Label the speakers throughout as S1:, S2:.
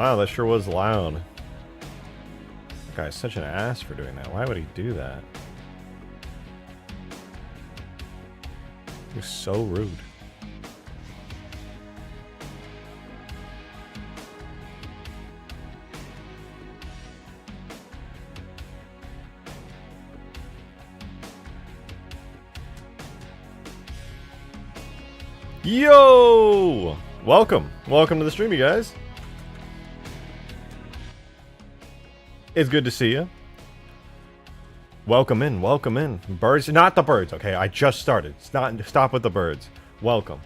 S1: Wow, that sure was loud. That guy's such an ass for doing that. Why would he do that? He's so rude. Yo! Welcome to the stream, you guys. It's good to see you. Welcome in. Birds, not the birds, okay? I just started. Stop with the birds. Welcome.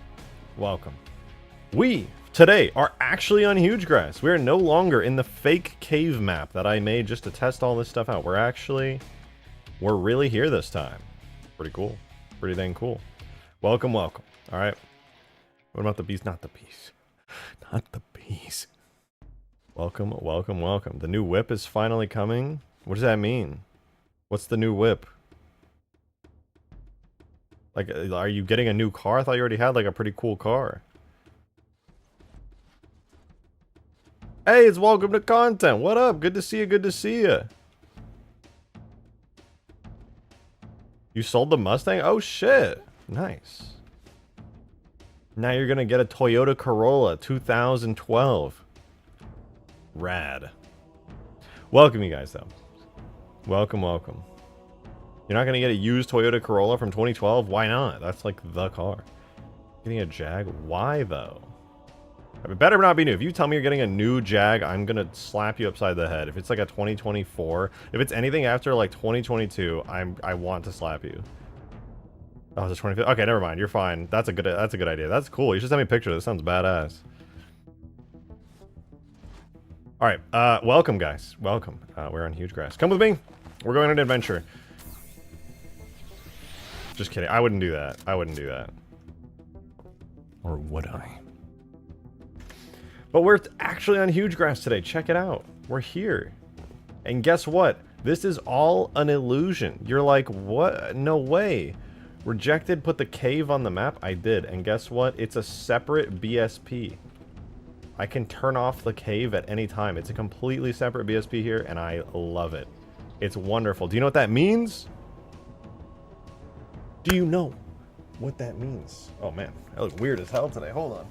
S1: We, today, are actually on Hugegrass. We are no longer in the fake cave map that I made just to test all this stuff out. We're really here this time. Pretty cool. Pretty dang cool. Welcome. Alright. What about the bees? Not the bees. Welcome. The new whip is finally coming. What does that mean? What's the new whip? Like, are you getting a new car? I thought you already had, like, a pretty cool car. Hey, it's welcome to content. What up? Good to see you. You sold the Mustang? Oh, shit. Nice. Now you're gonna get a Toyota Corolla 2012. Rad. Welcome, you guys, though. Welcome. You're not gonna get a used Toyota Corolla from 2012? Why not? That's like the car. Getting a Jag? Why, though? It better not be new. If you tell me you're getting a new Jag, I'm gonna slap you upside the head. If it's like a 2024, if it's anything after like 2022, I want to slap you. Oh, it's a 25th. Okay, never mind. You're fine. That's a good idea. That's cool. You should send me a picture. That sounds badass. All right. Welcome, guys. Welcome. We're on Hugegrass. Come with me. We're going on an adventure. Just kidding. I wouldn't do that. Or would I? But we're actually on Hugegrass today. Check it out. We're here. And guess what? This is all an illusion. You're like, what? No way. Rejected put the cave on the map. I did, and guess what? It's a separate BSP. I can turn off the cave at any time. It's a completely separate BSP here, and I love it. It's wonderful. Do you know what that means? Do you know what that means? Oh man, I look weird as hell today. Hold on.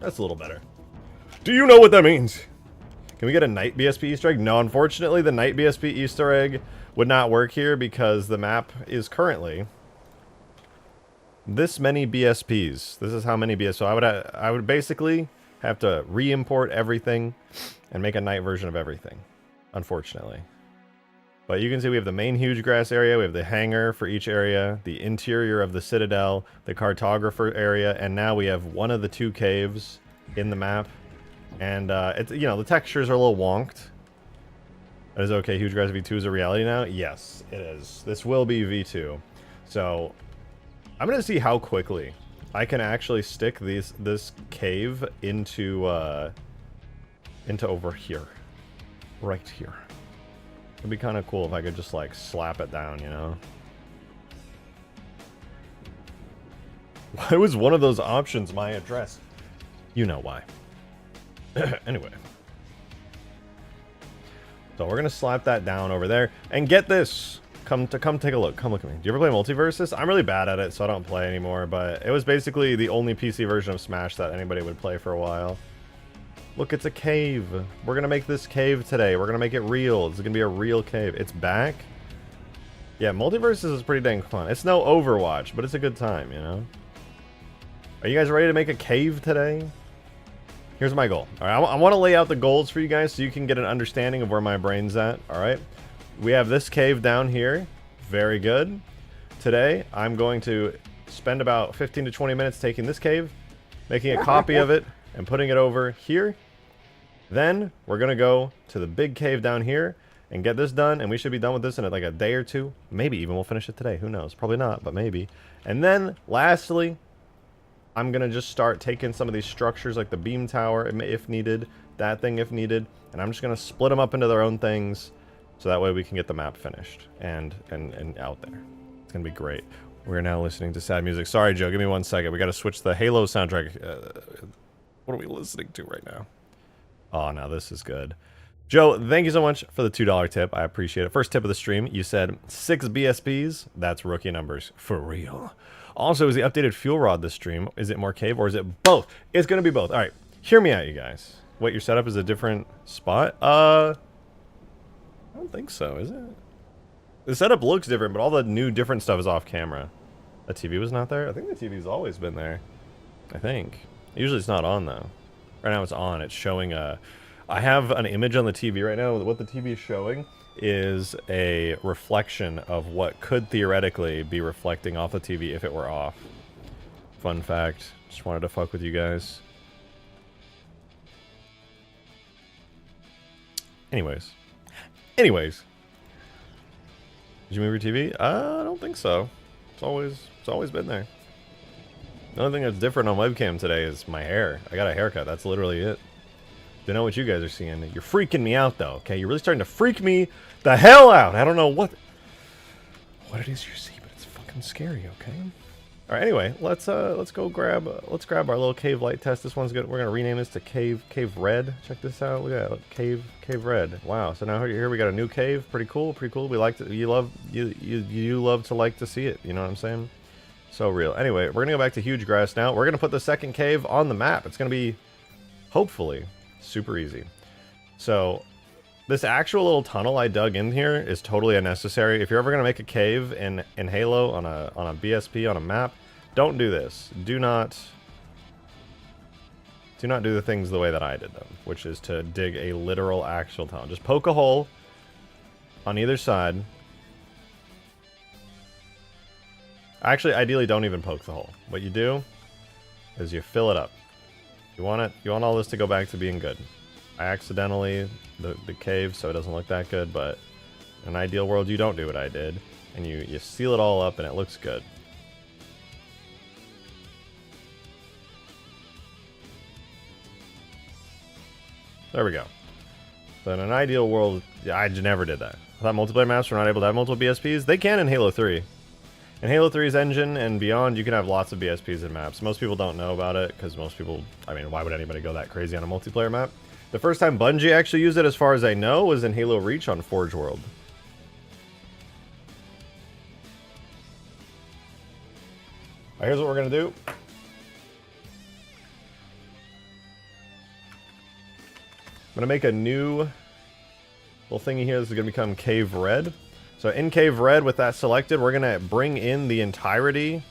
S1: That's a little better. Do you know what that means? Can we get a night BSP Easter egg? No, unfortunately, the night BSP Easter egg would not work here because the map is currently this many BSPs. This is how many BSPs. So I would basically have to re-import everything and make a night version of everything, unfortunately. But you can see we have the main Hugegrass area, we have the hangar for each area, the interior of the Citadel, the cartographer area, and now we have one of the two caves in the map. And it's, you know, the textures are a little wonked. That is okay. Hugegrass V2 is a reality now? Yes, it is. This will be V2. So I'm gonna see how quickly I can actually stick this cave into over here. Right here. It'd be kind of cool if I could just like slap it down, you know? Why was one of those options my address? You know why. Anyway. So we're gonna slap that down over there, and get this. Come take a look. Come look at me. Do you ever play Multiversus? I'm really bad at it, so I don't play anymore. But it was basically the only PC version of Smash that anybody would play for a while. Look, it's a cave. We're gonna make this cave today. We're gonna make it real. It's gonna be a real cave. It's back. Yeah, Multiversus is pretty dang fun. It's no Overwatch, but it's a good time, you know. Are you guys ready to make a cave today? Here's my goal. All right, I want to lay out the goals for you guys so you can get an understanding of where my brain's at. All right, we have this cave down here. Very good. Today, I'm going to spend about 15 to 20 minutes taking this cave, making a copy of it, and putting it over here. Then, we're going to go to the big cave down here and get this done, and we should be done with this in like a day or two. Maybe even we'll finish it today. Who knows? Probably not, but maybe. And then, lastly, I'm going to just start taking some of these structures like the beam tower if needed, that thing if needed, and I'm just going to split them up into their own things so that way we can get the map finished and out there. It's going to be great. We're now listening to sad music. Sorry, Joe. Give me 1 second. We got to switch the Halo soundtrack. What are we listening to right now? Oh, now this is good. Joe, thank you so much for the $2 tip. I appreciate it. First tip of the stream, you said 6 BSPs. That's rookie numbers. For real. Also, is the updated fuel rod this stream? Is it more cave or is it both? It's going to be both. All right. Hear me out, you guys. What, your setup is a different spot? I don't think so, is it? The setup looks different, but all the new different stuff is off camera. The TV was not there? I think the TV's always been there. I think. Usually it's not on, though. Right now it's on. It's showing a... I have an image on the TV right now. What the TV is showing is a reflection of what could theoretically be reflecting off the TV if it were off. Fun fact. Just wanted to fuck with you guys. Anyways. Did you move your TV? I don't think so. It's always been there. The only thing that's different on webcam today is my hair. I got a haircut. That's literally it. Don't know what you guys are seeing. You're freaking me out, though. Okay, you're really starting to freak me the hell out. I don't know what it is you see, but it's fucking scary. Okay. All right. Anyway, let's go grab our little cave light test. This one's good. We're gonna rename this to Cave Red. Check this out. Look at that. Cave Red. Wow. So now here we got a new cave. Pretty cool. We like to. You love to like to see it. You know what I'm saying? So real. Anyway, we're gonna go back to Hugegrass now. We're gonna put the second cave on the map. It's gonna be, hopefully, super easy. So this actual little tunnel I dug in here is totally unnecessary. If you're ever gonna make a cave in Halo on a BSP on a map, don't do this. Do not do the things the way that I did them, which is to dig a literal actual tunnel. Just poke a hole on either side. Actually, ideally, don't even poke the hole. What you do is you fill it up. You want all this to go back to being good. I accidentally the cave, so it doesn't look that good, but in an ideal world, you don't do what I did, and you seal it all up, and it looks good. There we go. So in an ideal world, I never did that. I thought multiplayer maps were not able to have multiple BSPs. They can in Halo 3. In Halo 3's engine and beyond, you can have lots of BSPs in maps. Most people don't know about it, because most people... I mean, why would anybody go that crazy on a multiplayer map? The first time Bungie actually used it, as far as I know, was in Halo Reach on Forge World. Alright, here's what we're going to do. I'm going to make a new little thingy here. This is going to become Cave Red. So in Cave Red, with that selected, we're going to bring in the entirety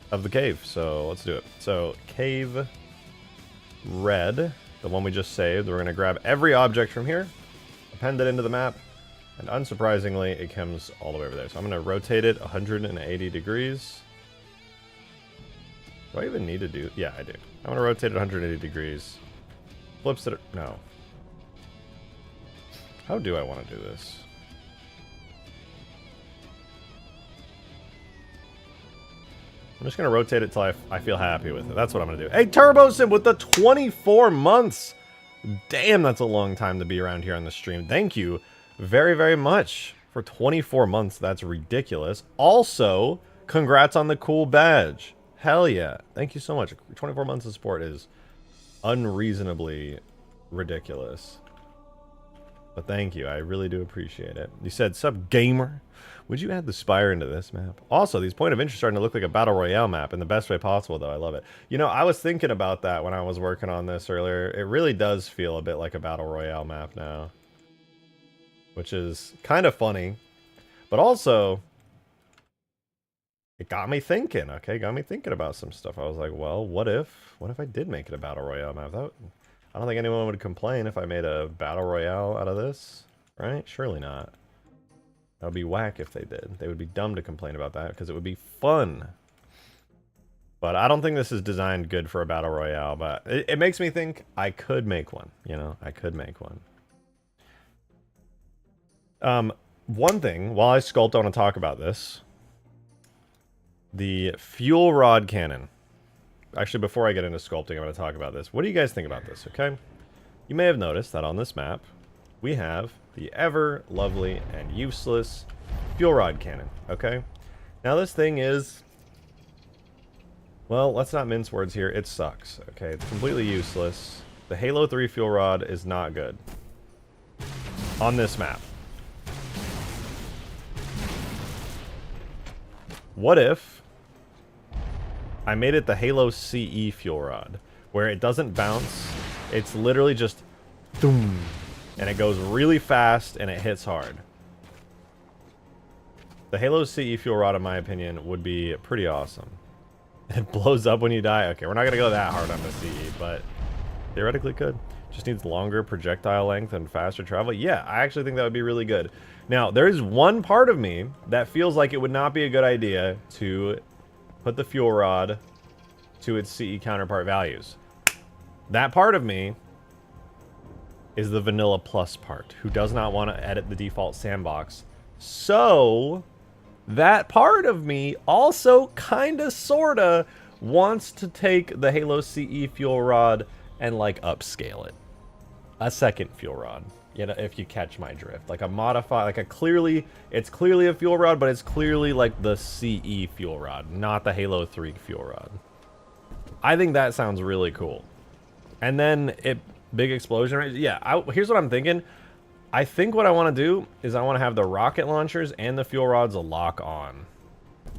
S1: of the cave. So let's do it. So Cave Red, the one we just saved, we're going to grab every object from here, append it into the map, and unsurprisingly, it comes all the way over there. So I'm going to rotate it 180 degrees. Do I even need to do... Yeah, I do. I'm going to rotate it 180 degrees. Flips it... No. How do I want to do this? I'm just going to rotate it till I feel happy with it. That's what I'm going to do. Hey, TurboSim with the 24 months! Damn, that's a long time to be around here on the stream. Thank you very, very much for 24 months. That's ridiculous. Also, congrats on the cool badge. Hell yeah. Thank you so much. 24 months of support is unreasonably ridiculous. But thank you, I really do appreciate it. You said, "Sup, gamer? Would you add the Spire into this map?" Also, these point of interest are starting to look like a Battle Royale map in the best way possible, though. I love it. You know, I was thinking about that when I was working on this earlier. It really does feel a bit like a Battle Royale map now. Which is kind of funny. But also, it got me thinking, okay? Got me thinking about some stuff. I was like, well, what if I did make it a Battle Royale map? I don't think anyone would complain if I made a Battle Royale out of this, right? Surely not. That would be whack if they did. They would be dumb to complain about that, because it would be fun. But I don't think this is designed good for a Battle Royale, but it makes me think I could make one, you know? I could make one. One thing, while I sculpt, I want to talk about this. The fuel rod cannon. Actually, before I get into sculpting, I'm going to talk about this. What do you guys think about this, okay? You may have noticed that on this map, we have the ever lovely and useless fuel rod cannon, okay? Now this thing is, well, let's not mince words here. It sucks, okay? It's completely useless. The Halo 3 fuel rod is not good on this map. What if I made it the Halo CE fuel rod, where it doesn't bounce, it's literally just boom, and it goes really fast and it hits hard. The Halo CE fuel rod, in my opinion, would be pretty awesome. It blows up when you die. Okay, we're not gonna go that hard on the CE, but theoretically could. Just needs longer projectile length and faster travel. Yeah, I actually think that would be really good. Now, there is one part of me that feels like it would not be a good idea to put the fuel rod to its CE counterpart values. That part of me is the Vanilla Plus part, who does not want to edit the default sandbox. So, that part of me also kinda sorta wants to take the Halo CE fuel rod and like upscale it. A second fuel rod. You know, if you catch my drift. Like a modify, like a clearly, it's clearly a fuel rod, but it's clearly like the CE fuel rod, not the Halo 3 fuel rod. I think that sounds really cool. And then big explosion rate. Yeah, here's what I'm thinking. I think what I want to do is I want to have the rocket launchers and the fuel rods a lock on.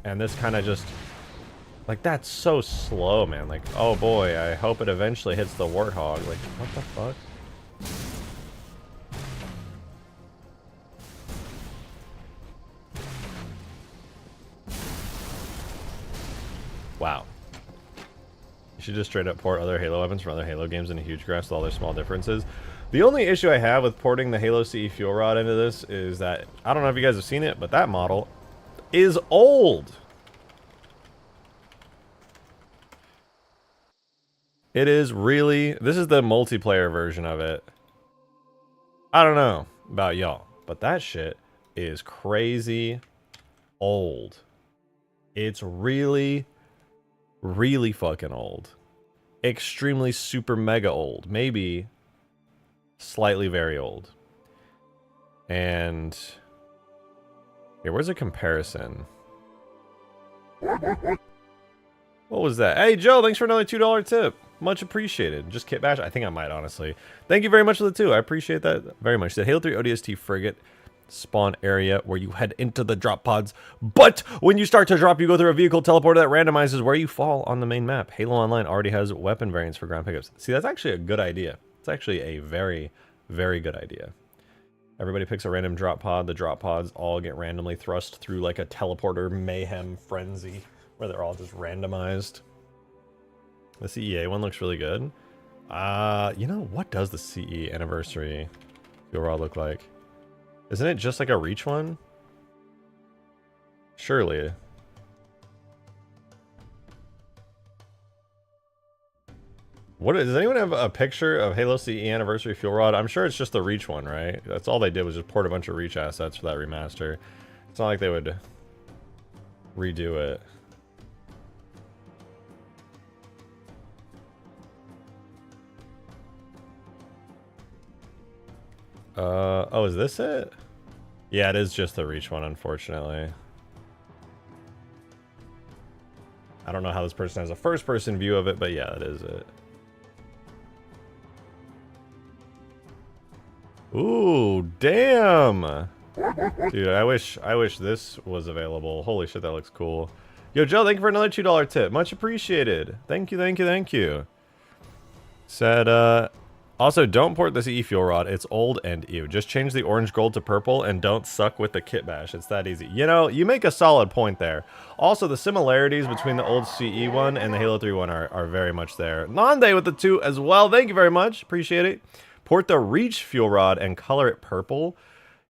S1: And this kind of just, like, that's so slow, man. Like, oh boy, I hope it eventually hits the Warthog. Like, what the fuck? Wow. You should just straight up port other Halo weapons from other Halo games into Hugegrass with all their small differences. The only issue I have with porting the Halo CE fuel rod into this is that, I don't know if you guys have seen it, but that model is old. It is really, this is the multiplayer version of it. I don't know about y'all, but that shit is crazy old. It's really fucking old. Extremely super mega old. Maybe slightly very old. And here, where's a comparison? What was that? Hey Joe, thanks for another $2 tip. Much appreciated. Just kitbash. I think I might, honestly. Thank you very much for the 2. I appreciate that very much. The Halo 3 ODST frigate spawn area where you head into the drop pods, but when you start to drop, you go through a vehicle teleporter that randomizes where you fall on the main map. Halo Online already has weapon variants for ground pickups. See, that's actually a good idea. It's actually a very good idea. Everybody picks a random drop pod. The drop pods all get randomly thrust through like a teleporter mayhem frenzy where they're all just randomized. The CEA one looks really good. You know, what does the CE anniversary fuel rod look like? Isn't it just like a Reach one? Surely. What does anyone have a picture of Halo CE anniversary fuel rod? I'm sure it's just the Reach one, right? That's all they did was just port a bunch of Reach assets for that remaster. It's not like they would redo it. Oh, is this it? Yeah, it is just the Reach one, unfortunately. I don't know how this person has a first-person view of it, but yeah, that is it. Ooh, damn! Dude, I wish this was available. Holy shit, that looks cool. Yo, Joe, thank you for another $2 tip. Much appreciated. Thank you. Said, also, don't port the CE fuel rod. It's old and ew. Just change the orange gold to purple and don't suck with the kit bash. It's that easy. You know, you make a solid point there. Also, the similarities between the old CE one and the Halo 3 one are very much there. Nande with the 2 as well. Thank you very much. Appreciate it. Port the Reach fuel rod and color it purple.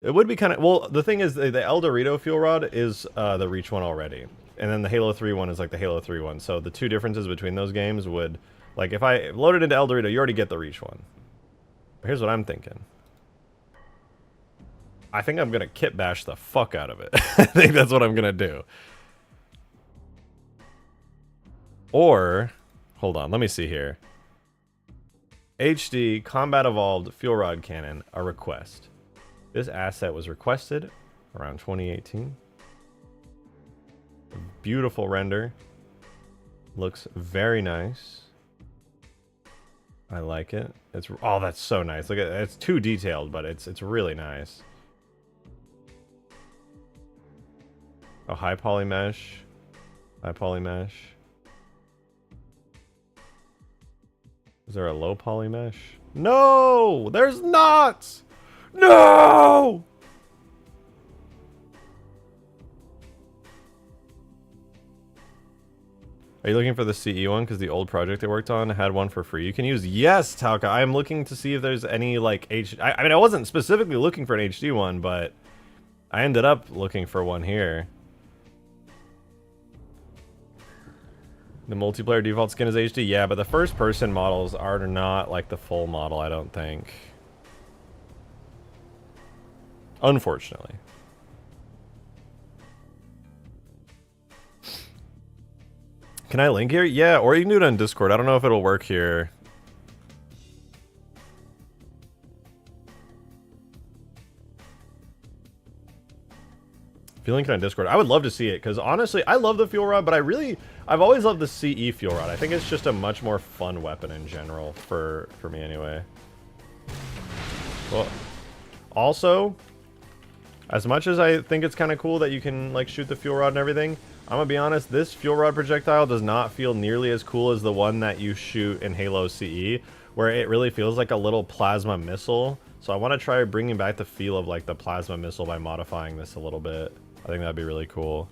S1: It would be kind of... Well, the thing is, the El Dorito fuel rod is the Reach one already. And then the Halo 3 one is like the Halo 3 one. So the two differences between those games would... Like, if I load it into El Dorito, you already get the Reach one. But here's what I'm thinking. I think I'm going to kit bash the fuck out of it. I think that's what I'm going to do. Or, hold on, let me see here. HD Combat Evolved Fuel Rod Cannon, a request. This asset was requested around 2018. Beautiful render. Looks very nice. I like it. It's oh, that's so nice. Look at it. It's too detailed, but it's really nice. Oh, high poly mesh. High poly mesh. Is there a low poly mesh? No! There's not! No! Are you looking for the CE one? Because the old project I worked on had one for free you can use. Yes, Talca. I am looking to see if there's any, like, I mean, I wasn't specifically looking for an HD one, but I ended up looking for one here. The multiplayer default skin is HD? Yeah, but the first-person models are not, like, the full model, I don't think. Unfortunately. Can I link here? Yeah, or you can do it on Discord. I don't know if it'll work here. If you link it on Discord, I would love to see it, because honestly, I love the fuel rod, but I've always loved the CE fuel rod. I think it's just a much more fun weapon in general, for me anyway. Well, also, as much as I think it's kind of cool that you can, like, shoot the fuel rod and everything, I'm gonna be honest, this fuel rod projectile does not feel nearly as cool as the one that you shoot in Halo CE, where it really feels like a little plasma missile. So I want to try bringing back the feel of, like, the plasma missile by modifying this a little bit. I think that'd be really cool.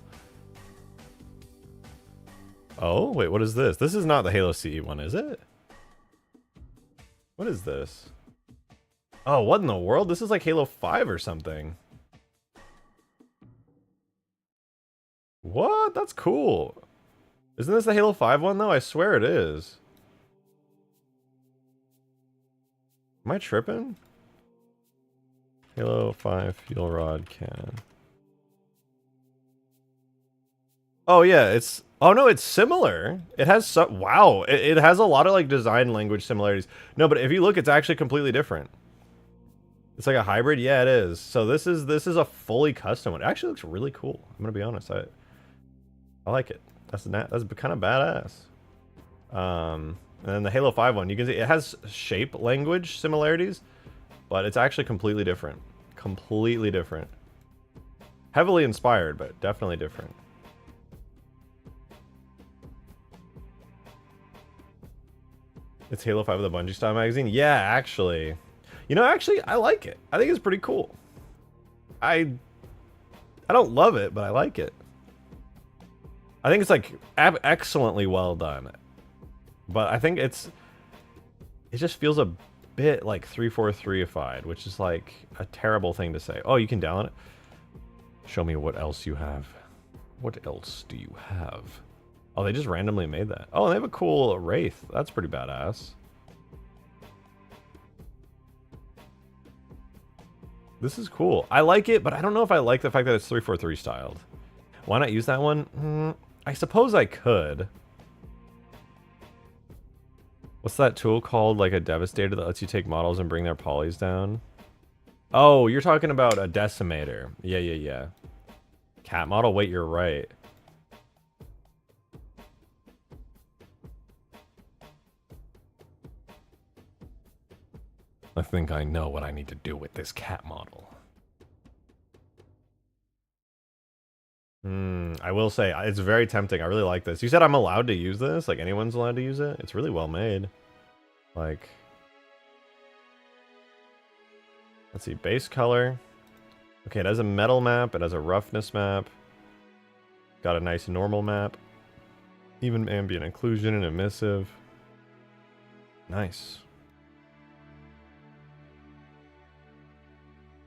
S1: Oh, wait, what is this? This is not the Halo CE one, is it? What is this? Oh, what in the world? This is like Halo 5 or something. What? That's cool. Isn't this the Halo 5 one, though? I swear it is. Am I tripping? Halo 5 fuel rod cannon. Oh, yeah, it's... Oh, no, it's similar. It has some... Wow, it has a lot of, like, design language similarities. No, but if you look, it's actually completely different. It's like a hybrid? Yeah, it is. So this is a fully custom one. It actually looks really cool. I'm gonna be honest. I like it. That's kind of badass. And then the Halo 5 one, you can see it has shape language similarities, but it's actually completely different. Completely different. Heavily inspired, but definitely different. It's Halo 5 with a Bungie style magazine? Yeah, actually. You know, actually, I like it. I think it's pretty cool. I don't love it, but I like it. I think it's, like, excellently well done. But I think it just feels a bit, like, 343ified, which is, like, a terrible thing to say. Oh, you can download it? Show me what else you have. What else do you have? Oh, they just randomly made that. Oh, they have a cool Wraith. That's pretty badass. This is cool. I like it, but I don't know if I like the fact that it's 343 styled. Why not use that one? I suppose I could. What's that tool called? Like a Devastator that lets you take models and bring their polys down? Oh, you're talking about a Decimator. Yeah. Cat model? Wait, you're right. I think I know what I need to do with this cat model. I will say, it's very tempting. I really like this. You said I'm allowed to use this? Like, anyone's allowed to use it? It's really well made. Like... Let's see, base color. Okay, it has a metal map. It has a roughness map. Got a nice normal map. Even ambient occlusion and emissive. Nice.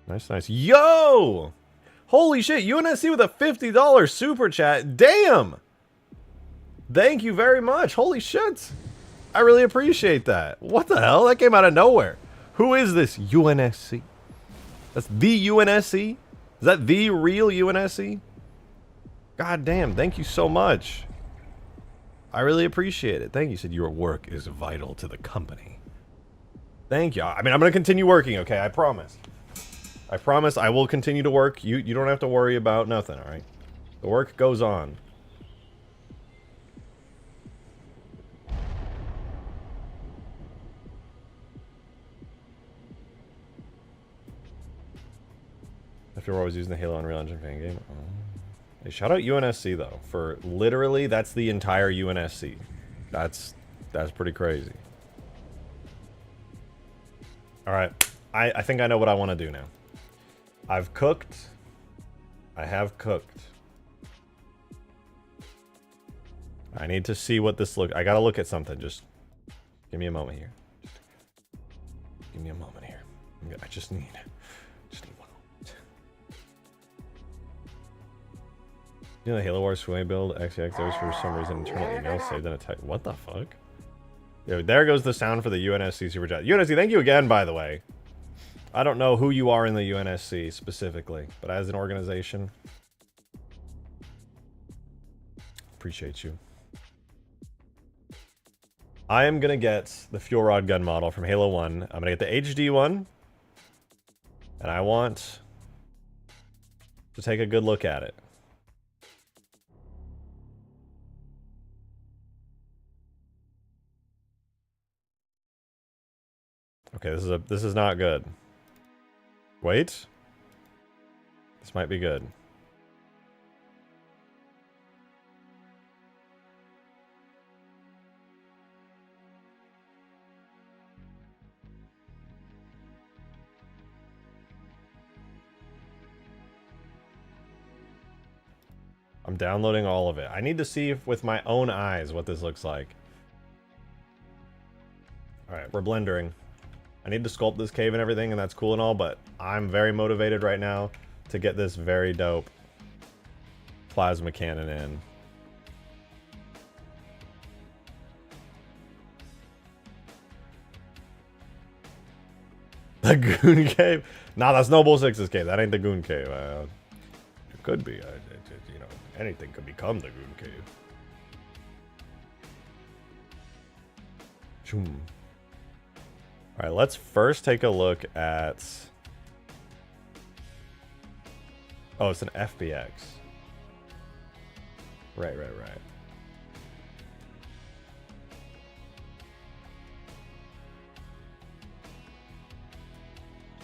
S1: Nice. Yo! Holy shit, UNSC with a $50 super chat. Damn! Thank you very much. Holy shit. I really appreciate that. What the hell? That came out of nowhere. Who is this UNSC? That's the UNSC? Is that the real UNSC? God damn, thank you so much. I really appreciate it. Thank you. You said your work is vital to the company. Thank you. I mean, I'm going to continue working, okay? I promise. I promise I will continue to work. You don't have to worry about nothing, alright? The work goes on. If you're always using the Halo Unreal Engine fan game. Oh. Hey, shout out UNSC though, for literally that's the entire UNSC. That's pretty crazy. Alright. I think I know what I want to do now. I've cooked. I have cooked. I need to see what this look. I gotta look at something. Just give me a moment here. Give me a moment here. I just need one. You know the Halo Wars Sway build XEX, there's for some reason internal email saved in a text. What the fuck? Yo, there goes the sound for the UNSC super chat. UNSC, thank you again, by the way. I don't know who you are in the UNSC specifically, but as an organization, appreciate you. I am gonna get the fuel rod gun model from Halo 1. I'm gonna get the HD one, and I want to take a good look at it. Okay, this is not good. Wait. This might be good. I'm downloading all of it. I need to see if, with my own eyes what this looks like. Alright, we're blendering. I need to sculpt this cave and everything, and that's cool and all, but I'm very motivated right now to get this very dope plasma cannon in. The Goon Cave? Nah, that's Noble Six's cave. That ain't the Goon Cave. It could be. You know, anything could become the Goon Cave. Choom. Alright, let's first take a look at... Oh, it's an FBX. Right.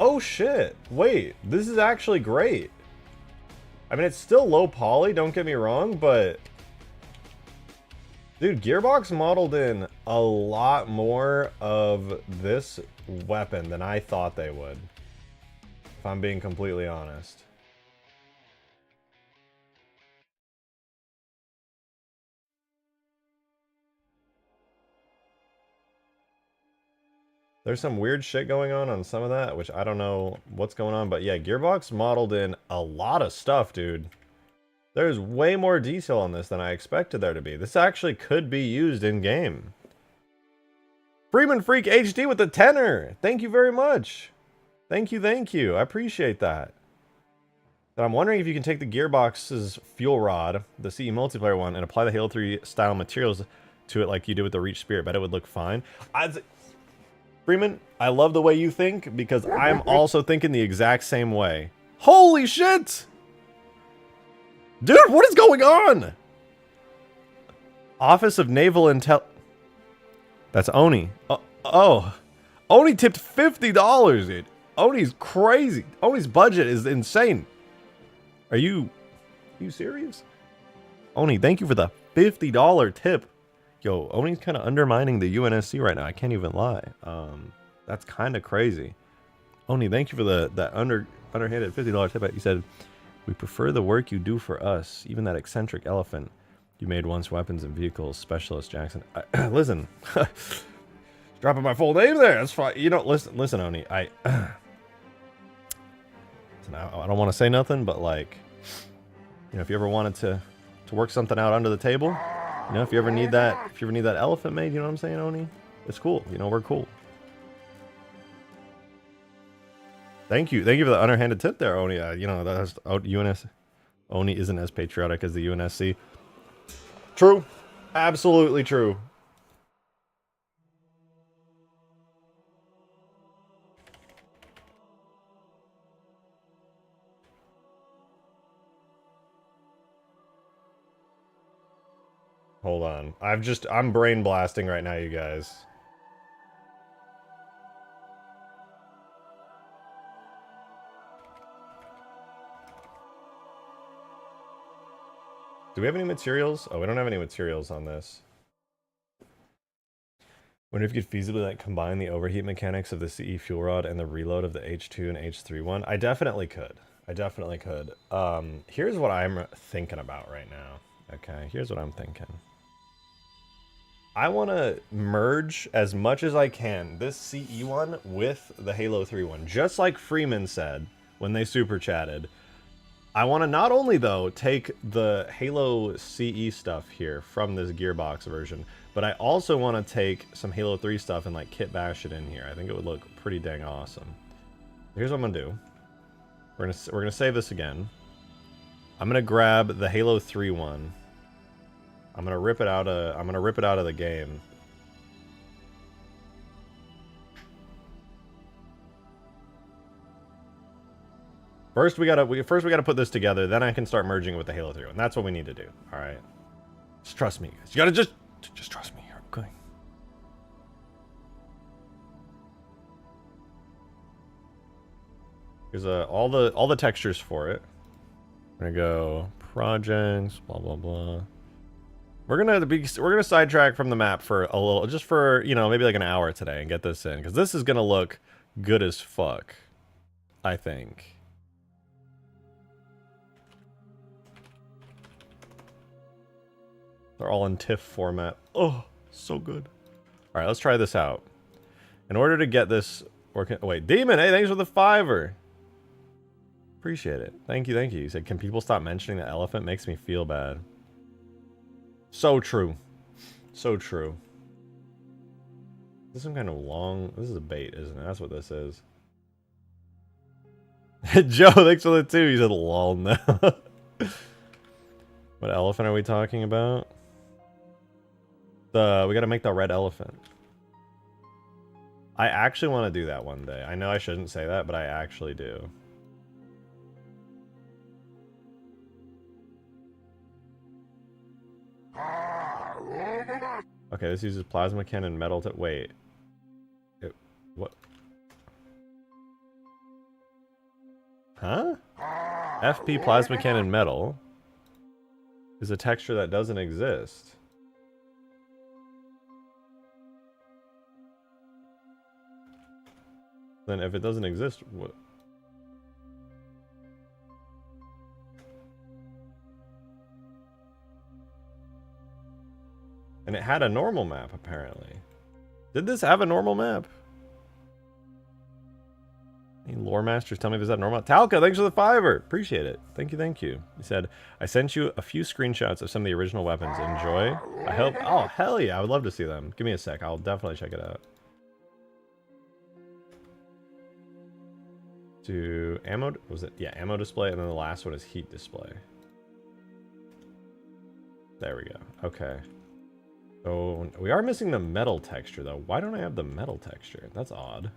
S1: Oh shit! Wait, this is actually great. I mean, it's still low poly, don't get me wrong, but... Dude, Gearbox modeled in a lot more of this weapon than I thought they would. If I'm being completely honest. There's some weird shit going on some of that, which I don't know what's going on. But yeah, Gearbox modeled in a lot of stuff, dude. There's way more detail on this than I expected there to be. This actually could be used in-game. Freeman Freak HD with the tenor! Thank you very much! Thank you. I appreciate that. But I'm wondering if you can take the Gearbox's fuel rod, the CE multiplayer one, and apply the Halo 3 style materials to it like you did with the Reach Spirit. Bet it would look fine. Freeman, I love the way you think, because I'm also thinking the exact same way. Holy shit! Dude, what is going on? Office of Naval Intel... That's Oni. Oh. Oni tipped $50, dude. Oni's crazy. Oni's budget is insane. Are you serious? Oni, thank you for the $50 tip. Yo, Oni's kind of undermining the UNSC right now. I can't even lie. That's kind of crazy. Oni, thank you for that underhanded $50 tip. You said... We prefer the work you do for us, even that eccentric elephant you made once weapons and vehicles specialist, Jackson. Listen, dropping my full name there. That's fine. You know, listen, Oni. I don't want to say nothing, but like, you know, if you ever wanted to work something out under the table, you know, if you ever need that elephant made, you know what I'm saying, Oni? It's cool. You know, we're cool. Thank you for the underhanded tip there, Oni. You know, that's UNS. Oni isn't as patriotic as the UNSC. True, absolutely true. Hold on. I'm brain blasting right now, you guys. Do we have any materials? Oh, we don't have any materials on this. Wonder if you could feasibly like combine the overheat mechanics of the CE fuel rod and the reload of the H2 and H3 one. I definitely could. I definitely could. Here's what I'm thinking about right now. Okay, here's what I'm thinking. I want to merge as much as I can this CE one with the Halo 3 one. Just like Freeman said when they super chatted. I want to not only, though, take the Halo CE stuff here from this Gearbox version, but I also want to take some Halo 3 stuff and, like, kit bash it in here. I think it would look pretty dang awesome. Here's what I'm going to do. We're gonna save this again. I'm going to grab the Halo 3 one. I'm going to rip it out of the game. First we gotta put this together, then I can start merging it with the Halo 3 one. That's what we need to do. Alright. Just trust me, guys. You gotta just trust me here. Okay. Here's all the textures for it. We're gonna go projects, blah blah blah. We're gonna sidetrack from the map for a little, just for, you know, maybe like an hour today and get this in, because this is gonna look good as fuck, I think. They're all in TIFF format. Oh, so good. All right, let's try this out. In order to get this working... Wait, Demon, hey, thanks for the $5. Appreciate it. Thank you, thank you. He said, can people stop mentioning the elephant? Makes me feel bad. So true. So true. This is some kind of long... This is a bait, isn't it? That's what this is. Joe, thanks for the 2. He said, lol, no. What elephant are we talking about? We gotta make the red elephant. I actually want to do that one day. I know I shouldn't say that, but I actually do. Okay, this uses plasma cannon metal to... Wait. What? Huh? FP plasma cannon metal is a texture that doesn't exist. Then if it doesn't exist, what? And it had a normal map, apparently. Did this have a normal map? Any lore masters tell me if this had normal... Talca, thanks for the $5. Appreciate it. Thank you, thank you. He said, I sent you a few screenshots of some of the original weapons. Enjoy. I hope... Oh, hell yeah. I would love to see them. Give me a sec. I'll definitely check it out. To ammo... Was it? Yeah, ammo display. And then the last one is heat display. There we go. Okay. So, we are missing the metal texture, though. Why don't I have the metal texture? That's odd.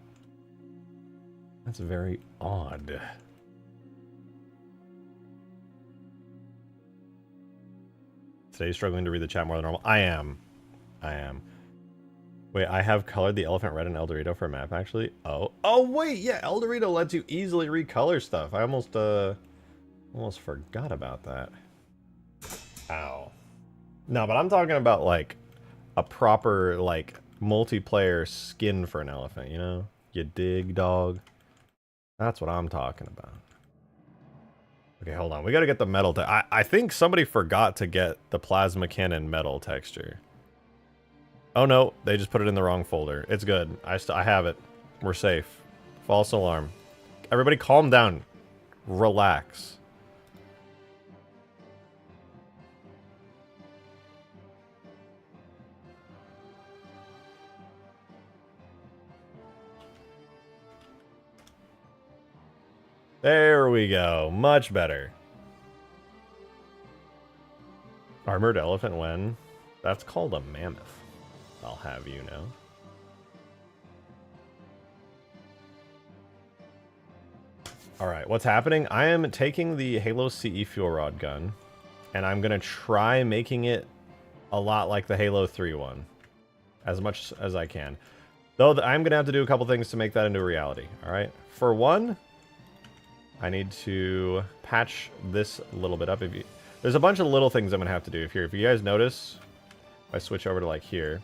S1: That's very odd. Today's struggling to read the chat more than normal. I am. Wait, I have colored the elephant red in El Dorado for a map, actually. Oh. Oh, wait, yeah, El Dorado lets you easily recolor stuff. I almost forgot about that. Ow. No, but I'm talking about, like, a proper, like, multiplayer skin for an elephant, you know? You dig, dog? That's what I'm talking about. Okay, hold on. We gotta get the metal. I think somebody forgot to get the plasma cannon metal texture. Oh no, they just put it in the wrong folder. It's good. I have it. We're safe. False alarm. Everybody calm down. Relax. There we go. Much better. Armored elephant when? That's called a mammoth. I'll have you know. Alright, what's happening? I am taking the Halo CE fuel rod gun, and I'm going to try making it a lot like the Halo 3 one, as much as I can. Though I'm going to have to do a couple things to make that into a reality, alright? For one, I need to patch this a little bit up. There's a bunch of little things I'm going to have to do here. If you guys notice, if I switch over to like here,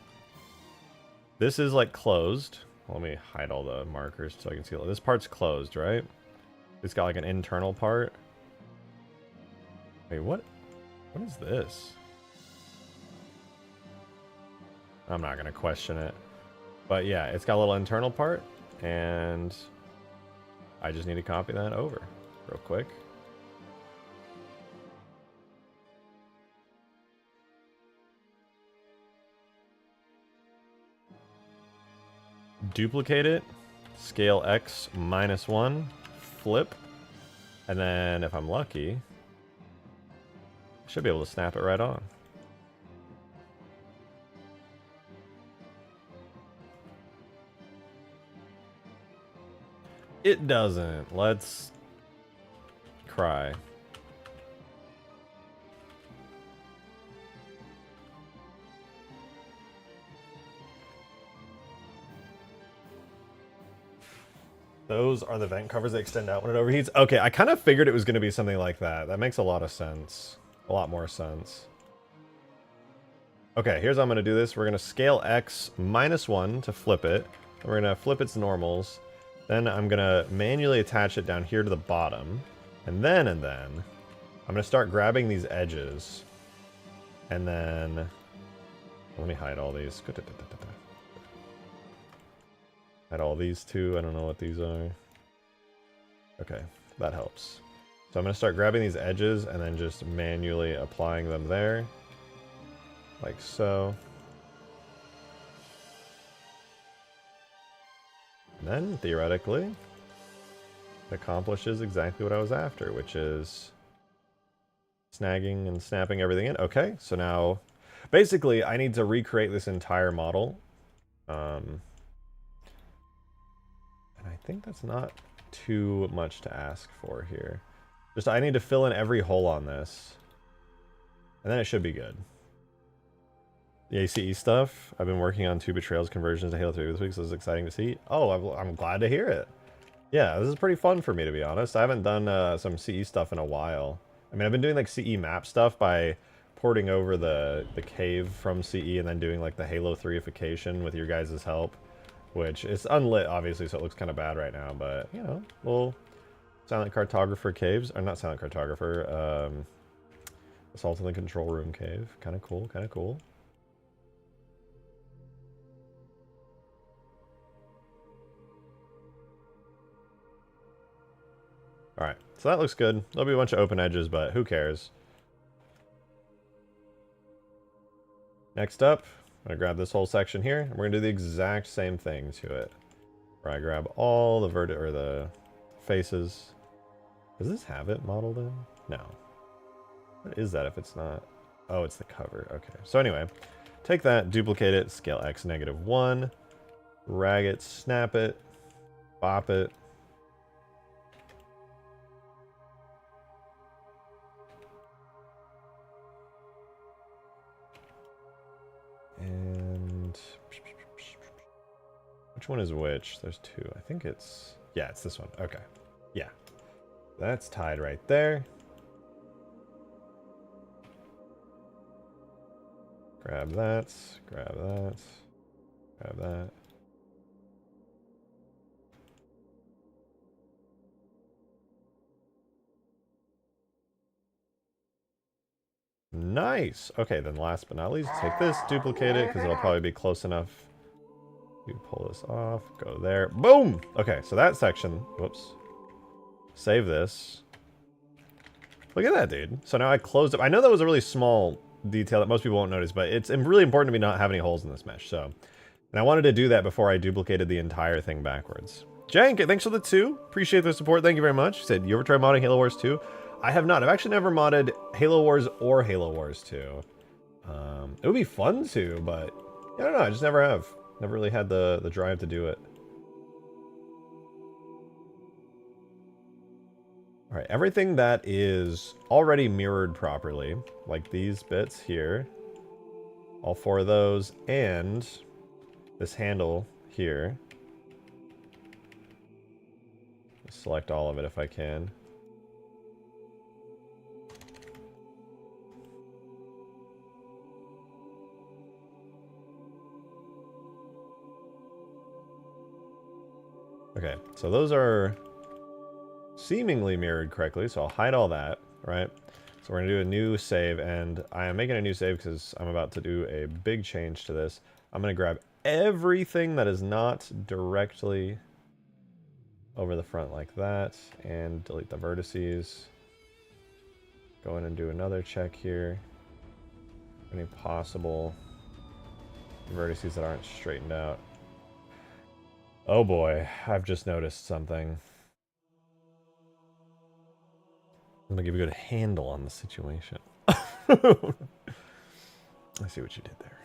S1: this is like closed. Let me hide all the markers so I can see. This part's closed, right? It's got like an internal part. Wait, what? What is this? I'm not going to question it. But yeah, it's got a little internal part, and I just need to copy that over real quick. Duplicate it, scale X -1, flip, and then if I'm lucky, I should be able to snap it right on. It doesn't. Let's cry. Those are the vent covers that extend out when it overheats. Okay, I kind of figured it was going to be something like that. That makes a lot of sense. A lot more sense. Okay, here's how I'm going to do this. We're going to scale X -1 to flip it. And we're going to flip its normals. Then I'm going to manually attach it down here to the bottom. And then I'm going to start grabbing these edges. And then... Let me hide all these. Hide all these too. I don't know what these are. Okay, that helps. So I'm going to start grabbing these edges and then just manually applying them there. Like so. And then, theoretically, it accomplishes exactly what I was after, which is snagging and snapping everything in. Okay, so now, basically, I need to recreate this entire model. And I think that's not too much to ask for here. Just, I need to fill in every hole on this. And then it should be good. The ACE stuff, I've been working on 2 Betrayals conversions to Halo 3 this week, so it's exciting to see. Oh, I'm glad to hear it. Yeah, this is pretty fun for me, to be honest. I haven't done some CE stuff in a while. I mean, I've been doing like CE map stuff by porting over the cave from CE and then doing like the Halo 3ification with your guys' help, which is unlit, obviously, so it looks kind of bad right now, but, you know, little silent cartographer caves, or not silent cartographer, assault in the control room cave. Kind of cool, kind of cool. Alright, so that looks good. There'll be a bunch of open edges, but who cares? Next up, I'm going to grab this whole section here, and we're going to do the exact same thing to it. Where I grab all the the faces. Does this have it modeled in? No. What is that if it's not? Oh, it's the cover. Okay. So anyway, take that, duplicate it, scale X -1, drag it, snap it, bop it. And which one is which? There's 2. I think it's... Yeah, it's this one. Okay. Yeah. That's tied right there. Grab that. Grab that. Grab that. Nice. Okay, then last but not least, take this, duplicate it, because it'll probably be close enough. You pull this off, go there. Boom! Okay, so that section, whoops. Save this. Look at that, dude. So now I closed up. I know that was a really small detail that most people won't notice, but it's really important to me not have any holes in this mesh, so. And I wanted to do that before I duplicated the entire thing backwards. Jank, thanks for the 2. Appreciate the support. Thank you very much. He said, you ever try modding Halo Wars 2? I have not. I've actually never modded Halo Wars or Halo Wars 2. It would be fun to, but I don't know. I just never have. Never really had the drive to do it. All right, everything that is already mirrored properly, like these bits here, all 4 of those, and this handle here. Select all of it if I can. Okay, so those are seemingly mirrored correctly, so I'll hide all that, right? So we're going to do a new save, and I am making a new save because I'm about to do a big change to this. I'm going to grab everything that is not directly over the front like that, and delete the vertices. Go in and do another check here. Any possible vertices that aren't straightened out. Oh boy, I've just noticed something. I'm gonna give you a good handle on the situation. I see what you did there.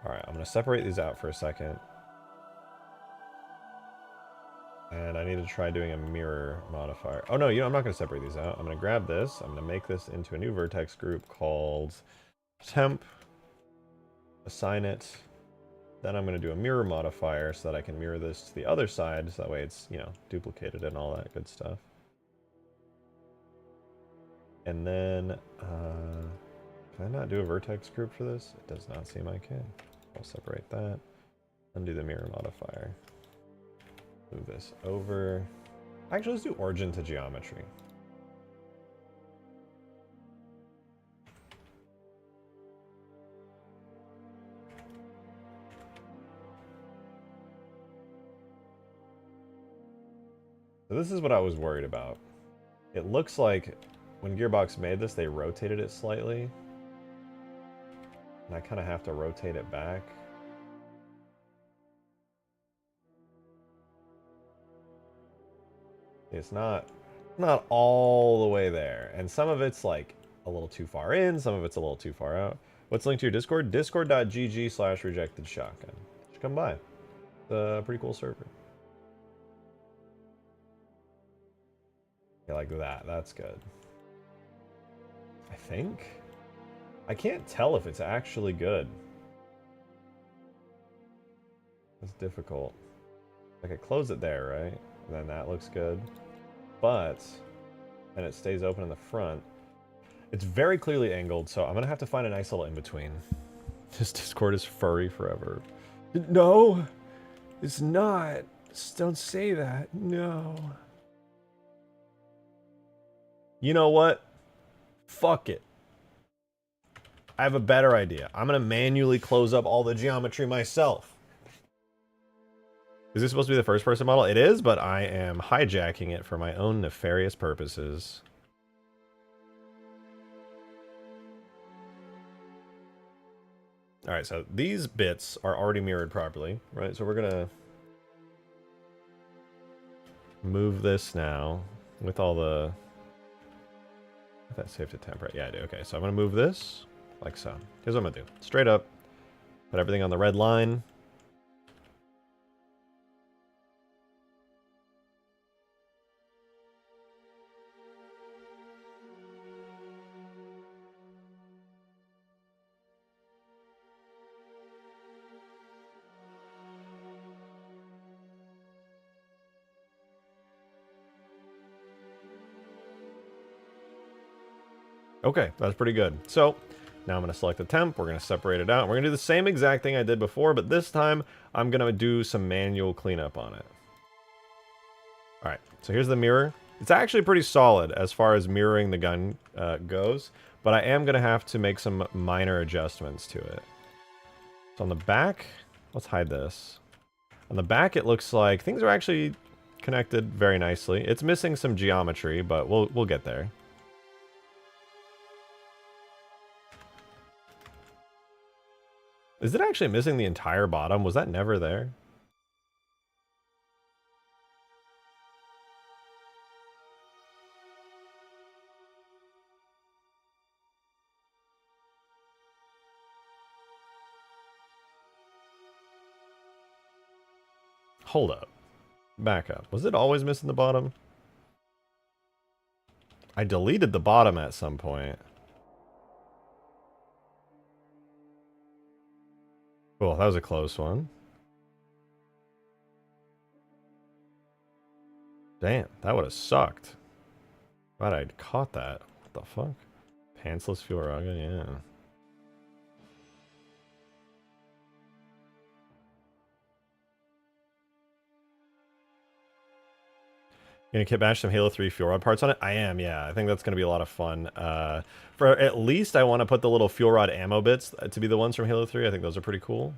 S1: Alright, I'm gonna separate these out for a second. And I need to try doing a mirror modifier. Oh no, you know, I'm not gonna separate these out. I'm gonna grab this, I'm gonna make this into a new vertex group called temp. Assign it. Then I'm going to do a mirror modifier so that I can mirror this to the other side, so that way it's, you know, duplicated and all that good stuff. And then, can I not do a vertex group for this? It does not seem I can. I'll separate that. Undo the mirror modifier. Move this over. Actually, let's do origin to geometry. So this is what I was worried about. It looks like when Gearbox made this, they rotated it slightly. And I kind of have to rotate it back. It's not all the way there. And some of it's like a little too far in, some of it's a little too far out. What's linked to your Discord? Discord.gg/rejectedshotgun. Should come by. It's a pretty cool server. Yeah, like that. That's good. I think. I can't tell if it's actually good. It's difficult. I could close it there, right? And then that looks good. But, and it stays open in the front. It's very clearly angled, so I'm going to have to find a nice little in-between. This Discord is furry forever. No, it's not. Don't say that. No. You know what? Fuck it. I have a better idea. I'm going to manually close up all the geometry myself. Is this supposed to be the first person model? It is, but I am hijacking it for my own nefarious purposes. Alright, so these bits are already mirrored properly, right? So we're going to move this now with all the... That's safe to temperate. Yeah, I do. Okay, so I'm going to move this like so. Here's what I'm going to do. Straight up, put everything on the red line. Okay, that's pretty good. So, now I'm going to select the temp, we're going to separate it out. We're going to do the same exact thing I did before, but this time I'm going to do some manual cleanup on it. Alright, so here's the mirror. It's actually pretty solid as far as mirroring the gun goes, but I am going to have to make some minor adjustments to it. So on the back, let's hide this. On the back it looks like things are actually connected very nicely. It's missing some geometry, but we'll get there. Is it actually missing the entire bottom? Was that never there? Hold up. Back up. Was it always missing the bottom? I deleted the bottom at some point. Cool, that was a close one. Damn, that would have sucked. Glad I'd caught that. What the fuck? Pantsless Fuelraga, yeah. You gonna kitbash some Halo 3 fuel rod parts on it? I am, yeah. I think that's gonna be a lot of fun. For at least I want to put the little fuel rod ammo bits to be the ones from Halo 3. I think those are pretty cool.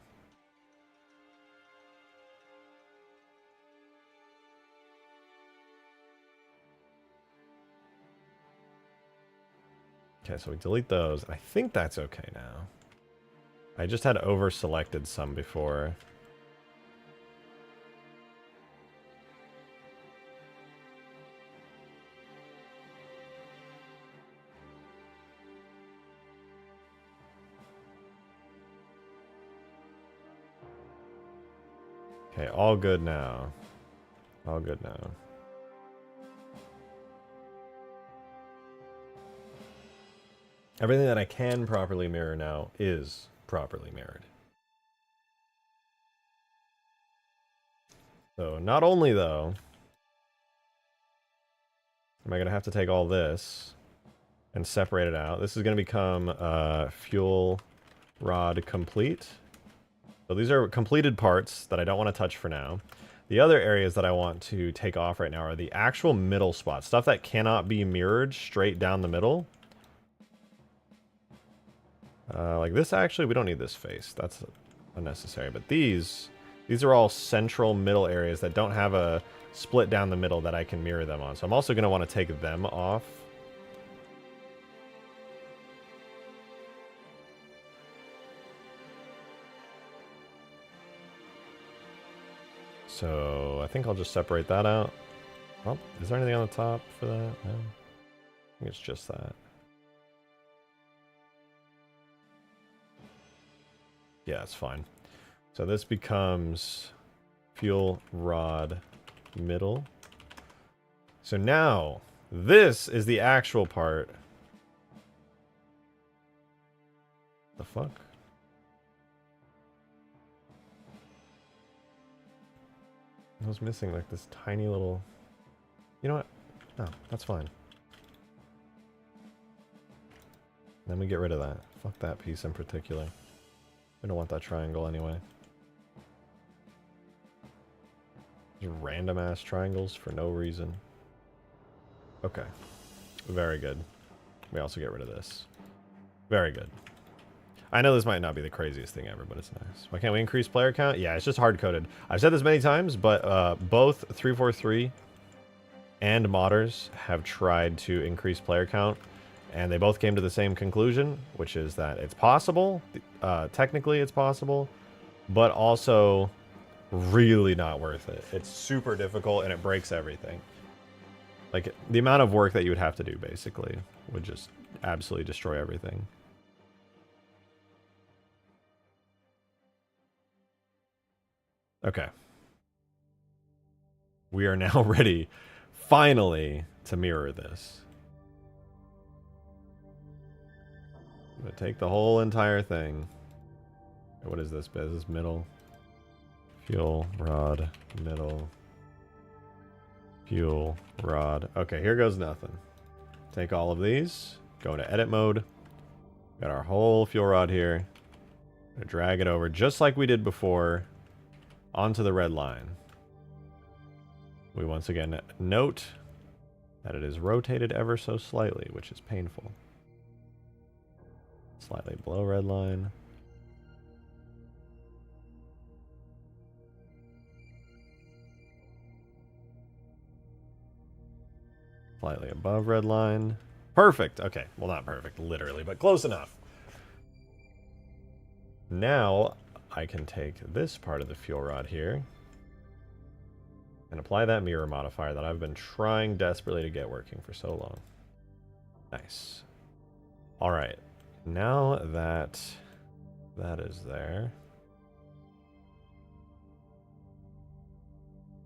S1: Okay, so we delete those. I think that's okay now. I just had over-selected some before. Okay, all good now. All good now. Everything that I can properly mirror now is properly mirrored. So not only, though, am I going to have to take all this and separate it out. This is going to become fuel rod complete. So these are completed parts that I don't want to touch for now. The other areas that I want to take off right now are the actual middle spots. Stuff that cannot be mirrored straight down the middle. Like this, actually, we don't need this face. That's unnecessary. But these are all central middle areas that don't have a split down the middle that I can mirror them on. So I'm also going to want to take them off. So I think I'll just separate that out. Oh, is there anything on the top for that? No. I think it's just that. Yeah, it's fine. So this becomes fuel rod middle. So now this is the actual part. The fuck? I was missing like this tiny little... You know what? No, that's fine. Then we get rid of that. Fuck that piece in particular. We don't want that triangle anyway. Just random ass triangles for no reason. Okay. Very good. We also get rid of this. Very good. I know this might not be the craziest thing ever, but it's nice. Why can't we increase player count? Yeah, it's just hard-coded. I've said this many times, but both 343 and modders have tried to increase player count, and they both came to the same conclusion, which is that it's possible. Technically, it's possible, but also really not worth it. It's super difficult, and it breaks everything. Like, the amount of work that you would have to do, basically, would just absolutely destroy everything. Okay. We are now ready, finally, to mirror this. I'm going to take the whole entire thing. What is this bit? Is this middle? Fuel rod, middle. Fuel rod. Okay, here goes nothing. Take all of these. Go into edit mode. Got our whole fuel rod here. Drag it over just like we did before onto the red line. We once again note that it is rotated ever so slightly, which is painful. Slightly below red line. Slightly above red line. Perfect. Okay. Well, not perfect, literally, but close enough. Now, I can take this part of the fuel rod here and apply that mirror modifier that I've been trying desperately to get working for so long. Nice. All right. Now that that is there,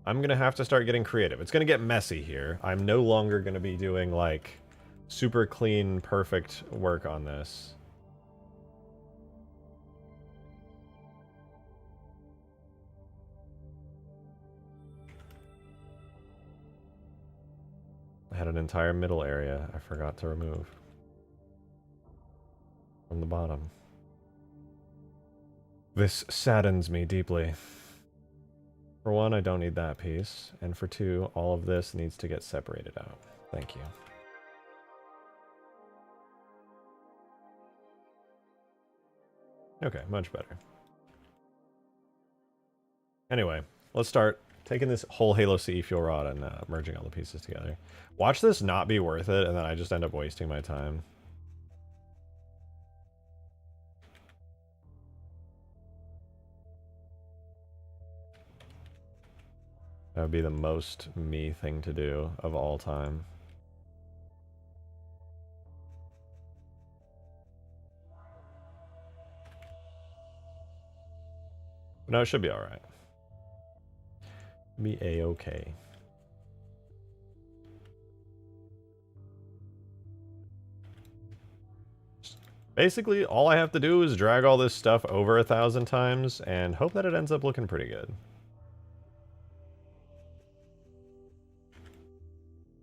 S1: I'm going to have to start getting creative. It's going to get messy here. I'm no longer going to be doing, like, super clean, perfect work on this. I had an entire middle area I forgot to remove from the bottom. This saddens me deeply. For one, I don't need that piece, and for two, all of this needs to get separated out. Thank you. Okay, much better. Anyway, let's start taking this whole Halo CE fuel rod and merging all the pieces together. Watch this not be worth it, and then I just end up wasting my time. That would be the most me thing to do of all time. No, it should be alright. Be a-okay. Basically, all I have to do is drag all this stuff over 1,000 times and hope that it ends up looking pretty good.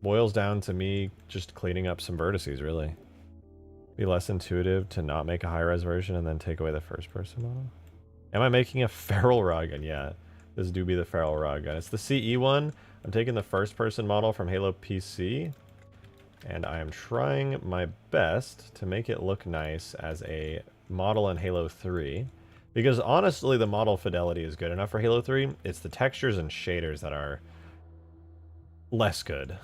S1: Boils down to me just cleaning up some vertices, really. Be less intuitive to not make a high-res version and then take away the first-person model. Am I making a feral raw gun? Yeah, this do be the feral raw gun. It's the CE one. I'm taking the first-person model from Halo PC, and I am trying my best to make it look nice as a model in Halo 3. Because honestly, the model fidelity is good enough for Halo 3. It's the textures and shaders that are less good.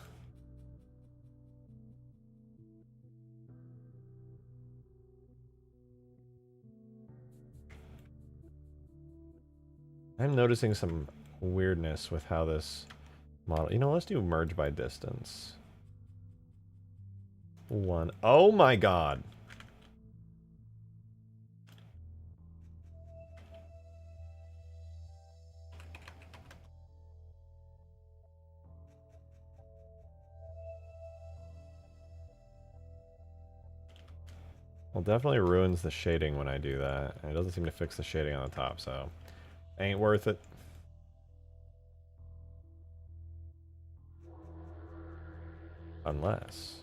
S1: I'm noticing some weirdness with how this model... You know, let's do merge by distance. One. Oh my god! Well, definitely ruins the shading when I do that. And it doesn't seem to fix the shading on the top, so... Ain't worth it. Unless...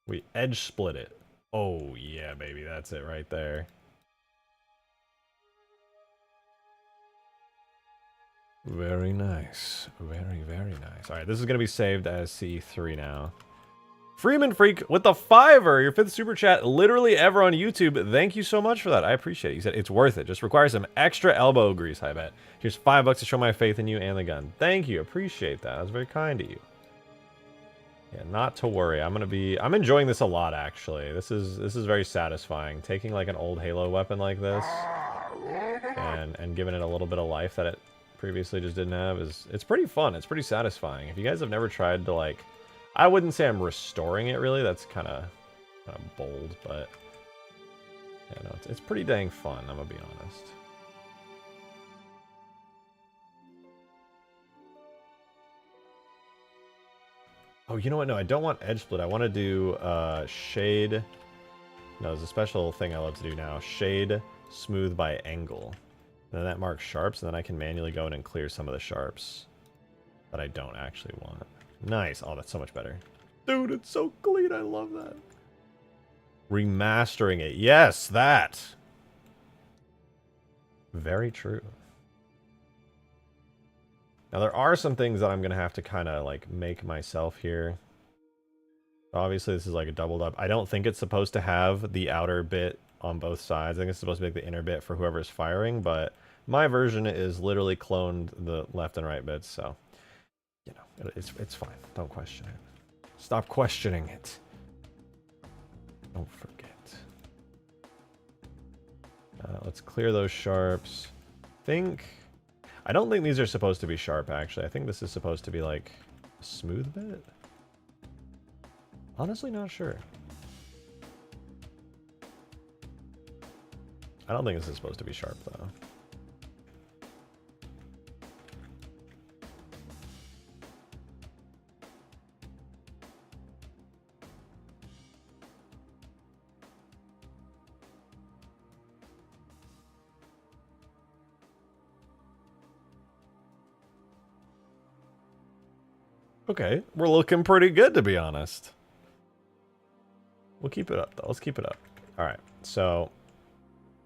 S1: we edge split it. Oh yeah, baby, that's it right there. Very nice. Very, very nice. Alright, this is going to be saved as C3 now. Freeman Freak with the $5, your 5th super chat, literally ever on YouTube. Thank you so much for that. I appreciate it. You said it's worth it. Just requires some extra elbow grease, I bet. Here's $5 to show my faith in you and the gun. Thank you. Appreciate that. That was very kind of you. Yeah, not to worry. I'm enjoying this a lot, actually. This is very satisfying. Taking like an old Halo weapon like this and giving it a little bit of life that it previously just didn't have it's pretty fun. It's pretty satisfying. If you guys have never tried to, like, I wouldn't say I'm restoring it really. That's kind of bold, but yeah, no, it's pretty dang fun. I'm gonna be honest. Oh, you know what? No, I don't want edge split. I want to do shade. No, there's a special thing I love to do now. Shade smooth by angle. And then that marks sharps, and then I can manually go in and clear some of the sharps that I don't actually want. Nice. Oh, that's so much better. Dude, it's so clean. I love that. Remastering it. Yes, that. Very true. Now, there are some things that I'm going to have to kind of, like, make myself here. Obviously, this is, like, a doubled up. I don't think it's supposed to have the outer bit on both sides. I think it's supposed to be, like, the inner bit for whoever's firing, but my version is literally cloned the left and right bits, so, you know, it's fine. Don't question it. Stop questioning it. Don't forget. Let's clear those sharps. I don't think these are supposed to be sharp, actually. I think this is supposed to be, like, a smooth bit. Honestly, not sure. I don't think this is supposed to be sharp, though. Okay, we're looking pretty good, to be honest. We'll keep it up, though. Let's keep it up. All right, so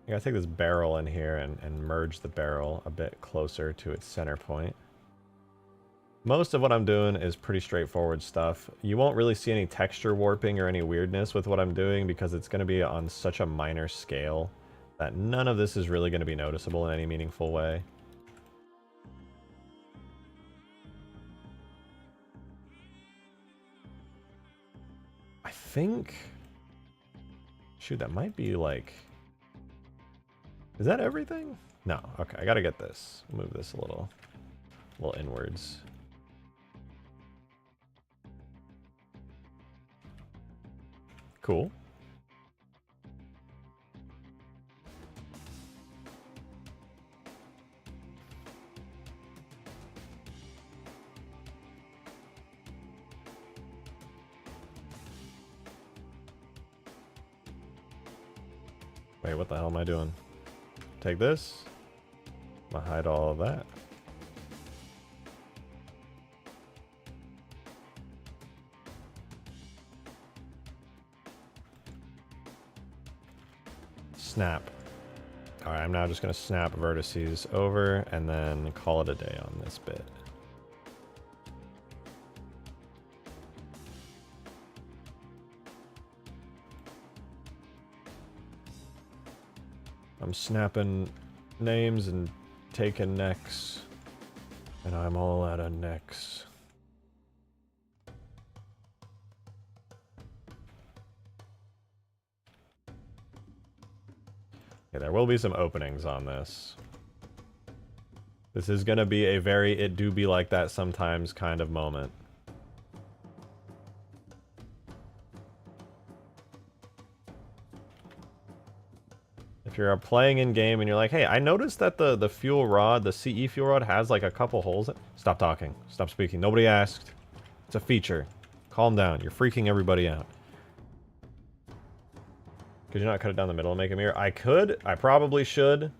S1: I gotta take this barrel in here and merge the barrel a bit closer to its center point. Most of what I'm doing is pretty straightforward stuff. You won't really see any texture warping or any weirdness with what I'm doing because it's going to be on such a minor scale that none of this is really going to be noticeable in any meaningful way. I think... Shoot, that might be like... Is that everything? No. Okay, I gotta get this. Move this a little inwards. Cool. Wait, what the hell am I doing? Take this. I'm gonna hide all of that. Snap. Alright, I'm now just going to snap vertices over and then call it a day on this bit. I'm snapping names and taking necks. And I'm all out of necks. Okay, there will be some openings on this. This is going to be a very it do be like that sometimes kind of moment. If you're playing in game and you're like, hey, I noticed that the fuel rod, the CE fuel rod has like a couple holes in it. Stop talking. Stop speaking. Nobody asked. It's a feature. Calm down. You're freaking everybody out. Could you not cut it down the middle and make a mirror? I could. I probably should.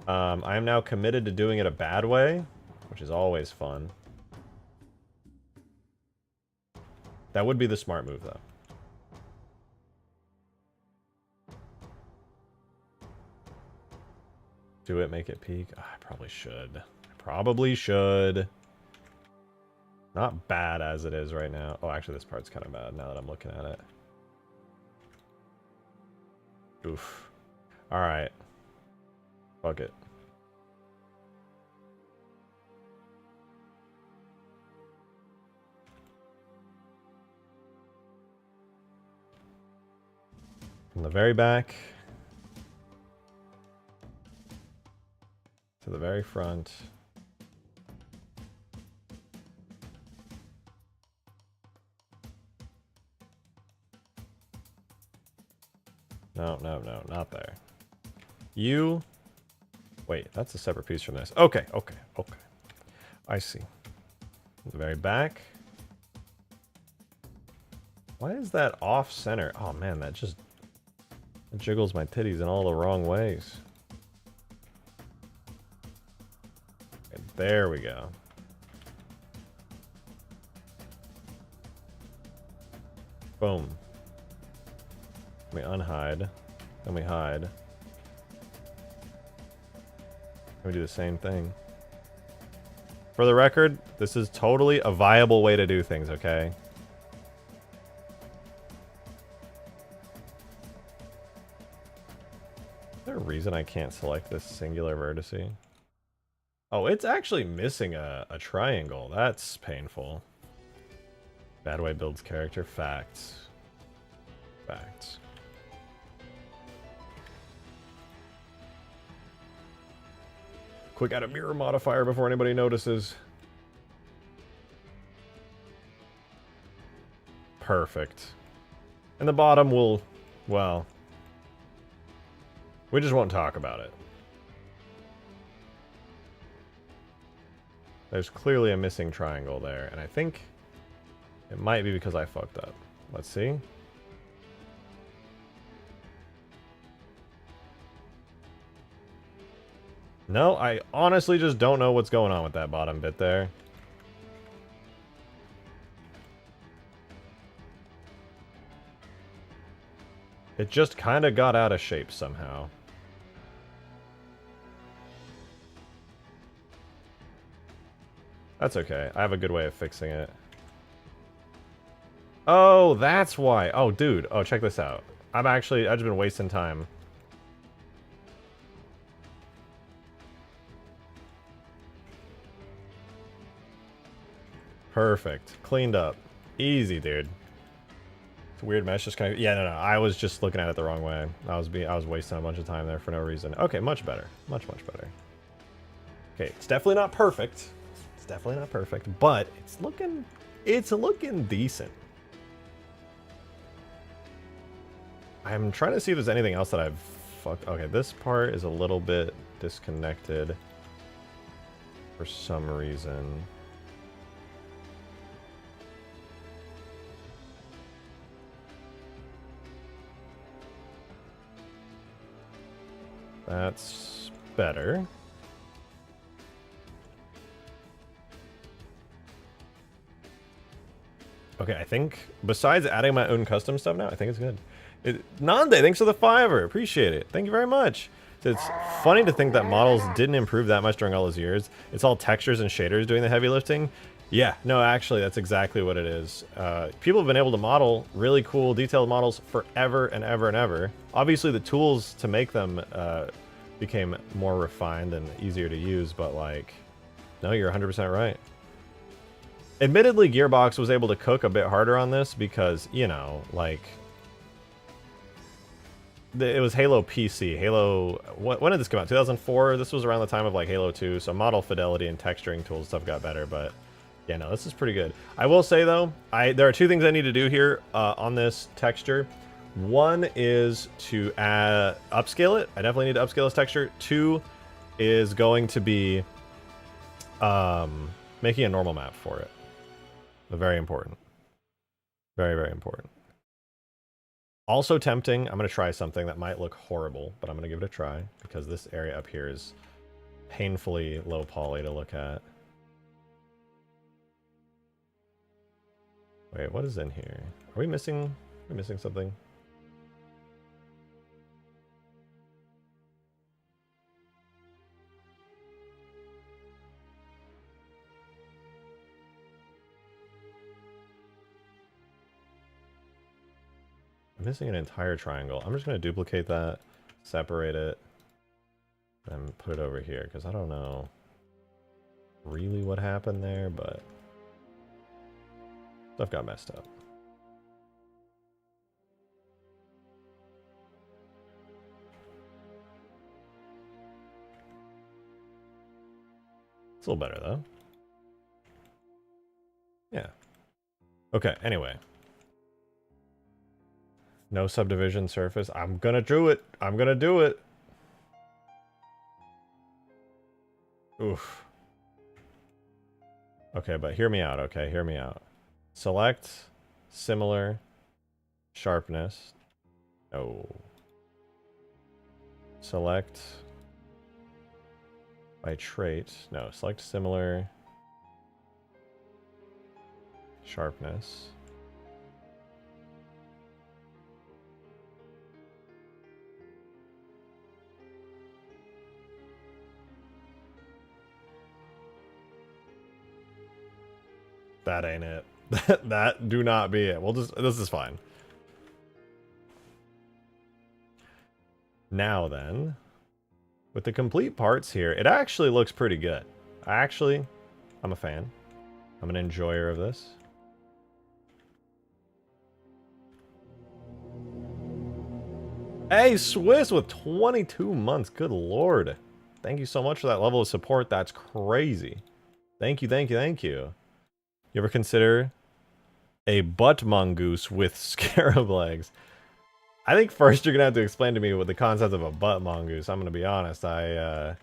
S1: I am now committed to doing it a bad way, which is always fun. That would be the smart move, though. Do it, make it peak? Oh, I probably should. I probably should. Not bad as it is right now. Oh, actually, this part's kind of bad now that I'm looking at it. Oof. Alright. Fuck it. From the very back to the very front. No, no, no, not there. You... Wait, that's a separate piece from this. Okay, okay, okay. I see. The very back. Why is that off center? Oh man, that just jiggles my titties in all the wrong ways. Okay, there we go. Boom. We unhide. Then we hide. We do the same thing. For the record, this is totally a viable way to do things, okay? Is there a reason I can't select this singular vertice? Oh, it's actually missing a triangle. That's painful. Bad way builds character. Facts. Facts. Quick, add a mirror modifier before anybody notices. Perfect. And the bottom will, well, we just won't talk about it. There's clearly a missing triangle there, and I think it might be because I fucked up. Let's see. No, I honestly just don't know what's going on with that bottom bit there. It just kind of got out of shape somehow. That's okay. I have a good way of fixing it. Oh, that's why. Oh, dude. Oh, check this out. I've just been wasting time. Perfect. Cleaned up. Easy, dude. It's a weird mesh just kind of... Yeah, no. I was just looking at it the wrong way. I was wasting a bunch of time there for no reason. Okay, much better. Much better. Okay, it's definitely not perfect. It's definitely not perfect, but it's looking decent. I'm trying to see if there's anything else that I've fucked. Okay, this part is a little bit disconnected for some reason. That's better. Okay, I think besides adding my own custom stuff now, I think it's good. Nande, thanks for the $5. Appreciate it. Thank you very much. It's funny to think that models didn't improve that much during all those years. It's all textures and shaders doing the heavy lifting. Yeah, no, actually, that's exactly what it is. People have been able to model really cool, detailed models forever and ever and ever. Obviously, the tools to make them became more refined and easier to use, but, like, no, you're 100% right. Admittedly, Gearbox was able to cook a bit harder on this because, you know, like... It was Halo PC. Halo... When did this come out? 2004? This was around the time of, like, Halo 2, so model fidelity and texturing tools stuff got better, but... Yeah, no, this is pretty good. I will say, though, there are two things I need to do here on this texture. One is to upscale it. I definitely need to upscale this texture. Two is going to be making a normal map for it. Very important. Very, very important. Also tempting, I'm going to try something that might look horrible, but I'm going to give it a try because this area up here is painfully low poly to look at. Wait, what is in here? Are we missing something? I'm missing an entire triangle. I'm just going to duplicate that, separate it, and put it over here, because I don't know really what happened there, but stuff got messed up. It's a little better, though. Yeah. Okay, anyway. No subdivision surface. I'm gonna do it. I'm gonna do it. Oof. Okay, but hear me out, okay? Hear me out. Select similar sharpness. No. Select by trait. No, select similar sharpness. That ain't it. That do not be it. We'll just, this is fine. Now then, with the complete parts here, it actually looks pretty good. I'm a fan. I'm an enjoyer of this. Hey, Swiss with 22 months. Good lord. Thank you so much for that level of support. That's crazy. Thank you, thank you, thank you. You ever consider a butt mongoose with scarab legs? I think first you're gonna have to explain to me what the concept of a butt mongoose. I'm gonna be honest. I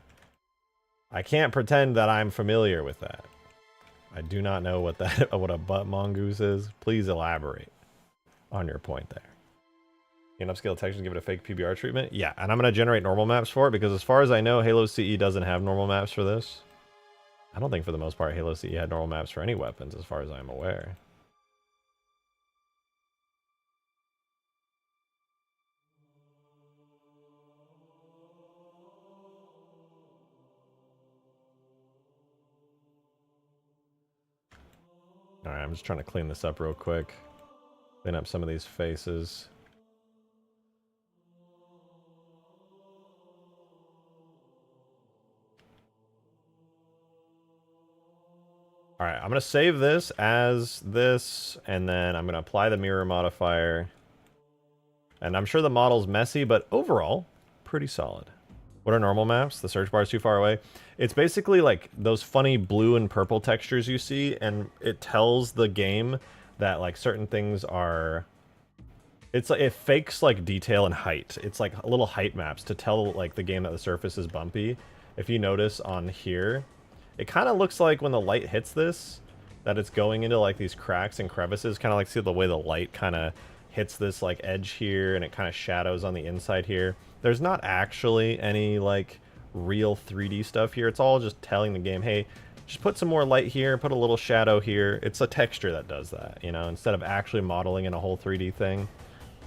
S1: can't pretend that I'm familiar with that. I do not know what what a butt mongoose is. Please elaborate on your point there. You can upscale text and give it a fake PBR treatment? Yeah, and I'm gonna generate normal maps for it because as far as I know, Halo CE doesn't have normal maps for this. I don't think for the most part Halo CE had normal maps for any weapons as far as I'm aware. I'm just trying to clean this up real quick. Clean up some of these faces. Alright, I'm going to save this as this, and then I'm going to apply the mirror modifier. And I'm sure the model's messy, but overall, pretty solid. What are normal maps? The search bar is too far away. It's basically like those funny blue and purple textures you see, and it tells the game that like certain things are... It's like, it fakes like detail and height. It's like little height maps to tell like the game that the surface is bumpy. If you notice on here, it kind of looks like when the light hits this, that it's going into like these cracks and crevices, kind of like see the way the light kind of hits this like edge here and it kind of shadows on the inside here. There's not actually any like real 3D stuff here. It's all just telling the game, hey, just put some more light here, put a little shadow here. It's a texture that does that, you know, instead of actually modeling in a whole 3D thing.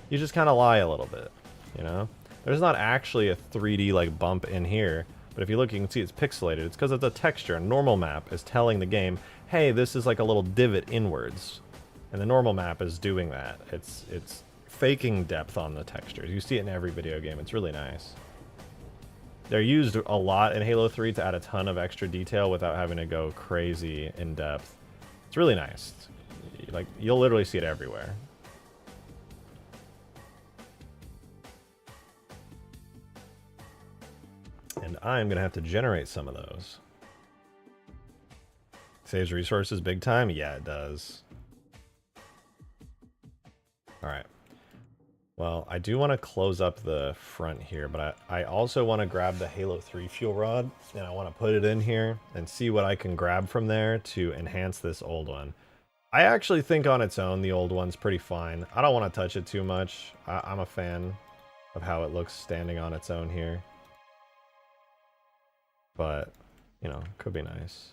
S1: You just kind of lie a little bit, you know? There's not actually a 3D like bump in here. But if you look, you can see it's pixelated. It's because it's a texture. A normal map is telling the game, hey, this is like a little divot inwards. And the normal map is doing that. It's faking depth on the textures. You see it in every video game. It's really nice. They're used a lot in Halo 3 to add a ton of extra detail without having to go crazy in depth. It's really nice. Like, you'll literally see it everywhere. And I'm going to have to generate some of those. Saves resources big time? Yeah, it does. Alright. Well, I do want to close up the front here, but I also want to grab the Halo 3 fuel rod, and I want to put it in here and see what I can grab from there to enhance this old one. I actually think on its own, the old one's pretty fine. I don't want to touch it too much. I'm a fan of how it looks standing on its own here. But, you know, could be nice.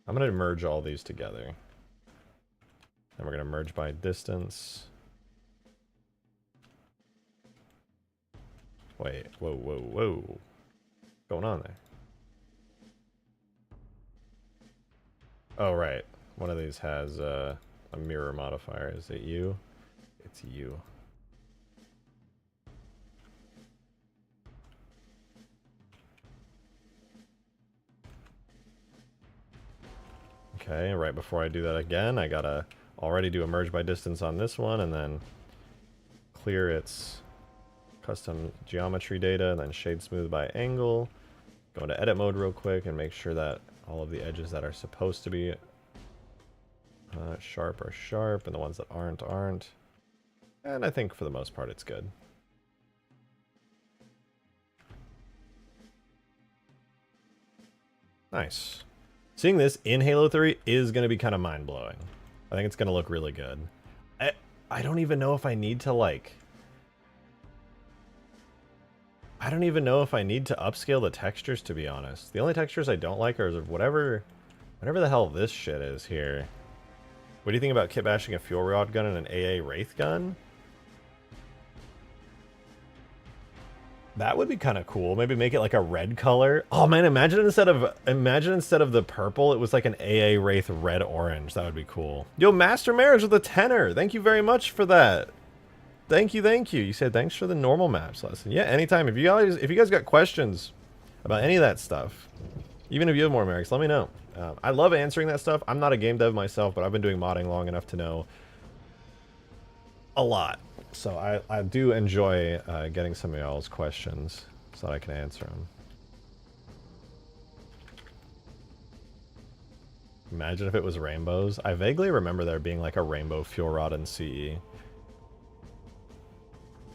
S1: I'm going to merge all these together. And we're going to merge by distance. Wait, whoa, whoa, whoa. What's going on there? Oh, right. One of these has a mirror modifier. Is it you? It's you. Okay, right before I do that again, I gotta already do a merge by distance on this one, and then clear its custom geometry data, and then shade smooth by angle. Go into edit mode real quick and make sure that all of the edges that are supposed to be sharp are sharp, and the ones that aren't. And I think for the most part it's good. Nice. Seeing this in Halo 3 is going to be kind of mind-blowing. I think it's going to look really good. I don't even know if I need to, like... I don't even know if I need to upscale the textures, to be honest. The only textures I don't like are whatever the hell this shit is here. What do you think about kitbashing a fuel rod gun and an AA Wraith gun? That would be kind of cool. Maybe make it like a red color. Oh man, imagine instead of the purple, it was like an AA Wraith red orange. That would be cool. Yo, Master Marriage with a tenor. Thank you very much for that. Thank you, thank you. You said thanks for the normal maps lesson. Yeah, anytime. If you guys got questions about any of that stuff, even if you have more Merrics, let me know. I love answering that stuff. I'm not a game dev myself, but I've been doing modding long enough to know a lot. So I do enjoy getting some of y'all's questions so that I can answer them. Imagine if it was rainbows. I vaguely remember there being like a rainbow fuel rod in CE.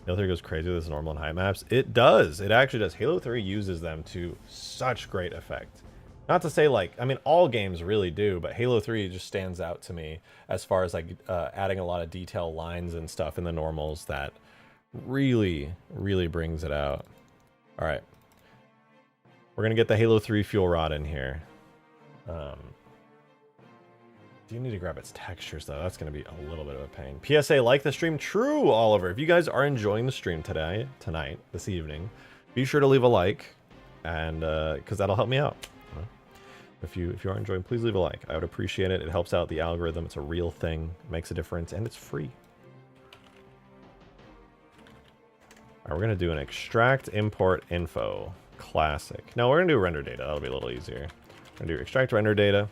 S1: Halo 3 goes crazy with this normal and high maps. It does. It actually does. Halo 3 uses them to such great effect. Not to say like, I mean, all games really do, but Halo 3 just stands out to me as far as like adding a lot of detail lines and stuff in the normals that really, really brings it out. All right. We're going to get the Halo 3 fuel rod in here. Do need to grab its textures though. That's going to be a little bit of a pain. PSA, like the stream. True, Oliver. If you guys are enjoying the stream tonight, this evening, be sure to leave a like, and because that'll help me out. If you are enjoying, please leave a like. I would appreciate it. It helps out the algorithm. It's a real thing. It makes a difference, and it's free. All right, we're gonna do an extract import info classic. No, we're gonna do render data. That'll be a little easier. We're gonna do extract render data,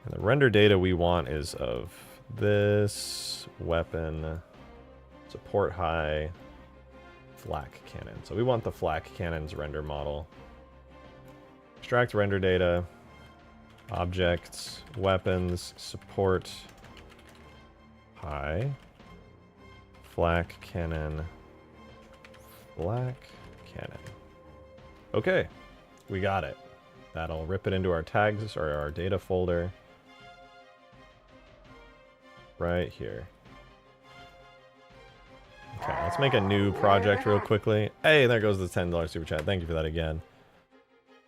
S1: and the render data we want is of this weapon, support high, flak cannon. So we want the flak cannon's render model. Extract render data, objects, weapons, support high, flak cannon. Okay, we got it. That'll rip it into our tags or our data folder right here. Okay, let's make a new project real quickly. Hey, there goes the $10 super chat. Thank you for that again.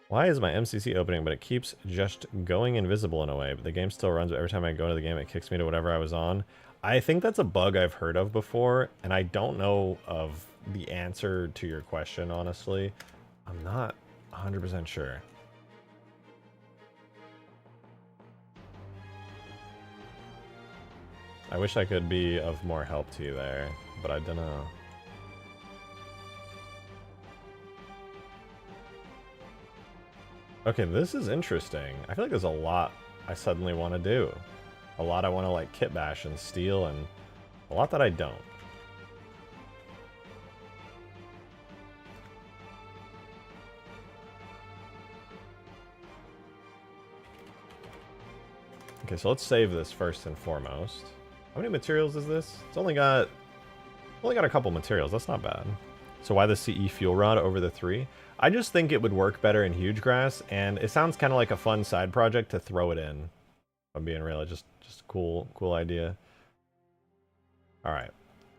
S1: Why is my MCC opening, but it keeps just going invisible in a way, but the game still runs, but every time I go to the game, it kicks me to whatever I was on? I think that's a bug I've heard of before, and I don't know of the answer to your question, honestly. I'm not 100% sure. I wish I could be of more help to you there, but I don't know. Okay, this is interesting. I feel like there's a lot I suddenly want to do. A lot I want to like kit bash and steal, and a lot that I don't. Okay, so let's save this first and foremost. How many materials is this? It's only got a couple materials. That's not bad. So why the CE fuel rod over the 3? I just think it would work better in Hugegrass, and it sounds kind of like a fun side project to throw it in. If I'm being real, just cool idea. All right,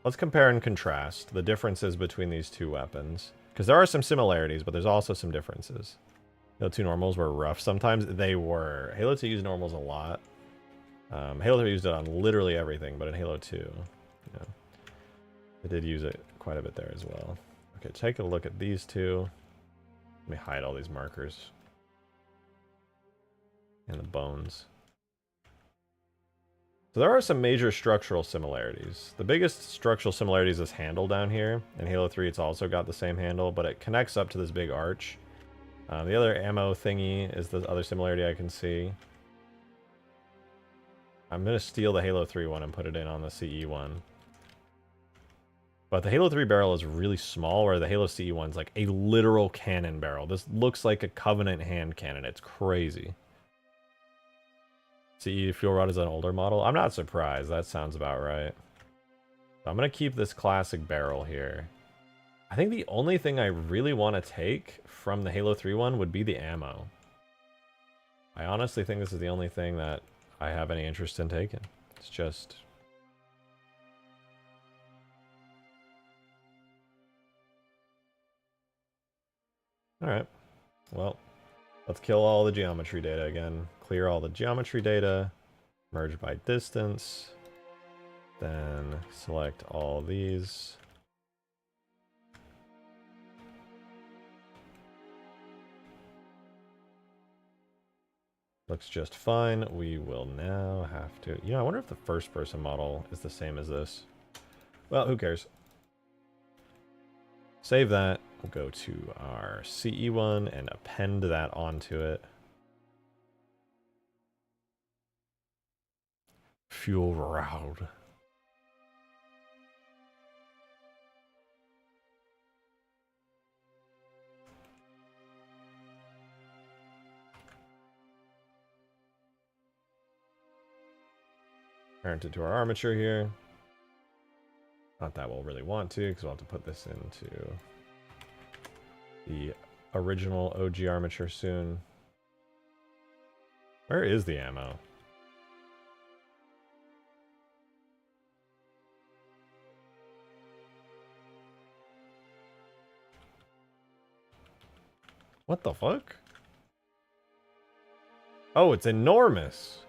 S1: let's compare and contrast the differences between these two weapons, because there are some similarities, but there's also some differences. Halo 2 normals were rough sometimes. They were. Halo 2 used normals a lot. Halo 3 used it on literally everything, but in Halo 2, yeah, I did use it quite a bit there as well. Okay, take a look at these two. Let me hide all these markers. And the bones. So there are some major structural similarities. The biggest structural similarity is this handle down here. In Halo 3, it's also got the same handle, but it connects up to this big arch. The other ammo thingy is the other similarity I can see. I'm going to steal the Halo 3 one and put it in on the CE one. But the Halo 3 barrel is really small, where the Halo CE one's like a literal cannon barrel. This looks like a Covenant hand cannon. It's crazy. CE fuel rod is an older model. I'm not surprised. That sounds about right. So I'm going to keep this classic barrel here. I think the only thing I really want to take from the Halo 3 one would be the ammo. I honestly think this is the only thing that I have any interest in taking. It's just... Alright, well, let's kill all the geometry data again. Clear all the geometry data, merge by distance, then select all these. Looks just fine. We will now have to... You know, I wonder if the first person model is the same as this. Well, who cares? Save that. We'll go to our CE one and append that onto it. Fuel rod. Parent it to our armature here. Not that we'll really want to, because we'll have to put this into the original OG armature soon. Where is the ammo? What the fuck? Oh, it's enormous.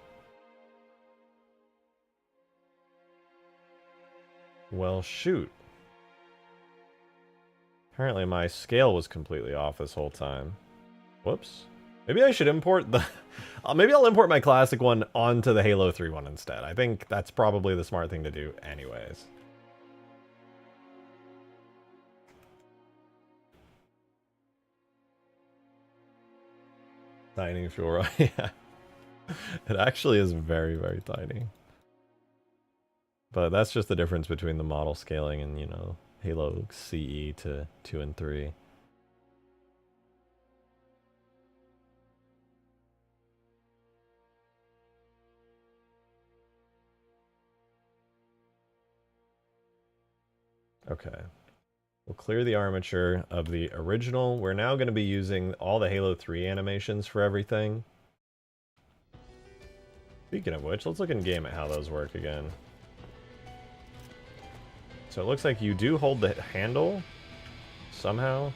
S1: Well, shoot. Apparently my scale was completely off this whole time. Whoops. Maybe I should import the... maybe I'll import my classic one onto the Halo 3 one instead. I think that's probably the smart thing to do anyways. Tiny fuel rod, yeah. It actually is very, very tiny. But that's just the difference between the model scaling and, you know, Halo CE to 2 and 3. Okay. We'll clear the armature of the original. We're now going to be using all the Halo 3 animations for everything. Speaking of which, let's look in game at how those work again. So it looks like you do hold the handle somehow.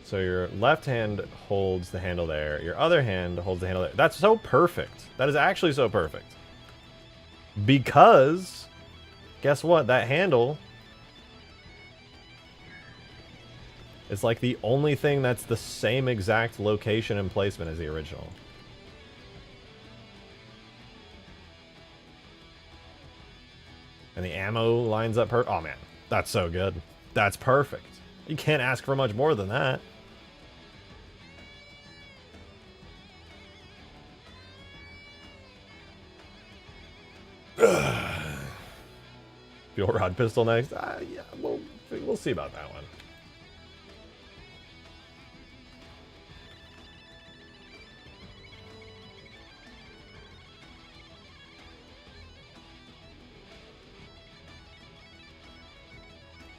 S1: So your left hand holds the handle there. Your other hand holds the handle there. That's so perfect. That is actually so perfect. Because, guess what? That handle is like the only thing that's the same exact location and placement as the original. And the ammo lines up oh man, that's so good. That's perfect. You can't ask for much more than that. Fuel rod pistol next. Yeah, we'll see about that one.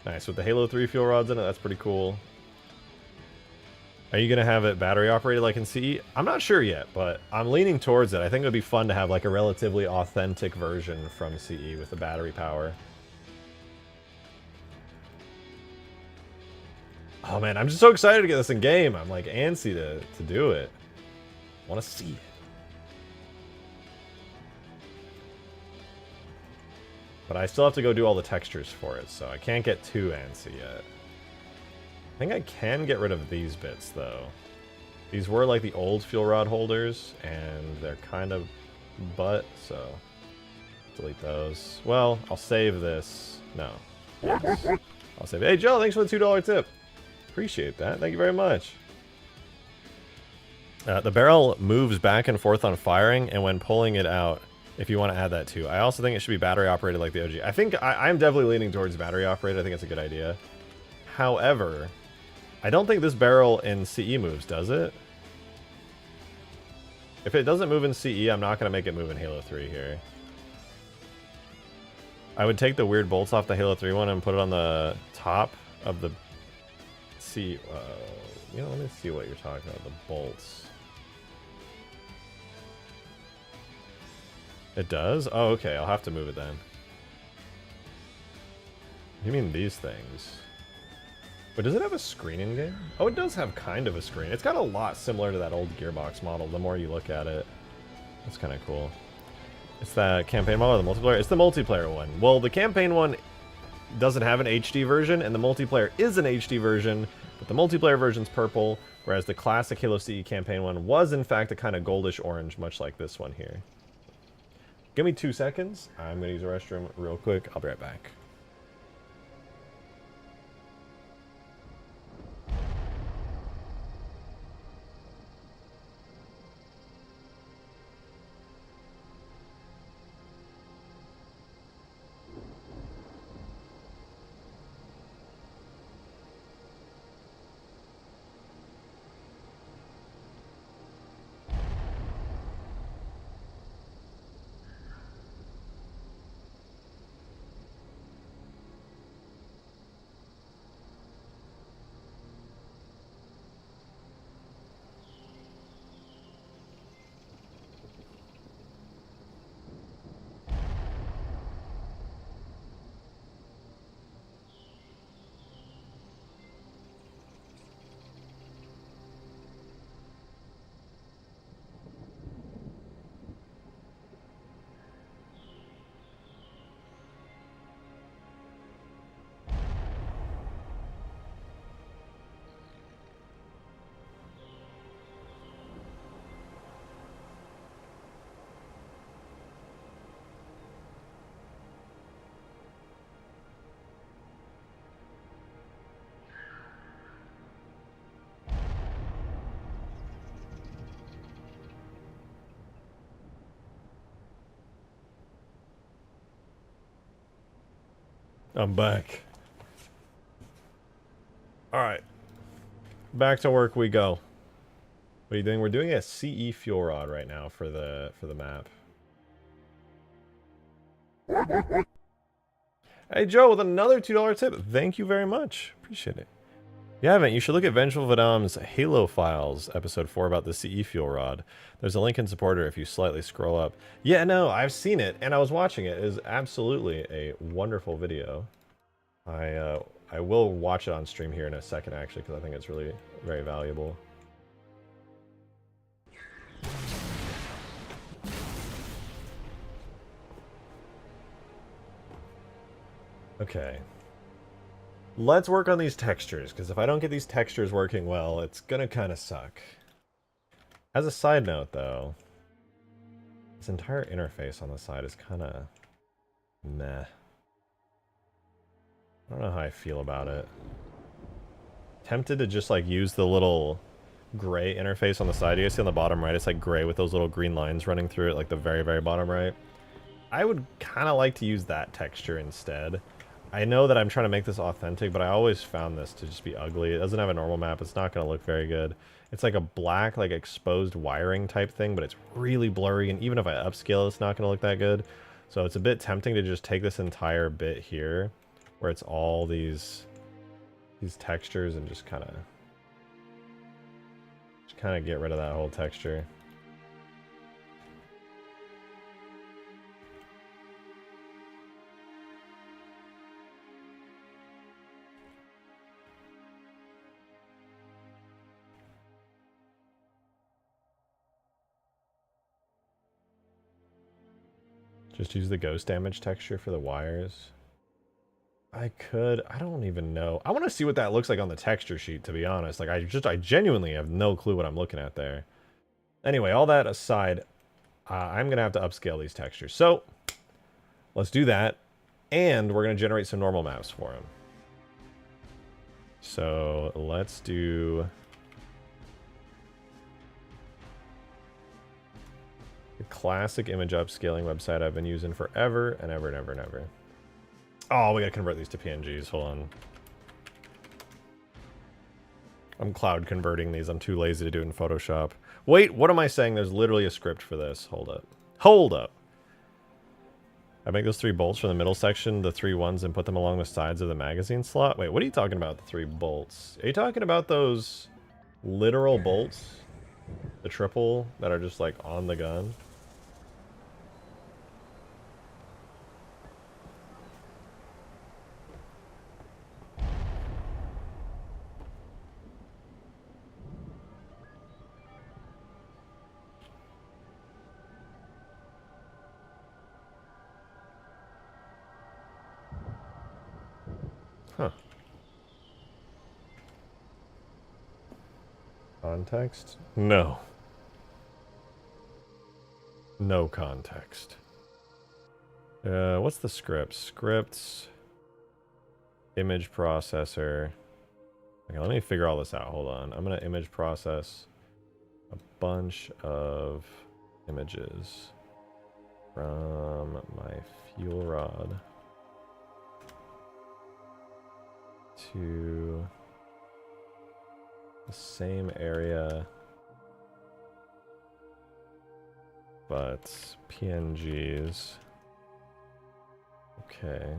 S1: Nice, with the Halo 3 fuel rods in it, that's pretty cool. Are you going to have it battery operated like in CE? I'm not sure yet, but I'm leaning towards it. I think it would be fun to have like a relatively authentic version from CE with the battery power. Oh man, I'm just so excited to get this in game. I'm like antsy to do it. I want to see it. But I still have to go do all the textures for it, so I can't get too antsy yet. I think I can get rid of these bits, though. These were like the old fuel rod holders, and they're kind of butt, so delete those. Well, I'll save this. No. Yes. I'll save it. Hey, Joe, thanks for the $2 tip. Appreciate that. Thank you very much. The barrel moves back and forth on firing, and when pulling it out, if you want to add that too. I also think it should be battery operated like the OG. I think I'm definitely leaning towards battery operated. I think it's a good idea. However, I don't think this barrel in CE moves, does it? If it doesn't move in CE, I'm not going to make it move in Halo 3 here. I would take the weird bolts off the Halo 3 one and put it on the top of the CE. You know, let me see what you're talking about. The bolts. It does? Oh, okay. I'll have to move it then. You mean these things? But does it have a screen in game? Oh, it does have kind of a screen. It's got a lot similar to that old Gearbox model, the more you look at it. That's kind of cool. It's that campaign model or the multiplayer? It's the multiplayer one. Well, the campaign one doesn't have an HD version, and the multiplayer is an HD version, but the multiplayer version's purple, whereas the classic Halo CE campaign one was, in fact, a kind of goldish orange, much like this one here. Give me 2 seconds. I'm going to use the restroom real quick. I'll be right back. I'm back. Alright. Back to work we go. What are you doing? We're doing a CE fuel rod right now for the map. Hey Joe with another $2 tip. Thank you very much. Appreciate it. If you haven't, you should look at Vengeful Vadam's Halo Files, episode 4 about the CE fuel rod. There's a link in supporter if you slightly scroll up. Yeah, no, I've seen it, and I was watching it. It is absolutely a wonderful video. I will watch it on stream here in a second, actually, because I think it's really very valuable. Okay. Let's work on these textures, because if I don't get these textures working well, it's gonna kind of suck. As a side note, though, this entire interface on the side is kind of meh. I don't know how I feel about it. Tempted to just like use the little gray interface on the side. You guys see on the bottom right, it's like gray with those little green lines running through it, like the very, very bottom right. I would kind of like to use that texture instead. I know that I'm trying to make this authentic, but I always found this to just be ugly. It doesn't have a normal map. It's not going to look very good. It's like a black, like exposed wiring type thing, but it's really blurry, and even if I upscale, it's not going to look that good. So it's a bit tempting to just take this entire bit here, where it's all these textures, and just kind of get rid of that whole texture. Just use the ghost damage texture for the wires. I don't even know. I want to see what that looks like on the texture sheet, to be honest. Like, I genuinely have no clue what I'm looking at there. Anyway, all that aside, I'm going to have to upscale these textures. So, let's do that. And we're going to generate some normal maps for them. So, let's do the classic image upscaling website I've been using forever and ever and ever and ever. Oh, we gotta convert these to PNGs. Hold on. I'm cloud converting these. I'm too lazy to do it in Photoshop. Wait, what am I saying? There's literally a script for this. Hold up. Hold up. I make those 3 bolts from the middle section, the 3 ones, and put them along the sides of the magazine slot. Wait, what are you talking about, the 3 bolts? Are you talking about those literal bolts? The triple that are just like on the gun? Huh. Context? No. No context. What's the script? Scripts. Image processor. Okay, let me figure all this out. Hold on. I'm going to image process a bunch of images from my fuel rod to the same area, but PNGs. Okay.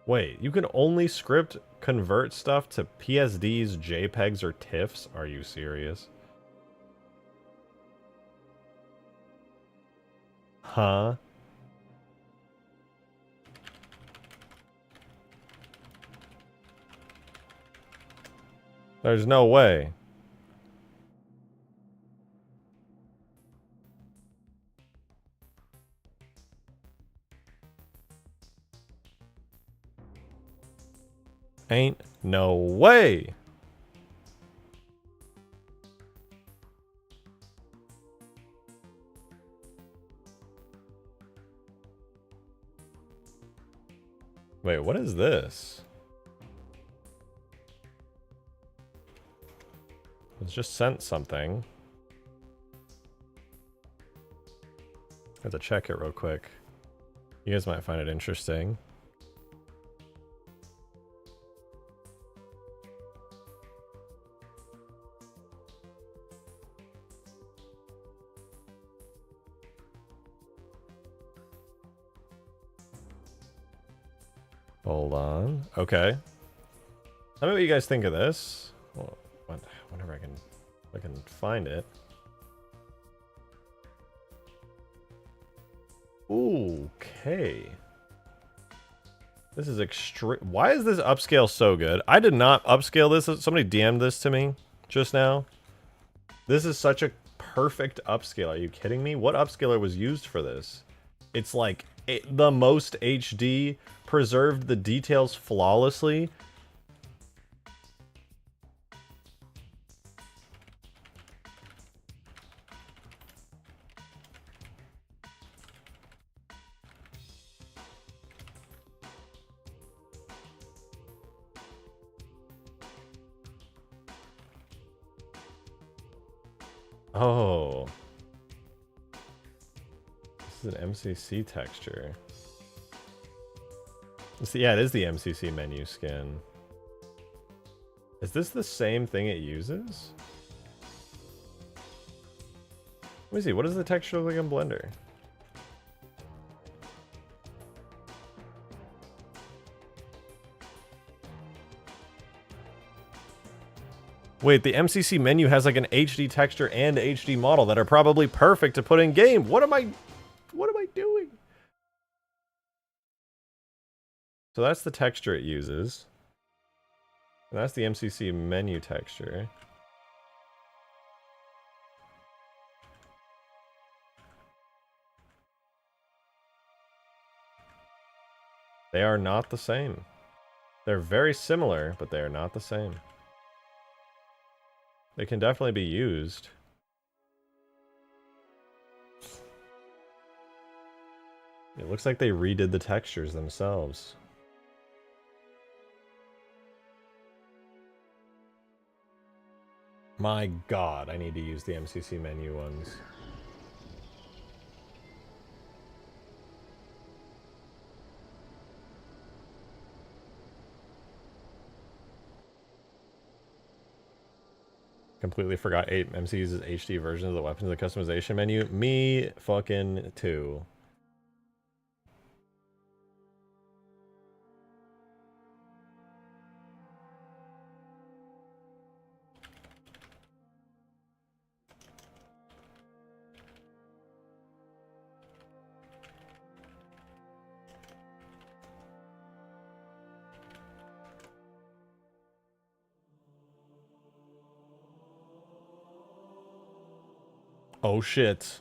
S1: Wait, you can only script convert stuff to PSDs, JPEGs, or TIFFs? Are you serious? Huh? There's no way. Ain't no way. Wait, what is this? It's just sent something. I have to check it real quick. You guys might find it interesting. Hold on. Okay. Tell me what you guys think of this. Well, whenever I can find it. Okay. This is extreme. Why is this upscale so good? I did not upscale this. Somebody DM'd this to me just now. This is such a perfect upscale. Are you kidding me? What upscaler was used for this? It's like the most HD, preserved the details flawlessly. Oh. This is an MCC texture. Yeah, it is the MCC menu skin. Is this the same thing it uses? Let me see, what does the texture look like in Blender? Wait, the MCC menu has like an HD texture and HD model that are probably perfect to put in game. What am I doing? So that's the texture it uses. And that's the MCC menu texture. They are not the same. They're very similar, but they are not the same. They can definitely be used. It looks like they redid the textures themselves. My god, I need to use the MCC menu ones. Completely forgot 8MC uses HD versions of the weapons in the customization menu. Me fucking too. Oh shit.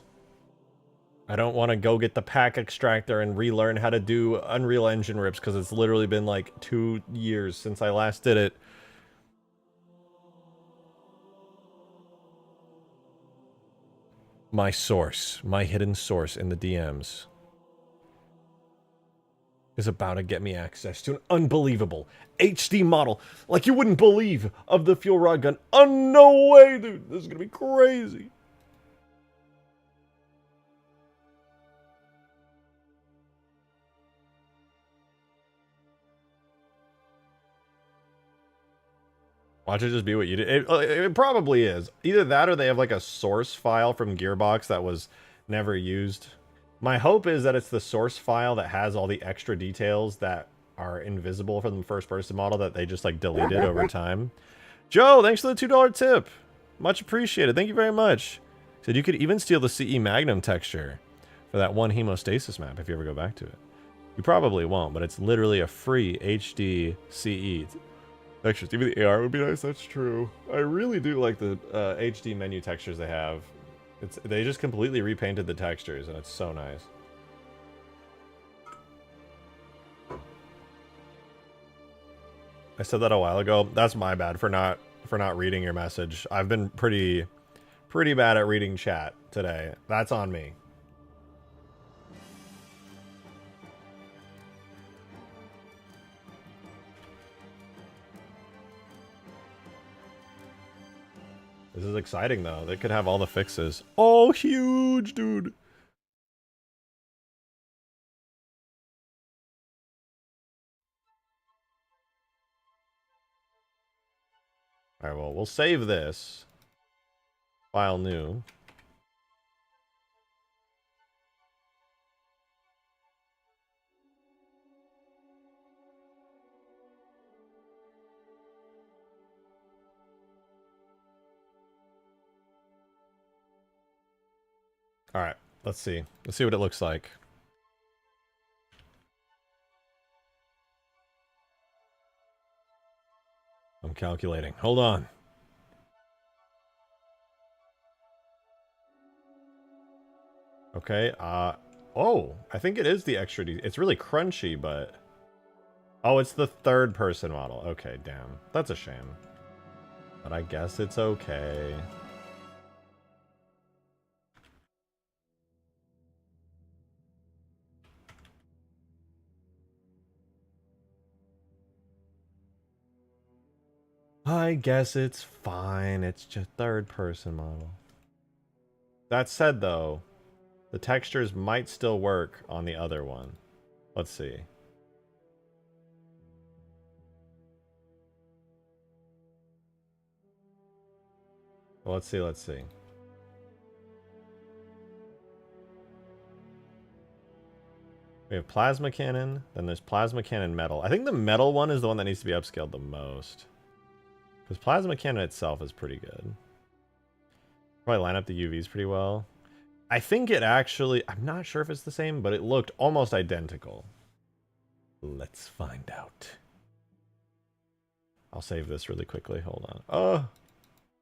S1: I don't want to go get the pack extractor and relearn how to do Unreal Engine rips because it's literally been like 2 years since I last did it. My source, my hidden source in the DMs is about to get me access to an unbelievable HD model like you wouldn't believe of the fuel rod gun. Oh, no way, dude. This is gonna be crazy. Watch it just be what you did. It probably is. Either that or they have like a source file from Gearbox that was never used. My hope is that it's the source file that has all the extra details that are invisible from the first person model that they just like deleted over time. Joe, thanks for the $2 tip. Much appreciated. Thank you very much. Said you could even steal the CE Magnum texture for that one hemostasis map if you ever go back to it. You probably won't, but it's literally a free HD CE. Textures. Even the AR would be nice. That's true. I really do like the HD menu textures they have. They just completely repainted the textures, and it's so nice. I said that a while ago. That's my bad for not reading your message. I've been pretty bad at reading chat today. That's on me. This is exciting, though. They could have all the fixes. Oh, huge, dude. All right, well, we'll save this. File new. All right, let's see. Let's see what it looks like. I'm calculating. Hold on. Okay, oh, I think it is the extra D. It's really crunchy, but... Oh, it's the third person model. Okay, damn. That's a shame. But I guess it's okay. I guess it's fine. It's just third person model. That said, though, the textures might still work on the other one. Let's see. Well, let's see, let's see. We have plasma cannon, then there's plasma cannon metal. I think the metal one is the one that needs to be upscaled the most. Because plasma cannon itself is pretty good. Probably line up the UVs pretty well. I think it actually... I'm not sure if it's the same, but it looked almost identical. Let's find out. I'll save this really quickly. Hold on. Oh!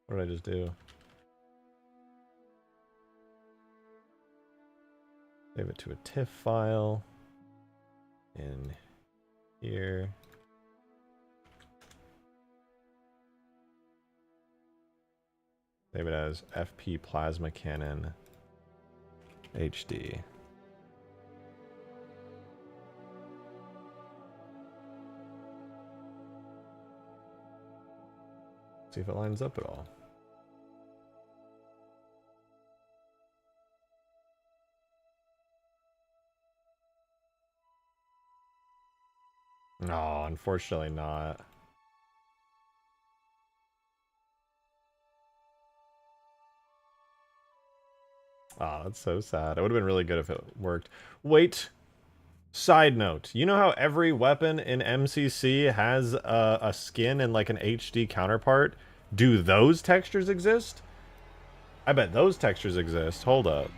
S1: What did I just do? Save it to a TIFF file. In here. Save it as FP Plasma Cannon HD. See if it lines up at all. No, unfortunately not. Oh, that's so sad. It would have been really good if it worked. Wait. Side note. You know how every weapon in MCC has a skin and like an HD counterpart? Do those textures exist? I bet those textures exist. Hold up.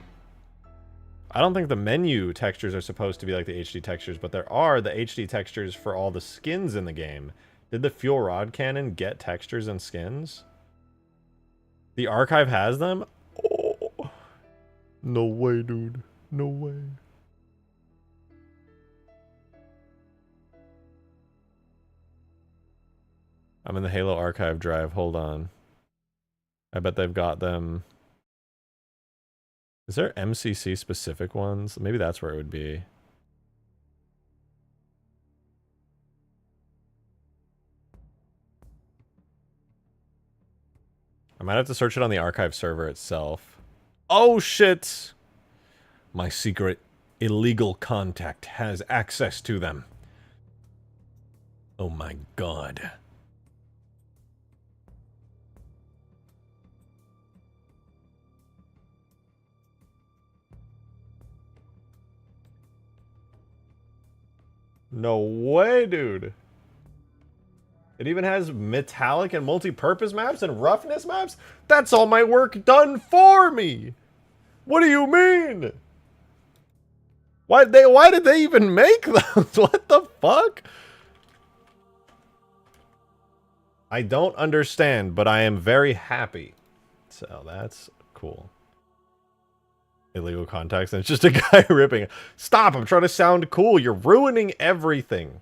S1: I don't think the menu textures are supposed to be like the HD textures, but there are the HD textures for all the skins in the game. Did the fuel rod cannon get textures and skins? The archive has them? Oh, no way, dude. No way. I'm in the Halo archive drive. Hold on. I bet they've got them. Is there MCC specific ones? Maybe that's where it would be. I might have to search it on the archive server itself. Oh shit! My secret illegal contact has access to them. Oh my god. No way, dude. It even has metallic and multi-purpose maps and roughness maps? That's all my work done for me! What do you mean? Why did they even make those? What the fuck? I don't understand, but I am very happy. So that's cool. Illegal contacts, and it's just a guy ripping. Stop, I'm trying to sound cool. You're ruining everything.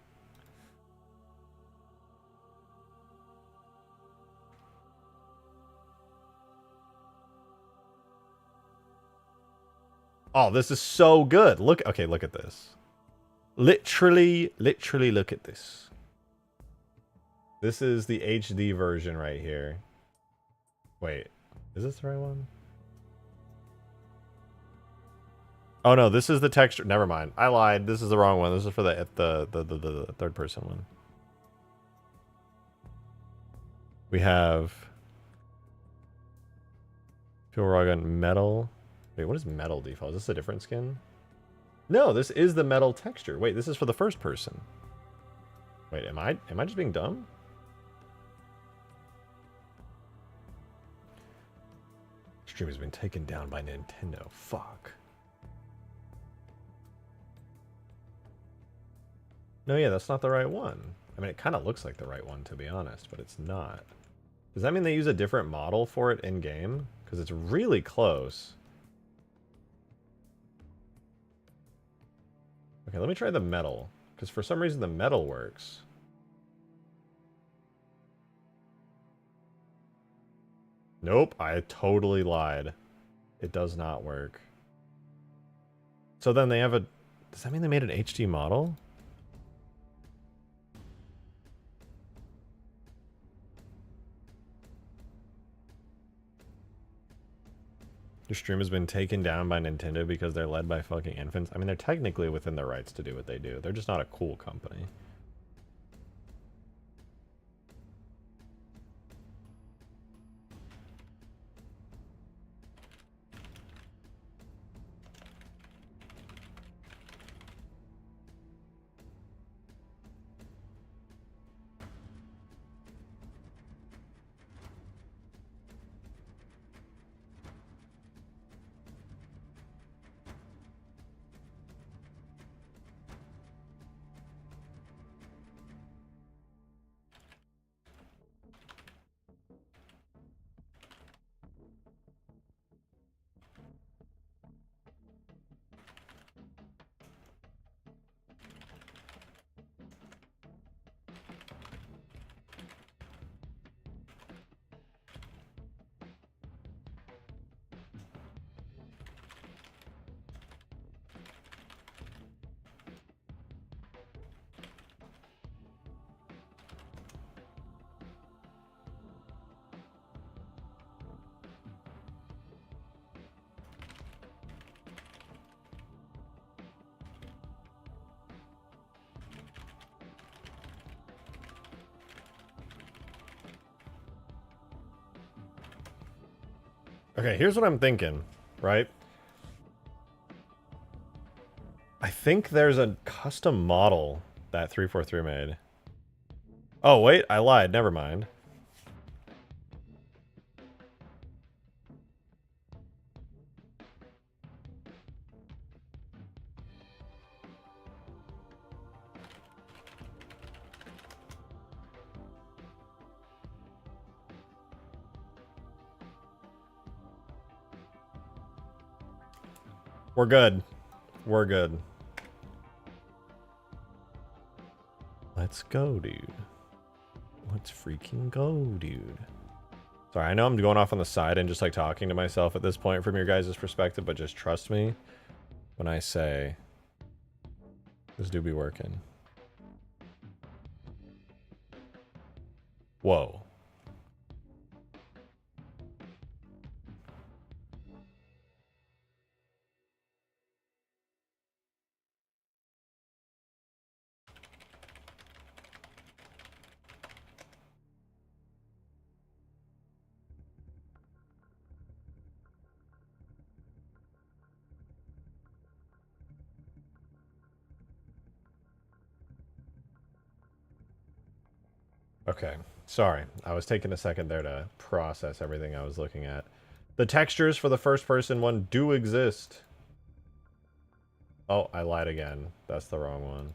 S1: Oh, this is so good. Look, okay, look at this. Literally look at this. This is the HD version right here. Wait, Is this the right one? Oh no, this is the texture. Never mind. I lied. This is the wrong one. This is for the third person one. We have Fuel Rog on metal. Wait, what is metal default? Is this a different skin? No, this is the metal texture. Wait, this is for the first person. Wait, am I just being dumb? Stream has been taken down by Nintendo. Fuck. No, yeah, that's not the right one. I mean, it kind of looks like the right one, to be honest, but it's not. Does that mean they use a different model for it in-game? Because it's really close. Okay, let me try the metal. Because for some reason the metal works. Nope, I totally lied. It does not work. So then they have a... Does that mean they made an HD model? Your stream has been taken down by Nintendo because they're led by fucking infants. I mean, they're technically within their rights to do what they do. They're just not a cool company. Okay, here's what I'm thinking, right? I think there's a custom model that 343 made. Oh, wait, I lied. Never mind. We're good. We're good. Let's go, dude. Let's freaking go, dude. Sorry, I know I'm going off on the side and just like talking to myself at this point from your guys' perspective, but just trust me when I say this do be working. Whoa. Okay, sorry. I was taking a second there to process everything I was looking at. The textures for the first person one do exist. Oh, I lied again. That's the wrong one.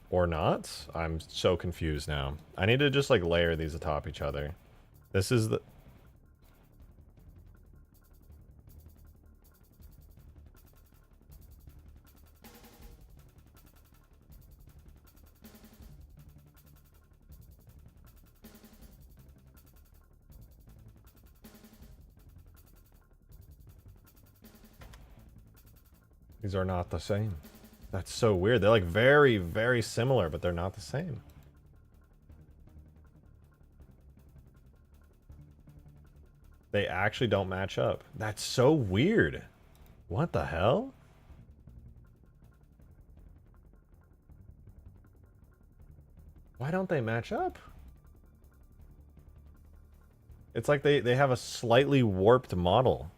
S1: Or not? I'm so confused now. I need to just like layer these atop each other. This is the... These are not the same. That's so weird. They're like very, very similar, but they're not the same. They actually don't match up. That's so weird. What the hell? Why don't they match up? It's like they have a slightly warped model.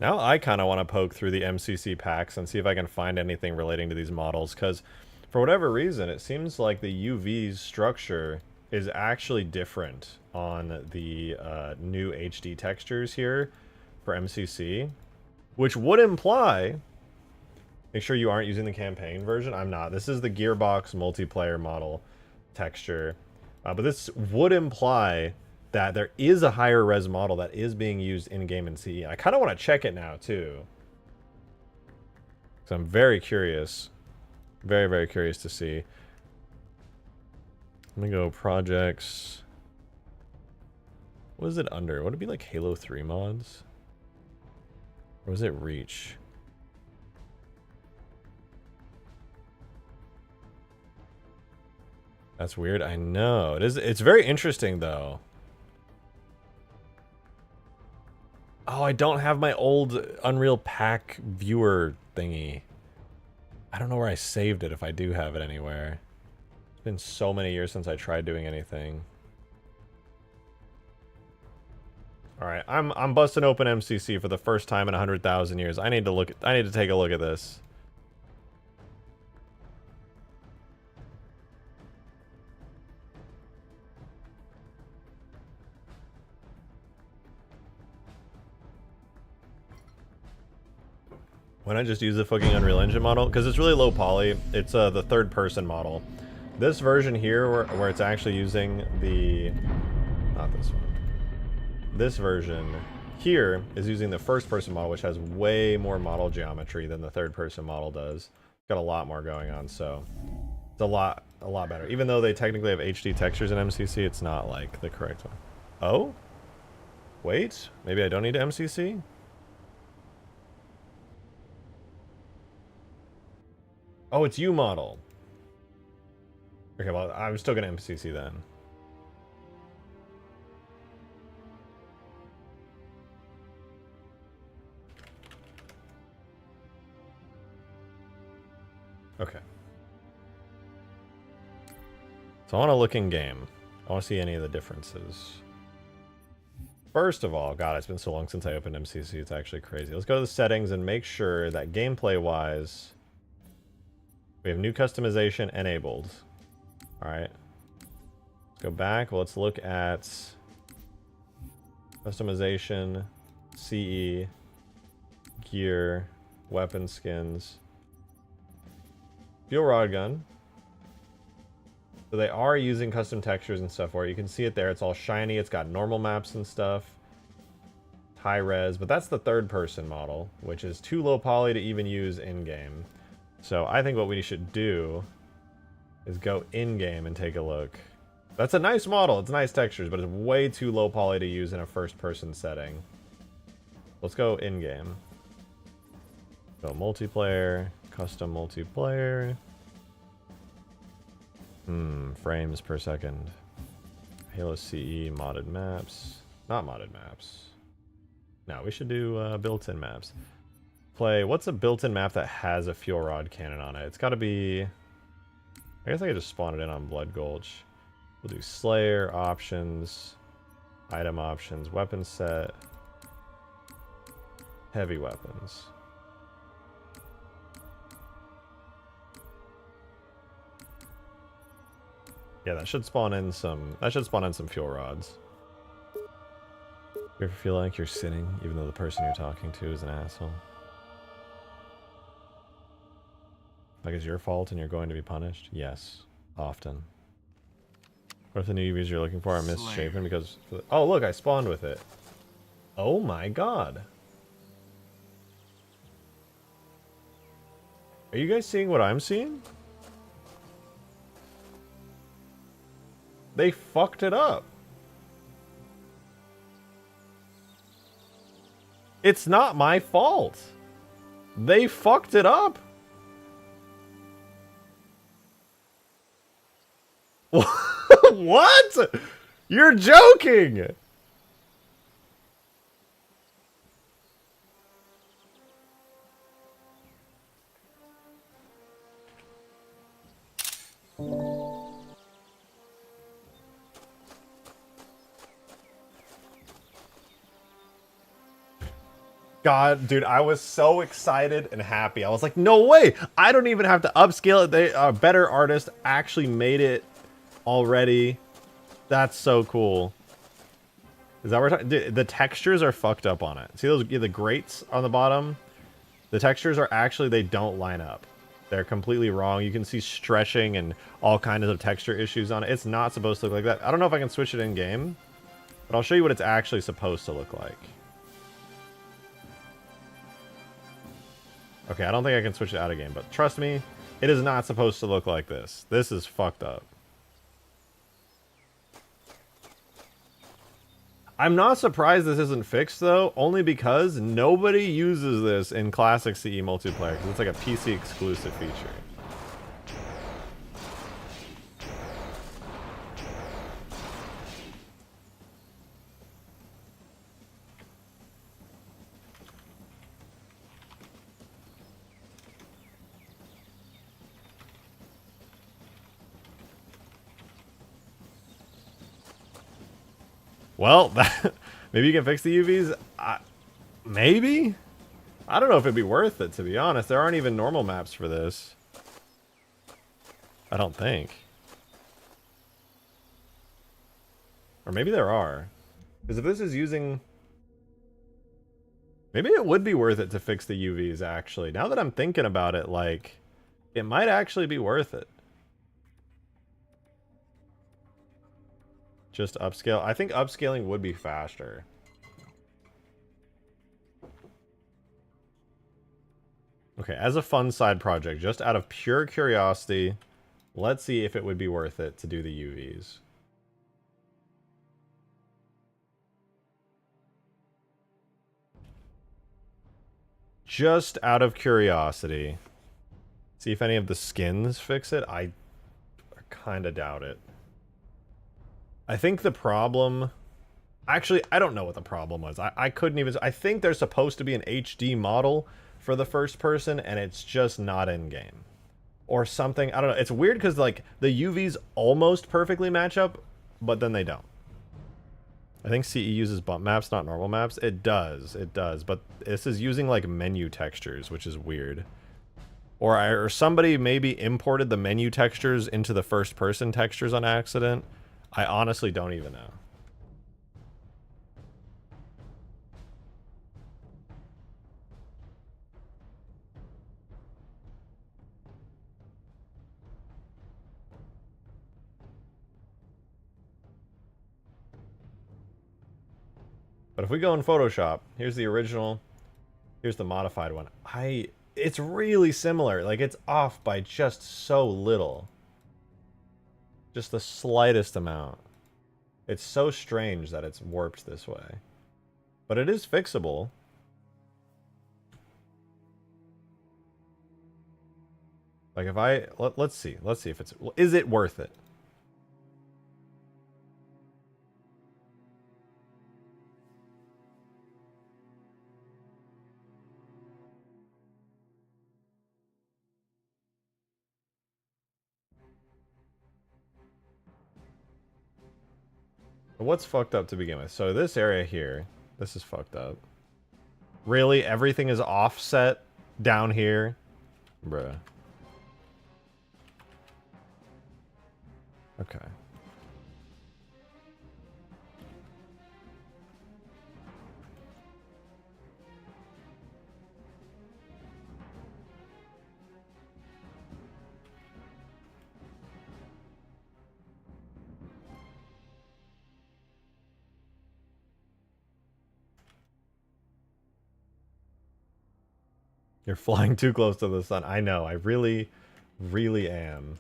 S1: Now I kind of want to poke through the MCC packs and see if I can find anything relating to these models, because for whatever reason, it seems like the UV's structure is actually different on the new HD textures here for MCC, which would imply... Make sure you aren't using the campaign version. I'm not. This is the Gearbox multiplayer model texture. But this would imply that there is a higher res model that is being used in-game in CE. I kind of want to check it now, too. So I'm very curious. Very, very curious to see. Let me go projects. What is it under? Would it be like Halo 3 mods? Or was it Reach? That's weird. I know. It is. It's very interesting, though. Oh, I don't have my old Unreal Pack viewer thingy. I don't know where I saved it, if I do have it anywhere. It's been so many years since I tried doing anything. Alright, I'm busting open MCC for the first time in 100,000 years. I need to take a look at this. Why not just use the fucking Unreal Engine model? Because it's really low poly. It's the third person model. This version here, where it's actually using the... Not this one. This version here is using the first person model, which has way more model geometry than the third person model does. Got a lot more going on, so... It's a lot better. Even though they technically have HD textures in MCC, it's not like the correct one. Oh? Wait, maybe I don't need MCC? Oh, it's U model. Okay, well, I'm still gonna MCC then. Okay. So I want to look in game. I want to see any of the differences. First of all, God, it's been so long since I opened MCC, it's actually crazy. Let's go to the settings and make sure that gameplay-wise, we have new customization enabled. Alright. Let's go back. Let's look at customization, CE, gear, weapon skins, fuel rod gun. So they are using custom textures and stuff where you can see it there. It's all shiny. It's got normal maps and stuff. High res, but that's the third person model, which is too low poly to even use in-game. So I think what we should do is go in-game and take a look. That's a nice model. It's nice textures, but it's way too low poly to use in a first-person setting. Let's go in-game. Go multiplayer, custom multiplayer. Frames per second. Halo CE, modded maps. Not modded maps. No, we should do built-in maps. Play, what's a built-in map that has a fuel rod cannon on it? It's gotta be... I guess I could just spawn it in on Blood Gulch. We'll do Slayer, options, item options, weapon set, heavy weapons. Yeah, that should spawn in some fuel rods. You ever feel like you're sinning even though the person you're talking to is an asshole? Like it's your fault and you're going to be punished? Yes, often. What if the new UVs you're looking for are misshapen because... Oh, look, I spawned with it. Oh my god. Are you guys seeing what I'm seeing? They fucked it up. It's not my fault. They fucked it up. What? You're joking. God, dude, I was so excited and happy. I was like, no way. I don't even have to upscale it. They, a better artist actually made it already. That's so cool. Is that what we're talking? Dude, the textures are fucked up on it. See those, the grates on the bottom? The textures are actually, they don't line up. They're completely wrong. You can see stretching and all kinds of texture issues on it. It's not supposed to look like that. I don't know if I can switch it in game, but I'll show you what it's actually supposed to look like. Okay, I don't think I can switch it out of game, but trust me, it is not supposed to look like this. This is fucked up. I'm not surprised this isn't fixed, though, only because nobody uses this in Classic CE multiplayer, because it's like a PC exclusive feature. Well, maybe you can fix the UVs? Maybe? I don't know if it'd be worth it, to be honest. There aren't even normal maps for this. I don't think. Or maybe there are. Because if this is using... Maybe it would be worth it to fix the UVs, actually. Now that I'm thinking about it, like... It might actually be worth it. Just upscale. I think upscaling would be faster. Okay, as a fun side project, just out of pure curiosity, let's see if it would be worth it to do the UVs. Just out of curiosity. See if any of the skins fix it. I kind of doubt it. I think the problem... Actually, I don't know what the problem was. I couldn't even... I think there's supposed to be an HD model for the first person, and it's just not in-game. Or something. I don't know. It's weird because, like, the UVs almost perfectly match up, but then they don't. I think CE uses bump maps, not normal maps. It does. It does. But this is using, like, menu textures, which is weird. Or somebody maybe imported the menu textures into the first-person textures on accident. I honestly don't even know. But if we go in Photoshop, here's the original, here's the modified one. It's really similar. Like, it's off by just so little. Just the slightest amount. It's so strange that it's warped this way. But it is fixable. Like if I... Let's see if it's... Is it worth it? What's fucked up to begin with? So this area here, this is fucked up. Really? Everything is offset down here? Bruh. Okay. You're flying too close to the sun. I know. I really, really am.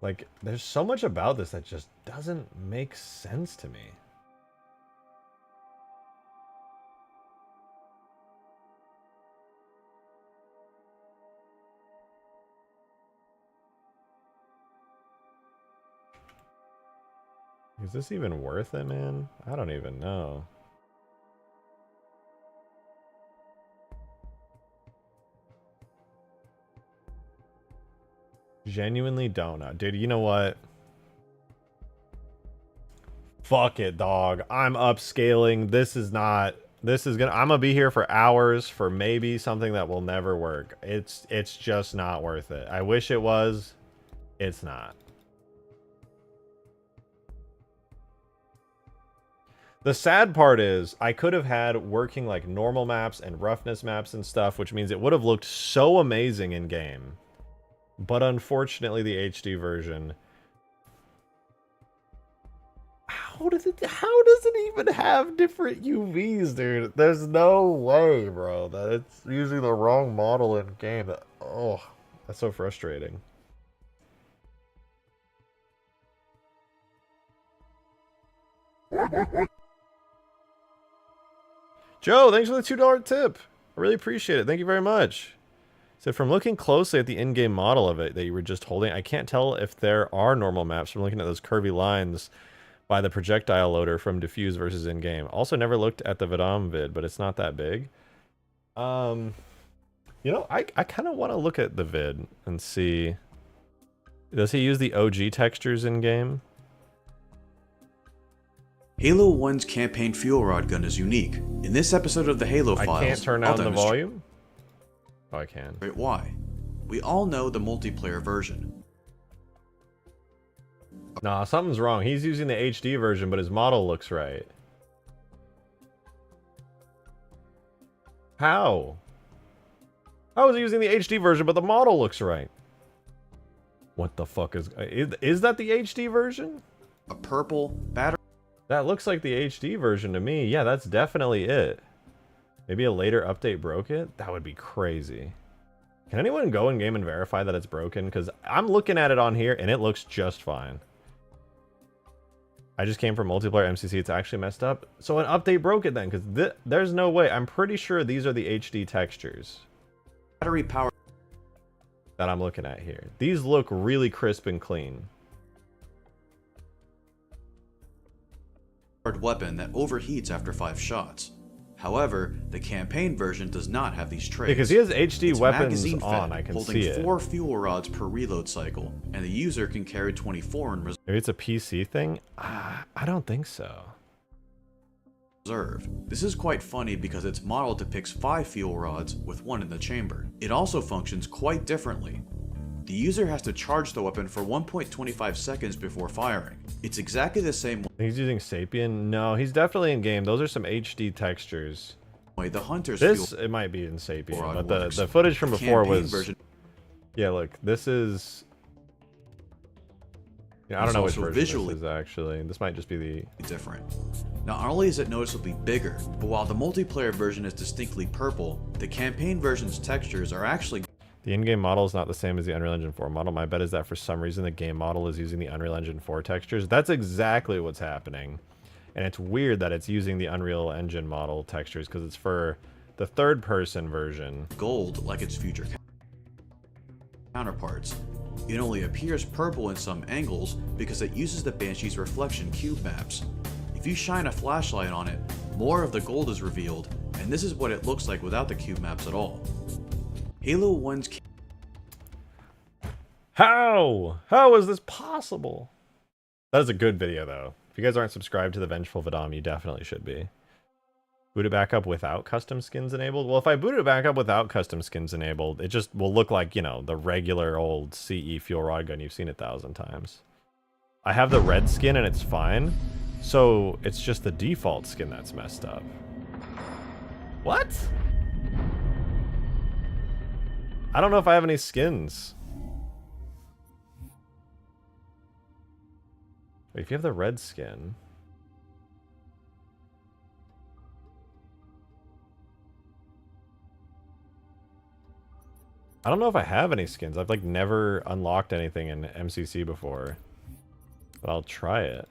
S1: Like, there's so much about this that just doesn't make sense to me. Is this even worth it, man? I don't even know. Genuinely don't know. Dude, you know what? Fuck it, dog. I'm upscaling. This is gonna I'm gonna be here for hours for maybe something that will never work. It's just not worth it. I wish it was. It's not. The sad part is I could have had working like normal maps and roughness maps and stuff, which means it would have looked so amazing in game. But unfortunately, the HD version... How does it even have different UVs, dude? There's no way, bro, that it's using the wrong model in game. Oh, that's so frustrating. Joe, thanks for the $2 tip. I really appreciate it. Thank you very much. So from looking closely at the in-game model of it that you were just holding, I can't tell if there are normal maps from looking at those curvy lines by the projectile loader from diffuse versus in-game. Also never looked at the Vidam vid, but it's not that big. You know, I kind of want to look at the vid and see, does he use the OG textures in-game?
S2: Halo 1's campaign fuel rod gun is unique. In this episode of the Halo Files,
S1: I can't turn down the volume? Oh, I can.
S2: Why? We all know the multiplayer version.
S1: Nah, something's wrong. He's using the HD version, but his model looks right. How? How is he using the HD version, but the model looks right? What the fuck is that the HD version?
S2: A purple battery.
S1: That looks like the HD version to me. Yeah, that's definitely it. Maybe a later update broke it? That would be crazy. Can anyone go in game and verify that it's broken? Because I'm looking at it on here and it looks just fine. I just came from multiplayer MCC. It's actually messed up. So an update broke it then, because there's no way. I'm pretty sure these are the HD textures.
S2: Battery power
S1: that I'm looking at here. These look really crisp and clean.
S2: Weapon that overheats after 5 shots. However, the campaign version does not have these traits.
S1: Because he has HD weapons on, I can see it.
S2: Holding 4 fuel rods per reload cycle, and the user can carry 24 in reserve.
S1: Maybe it's a PC thing? I don't think so.
S2: This is quite funny because its model depicts 5 fuel rods with 1 in the chamber. It also functions quite differently. The user has to charge the weapon for 1.25 seconds before firing. It's exactly the same way.
S1: He's using Sapien? No, he's definitely in game. Those are some HD textures.
S2: The Hunter's
S1: it might be in Sapien, but the footage from before was... Yeah, look, this is... Yeah, I don't know which version this is actually. This might just be the...
S2: different. Not only is it noticeably bigger, but while the multiplayer version is distinctly purple, the campaign version's textures are actually...
S1: The in-game model is not the same as the Unreal Engine 4 model. My bet is that for some reason the game model is using the Unreal Engine 4 textures. That's exactly what's happening. And it's weird that it's using the Unreal Engine model textures because it's for the third-person version.
S2: Gold like its future counterparts. It only appears purple in some angles because it uses the Banshee's reflection cube maps. If you shine a flashlight on it, more of the gold is revealed, and this is what it looks like without the cube maps at all. Halo 1's...
S1: How? How is this possible? That is a good video, though. If you guys aren't subscribed to the Vengeful Vidam, you definitely should be. Boot it back up without custom skins enabled? Well, if I boot it back up without custom skins enabled, it just will look like, you know, the regular old CE fuel rod gun you've seen 1,000 times. I have the red skin and it's fine, so it's just the default skin that's messed up. What? I don't know if I have any skins. Wait, if you have the red skin... I don't know if I have any skins. I've like never unlocked anything in MCC before. But I'll try it.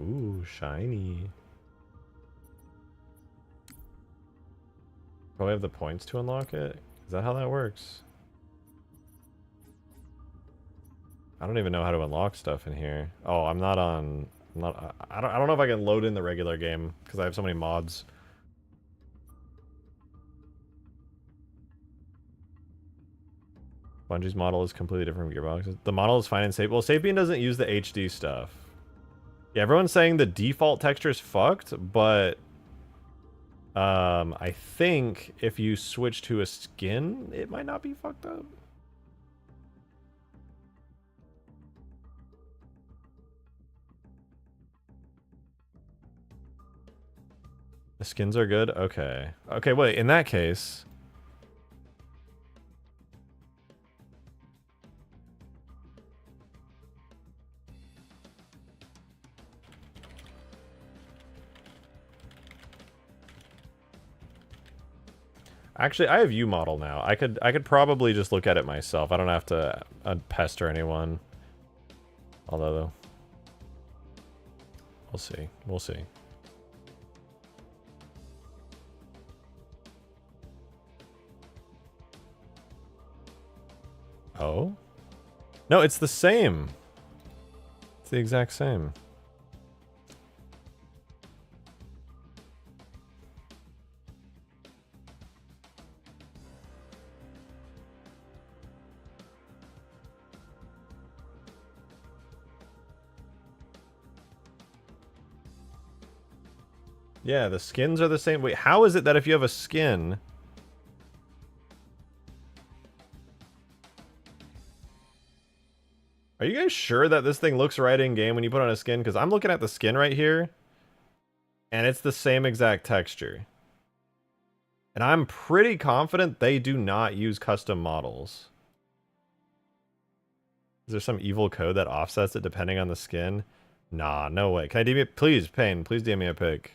S1: Ooh, shiny. Probably have the points to unlock it? Is that how that works? I don't even know how to unlock stuff in here. Oh, I'm not on... I don't know if I can load in the regular game, because I have so many mods. Bungie's model is completely different from Gearbox's. The model is fine and safe. Well, Sapien doesn't use the HD stuff. Yeah, everyone's saying the default texture is fucked, but... I think if you switch to a skin, it might not be fucked up. The skins are good? Okay. Okay, wait, in that case... Actually, I have U-model now. I could probably just look at it myself. I don't have to pester anyone. Although, we'll see. We'll see. Oh? No, it's the same. It's the exact same. Yeah, the skins are the same. Wait, how is it that if you have a skin... Are you guys sure that this thing looks right in-game when you put on a skin? Because I'm looking at the skin right here, and it's the same exact texture. And I'm pretty confident they do not use custom models. Is there some evil code that offsets it depending on the skin? Nah, no way. Can I DM it? Please, Payne, please DM me a pic.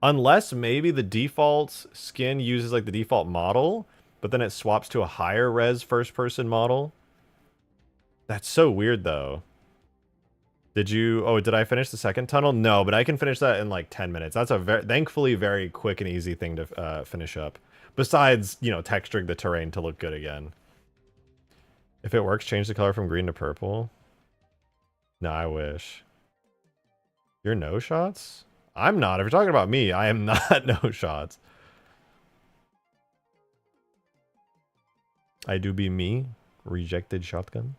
S1: Unless maybe the default skin uses like the default model, but then it swaps to a higher res first person model. That's so weird though. Did I finish the second tunnel? No, but I can finish that in like 10 minutes. That's a thankfully very quick and easy thing to finish up. Besides, you know, texturing the terrain to look good again. If it works, change the color from green to purple. No, I wish. You're no shots? I'm not. If you're talking about me, I am not no shots. I do be me. Rejected shotgun.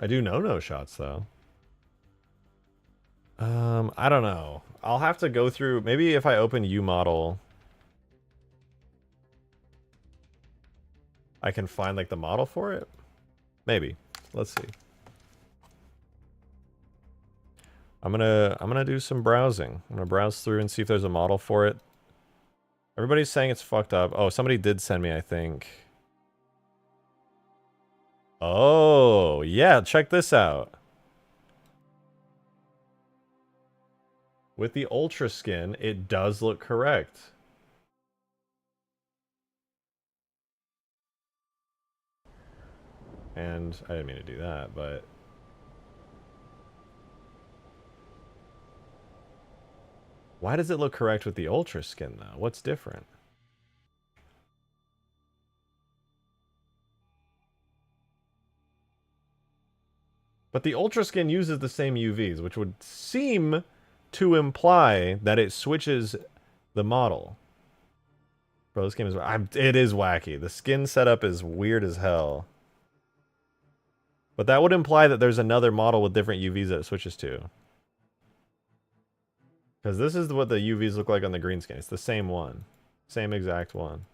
S1: I do no shots though. I don't know. I'll have to go through. Maybe if I open U-model, I can find like the model for it. Maybe. Let's see. I'm gonna do some browsing. I'm gonna browse through and see if there's a model for it. Everybody's saying it's fucked up. Oh, somebody did send me, I think. Oh, yeah, check this out. With the Ultra skin, it does look correct. And I didn't mean to do that, but... Why does it look correct with the Ultra skin, though? What's different? But the Ultra skin uses the same UVs, which would seem to imply that it switches the model. Bro, this game is... it is wacky. The skin setup is weird as hell. But that would imply that there's another model with different UVs that it switches to. Because this is what the UVs look like on the green skin. It's the same one. Same exact one.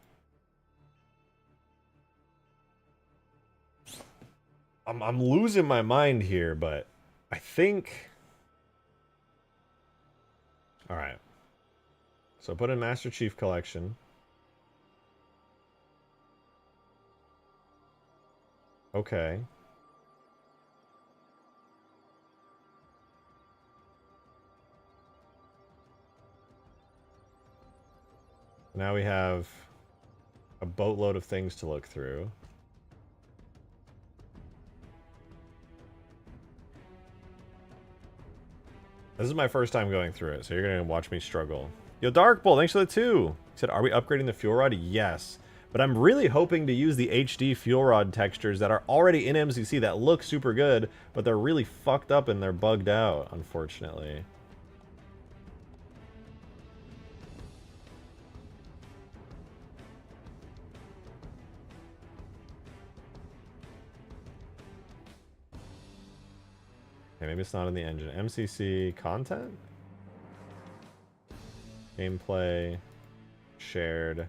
S1: I'm losing my mind here, but I think... Alright. So put in Master Chief Collection. Okay. Now we have a boatload of things to look through. This is my first time going through it, so you're going to watch me struggle. Yo, Darkbull, thanks for the 2. He said, are we upgrading the fuel rod? Yes. But I'm really hoping to use the HD fuel rod textures that are already in MCC that look super good, but they're really fucked up and they're bugged out, unfortunately. Okay, maybe it's not in the engine. MCC content? Gameplay. Shared.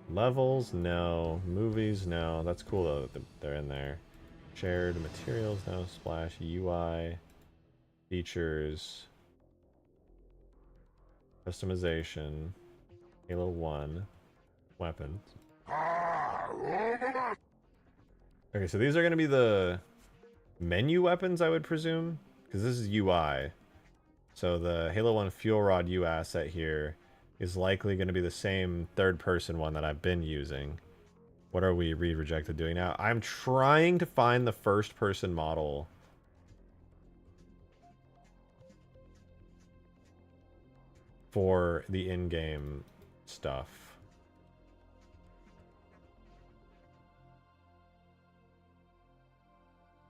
S1: Levels? No. Movies? No. That's cool though that they're in there. Shared materials? No. Splash. UI. Features. Customization. Halo 1. Weapons. Okay, so these are going to be the menu weapons, I would presume, because this is UI. So the Halo 1 fuel rod U asset here is likely going to be the same third-person one that I've been using. What are we rejected doing now? I'm trying to find the first-person model for the in-game stuff.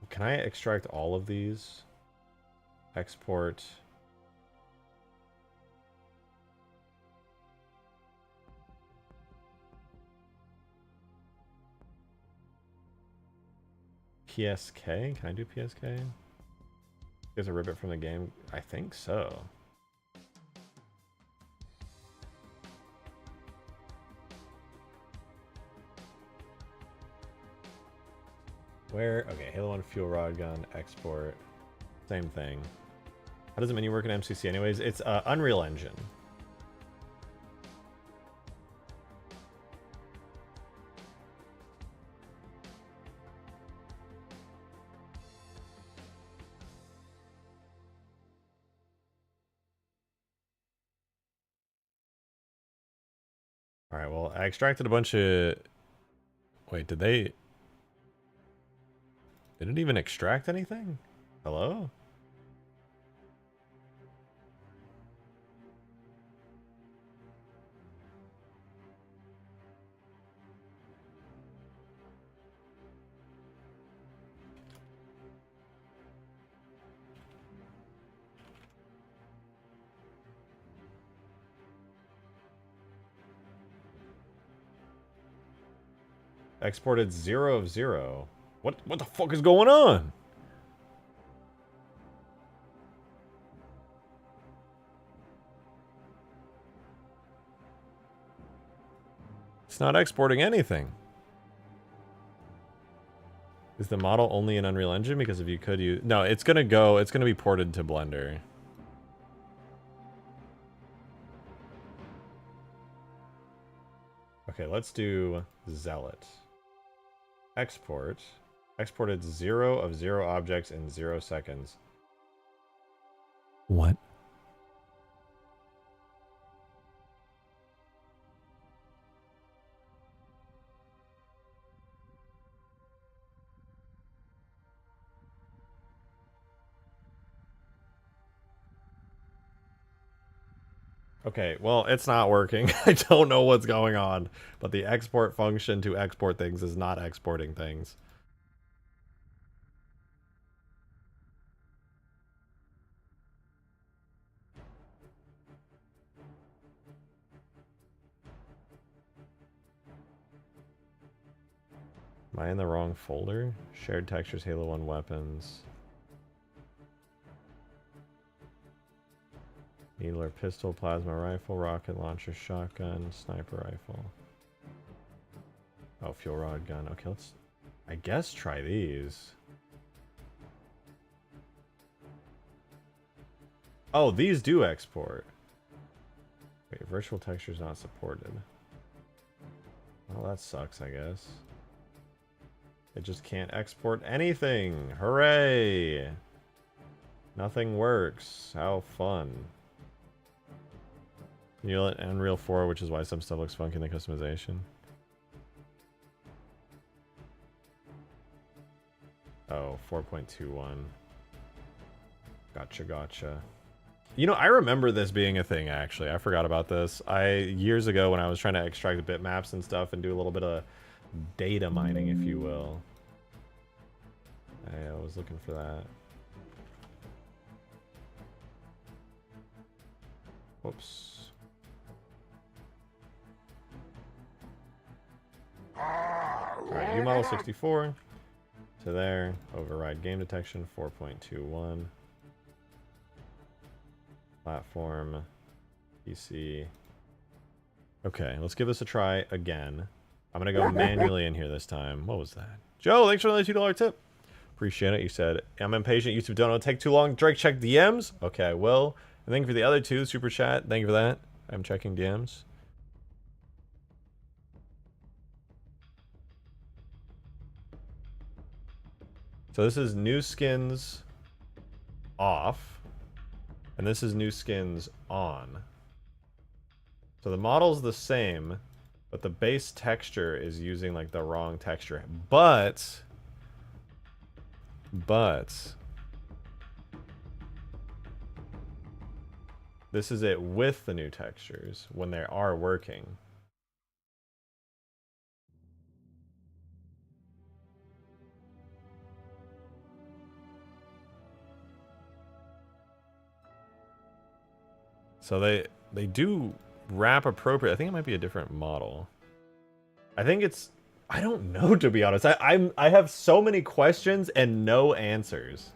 S1: Can I extract all of these? Export. PSK? Can I do PSK? You guys rip it from the game? I think so. Where? Okay, Halo 1 fuel rod gun, export. Same thing. How does the menu work in MCC anyways? It's Unreal Engine. Alright, well, I extracted a bunch of... Wait, did they... Did it even extract anything? Hello? Exported 0 of 0. What the fuck is going on? It's not exporting anything. Is the model only in Unreal Engine? Because if you could use... No, it's gonna be ported to Blender. Okay, let's do Zealot. Export. Exported 0 of 0 objects in 0 seconds. What? Okay, well, it's not working. I don't know what's going on, but the export function to export things is not exporting things. Am I in the wrong folder? Shared textures, Halo 1 weapons. Needler pistol, plasma rifle, rocket launcher, shotgun, sniper rifle. Oh, fuel rod gun. Okay, let's, I guess, try these. Oh, these do export. Wait, virtual textures not supported. Well, that sucks, I guess. It just can't export anything. Hooray! Nothing works. How fun. You let Unreal 4, which is why some stuff looks funky in the customization. Oh, 4.21. Gotcha. You know, I remember this being a thing, actually. I forgot about this. Years ago, when I was trying to extract bitmaps and stuff and do a little bit of data mining, if you will. I was looking for that. Whoops. Alright, UModel 64 to there. Override game detection 4.21. Platform, PC. Okay, let's give this a try again. I'm gonna go manually in here this time. What was that? Joe, thanks for the $2 tip. Appreciate it. You said, I'm impatient. YouTube don't take too long. Drake, check DMs. Okay, I will. And thank you for the other 2 super chat. Thank you for that. I'm checking DMs. So this is new skins off, and this is new skins on. So the model's the same, but the base texture is using like the wrong texture. But this is it with the new textures when they are working. So they do wrap appropriate. I think it might be a different model. I think it's, I don't know, to be honest. I have so many questions and no answers.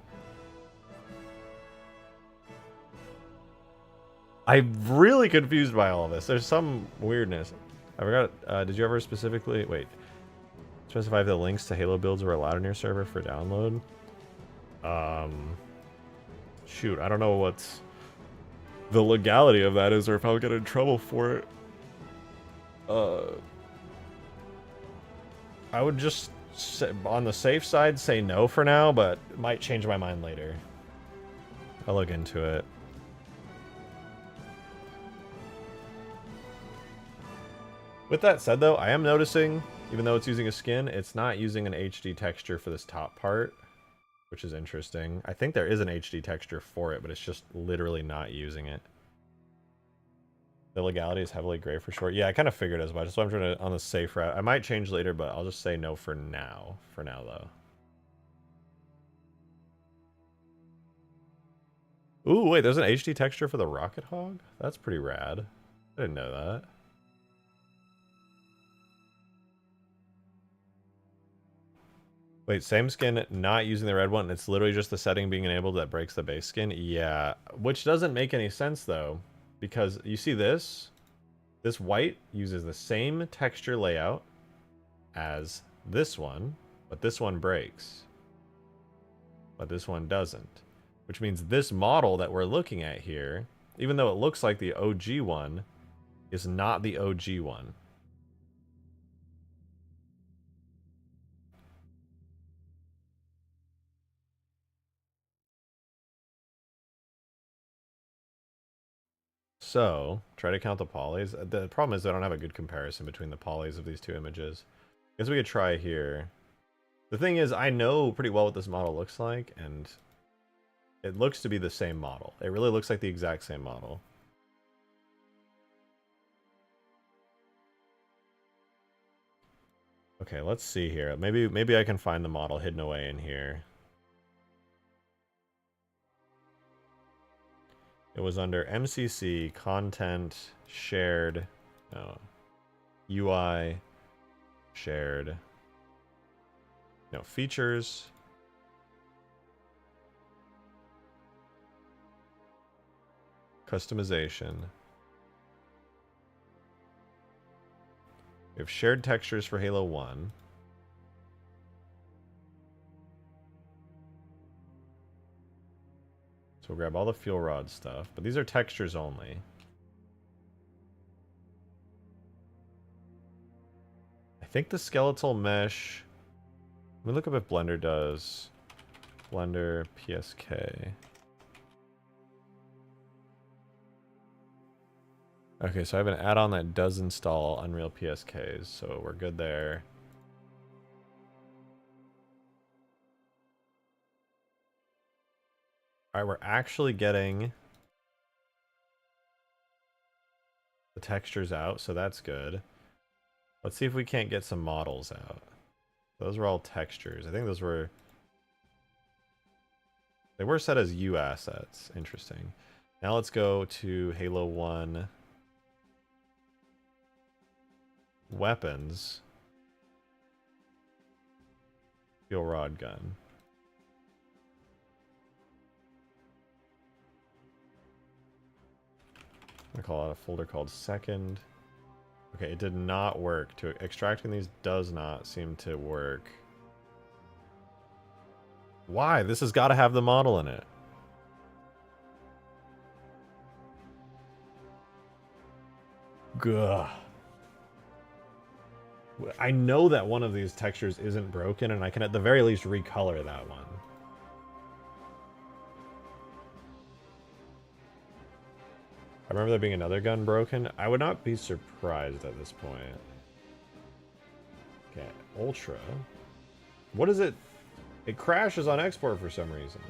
S1: I'm really confused by all of this. There's some weirdness. I forgot, did you ever specifically, wait, specify if the links to Halo builds were allowed in your server for download? Shoot, I don't know what's the legality of that is, or if I'll get in trouble for it. I would just say, on the safe side, say no for now, but might change my mind later. I'll look into it. With that said, though, I am noticing, even though it's using a skin, it's not using an HD texture for this top part, which is interesting. I think there is an HD texture for it, but it's just literally not using it. The legality is heavily gray for short. Yeah, I kind of figured as much. So I'm trying to on the safe route. I might change later, but I'll just say no for now. For now, though. Ooh, wait, there's an HD texture for the Rocket Hog? That's pretty rad. I didn't know that. Wait, same skin, not using the red one. It's literally just the setting being enabled that breaks the base skin. Yeah, which doesn't make any sense, though. Because you see this? This white uses the same texture layout as this one, but this one breaks. But this one doesn't. Which means this model that we're looking at here, even though it looks like the OG one, is not the OG one. So, try to count the polys. The problem is I don't have a good comparison between the polys of these two images. I guess we could try here. The thing is, I know pretty well what this model looks like, and it looks to be the same model. It really looks like the exact same model. Okay, let's see here. Maybe I can find the model hidden away in here. It was under MCC, content, shared, no, UI, shared, no, features, customization. We have shared textures for Halo 1. So we'll grab all the fuel rod stuff, but these are textures only. I think the skeletal mesh me look up if Blender does. Blender PSK. Okay, so I have an add-on that does install Unreal PSKs, so we're good there. Alright, we're actually getting the textures out, so that's good. Let's see if we can't get some models out. Those were all textures. I think those were... They were set as U assets. Interesting. Now let's go to Halo 1 weapons. Fuel rod gun. I'm gonna call out a folder called second. Okay, it did not work. Extracting these does not seem to work. Why? This has got to have the model in it. Gah. I know that one of these textures isn't broken, and I can at the very least recolor that one. I remember there being another gun broken. I would not be surprised at this point. Okay, Ultra. What is it? It crashes on export for some reason.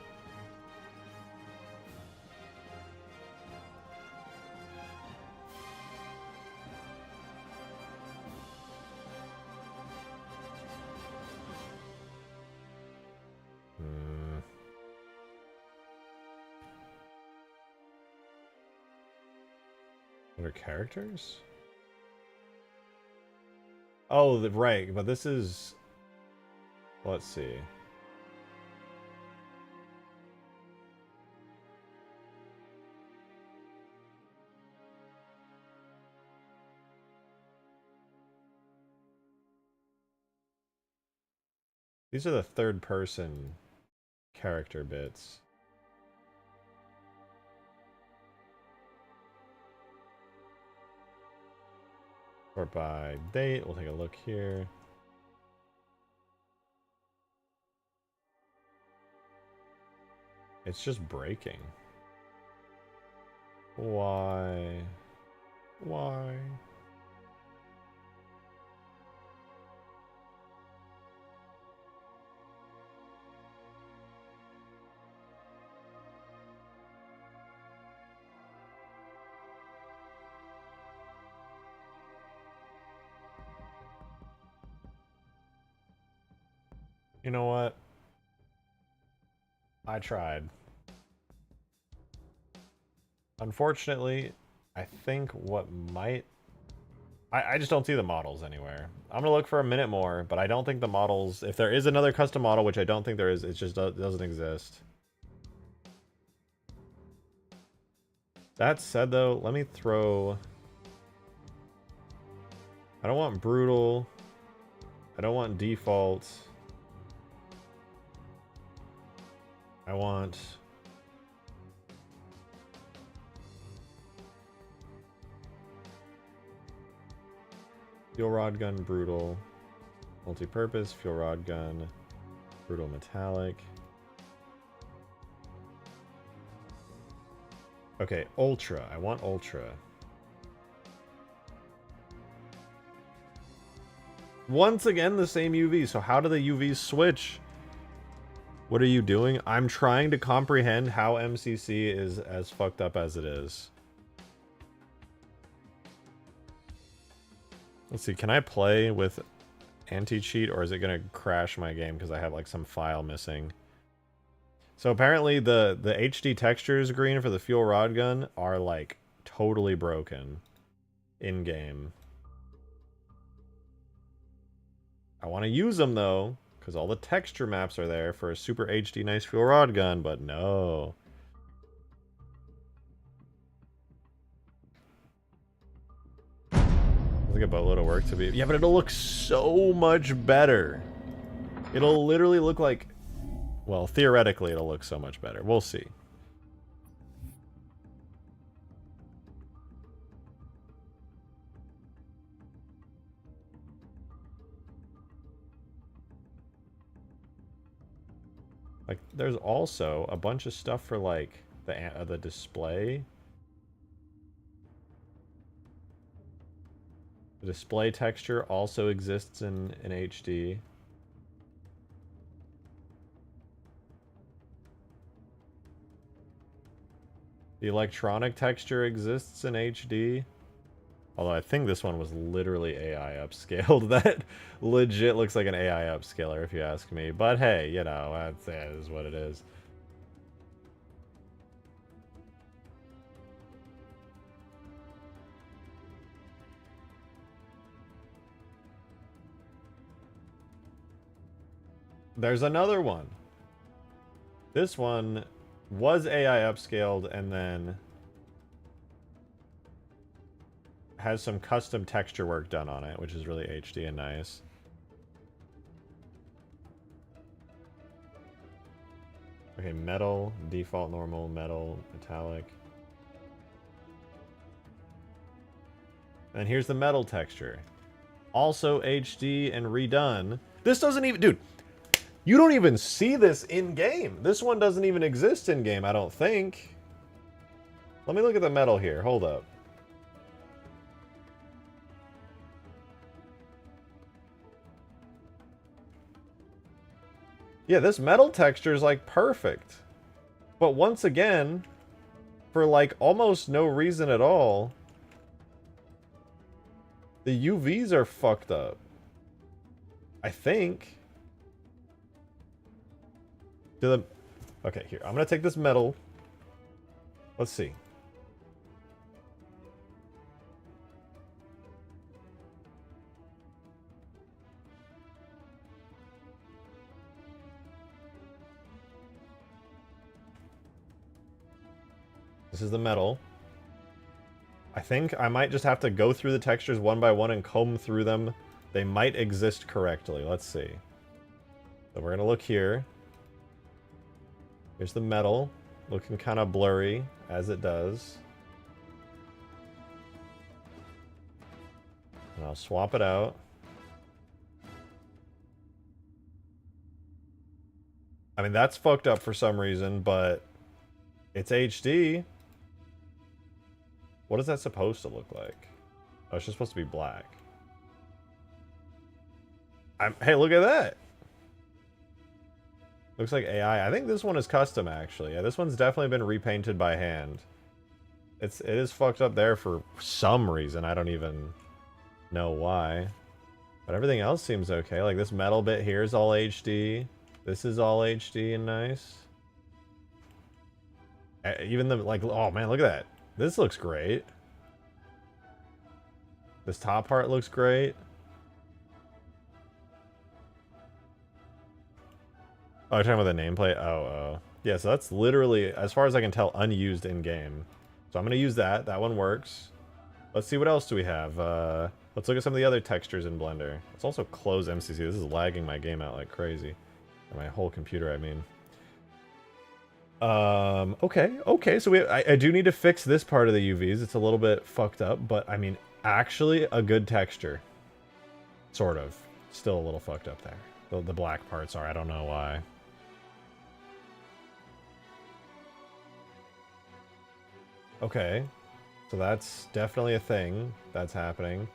S1: What are characters? Oh, right, but this is... Let's see. These are the third-person character bits. Sort by date. We'll take a look here. It's just breaking. Why? Why? You know what? I tried. Unfortunately, I think what might... I just don't see the models anywhere. I'm gonna look for a minute more, but I don't think the models... If there is another custom model, which I don't think there is, it just doesn't exist. That said, though, let me throw... I don't want brutal. I don't want default. I want... Fuel rod gun, brutal. Multi-purpose, fuel rod gun, brutal metallic. Okay, ultra. I want ultra. Once again, the same UV. So how do the UVs switch? What are you doing? I'm trying to comprehend how MCC is as fucked up as it is. Let's see, can I play with anti-cheat, or is it gonna crash my game because I have like some file missing? So apparently the HD textures green for the fuel rod gun are like totally broken in-game. I want to use them though, because all the texture maps are there for a super HD nice fuel rod gun, but no. I think a boatload of work to be... Yeah, but it'll look so much better. It'll literally look like... Well, theoretically, it'll look so much better. We'll see. Like, there's also a bunch of stuff for, like, the display. The display texture also exists in HD. The electronic texture exists in HD. Although I think this one was literally AI upscaled. That legit looks like an AI upscaler if you ask me. But hey, you know, that is what it is. There's another one. This one was AI upscaled and then has some custom texture work done on it, which is really HD and nice. Okay, metal, default normal, metal, metallic. And here's the metal texture. Also HD and redone. This doesn't even... Dude, you don't even see this in-game. This one doesn't even exist in-game, I don't think. Let me look at the metal here. Hold up. Yeah, this metal texture is, like, perfect. But once again, for, like, almost no reason at all, the UVs are fucked up. I think. Okay, here. I'm gonna take this metal. Let's see. This is the metal. I think I might just have to go through the textures one by one and comb through them. They might exist correctly. Let's see. So we're gonna look here. Here's the metal, looking kind of blurry, as it does. And I'll swap it out. I mean, that's fucked up for some reason, but it's HD. What is that supposed to look like? Oh, it's just supposed to be black. Hey, look at that! Looks like AI. I think this one is custom, actually. Yeah, this one's definitely been repainted by hand. It is fucked up there for some reason. I don't even know why. But everything else seems okay. Like, this metal bit here is all HD. This is all HD and nice. Even the, like, oh man, look at that. This looks great. This top part looks great. Oh, you're talking about the nameplate? Oh. Yeah, so that's literally, as far as I can tell, unused in-game. So I'm going to use that. That one works. Let's see, what else do we have? Let's look at some of the other textures in Blender. Let's also close MCC. This is lagging my game out like crazy. Or my whole computer, I mean. Okay, so I do need to fix this part of the UVs. It's a little bit fucked up, but I mean, actually a good texture. Sort of. Still a little fucked up there. The black parts are, I don't know why. Okay, so that's definitely a thing that's happening.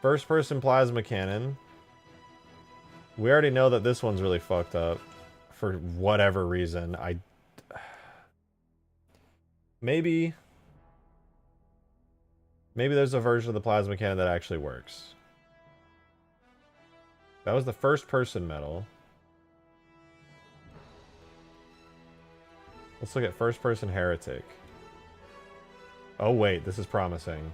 S1: First person plasma cannon. We already know that this one's really fucked up for whatever reason. Maybe there's a version of the plasma cannon that actually works. That was the first person metal. Let's look at first person heretic. Oh wait, this is promising.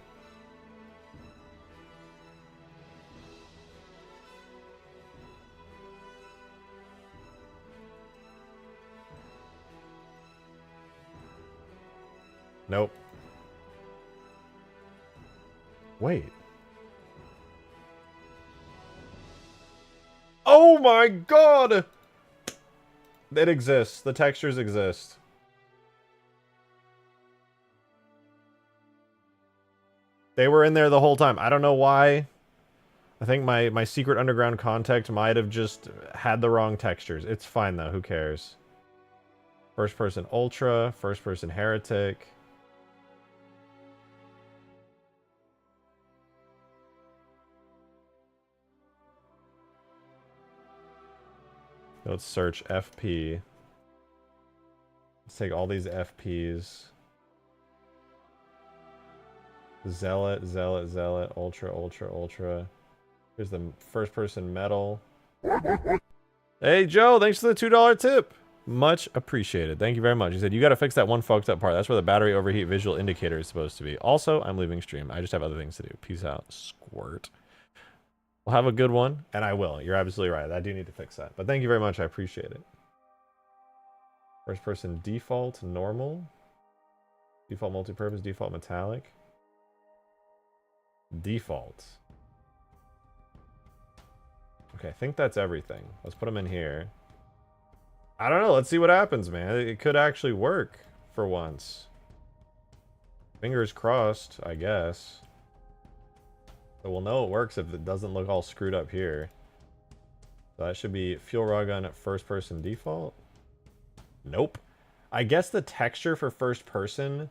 S1: Nope. Wait. Oh my god! It exists. The textures exist. They were in there the whole time. I don't know why. I think my secret underground contact might have just had the wrong textures. It's fine though, who cares? First person ultra, first person heretic. Let's search FP. Let's take all these FPs. Zealot, Zealot, Zealot, Ultra, Ultra, Ultra. Here's the first person metal. Hey Joe, thanks for the $2 tip. Much appreciated. Thank you very much. He said, you got to fix that one fucked up part. That's where the battery overheat visual indicator is supposed to be. Also, I'm leaving stream. I just have other things to do. Peace out. Squirt. We'll have a good one, and I will. You're absolutely right. I do need to fix that. But thank you very much. I appreciate it. First person default, normal. Default multi-purpose, default metallic. Default. Okay, I think that's everything. Let's put them in here. I don't know. Let's see what happens, man. It could actually work for once. Fingers crossed, I guess. So we'll know it works if it doesn't look all screwed up here. So that should be fuel rod gun at first person default. Nope. I guess the texture for first person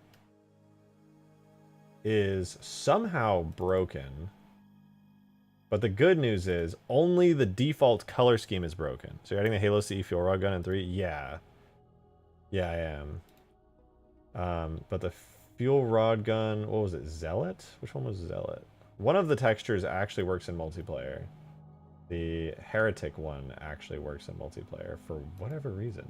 S1: is somehow broken. But the good news is only the default color scheme is broken. So you're adding the Halo CE fuel rod gun in 3? Yeah. Yeah, I am. But the fuel rod gun, what was it? Zealot? Which one was Zealot? One of the textures actually works in multiplayer. The Heretic one actually works in multiplayer for whatever reason.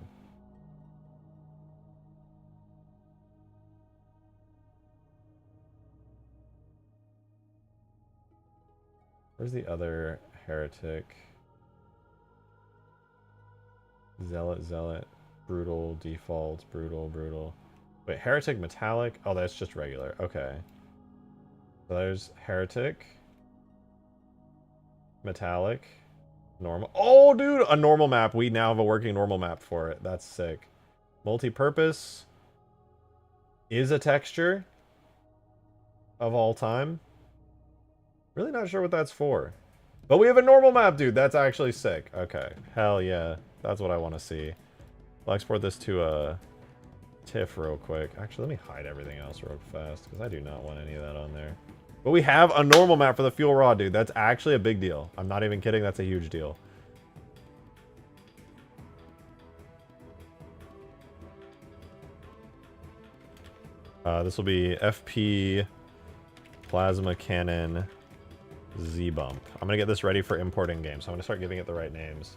S1: Where's the other Heretic? Zealot, Zealot, Brutal, Default, Brutal, Brutal. Wait, Heretic Metallic? Oh, that's just regular. Okay. So there's Heretic. Metallic. Normal. Oh, dude! A normal map. We now have a working normal map for it. That's sick. Multi-purpose is a texture of all time. Really not sure what that's for. But we have a normal map, dude. That's actually sick. Okay. Hell yeah. That's what I want to see. I'll export this to a TIFF real quick. Actually, let me hide everything else real fast, because I do not want any of that on there. But we have a normal map for the fuel rod, dude. That's actually a big deal. I'm not even kidding. That's a huge deal. This will be FP Plasma Cannon Z-Bump. I'm going to get this ready for importing games. So I'm going to start giving it the right names.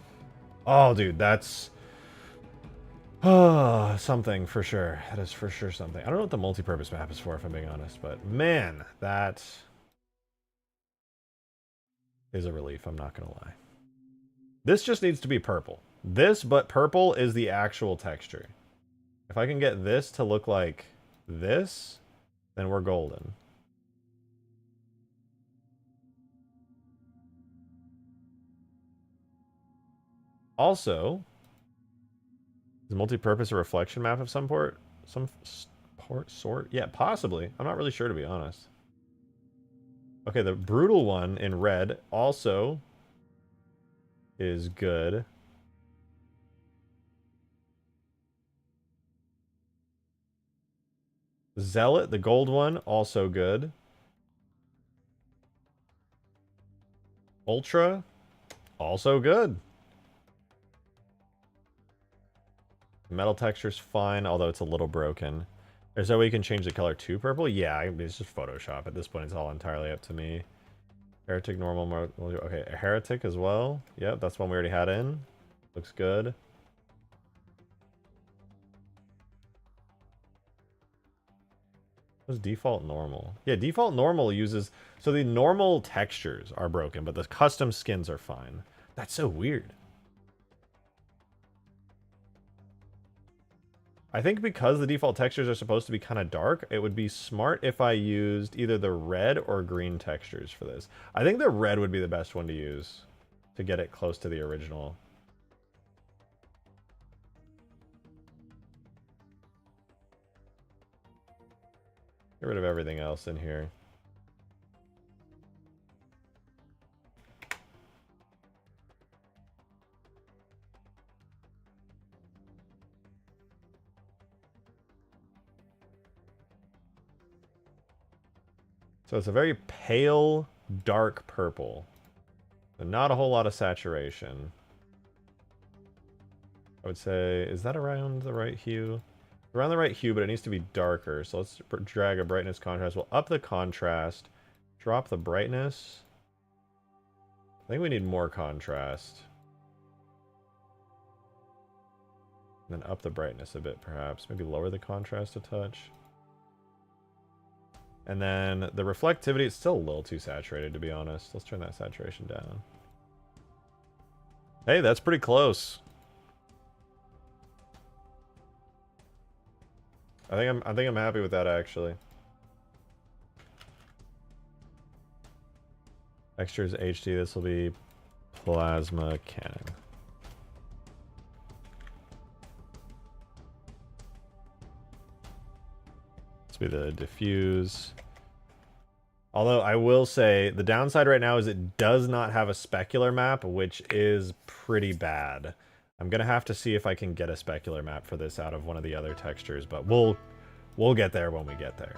S1: Oh, dude, that's... something for sure. That is for sure something. I don't know what the multi-purpose map is for, if I'm being honest, but man, that is a relief. I'm not going to lie. This just needs to be purple. This, but purple is the actual texture. If I can get this to look like this, then we're golden. Also, is multi-purpose a reflection map of some sort? Yeah, possibly. I'm not really sure, to be honest. Okay, the brutal one in red also is good. Zealot, the gold one, also good. Ultra, also good. Metal texture's fine, although it's a little broken. Is there a way you can change the color to purple? Yeah, it's just Photoshop. At this point, it's all entirely up to me. Heretic, normal, okay, a Heretic as well. Yep, that's one we already had in. Looks good. What's default normal? Yeah, default normal uses... So the normal textures are broken, but the custom skins are fine. That's so weird. I think because the default textures are supposed to be kind of dark, it would be smart if I used either the red or green textures for this. I think the red would be the best one to use to get it close to the original. Get rid of everything else in here. So it's a very pale, dark purple. So not a whole lot of saturation. I would say, is that around the right hue? Around the right hue, but it needs to be darker. So let's drag a brightness contrast. We'll up the contrast, drop the brightness. I think we need more contrast. And then up the brightness a bit, perhaps. Maybe lower the contrast a touch. And then the reflectivity is still a little too saturated, to be honest. Let's turn that saturation down. Hey, that's pretty close. I think I'm happy with that, actually. Textures HD. This will be plasma cannon. This will be the diffuse. Although I will say the downside right now is it does not have a specular map, which is pretty bad. I'm gonna have to see if I can get a specular map for this out of one of the other textures, but we'll get there when we get there.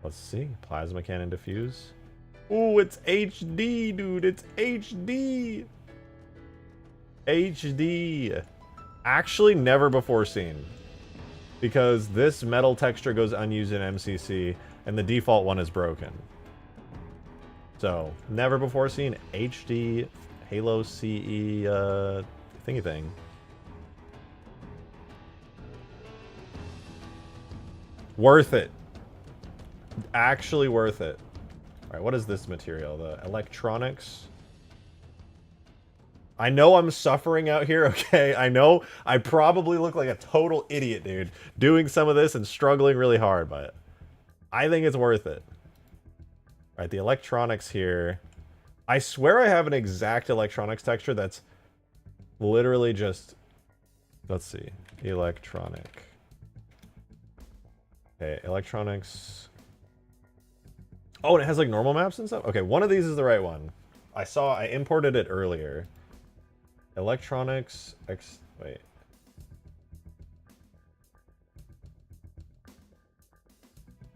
S1: Let's see. Plasma cannon diffuse. Ooh, it's HD, dude. It's HD. HD. Actually, never before seen. Because this metal texture goes unused in MCC, and the default one is broken. So, never before seen HD Halo CE thingy thing. Worth it. Actually worth it. Alright, what is this material? The electronics? I know I'm suffering out here, okay? I know I probably look like a total idiot, dude, doing some of this and struggling really hard, but I think it's worth it. Alright, the electronics here. I swear I have an exact electronics texture that's literally just... Let's see. Electronic. Okay, electronics... Oh, and it has like normal maps and stuff? Okay, one of these is the right one. I imported it earlier. Electronics... Wait.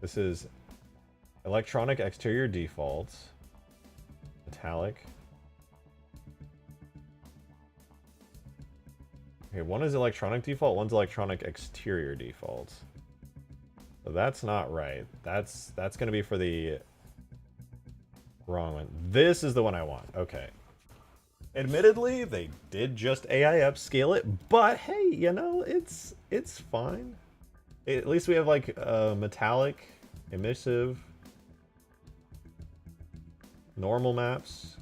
S1: This is electronic exterior defaults. Metallic. Okay, one is electronic default, one's electronic exterior default. So that's not right. That's gonna be for the wrong one. This is the one I want. Okay. Admittedly, they did just AI upscale it, but hey, you know, it's fine. At least we have like metallic, emissive, normal maps.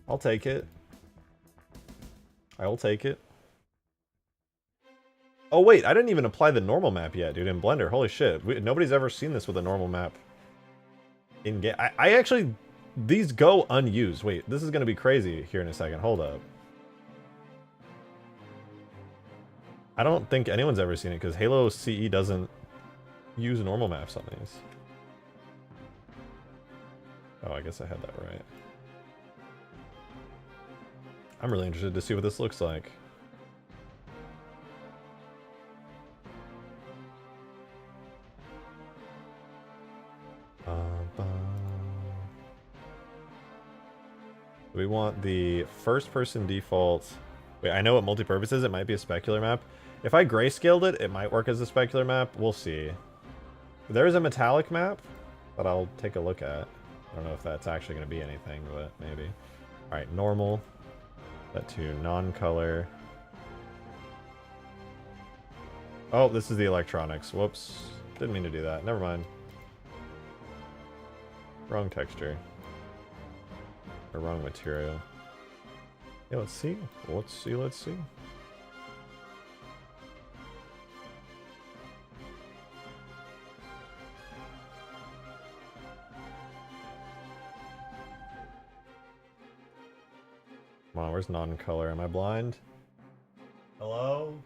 S1: I'll take it. I will take it. Oh wait, I didn't even apply the normal map yet, dude, in Blender. Holy shit. Nobody's ever seen this with a normal map in game. I actually... These go unused. Wait, this is going to be crazy here in a second. Hold up. I don't think anyone's ever seen it because Halo CE doesn't use normal maps on these. Oh, I guess I had that right. I'm really interested to see what this looks like. We want the first-person default. Wait, I know what multi-purpose is. It might be a specular map. If I grayscaled it, it might work as a specular map. We'll see. There is a metallic map that I'll take a look at. I don't know if that's actually going to be anything, but maybe. All right, normal. Set to non-color. Oh, this is the electronics. Whoops. Didn't mean to do that. Never mind. Wrong texture. Or wrong material. Yeah, let's see. Let's see. Come on, where's non-color? Am I blind? Hello?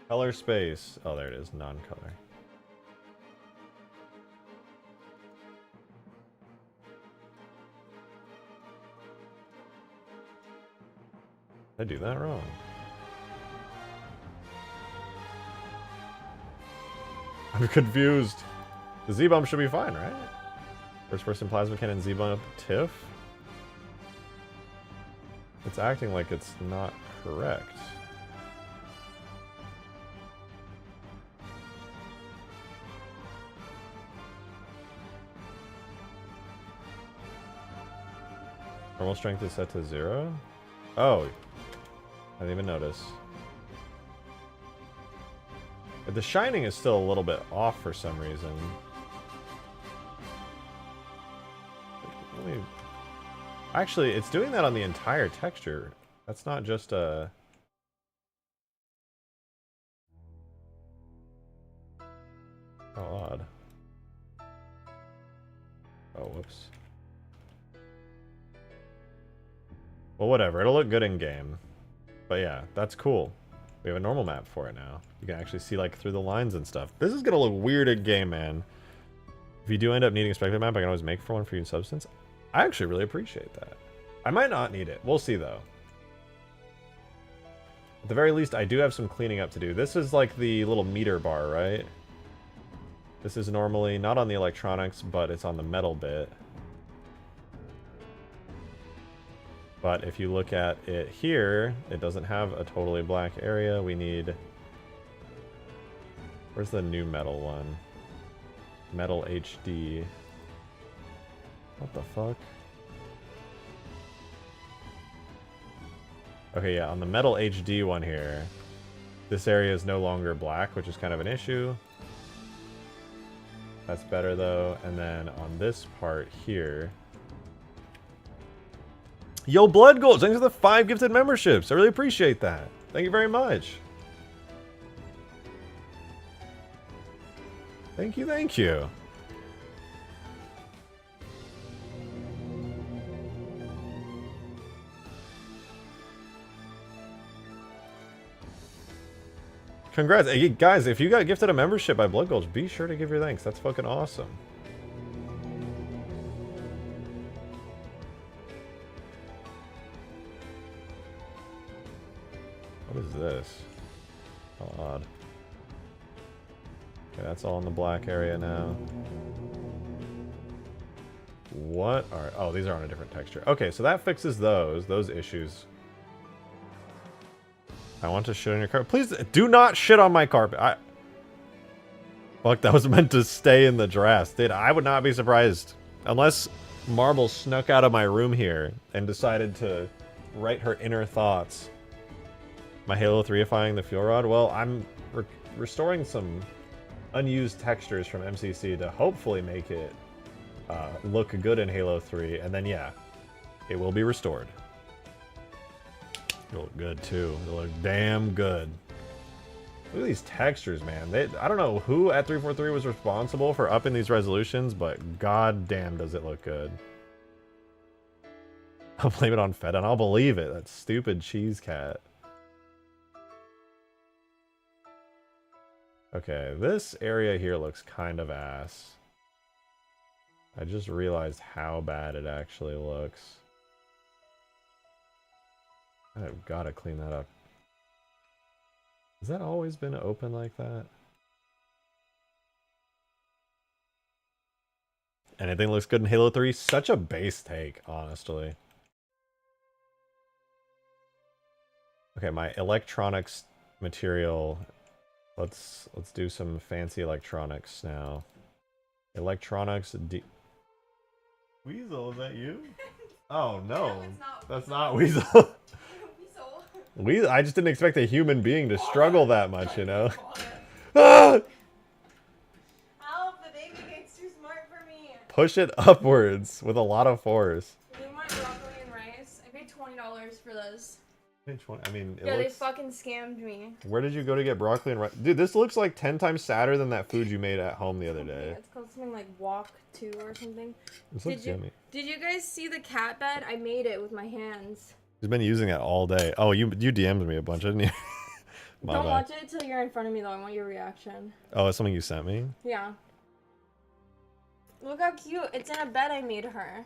S1: Color space. Oh, there it is. Non-color. Did I do that wrong? I'm confused. The Z-Bump should be fine, right? First person plasma cannon Z-Bump TIF? It's acting like it's not correct. Normal strength is set to 0? Oh. I didn't even notice. The shining is still a little bit off for some reason. Actually, it's doing that on the entire texture. That's not just a... Oh, odd. Oh, whoops. Well, whatever. It'll look good in game. But yeah, that's cool. We have a normal map for it now. You can actually see, like, through the lines and stuff. This is gonna look weird in game, man. If you do end up needing a spectator map, I can always make for one for you in Substance. I actually really appreciate that. I might not need it. We'll see, though. At the very least, I do have some cleaning up to do. This is like the little meter bar, right? This is normally not on the electronics, but it's on the metal bit. But if you look at it here, it doesn't have a totally black area. We need... Where's the new metal one? Metal HD. What the fuck? Okay, yeah, on the Metal HD one here, this area is no longer black, which is kind of an issue. That's better, though. And then on this part here... Yo, Blood Goals! Thanks for the 5 gifted memberships! I really appreciate that. Thank you very much. Thank you, thank you. Congrats. Hey, guys, if you got gifted a membership by Blood Gulch, be sure to give your thanks. That's fucking awesome. What is this? How odd. Okay, that's all in the black area now. What are... Oh, these are on a different texture. Okay, so that fixes those issues. I want to shit on your carpet. Please do not shit on my carpet. Fuck, that was meant to stay in the dress. Dude, I would not be surprised. Unless Marble snuck out of my room here and decided to write her inner thoughts. My Halo 3ifying the fuel rod? Well, I'm restoring some unused textures from MCC to hopefully make it look good in Halo 3. And then, yeah, it will be restored. It'll look good, too. It'll look damn good. Look at these textures, man. I don't know who at 343 was responsible for upping these resolutions, but god damn does it look good. I'll blame it on Fed, and I'll believe it. That stupid cheese cat. Okay, this area here looks kind of ass. I just realized how bad it actually looks. I've got to clean that up. Has that always been open like that? Anything looks good in Halo 3? Such a base take, honestly. Okay, my electronics material. Let's do some fancy electronics now. Electronics Weasel, is that you? Oh no, that's not Weasel. Weasel. I just didn't expect a human being to struggle that much, you know. Ah!
S3: Help! The baby gets too smart for me.
S1: Push it upwards with a lot of force.
S3: You want broccoli and rice? I paid $20 for this.
S1: I mean, it
S3: Yeah,
S1: looks...
S3: they fucking scammed me.
S1: Where did you go to get broccoli and rice? Dude, this looks like 10 times sadder than that food you made at home the other day.
S3: It's called something like Walk 2 or something.
S1: This looks yummy.
S3: Did you guys see the cat bed? I made it with my hands.
S1: He's been using it all day. Oh, you DM'd me a bunch, didn't you?
S3: Don't watch it until you're in front of me, though. I want your reaction.
S1: Oh, it's something you sent me?
S3: Yeah. Look how cute. It's in a bed I made her.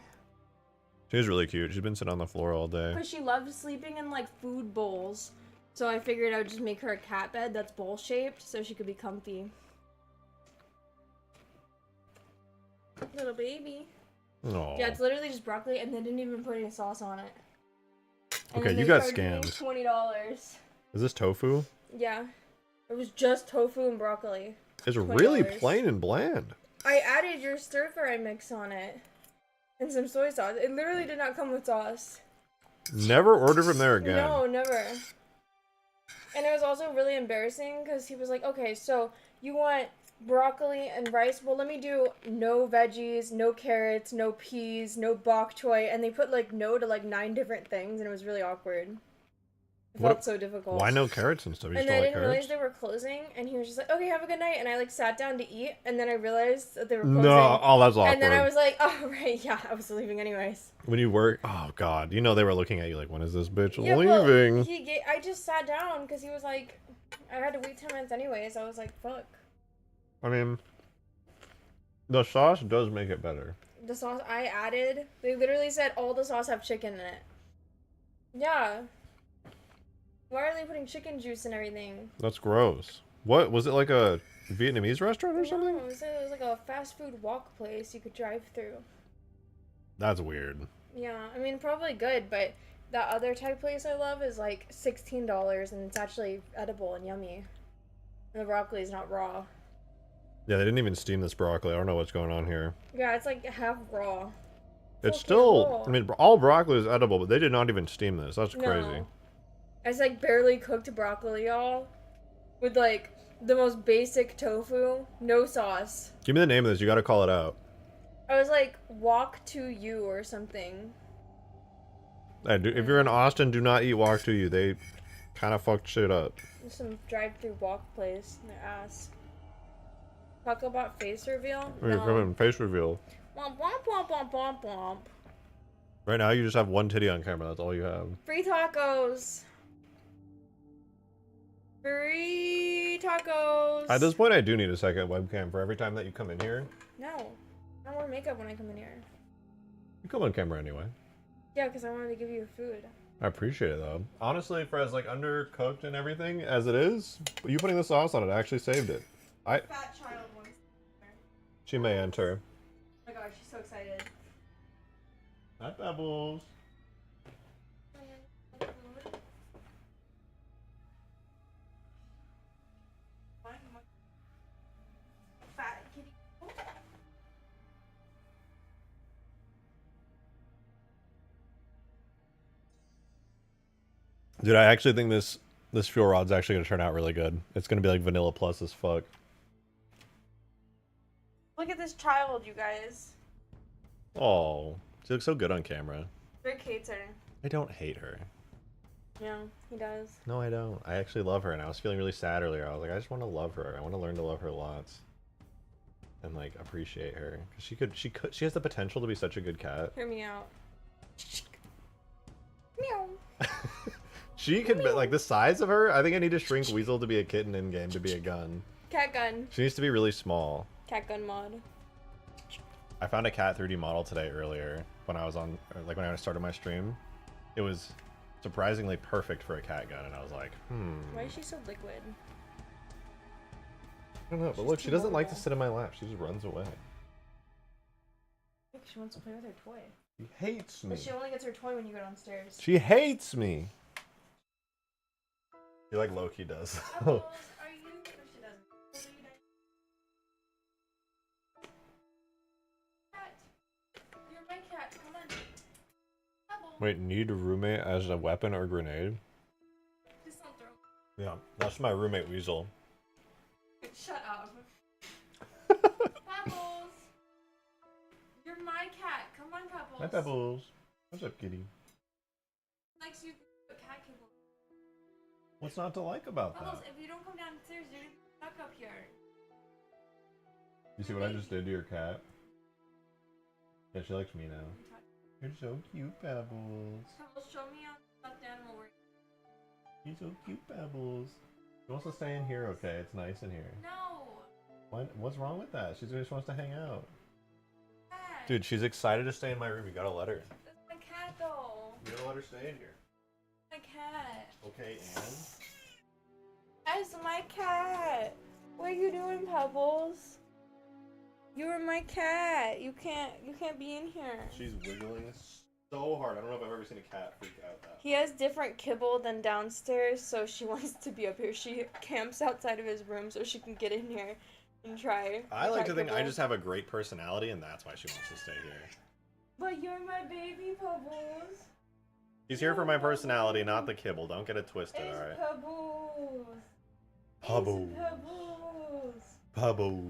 S1: She's really cute. She's been sitting on the floor all day.
S3: Because she loves sleeping in, like, food bowls. So I figured I would just make her a cat bed that's bowl-shaped so she could be comfy.
S4: Little baby.
S1: Oh.
S4: Yeah, it's literally just broccoli, and they didn't even put any sauce on it. And
S1: Okay,
S4: then
S1: you
S4: they
S1: got
S4: charged me
S1: scammed.
S4: $20.
S1: Is this tofu?
S4: Yeah. It was just tofu and broccoli.
S1: It's
S4: $20.
S1: really plain and bland.
S4: I added your stir fry mix on it. And some soy sauce. It literally did not come with sauce.
S1: Never order from there again.
S4: No, never. And it was also really embarrassing because he was like, okay, so you want broccoli and rice? Well, let me do no veggies, no carrots, no peas, no bok choy. And they put like no to like 9 different things, and it was really awkward. It felt so difficult.
S1: Why no carrots and stuff? You
S4: And
S1: still
S4: I
S1: like
S4: didn't
S1: carrots?
S4: realize they were closing, and he was just like, okay, have a good night. And I like sat down to eat, and then I realized that they were closing.
S1: No, oh, that's awkward.
S4: And then I was like, oh, right, yeah, I was leaving anyways.
S1: When you work, oh god, you know they were looking at you like, when is this bitch
S4: Yeah, well,
S1: leaving?
S4: I just sat down because he was like, I had to wait 10 minutes anyways. I was like, fuck.
S1: I mean, the sauce does make it better.
S4: The sauce I added, they literally said all the sauce have chicken in it. Yeah. Why are they putting chicken juice and everything?
S1: That's gross. What was it, like a Vietnamese restaurant or something?
S4: No, it was like a fast food walk place you could drive through.
S1: That's weird.
S4: Yeah, I mean, probably good, but that other Thai place I love is like $16, and it's actually edible and yummy. And the broccoli is not raw.
S1: Yeah, they didn't even steam this broccoli. I don't know what's going on here.
S4: Yeah, it's like half raw.
S1: It's
S4: Okay,
S1: still,
S4: raw.
S1: I mean, all broccoli is edible, but they did not even steam this. That's crazy.
S4: No. It's like barely cooked broccoli, y'all. With like the most basic tofu, no sauce.
S1: Give me the name of this. You gotta call it out.
S4: I was like, walk to you or something.
S1: If you're in Austin, do not eat Wok to You. They kind of fucked shit up.
S4: There's some drive-through walk place in their ass. Talk about face reveal?
S1: Wait, come in, face reveal.
S4: Womp womp womp womp womp womp.
S1: Right now, you just have one titty on camera. That's all you have.
S4: Free tacos. Free tacos.
S1: At this point, I do need a second webcam for every time that you come in here.
S4: No. I don't wear makeup when I come in here.
S1: You come on camera anyway.
S4: Yeah, because I wanted to give you food.
S1: I appreciate it though. Honestly, for as like undercooked and everything as it is, you putting the sauce on it actually saved it.
S3: Fat child wants.
S1: She may enter.
S4: Oh my gosh, she's so excited.
S1: Hi, Pebbles.
S3: Fat kitty.
S1: Dude, I actually think this fuel rod's actually gonna turn out really good. It's gonna be like vanilla plus as fuck.
S4: Look at this child, you guys.
S1: Oh, she looks so good on camera.
S4: Rick hates her.
S1: I don't hate her.
S4: Yeah, he does.
S1: No, I don't. I actually love her, and I was feeling really sad earlier. I was like, I just want to love her. I want to learn to love her lots, and like appreciate her, because she has the potential to be such a good cat.
S4: Hear me out. Meow.
S1: She could be like the size of her. I think I need to shrink Weasel to be a kitten in game to be a gun.
S4: Cat gun.
S1: She needs to be really small.
S4: Cat gun mod.
S1: I found a cat 3D model today earlier when I was on, or like when I started my stream. It was surprisingly perfect for a cat gun, and I was like,
S4: Why is she so liquid?
S1: I don't know, but
S4: She's
S1: look, she
S4: too
S1: doesn't like to
S4: mobile.
S1: sit in my lap. She just runs away.
S4: Look, she wants to play with her toy.
S1: She hates me.
S4: But she only gets her toy when you go downstairs.
S1: She hates me. He like Loki does.
S4: Apples, are you? Or she doesn't. Cat. You're my cat. Come on. Apple.
S1: Wait, need a roommate as a weapon or grenade?
S4: Just don't throw.
S1: Yeah, that's my roommate Weasel.
S4: Shut up. Pebbles. You're my cat. Come on, Pebbles.
S1: Hi, Pebbles. What's up, kitty?
S4: Likes you, but cat kibble.
S1: What's not to like about
S4: Pebbles,
S1: that?
S4: if you don't come downstairs, you're gonna be stuck up here.
S1: You see what I just did to your cat? Yeah, she likes me now. You're so cute, Pebbles.
S4: Pebbles, show me on stuffed animal work.
S1: You're so cute, Pebbles. She wants to stay in here, okay? It's nice in here.
S4: No.
S1: What's wrong with that? She just wants to hang out.
S4: Cat.
S1: Dude, she's excited to stay in my room. You gotta let her.
S4: That's my cat, though.
S1: You gotta let her stay in here.
S4: My cat.
S1: Okay, and?
S4: That's my cat. What are you doing, Pebbles? You're my cat. You can't be in here.
S1: She's wiggling so hard. I don't know if I've ever seen a cat freak out that.
S4: He has different kibble than downstairs, so she wants to be up here. She camps outside of his room so she can get in here and try.
S1: I like to think I
S4: kibble.
S1: just have a great personality, and that's why she wants to stay here.
S4: But you're my baby, Pebbles.
S1: She's here for my personality, not the kibble. Don't get it twisted,
S4: It's
S1: alright?
S4: Pebbles.
S1: Pebbles.
S4: It's Pebbles.
S1: Pebbles.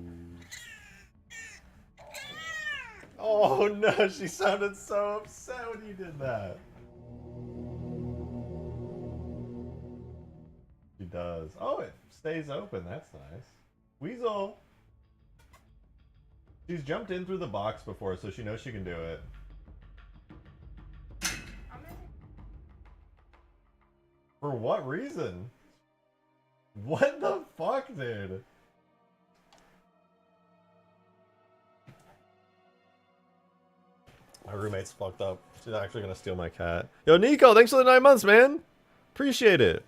S1: Oh no, she sounded so upset when you did that. She does. Oh, it stays open. That's nice. Weasel. She's jumped in through the box before, so she knows she can do it. For what reason? What the fuck, dude? My roommate's fucked up. She's actually gonna steal my cat. Yo, Nico, thanks for the 9 months, man. Appreciate it.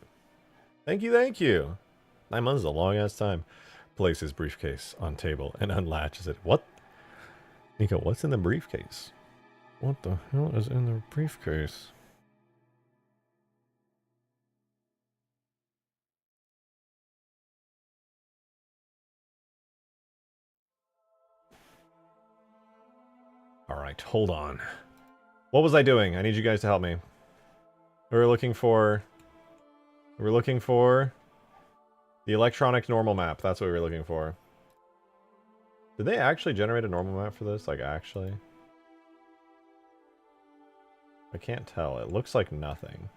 S1: Thank you, thank you. 9 months is a long ass time. Place his briefcase on table and unlatches it. What? Nico, what's in the briefcase? What the hell is in the briefcase? Alright, hold on. What was I doing? I need you guys to help me. We were looking for the electronic normal map. That's what we were looking for. Did they actually generate a normal map for this? Like, actually? I can't tell. It looks like nothing.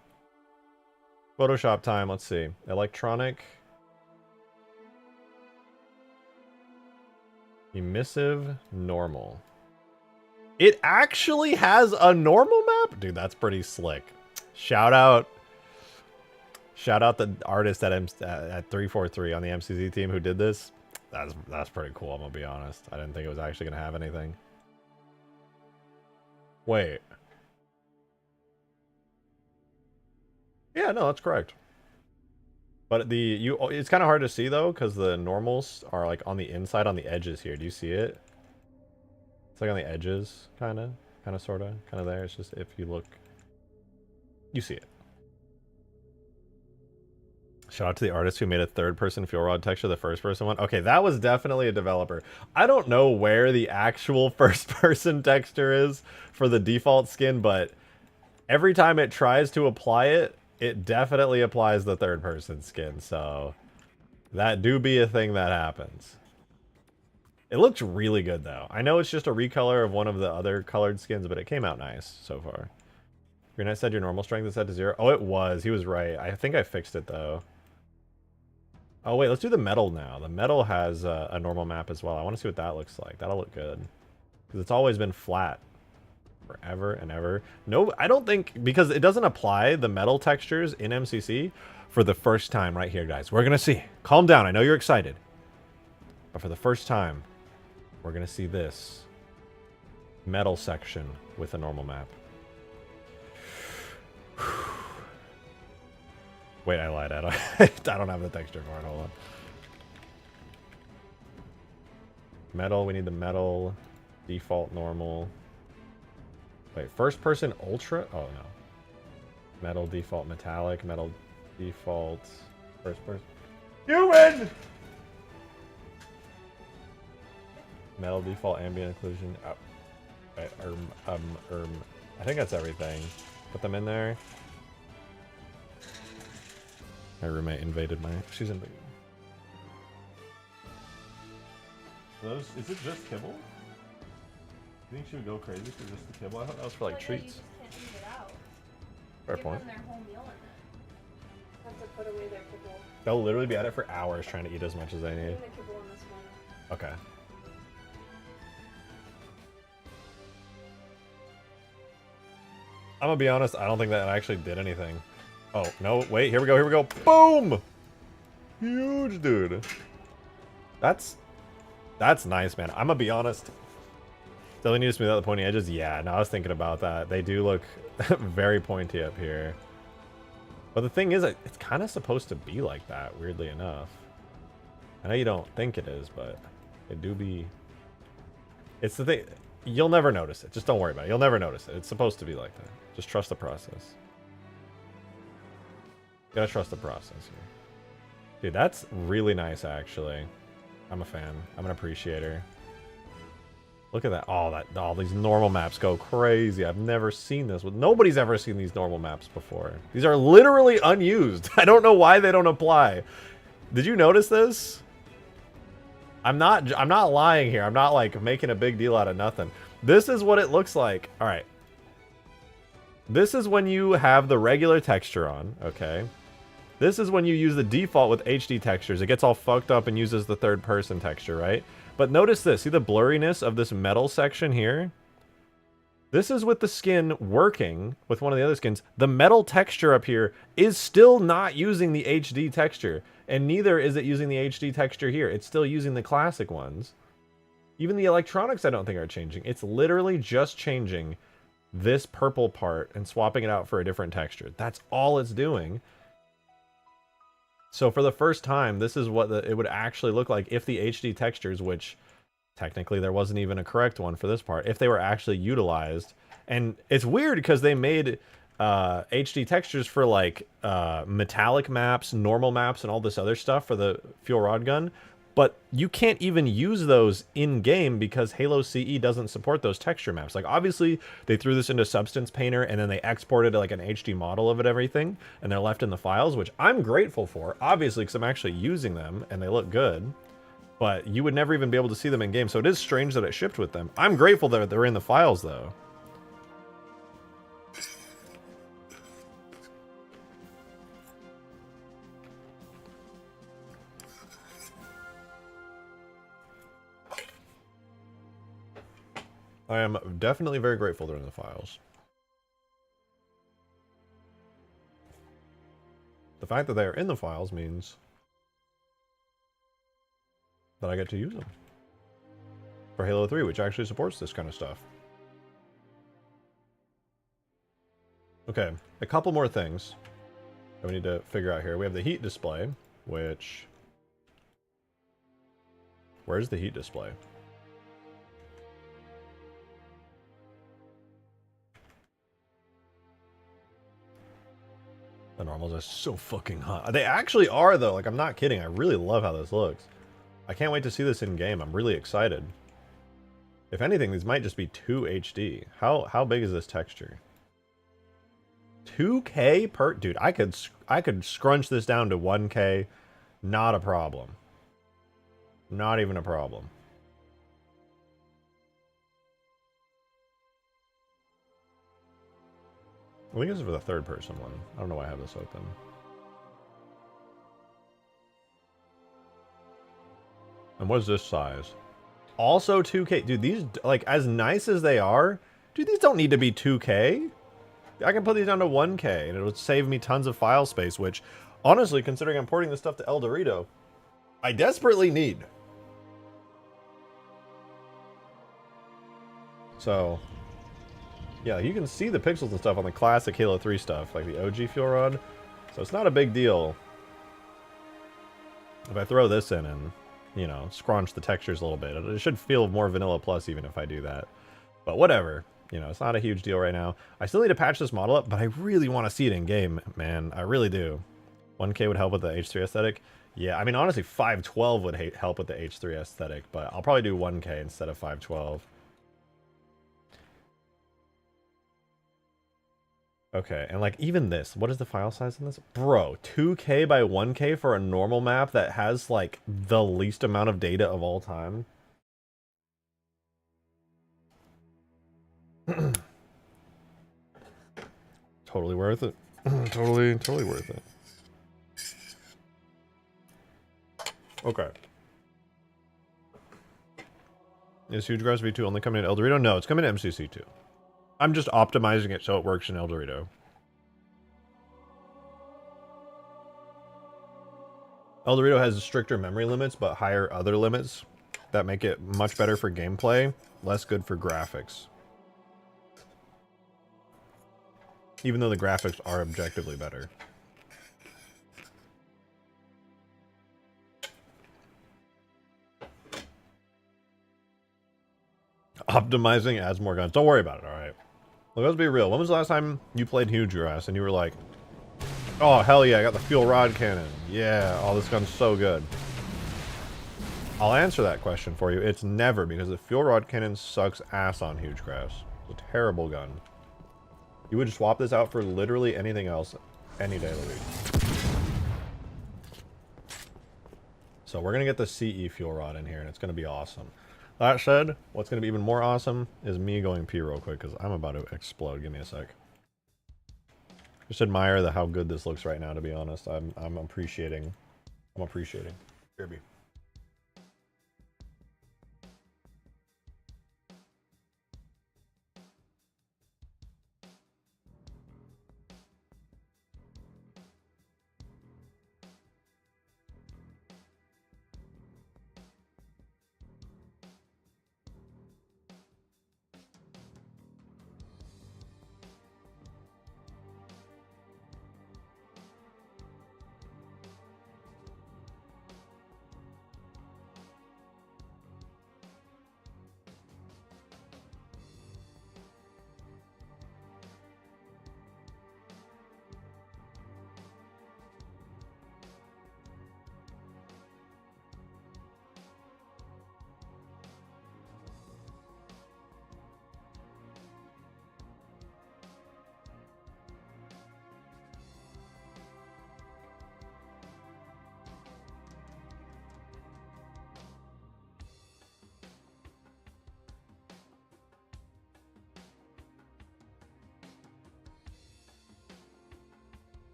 S1: Photoshop time. Let's see. Electronic. Emissive normal. It actually has a normal map? Dude, that's pretty slick. Shout out the artist at 343 on the MCZ team who did this. That's pretty cool, I'm gonna be honest. I didn't think it was actually gonna have anything. Wait. Yeah, no, that's correct. But it's kind of hard to see though, because the normals are like on the inside, on the edges here. Do you see it? It's like on the edges, kind of, sort of there. It's just if you look, you see it. Shout out to the artist who made a third-person fuel rod texture, the first-person one. Okay, that was definitely a developer. I don't know where the actual first-person texture is for the default skin, but every time it tries to apply it, it definitely applies the third-person skin. So that do be a thing that happens. It looks really good, though. I know it's just a recolor of one of the other colored skins, but it came out nice so far. Your net said your normal strength is set to 0. Oh, it was. He was right. I think I fixed it, though. Oh, wait. Let's do the metal now. The metal has a normal map as well. I want to see what that looks like. That'll look good. Because it's always been flat. Forever and ever. No, I don't think... Because it doesn't apply the metal textures in MCC for the first time right here, guys. We're going to see. Calm down. I know you're excited. But for the first time... we're going to see this metal section with a normal map. Wait, I lied. I don't have the texture for it. Hold on. Metal. We need the metal. Default normal. Wait, first person ultra? Oh, no. Metal default metallic. Metal default first person. Human! Metal default ambient occlusion. Oh. Wait, I think that's everything. Put them in there. My roommate invaded my... She's invaded. Those... Is it just kibble? You think she would go crazy for just the kibble? I thought that was for like treats.
S4: You just can't leave it out.
S1: Fair
S4: Give
S1: point.
S4: them their whole meal in it. Have to put away their kibble.
S1: They'll literally be at it for hours trying to eat as much as they need.
S4: Leave the kibble in this one.
S1: Okay. I'm gonna be honest, I don't think that actually did anything. Oh, no, wait, here we go, here we go. Boom! Huge, dude. That's nice, man. I'm gonna be honest. Still need to smooth out the pointy edges? Yeah, no, I was thinking about that. They do look very pointy up here. But the thing is, it's kind of supposed to be like that, weirdly enough. I know you don't think it is, but it do be It's the thing. You'll never notice it. Just don't worry about it. You'll never notice it. It's supposed to be like that. Just trust the process. You gotta trust the process here. Dude, that's really nice, actually. I'm a fan. I'm an appreciator. Look at that. Oh, all these normal maps go crazy. I've never seen this. Nobody's ever seen these normal maps before. These are literally unused. I don't know why they don't apply. Did you notice this? I'm not lying here. I'm not like making a big deal out of nothing. This is what it looks like. All right. This is when you have the regular texture on, okay? This is when you use the default with HD textures. It gets all fucked up and uses the third person texture, right? But notice this. See the blurriness of this metal section here? This is with the skin working with one of the other skins. The metal texture up here is still not using the HD texture. And neither is it using the HD texture here. It's still using the classic ones. Even the electronics I don't think are changing. It's literally just changing this purple part and swapping it out for a different texture. That's all it's doing. So for the first time, this is what it would actually look like if the HD textures, which technically there wasn't even a correct one for this part, if they were actually utilized. And it's weird because they made HD textures for like metallic maps, normal maps, and all this other stuff for the fuel rod gun. But you can't even use those in-game because Halo CE doesn't support those texture maps. Like, obviously, they threw this into Substance Painter, and then they exported like an HD model of it, everything, and they're left in the files, which I'm grateful for, obviously, because I'm actually using them, and they look good. But you would never even be able to see them in-game, so it is strange that it shipped with them. I'm grateful that they're in the files, though. I am definitely very grateful they're in the files. The fact that they are in the files means that I get to use them for Halo 3, which actually supports this kind of stuff. Okay, a couple more things that we need to figure out here. We have the heat display, which... Where's the heat display? The normals are so fucking hot. They actually are, though. Like, I'm not kidding. I really love how this looks. I can't wait to see this in game. I'm really excited. If anything, these might just be 2 HD. How big is this texture? 2K per... Dude, I could scrunch this down to 1K. Not a problem. Not even a problem. I think this is for the third person one. I don't know why I have this open. And what is this size? Also 2K. Dude, these, like, as nice as they are, dude, these don't need to be 2K. I can put these down to 1K, and it would save me tons of file space, which, honestly, considering I'm porting this stuff to El Dorito, I desperately need. So... yeah, you can see the pixels and stuff on the classic Halo 3 stuff, like the OG fuel rod. So it's not a big deal if I throw this in and, you know, scrunch the textures a little bit. It should feel more Vanilla Plus even if I do that. But whatever. You know, it's not a huge deal right now. I still need to patch this model up, but I really want to see it in game, man. I really do. 1K would help with the H3 aesthetic. Yeah, I mean, honestly, 512 would help with the H3 aesthetic, but I'll probably do 1K instead of 512. Okay, and like even this, what is the file size in this? Bro, 2K by 1K for a normal map that has like the least amount of data of all time? Totally worth it. totally worth it. Okay. Is Hugegrass V2 only coming in El Dorito? No, it's coming to MCC too. I'm just optimizing it so it works in El Dorito. El Dorito has stricter memory limits, but higher other limits that make it much better for gameplay, less good for graphics. Even though the graphics are objectively better. Optimizing adds more guns. Don't worry about it, alright? Let's be real. When was the last time you played Hugegrass and you were like, oh, hell yeah, I got the fuel rod cannon. Yeah, oh, this gun's so good. I'll answer that question for you. It's never, because the fuel rod cannon sucks ass on Hugegrass. It's a terrible gun. You would swap this out for literally anything else any day of the week. So we're going to get the CE fuel rod in here, and it's going to be awesome. That said, what's going to be even more awesome is me going pee real quick, because I'm about to explode. Give me a sec. Just admire how good this looks right now, to be honest. I'm appreciating. I'm appreciating. Kirby.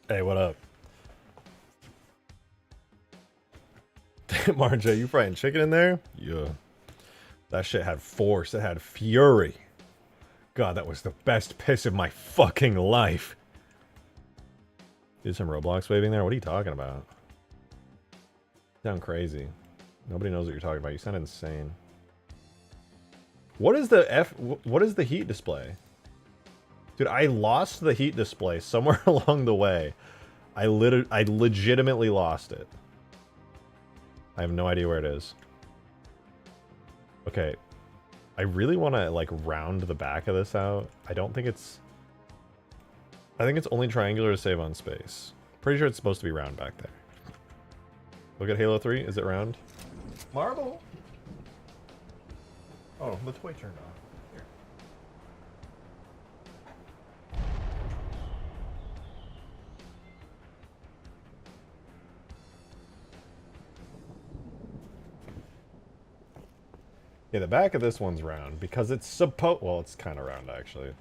S1: Hey, what up? Damn, RJ, you frying chicken in there? Yeah. That shit had force. It had fury. God, that was the best piss of my fucking life. Did some Roblox waving there? What are you talking about? You sound crazy. Nobody knows what you're talking about. You sound insane. What is what is the heat display? Dude, I lost the heat display somewhere along the way. I legitimately lost it. I have no idea where it is. Okay. I really want to, like, round the back of this out. I don't think it's... I think it's only triangular to save on space. Pretty sure it's supposed to be round back there. Look at Halo 3. Is it round? Marble! Oh, the toy turned off. Here. Yeah, the back of this one's round because it's well, it's kind of round actually.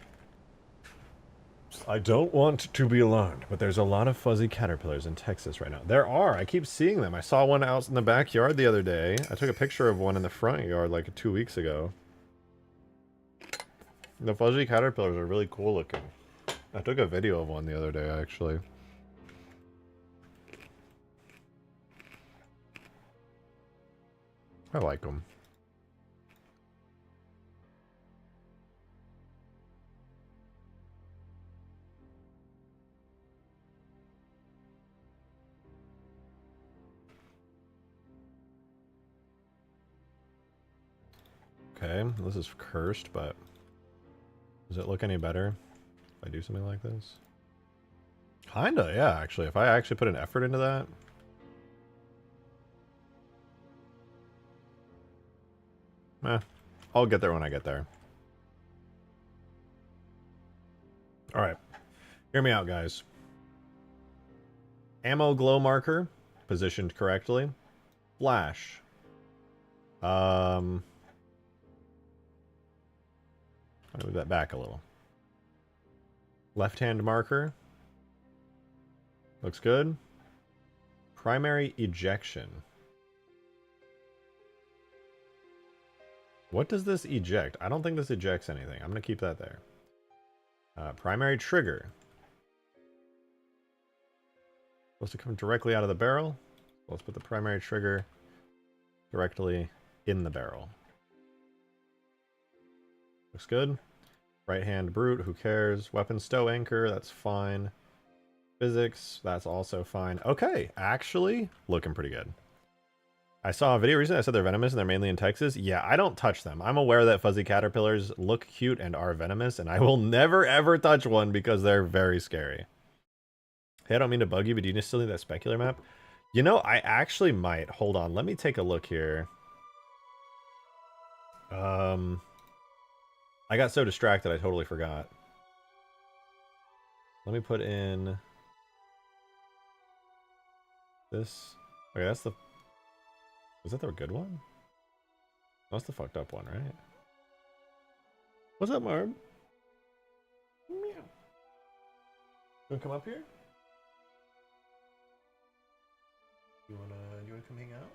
S1: I don't want to be alarmed, but there's a lot of fuzzy caterpillars in Texas right now. There are. I keep seeing them. I saw one out in the backyard the other day. I took a picture of one in the front yard like 2 weeks ago. The fuzzy caterpillars are really cool looking. I took a video of one the other day actually. I like them. Okay, this is cursed, but does it look any better if I do something like this? Kinda, yeah, actually. If I actually put an effort into that. I'll get there when I get there. Alright. Hear me out, guys. Ammo glow marker, positioned correctly. Flash. I'll move that back a little. Left-hand marker. Looks good. Primary ejection. What does this eject? I don't think this ejects anything. I'm going to keep that there. Primary trigger. Supposed to come directly out of the barrel. Let's put the primary trigger directly in the barrel. Looks good. Right hand brute, who cares? Weapon stow anchor, that's fine. Physics, that's also fine. Okay, actually, looking pretty good. I saw a video recently that said they're venomous and they're mainly in Texas. Yeah, I don't touch them. I'm aware that fuzzy caterpillars look cute and are venomous, and I will never ever touch one because they're very scary. Hey, I don't mean to bug you, but do you still need that specular map? You know, I actually might. Hold on, let me take a look here. I got so distracted I totally forgot. Let me put in this. Okay, that's the... Was that the good one? That's the fucked up one, right? What's up, Marb? Meow. You wanna come up here? You wanna come hang out?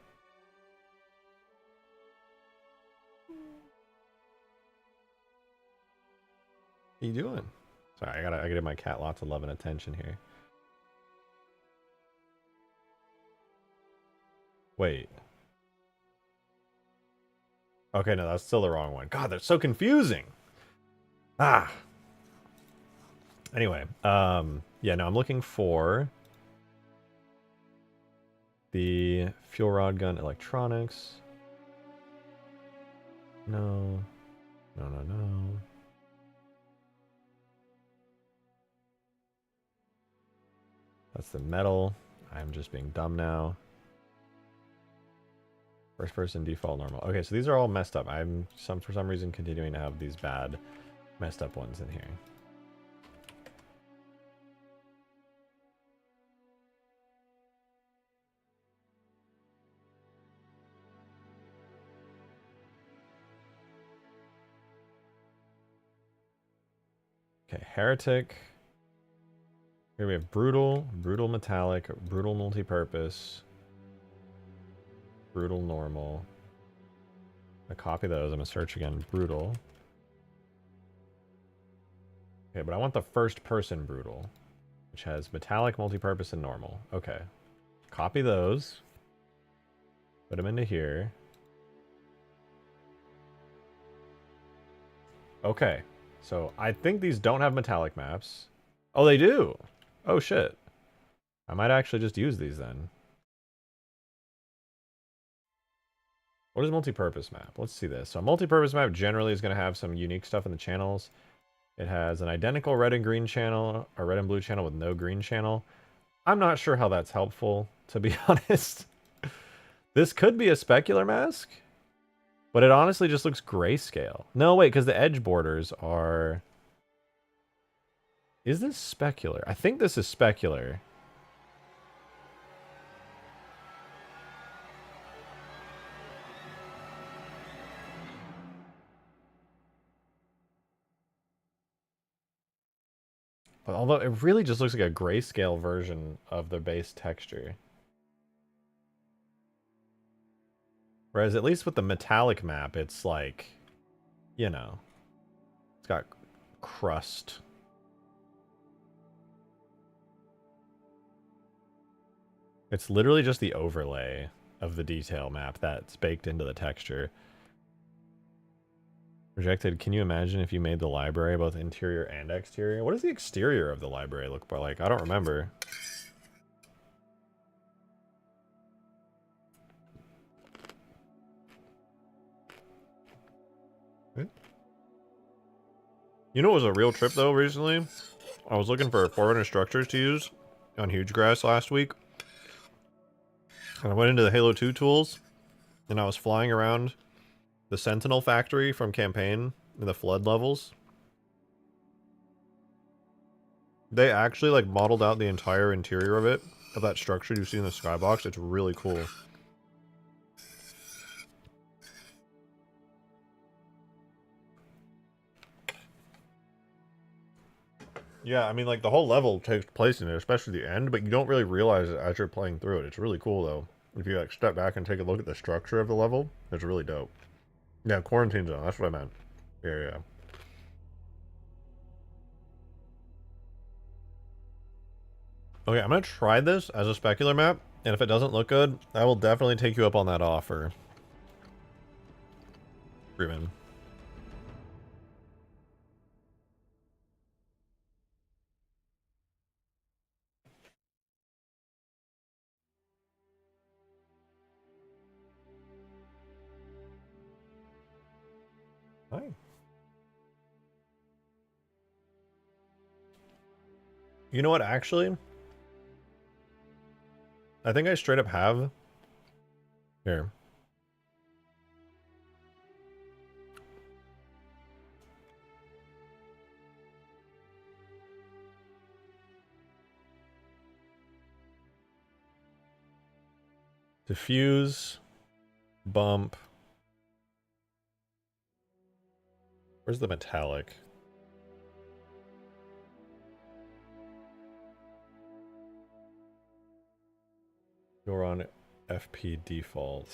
S1: What are you doing? Sorry, I gotta give my cat lots of love and attention here. Wait. Okay, no, that's still the wrong one. God, that's so confusing. Ah. Anyway, yeah, no, I'm looking for the fuel rod gun electronics. No. No, no, no. That's the metal. I'm just being dumb now. First person default normal. Okay, so these are all messed up. I'm for some reason continuing to have these bad messed up ones in here. Okay, heretic. Here we have brutal, brutal metallic, brutal multi-purpose, brutal normal. I copy those. I'm gonna search again. Brutal. Okay, but I want the first person brutal, which has metallic, multi-purpose, and normal. Okay, copy those. Put them into here. Okay, so I think these don't have metallic maps. Oh, they do. Oh shit. I might actually just use these then. What is multi-purpose map? Let's see this. So a multi-purpose map generally is going to have some unique stuff in the channels. It has an identical red and green channel, a red and blue channel with no green channel. I'm not sure how that's helpful, to be honest. This could be a specular mask, but it honestly just looks grayscale. No, wait, because the edge borders are... Is this specular? I think this is specular. But although it really just looks like a grayscale version of the base texture. Whereas at least with the metallic map, it's like, you know, it's got crust. It's literally just the overlay of the detail map that's baked into the texture. Rejected, can you imagine if you made the library both interior and exterior? What does the exterior of the library look like? I don't remember. You know what was a real trip though recently? I was looking for 400 structures to use on Hugegrass last week. And I went into the Halo 2 tools, and I was flying around the Sentinel factory from campaign in the flood levels. They actually like modeled out the entire interior of it, of that structure you see in the skybox. It's really cool. Yeah, I mean, like, the whole level takes place in it, especially the end, but you don't really realize it as you're playing through it. It's really cool, though. If you, like, step back and take a look at the structure of the level, it's really dope. Yeah, quarantine zone, that's what I meant. Yeah. Okay, I'm gonna try this as a specular map, and if it doesn't look good, I will definitely take you up on that offer. Freeman. Fine. You know what, actually? I think I straight up have... Here. Diffuse, bump. Where's the metallic? You're on FP default.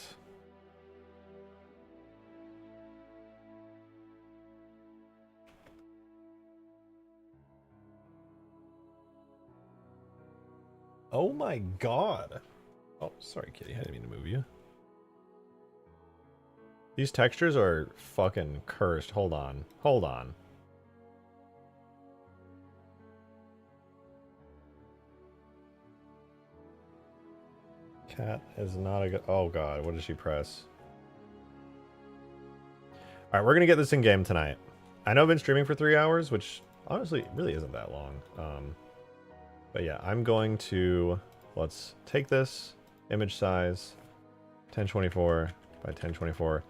S1: Oh my god. Oh, sorry, kitty. I didn't mean to move you. These textures are fucking cursed. Hold on. Hold on. Cat is not a good... Oh god, what did she press? Alright, we're gonna get this in game tonight. I know I've been streaming for 3 hours, which honestly really isn't that long. But yeah, I'm going to... Let's take this image size, 1024 by 1024.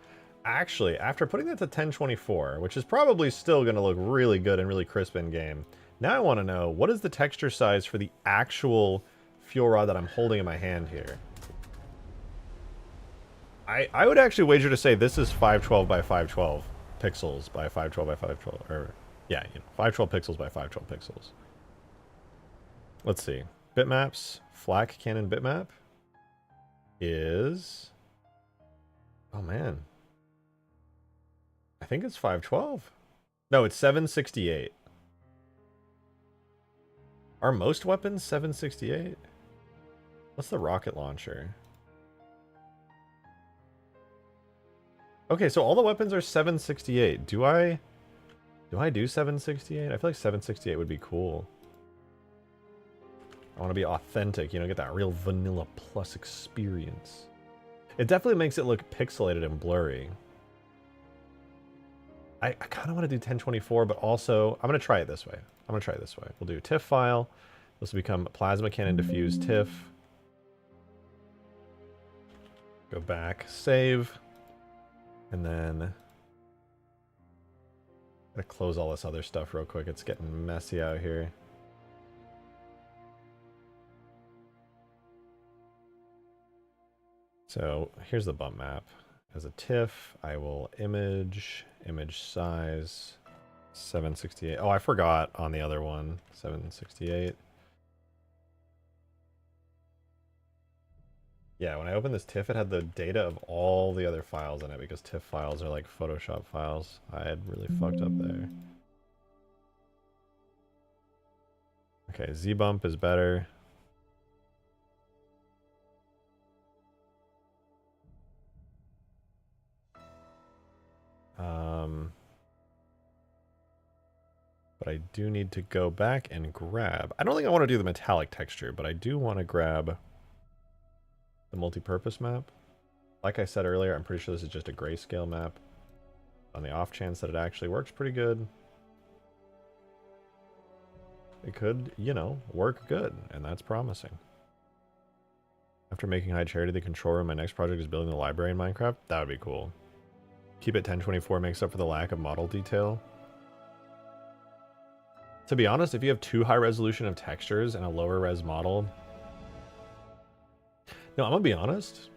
S1: Actually, after putting that to 1024, which is probably still going to look really good and really crisp in game, now I want to know, what is the texture size for the actual fuel rod that I'm holding in my hand here? I would actually wager to say this is 512 by 512 pixels by 512 by 512, or yeah, 512 pixels by 512 pixels. Let's see. Bitmaps, FLAC Canon bitmap is... Oh man. I think it's 512. No, it's 768. Are most weapons 768? What's the rocket launcher? Okay, so all the weapons are 768. Do I do 768? I feel like 768 would be cool. I want to be authentic, you know, get that real vanilla plus experience. It definitely makes it look pixelated and blurry. I kind of want to do 1024, but also I'm going to try it this way. We'll do TIFF file. This will become plasma cannon diffuse TIFF. Go back, save. And then I'm gonna close all this other stuff real quick. It's getting messy out here. So here's the bump map. As a TIFF, I will image size 768. Oh, I forgot on the other one, 768. Yeah, when I opened this TIFF, it had the data of all the other files in it because TIFF files are like Photoshop files. I had really fucked up there. Okay, Z-bump is better. But I do need to go back and grab... I don't think I want to do the metallic texture, but I do want to grab the multi-purpose map. Like I said earlier, I'm pretty sure this is just a grayscale map. On the off chance that it actually works pretty good. It could, you know, work good, and that's promising. After making High Charity the control room, my next project is building the library in Minecraft. That would be cool. Keep it 1024 makes up for the lack of model detail. To be honest, if you have too high resolution of textures and a lower res model... No, I'm gonna be honest.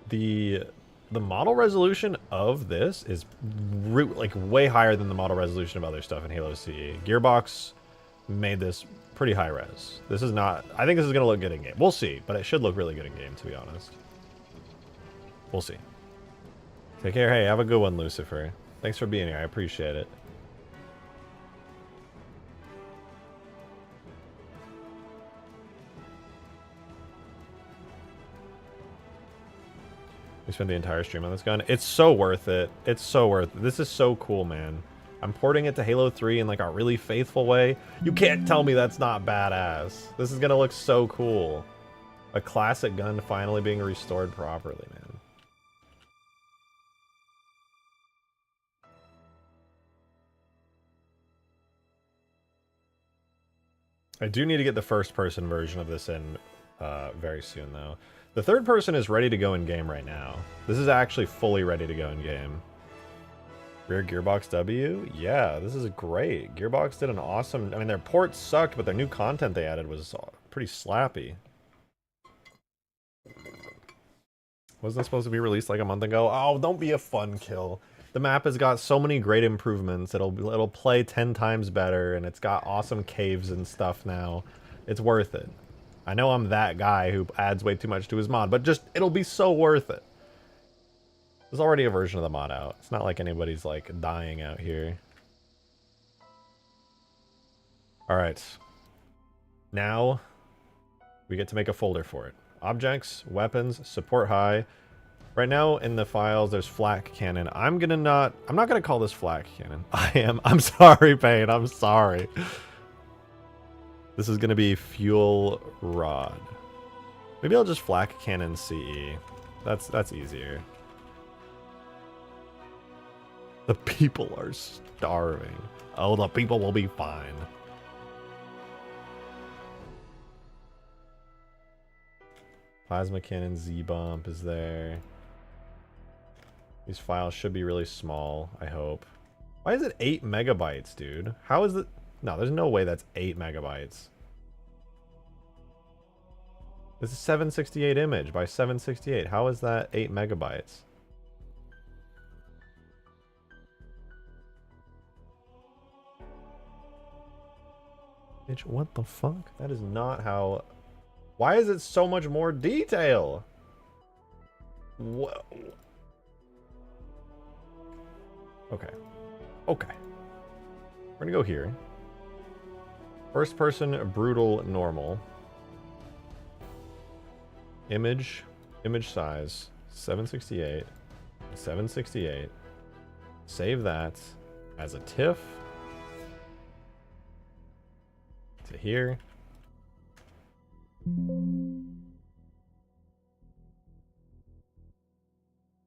S1: The model resolution of this is like way higher than the model resolution of other stuff in Halo CE. Gearbox made this pretty high res. This is not... I think this is gonna look good in game. We'll see, but it should look really good in game, to be honest. We'll see. Take care. Hey, have a good one, Lucifer. Thanks for being here. I appreciate it. We spent the entire stream on this gun. It's so worth it. It's so worth it. This is so cool, man. I'm porting it to Halo 3 in like a really faithful way. You can't tell me that's not badass. This is gonna look so cool. A classic gun finally being restored properly, man. I do need to get the first-person version of this in very soon, though. The third person is ready to go in-game right now. This is actually fully ready to go in-game. Rear Gearbox W? Yeah, this is great. Gearbox did an awesome... I mean, their ports sucked, but their new content they added was pretty slappy. Wasn't this supposed to be released like a month ago? Oh, don't be a fun kill. The map has got so many great improvements. It'll play 10 times better, and it's got awesome caves and stuff now. It's worth it. I know I'm that guy who adds way too much to his mod, but just, it'll be so worth it. There's already a version of the mod out. It's not like anybody's, like, dying out here. Alright. Now, we get to make a folder for it. Objects, weapons, support high. Right now, in the files, there's flak cannon. I'm not gonna call this flak cannon. I'm sorry, Payne, I'm sorry. This is gonna be fuel rod. Maybe I'll just flak cannon CE. That's easier. The people are starving. Oh, the people will be fine. Plasma cannon Z-bump is there. These files should be really small, I hope. Why is it 8 megabytes, dude? How is it? No, there's no way that's 8 megabytes. This is 768 image by 768. How is that 8 megabytes? Bitch, what the fuck? That is not how... Why is it so much more detail? Whoa. Okay. Okay. We're gonna go here. First person, brutal, normal. Image size, 768. 768. Save that as a TIFF. To here.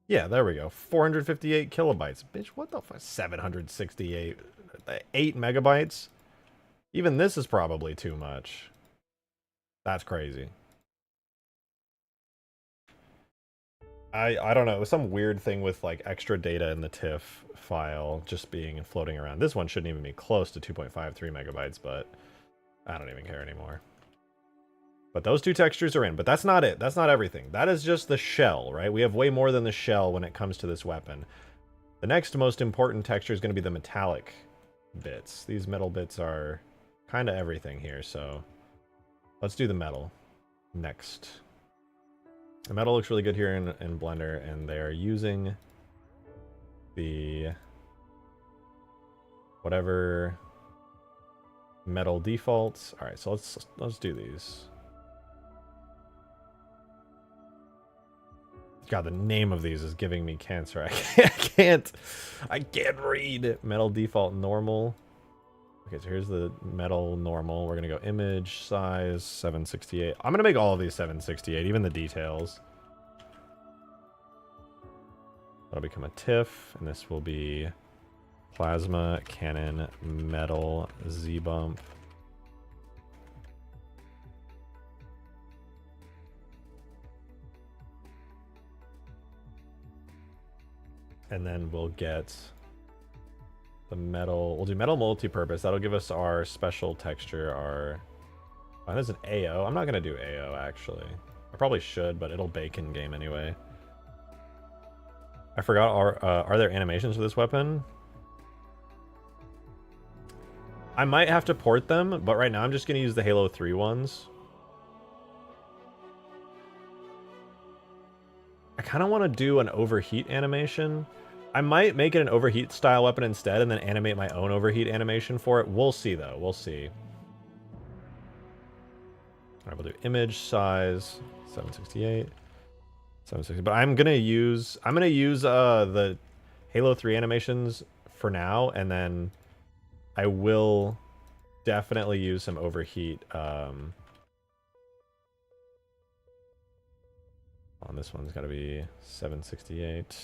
S1: Yeah, there we go. 458 kilobytes. Bitch, what the fuck? 768. 8 megabytes? Even this is probably too much. That's crazy. I don't know. It was some weird thing with like extra data in the TIFF file just being floating around. This one shouldn't even be close to 2.53 megabytes, but I don't even care anymore. But those two textures are in, but that's not it. That's not everything. That is just the shell, right? We have way more than the shell when it comes to this weapon. The next most important texture is going to be the metallic bits. These metal bits are kind of everything here, so let's do the metal next. The metal looks really good here in Blender, and they are using the whatever metal defaults. All right, so let's do these. God, the name of these is giving me cancer. I can't read. Metal default normal. Okay, so here's the metal normal. We're gonna go image size 768. I'm gonna make all of these 768, even the details. That'll become a TIFF, and this will be plasma cannon metal Z-bump. And then we'll get the metal. We'll do metal multi-purpose. That'll give us our special texture. Oh, there's an AO. I'm not gonna do AO actually. I probably should, but it'll bake in game anyway. I forgot. Are there animations for this weapon? I might have to port them, but right now I'm just gonna use the Halo 3 ones. I kind of want to do an overheat animation. I might make it an overheat style weapon instead and then animate my own overheat animation for it. We'll see though. We'll see. All right, we'll do image size 768. 760. But I'm gonna use the Halo 3 animations for now, and then I will definitely use some overheat on this one's got to be 768.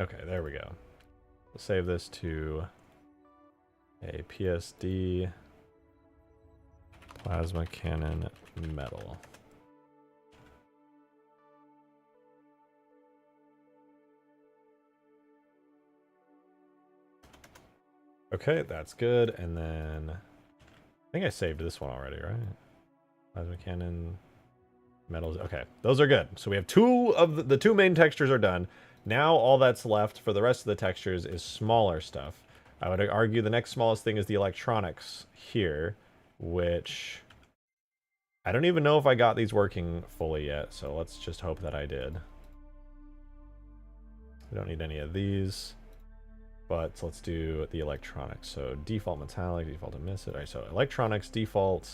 S1: Okay, there we go. save this to a PSD plasma cannon metal. Okay, that's good. And then I think I saved this one already, right? Plasma cannon, metals. Okay, those are good. So we have two of the two main textures are done. Now all that's left for the rest of the textures is smaller stuff. I would argue the next smallest thing is the electronics here, which I don't even know if I got these working fully yet. So let's just hope that I did. We don't need any of these. But let's do the electronics. So default metallic, default emissive. All right, so electronics default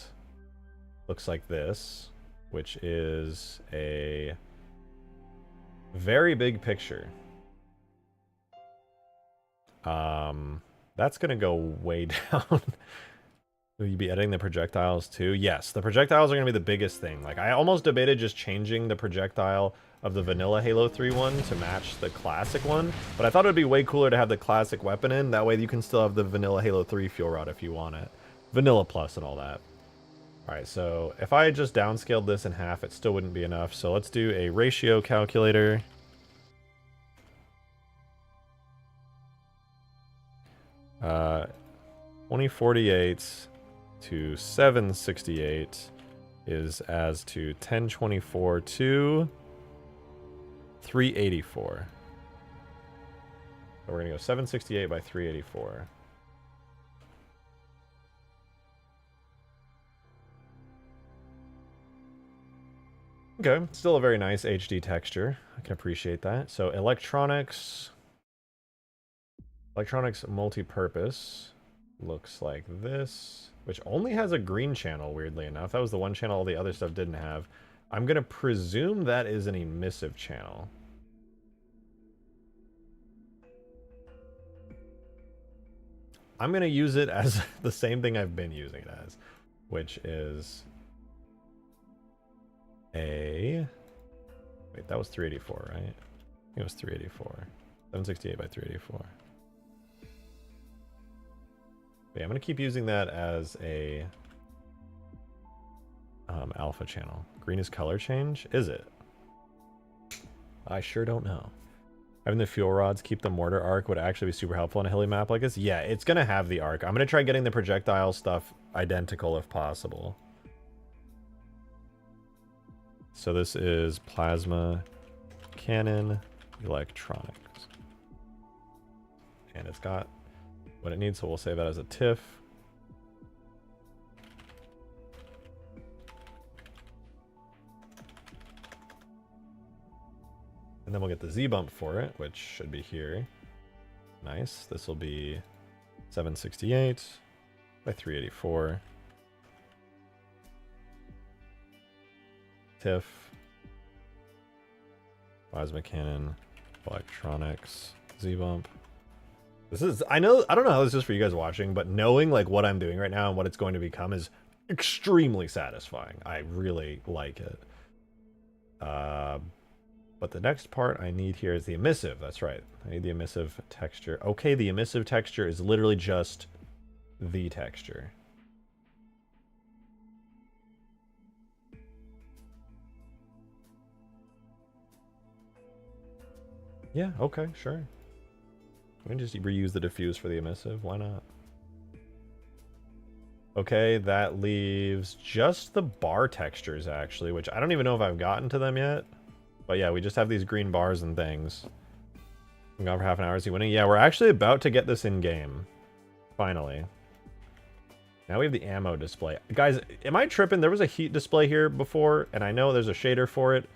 S1: looks like this, which is a very big picture. That's gonna go way down. Will you be editing the projectiles too? Yes, the projectiles are gonna be the biggest thing. Like I almost debated just changing the projectile of the vanilla Halo 3 one to match the classic one, but I thought it would be way cooler to have the classic weapon in. That way you can still have the vanilla Halo 3 fuel rod if you want it. Vanilla Plus and all that. Alright, so if I just downscaled this in half, it still wouldn't be enough. So let's do a ratio calculator. Uh, 2048 to 768 is as to 1024 to 384. So we're gonna go 768 by 384. Okay, still a very nice HD texture. I can appreciate that. So electronics multi-purpose looks like this, which only has a green channel, weirdly enough. That was the one channel all the other stuff didn't have. I'm gonna presume that is an emissive channel. I'm gonna use it as the same thing I've been using it as, which is a... Wait, that was 384, right? I think it was 384. 768 by 384. Yeah, I'm gonna keep using that as a alpha channel. Green is color change? Is it? I sure don't know. Having the fuel rods keep the mortar arc would actually be super helpful on a hilly map like this. Yeah, it's gonna have the arc. I'm gonna try getting the projectile stuff identical if possible. So this is plasma cannon electronics. And it's got what it needs, so we'll save that as a TIFF. And then we'll get the Z bump for it, which should be here. Nice. This will be 768 by 384. TIFF. Plasma cannon. Electronics. Z bump. This is, I don't know how this is for you guys watching, but knowing like what I'm doing right now and what it's going to become is extremely satisfying. I really like it. But the next part I need here is the emissive. That's right. I need the emissive texture. Okay, the emissive texture is literally just the texture. Yeah, okay, sure. We can just reuse the diffuse for the emissive. Why not? Okay, that leaves just the bar textures, actually, which I don't even know if I've gotten to them yet. But yeah, we just have these green bars and things. I'm gone for half an hour. Is he winning? Yeah, we're actually about to get this in-game. Finally. Now we have the ammo display. Guys, am I tripping? There was a heat display here before, and I know there's a shader for it.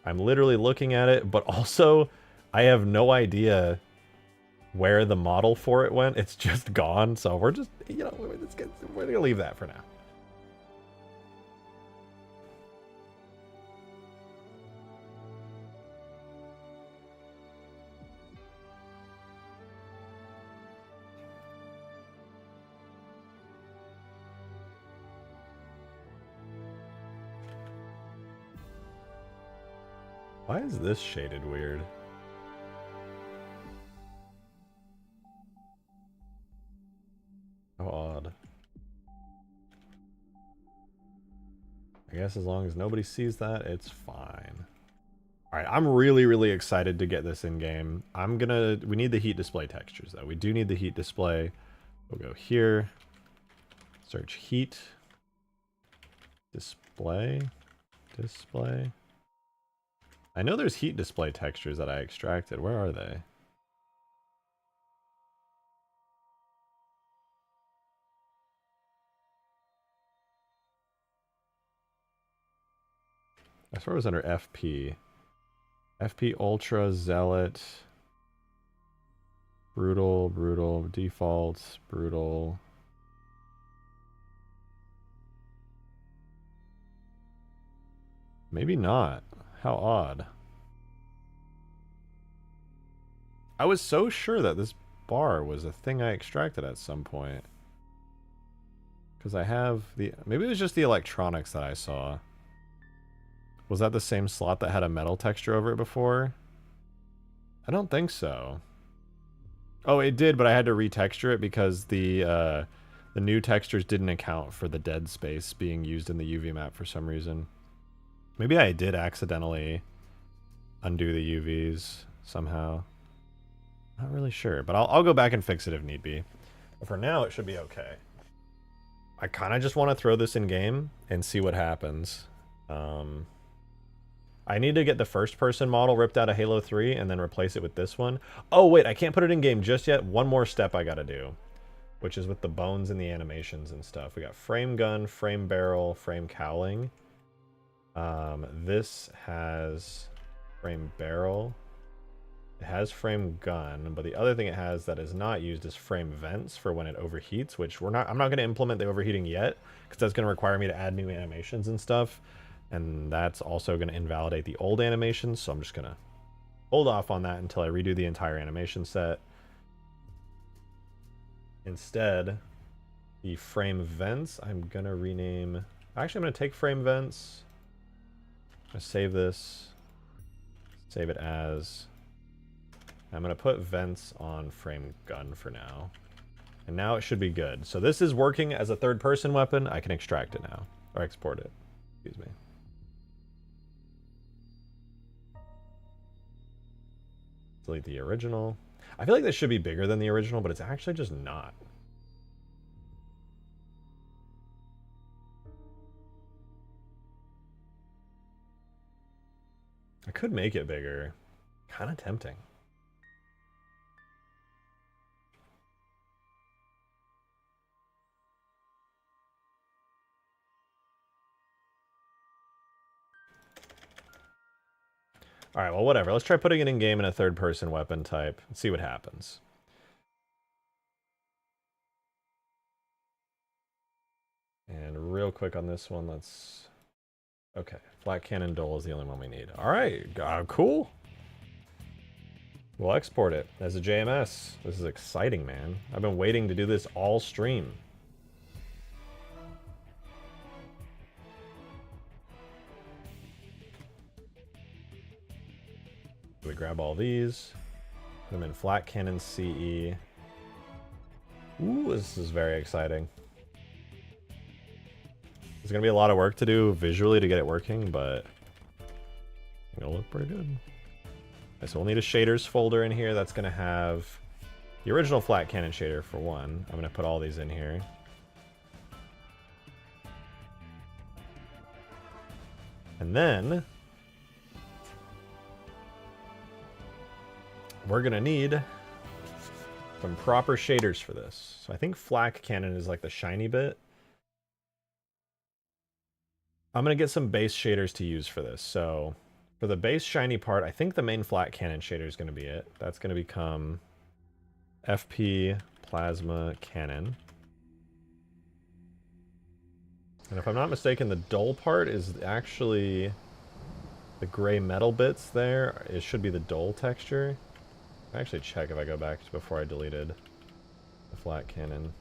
S1: I'm literally looking at it, but also I have no idea where the model for it went. It's just gone, so we're just, you know, we're gonna leave that for now. Why is this shaded weird? guess as long as nobody sees that, it's fine. All right, I'm really, really excited to get this in game. We need the heat display textures though. We do need the heat display. We'll go here, search heat, display. I know there's heat display textures that I extracted. Where are they? I swear it was under FP. FP Ultra, Zealot, Brutal, Default, Brutal. Maybe not. How odd. I was so sure that this bar was a thing I extracted at some point. Because I have the... Maybe it was just the electronics that I saw. Was that the same slot that had a metal texture over it before? I don't think so. Oh, it did, but I had to retexture it because the new textures didn't account for the dead space being used in the UV map for some reason. Maybe I did accidentally undo the UVs somehow. Not really sure, but I'll go back and fix it if need be. But for now, it should be okay. I kind of just want to throw this in game and see what happens. I need to get the first-person model ripped out of Halo 3 and then replace it with this one. Oh, wait, I can't put it in game just yet. One more step I gotta do, which is with the bones and the animations and stuff. We got frame gun, frame barrel, frame cowling. This has frame barrel. It has frame gun, but the other thing it has that is not used is frame vents for when it overheats, which I'm not going to implement the overheating yet, because that's going to require me to add new animations and stuff. And that's also going to invalidate the old animations, so I'm just going to hold off on that until I redo the entire animation set. Instead, the frame vents, I'm going to rename... Actually, I'm going to take frame vents. I'm going to save this. Save it as... I'm going to put vents on frame gun for now. And now it should be good. So this is working as a third-person weapon. I can extract it now. Or export it. Excuse me. Delete the original. I feel like this should be bigger than the original, but it's actually just not. I could make it bigger. Kind of tempting. Alright, well, whatever. Let's try putting it in game in a third-person weapon type and see what happens. And real quick on this one, let's... Okay, flat cannon dole is the only one we need. Alright, cool. We'll export it as a JMS. This is exciting, man. I've been waiting to do this all stream. We grab all these, put them in flat cannon CE. Ooh, this is very exciting. There's gonna be a lot of work to do visually to get it working, but it'll look pretty good. Okay, so we'll need a shaders folder in here that's gonna have the original flat cannon shader for one. I'm gonna put all these in here. And then we're gonna need some proper shaders for this. So I think flak cannon is like the shiny bit. I'm gonna get some base shaders to use for this. So for the base shiny part, I think the main flat cannon shader is gonna be it. That's gonna become FP plasma cannon. And if I'm not mistaken, the dull part is actually the gray metal bits there. It should be the dull texture. I'll actually check if I go back to before I deleted the flat cannon.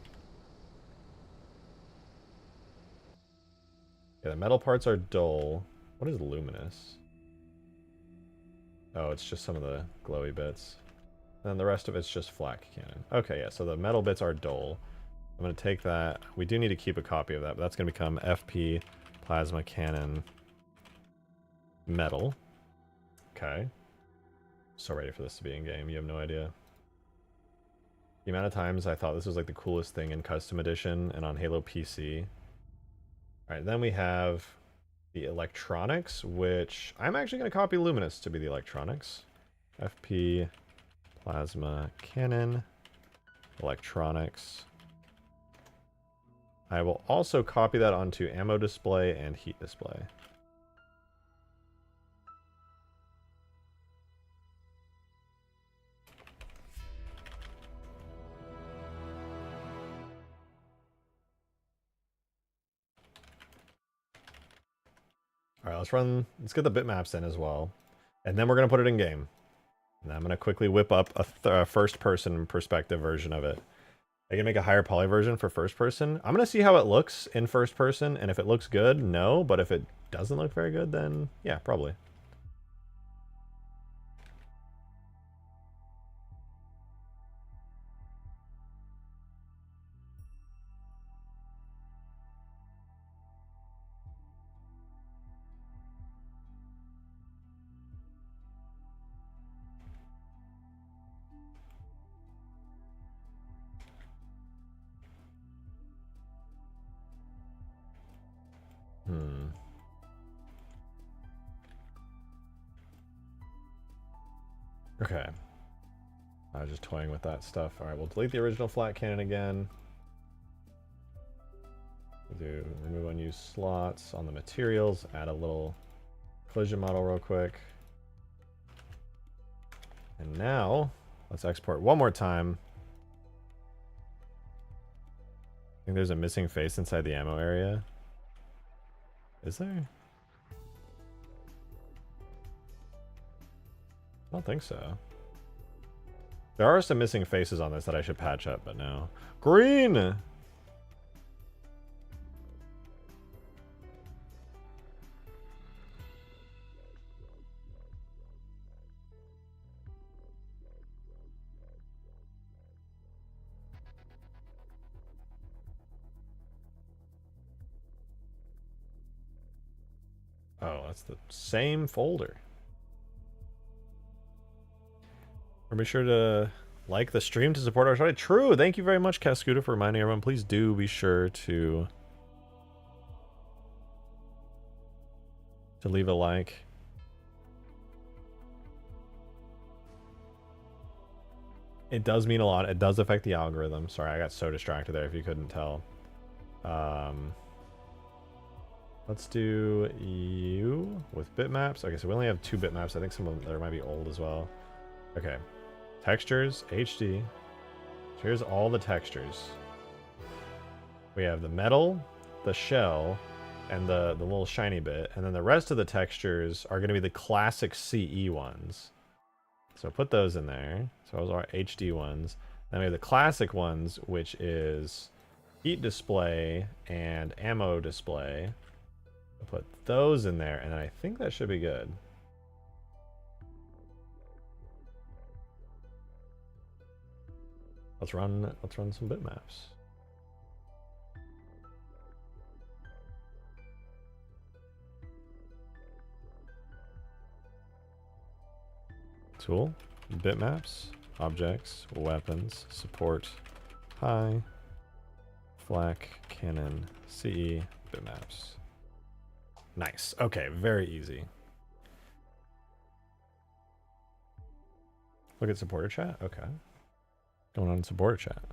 S1: Yeah, the metal parts are dull. What is luminous? Oh, it's just some of the glowy bits. And then the rest of it's just flat cannon. Okay, yeah, so the metal bits are dull. I'm going to take that. We do need to keep a copy of that, but that's going to become FP plasma cannon, metal. Okay. So ready for this to be in game. You have no idea. The amount of times I thought this was like the coolest thing in custom edition and on Halo PC. Alright, then we have the electronics, which I'm actually going to copy Luminous to be the electronics. FP, plasma cannon, electronics. I will also copy that onto ammo display and heat display. Alright, let's get the bitmaps in as well. And then we're going to put it in game. And I'm going to quickly whip up a first-person perspective version of it. I can make a higher poly version for first person. I'm going to see how it looks in first person, and if it looks good, no. But if it doesn't look very good, then yeah, probably. Okay. I was just toying with that stuff. Alright, we'll delete the original flat cannon again. We'll do remove unused slots on the materials. Add a little collision model real quick. And now, let's export one more time. I think there's a missing face inside the ammo area. Is there? I don't think so. There are some missing faces on this that I should patch up, but no. Green! Oh, that's the same folder. Be sure to like the stream to support our show. True. Thank you very much, Cascuda, for reminding everyone. Please do be sure to leave a like. It does mean a lot. It does affect the algorithm. Sorry, I got so distracted there if you couldn't tell. Let's do you with bitmaps. Okay, so we only have 2 bitmaps. I think some of them there might be old as well. Okay. Textures, HD. So here's all the textures. We have the metal, the shell, and the little shiny bit. And then the rest of the textures are going to be the classic CE ones. So put those in there. So those are HD ones. Then we have the classic ones, which is heat display and ammo display. I'll put those in there, and I think that should be good. Let's run some bitmaps. Tool, bitmaps, objects, weapons, support, high, flak, cannon, CE, bitmaps. Nice. Okay, very easy. Look at supporter chat. Okay. Going on supporter chat.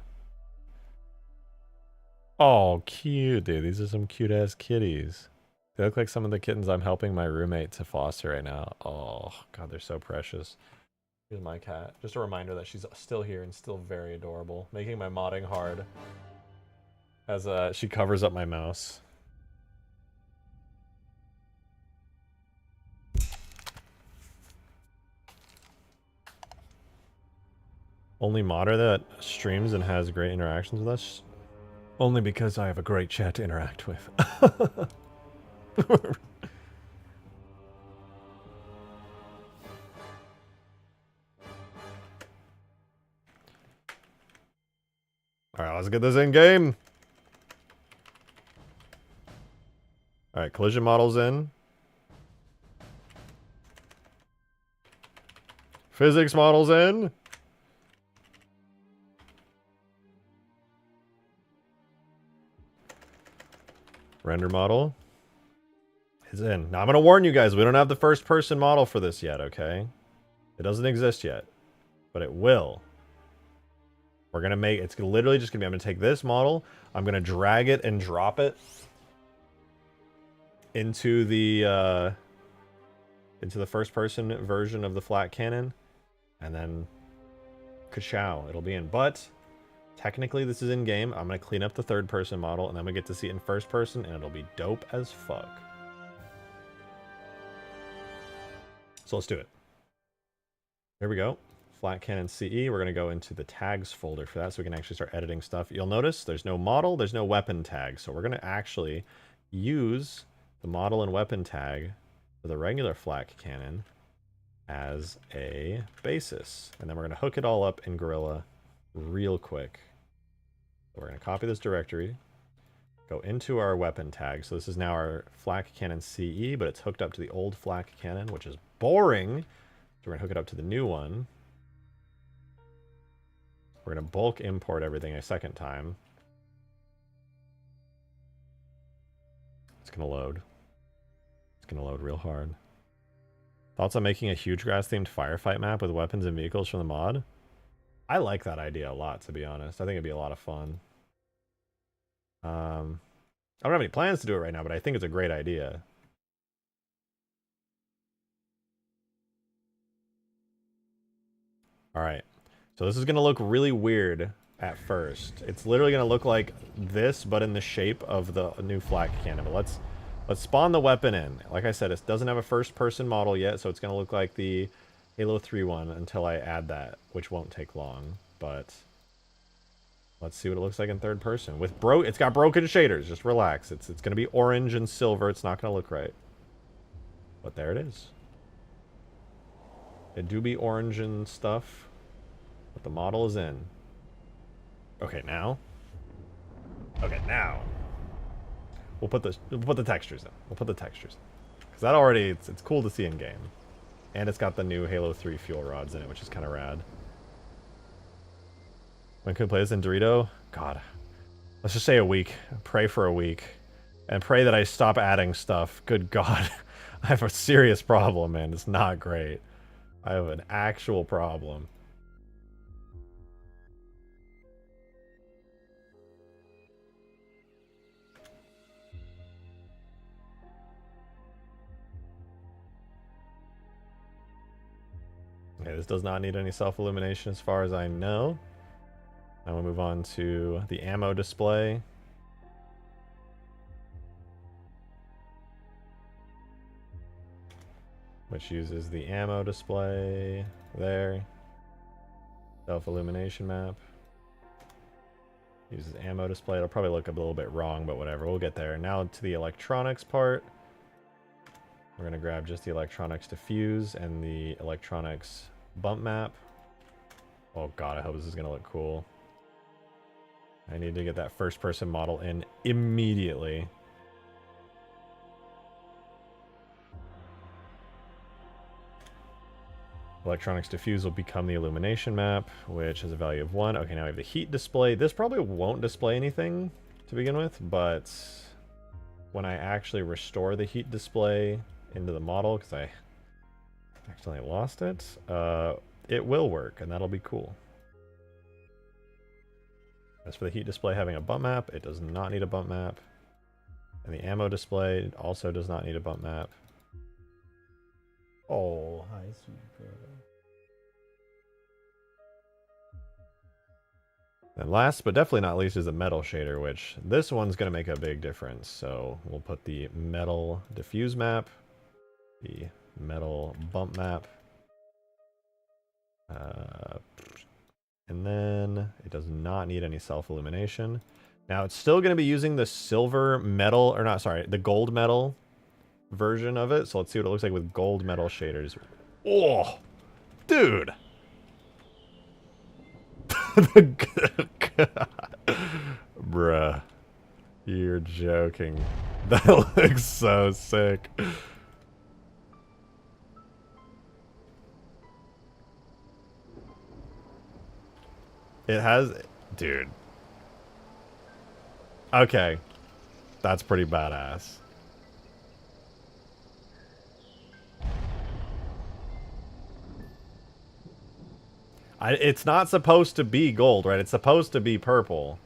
S1: Oh, cute, dude. These are some cute ass kitties. They look like some of the kittens I'm helping my roommate to foster right now. Oh, God, they're so precious. Here's my cat. Just a reminder that she's still here and still very adorable. Making my modding hard as she covers up my mouse. Only modder that streams and has great interactions with us? Only because I have a great chat to interact with. Alright, let's get this in game. Alright, Alright, collision models in. Physics models in. Render model is in. Now I'm going to warn you guys, we don't have the first person model for this yet, okay? It doesn't exist yet, but it will. We're going to make, it's literally just going to be, I'm going to take this model, I'm going to drag it and drop it into the first person version of the flat cannon, and then ka-chow, it'll be in. But technically this is in game. I'm going to clean up the third person model, and then we get to see it in first person, and it'll be dope as fuck. So let's do it. Here we go. Flat cannon CE. We're going to go into the tags folder for that so we can actually start editing stuff. You'll notice there's no model, there's no weapon tag. So we're going to actually use the model and weapon tag for the regular flat cannon as a basis. And then we're going to hook it all up in Gorilla real quick. So we're going to copy this directory, go into our weapon tag. So this is now our flak cannon CE, but it's hooked up to the old flak cannon, which is boring. So we're going to hook it up to the new one. We're going to bulk import everything a second time. It's going to load. It's going to load real hard. Thoughts on making a Hugegrass themed firefight map with weapons and vehicles from the mod? I like that idea a lot, to be honest. I think it'd be a lot of fun. I don't have any plans to do it right now, but I think it's a great idea. Alright. So this is going to look really weird at first. It's literally going to look like this, but in the shape of the new flak cannon. But let's spawn the weapon in. Like I said, it doesn't have a first-person model yet, so it's going to look like the Halo 3 one until I add that, which won't take long. But let's see what it looks like in third person. It's got broken shaders. Just relax. It's going to be orange and silver. It's not going to look right. But there it is. It do be orange and stuff. But the model is in. Okay, now. Okay, now. We'll put the textures in. We'll put the textures in. Because that already, it's cool to see in game. And it's got the new Halo 3 fuel rods in it, which is kind of rad. When can we play this in Dorito? God. Let's just say a week. Pray for a week. And pray that I stop adding stuff. Good God. I have a serious problem, man. It's not great. I have an actual problem. Okay, this does not need any self-illumination as far as I know. Now we'll move on to the ammo display. Which uses the ammo display there. Self-illumination map. Uses ammo display. It'll probably look a little bit wrong, but whatever. We'll get there. Now to the electronics part. We're going to grab just the electronics diffuse and the electronics bump map. Oh god, I hope this is going to look cool. I need to get that first person model in immediately. Electronics diffuse will become the illumination map, which has a value of 1. Okay, now we have the heat display. This probably won't display anything to begin with, but when I actually restore the heat display into the model, because I accidentally lost it, it will work, and that'll be cool. As for the heat display having a bump map, it does not need a bump map. And the ammo display also does not need a bump map. Oh, hi, sweet girl. And last but definitely not least is the metal shader, which this one's going to make a big difference. So we'll put the metal diffuse map, the metal bump map, and then it does not need any self-illumination. Now it's still going to be using the silver metal, or not, sorry, the gold metal version of it. So let's see what it looks like with gold metal shaders. Oh, dude. Bruh. You're joking. That looks so sick. It has... Dude. Okay. That's pretty badass. It's not supposed to be gold, right? It's supposed to be purple.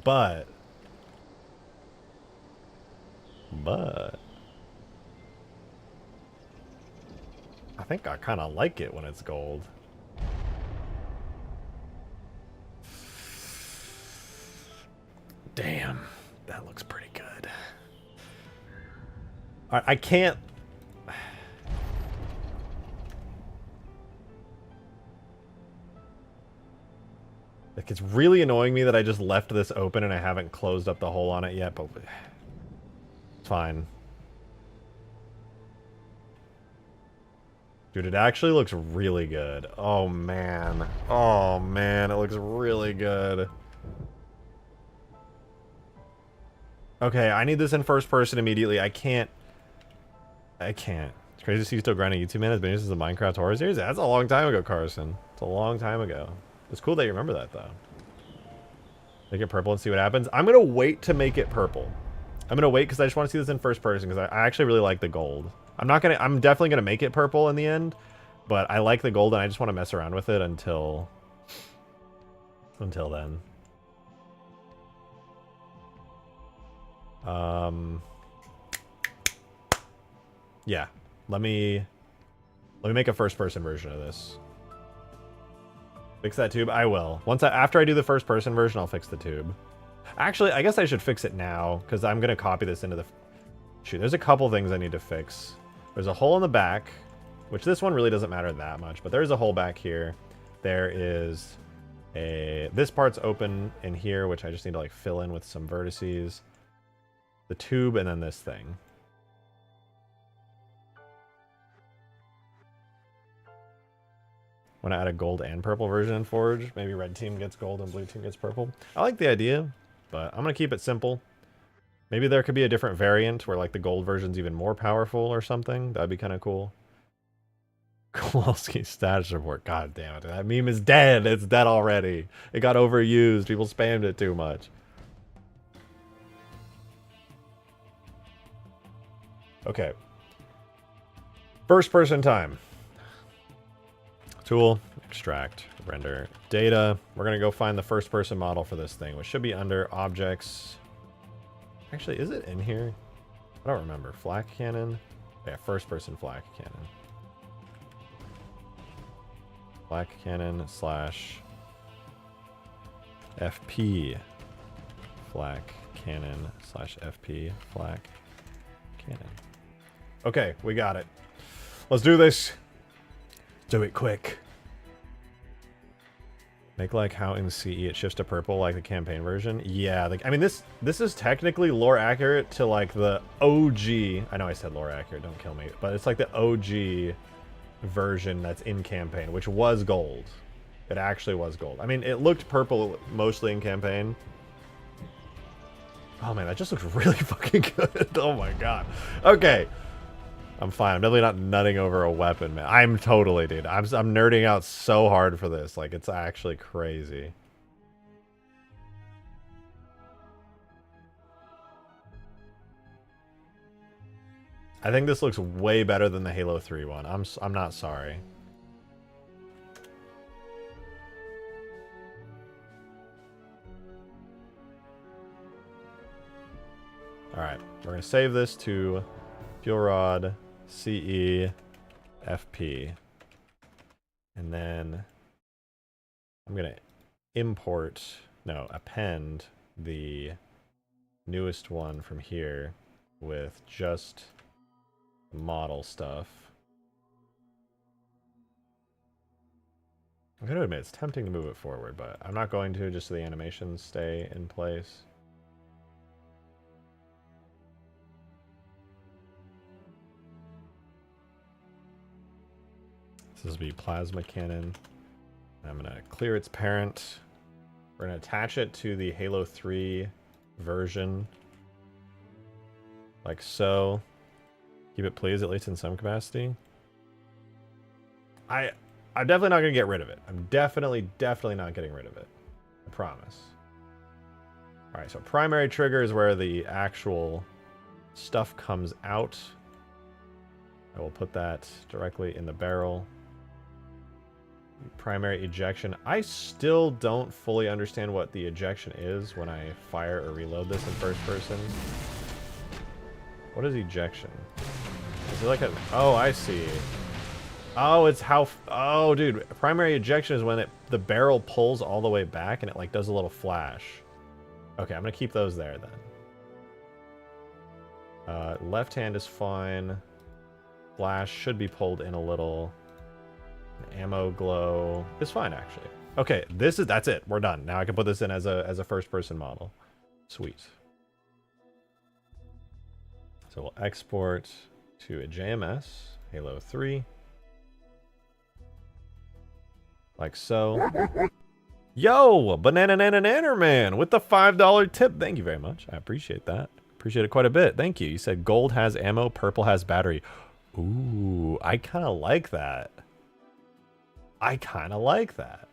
S1: But... I think I kind of like it when it's gold. Damn, that looks pretty good. I can't... Like, it's really annoying me that I just left this open and I haven't closed up the hole on it yet, but... It's fine. Dude, it actually looks really good. Oh, man. Oh, man, it looks really good. Okay, I need this in first person immediately. I can't. It's crazy to see you still grinding YouTube, man. It's been since the Minecraft horror series. That's a long time ago, Carson. It's a long time ago. It's cool that you remember that, though. Make it purple and see what happens. I'm going to wait to make it purple. I'm going to wait because I just want to see this in first person because I actually really like the gold. I'm definitely going to make it purple in the end, but I like the gold and I just want to mess around with it until then. Yeah. Let me make a first person version of this. Fix that tube? I will. After I do the first person version, I'll fix the tube. Actually, I guess I should fix it now, because I'm going to copy this into the... Shoot, there's a couple things I need to fix. There's a hole in the back, which this one really doesn't matter that much, but there's a hole back here. There is a... This part's open in here, which I just need to, like, fill in with some vertices. The tube, and then this thing. Want to add a gold and purple version in Forge? Maybe red team gets gold and blue team gets purple. I like the idea, but I'm going to keep it simple. Maybe there could be a different variant where like the gold version's even more powerful or something. That'd be kind of cool. Kowalski status report. God damn it. That meme is dead. It's dead already. It got overused. People spammed it too much. Okay. First person time. Tool, extract, render data. We're going to go find the first person model for this thing, which should be under objects. Actually, is it in here? I don't remember. Flak cannon? Yeah, first person flak cannon. Flak cannon slash FP. Flak cannon slash FP. Flak cannon. Okay, we got it. Let's do this. Do it quick. Make like how in CE it shifts to purple like the campaign version. Yeah, I mean this is technically lore accurate to like the OG. I know I said lore accurate, don't kill me, but it's like the OG version that's in campaign, which was gold. It actually was gold. I mean, it looked purple mostly in campaign. Oh man, that just looks really fucking good. Oh my god. Okay. I'm fine. I'm definitely not nutting over a weapon, man. I'm totally, dude. I'm nerding out so hard for this. Like, it's actually crazy. I think this looks way better than the Halo 3 one. I'm not sorry. All right, we're gonna save this to fuel rod. CE, FP, and then I'm gonna append the newest one from here with just model stuff. I'm gonna admit it's tempting to move it forward, but I'm not going to, just so the animations stay in place. This will be plasma cannon. I'm gonna clear its parent. We're gonna attach it to the Halo 3 version. Like so. Keep it please, at least in some capacity. I'm definitely not going to get rid of it. I'm definitely not getting rid of it. I promise. Alright, so primary trigger is where the actual stuff comes out. I will put that directly in the barrel. Primary ejection. I still don't fully understand what the ejection is when I fire or reload this in first person. What is ejection? Is it like a... Oh, I see. Oh, it's how... Oh, dude. Primary ejection is when the barrel pulls all the way back and it like does a little flash. Okay, I'm going to keep those there then. Left hand is fine. Flash should be pulled in a little. Ammo glow is fine, actually. Okay, that's it. We're done. Now I can put this in as a first-person model. Sweet. So we'll export to a JMS, Halo 3. Like so. Yo, Banana Nana Nanner Man with the $5 tip. Thank you very much. I appreciate that. Appreciate it quite a bit. Thank you. You said gold has ammo, purple has battery. Ooh, I kind of like that. I kind of like that.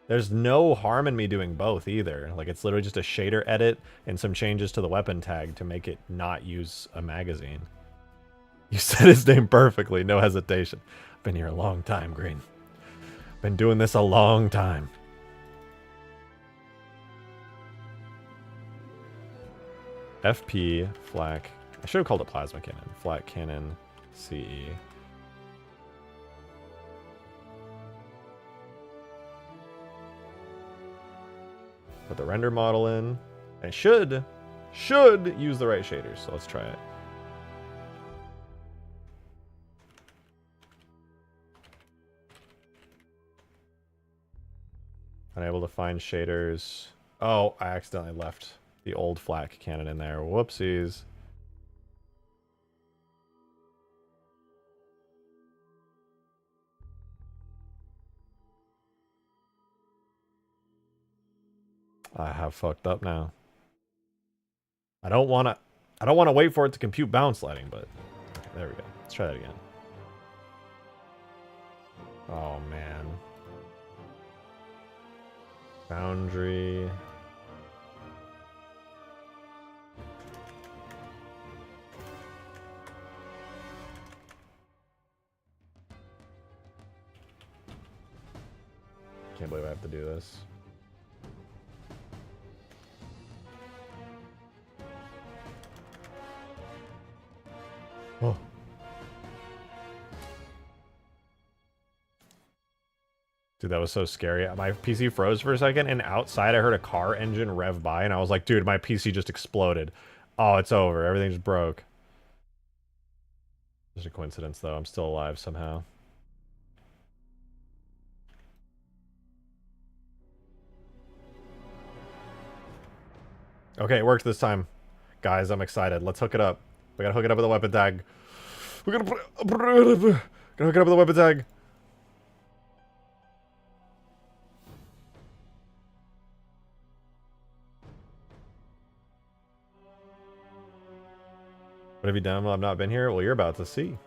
S1: There's no harm in me doing both either. Like, it's literally just a shader edit and some changes to the weapon tag to make it not use a magazine. You said his name perfectly, no hesitation. Been here a long time, Green. Been doing this a long time. FP, flak. I should have called it plasma cannon. Flak cannon, CE. Put the render model in. And should use the right shaders. So let's try it. Unable to find shaders. Oh, I accidentally left the old flak cannon in there. Whoopsies. I have fucked up now. I don't want to wait for it to compute bounce lighting, but okay, there we go. Let's try that again. Oh man. Boundary. Can't believe I have to do this. Oh. Dude, that was so scary. My PC froze for a second, and outside I heard a car engine rev by, and I was like, dude, my PC just exploded. Oh, it's over. Everything just broke. Just a coincidence, though. I'm still alive somehow. Okay, it worked this time. Guys, I'm excited. Let's hook it up. We gotta hook it up with a weapon tag. We're gonna hook it up with a weapon tag. What have you done while I've not been here? Well, you're about to see. You're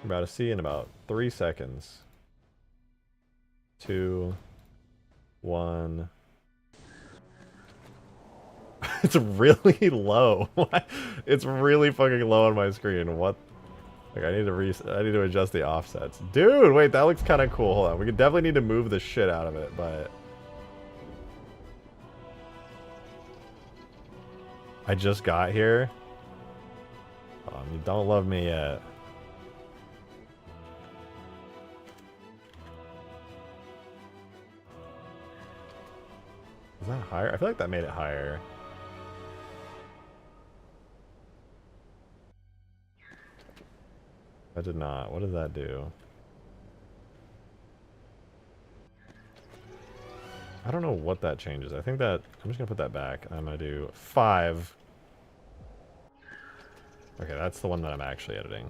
S1: about to see in about 3 seconds. 2, 1. It's really low. It's really fucking low on my screen. What? Like, I need to adjust the offsets. Dude, wait, that looks kind of cool. Hold on. We definitely need to move the shit out of it, but I just got here. You don't love me yet. Is that higher? I feel like that made it higher. I did not. What does that do? I don't know what that changes. I think that... I'm just going to put that back. I'm going to do 5. Okay, that's the one that I'm actually editing.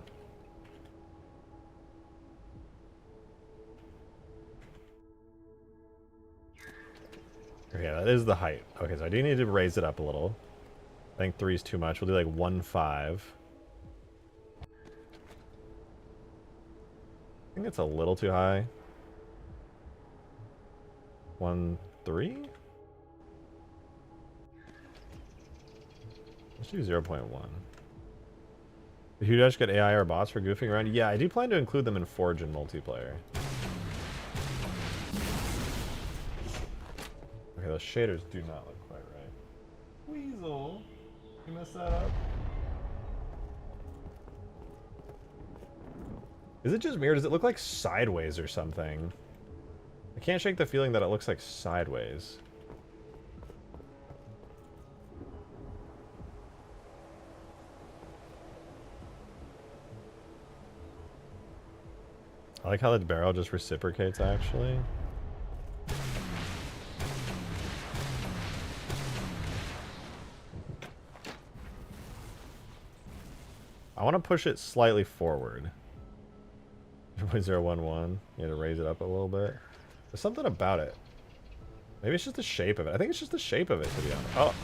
S1: Yeah, that is the height. Okay, so I do need to raise it up a little. I think 3 is too much. We'll do like 1.5. I think it's a little too high. 1.3? Let's do 0.1. Did Hugegrass get AI or bots for goofing around? Yeah, I do plan to include them in Forge and multiplayer. Okay, those shaders do not look quite right. Weasel! You messed that up? Is it just me or does it look like sideways or something? I can't shake the feeling that it looks like sideways. I like how the barrel just reciprocates, actually. I want to push it slightly forward. 0.011. You had to raise it up a little bit. There's something about it. Maybe it's just the shape of it. I think it's just the shape of it, to be honest. Oh,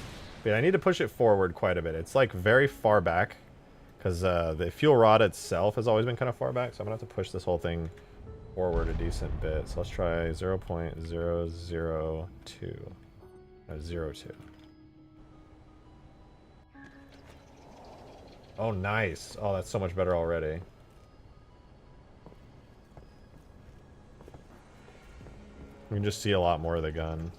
S1: but I need to push it forward quite a bit. It's like very far back. Because the fuel rod itself has always been kind of far back, so I'm going to have to push this whole thing forward a decent bit. So let's try 0.002. No, 0.2. Oh, nice. Oh, that's so much better already. We can just see a lot more of the gun.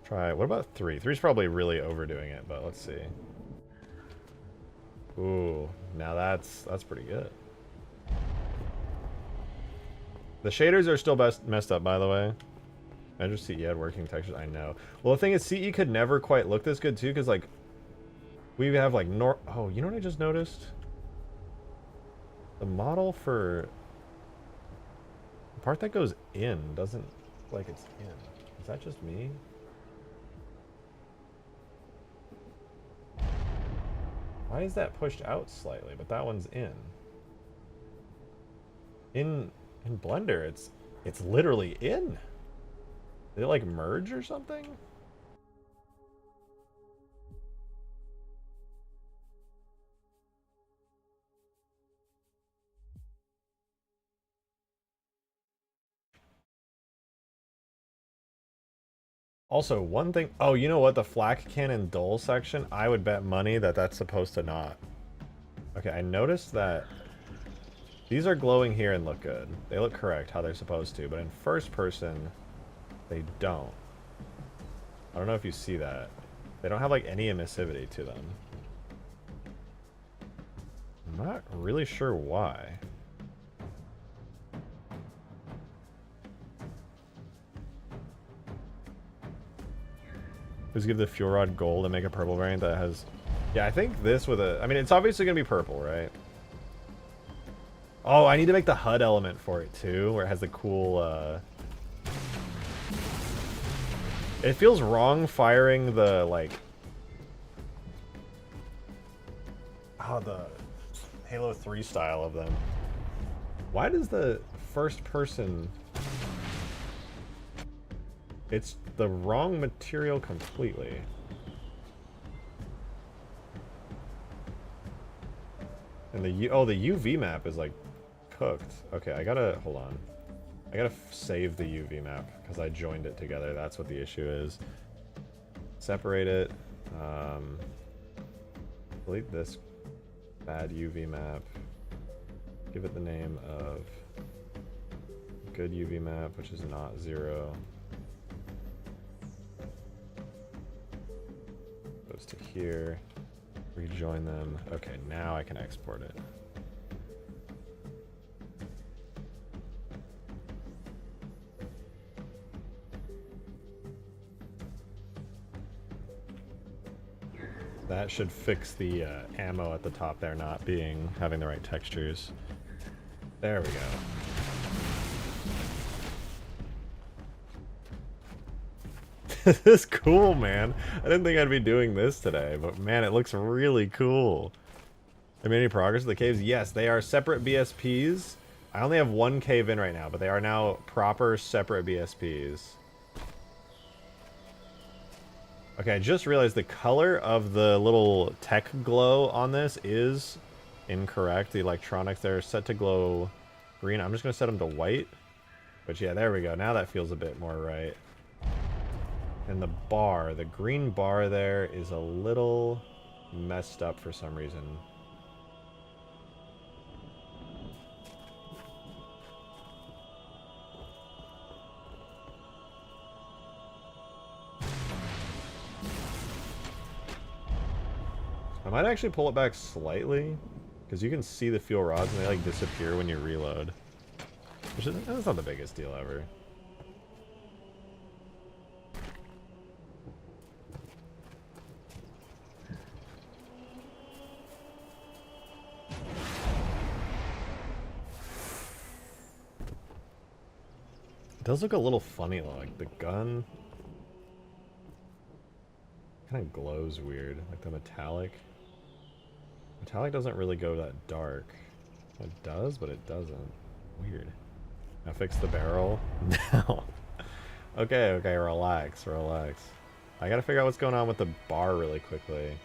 S1: Try, what about 3? 3's probably really overdoing it, but let's see. Ooh, now that's pretty good. The shaders are still messed up, by the way. I just CE had working textures. I know. Well, the thing is, CE could never quite look this good too, because like we have like oh, you know what I just noticed? The model for the part that goes in doesn't look like it's in. Is that just me? Why is that pushed out slightly, but that one's in? In Blender, it's literally in. Did it like merge or something? Also, one thing... Oh, you know what? The flak cannon dull section, I would bet money that that's supposed to not. Okay, I noticed that these are glowing here and look good. They look correct, how they're supposed to, but in first person, they don't. I don't know if you see that. They don't have, like, any emissivity to them. I'm not really sure why. Just give the fuel rod gold and make a purple variant that has... Yeah, I think this with a... I mean, it's obviously going to be purple, right? Oh, I need to make the HUD element for it, too, where it has the cool... It feels wrong firing the, like... Oh, the Halo 3 style of them. Why does the first person... It's the wrong material completely. And the the UV map is like cooked. Okay, I gotta hold on. I gotta save the UV map because I joined it together. That's what the issue is. Separate it. Delete this bad UV map. Give it the name of good UV map, which is not 0. Goes to here, rejoin them. Okay, now I can export it. That should fix the ammo at the top there not having the right textures. There we go. This is cool, man. I didn't think I'd be doing this today, but man, it looks really cool. Have made any progress with the caves? Yes, they are separate BSPs. I only have one cave in right now, but they are now proper separate BSPs. Okay, I just realized the color of the little tech glow on this is incorrect. The electronics there are set to glow green. I'm just going to set them to white. But yeah, there we go. Now that feels a bit more right. And the bar, the green bar there is a little messed up for some reason. I might actually pull it back slightly, because you can see the fuel rods and they like disappear when you reload. Which is, that's not the biggest deal ever. It does look a little funny though, like the gun kind of glows weird, like the metallic. Metallic doesn't really go that dark. It does, but it doesn't. Weird. Now fix the barrel. No. Okay, okay, relax, relax. I gotta figure out what's going on with the bar really quickly.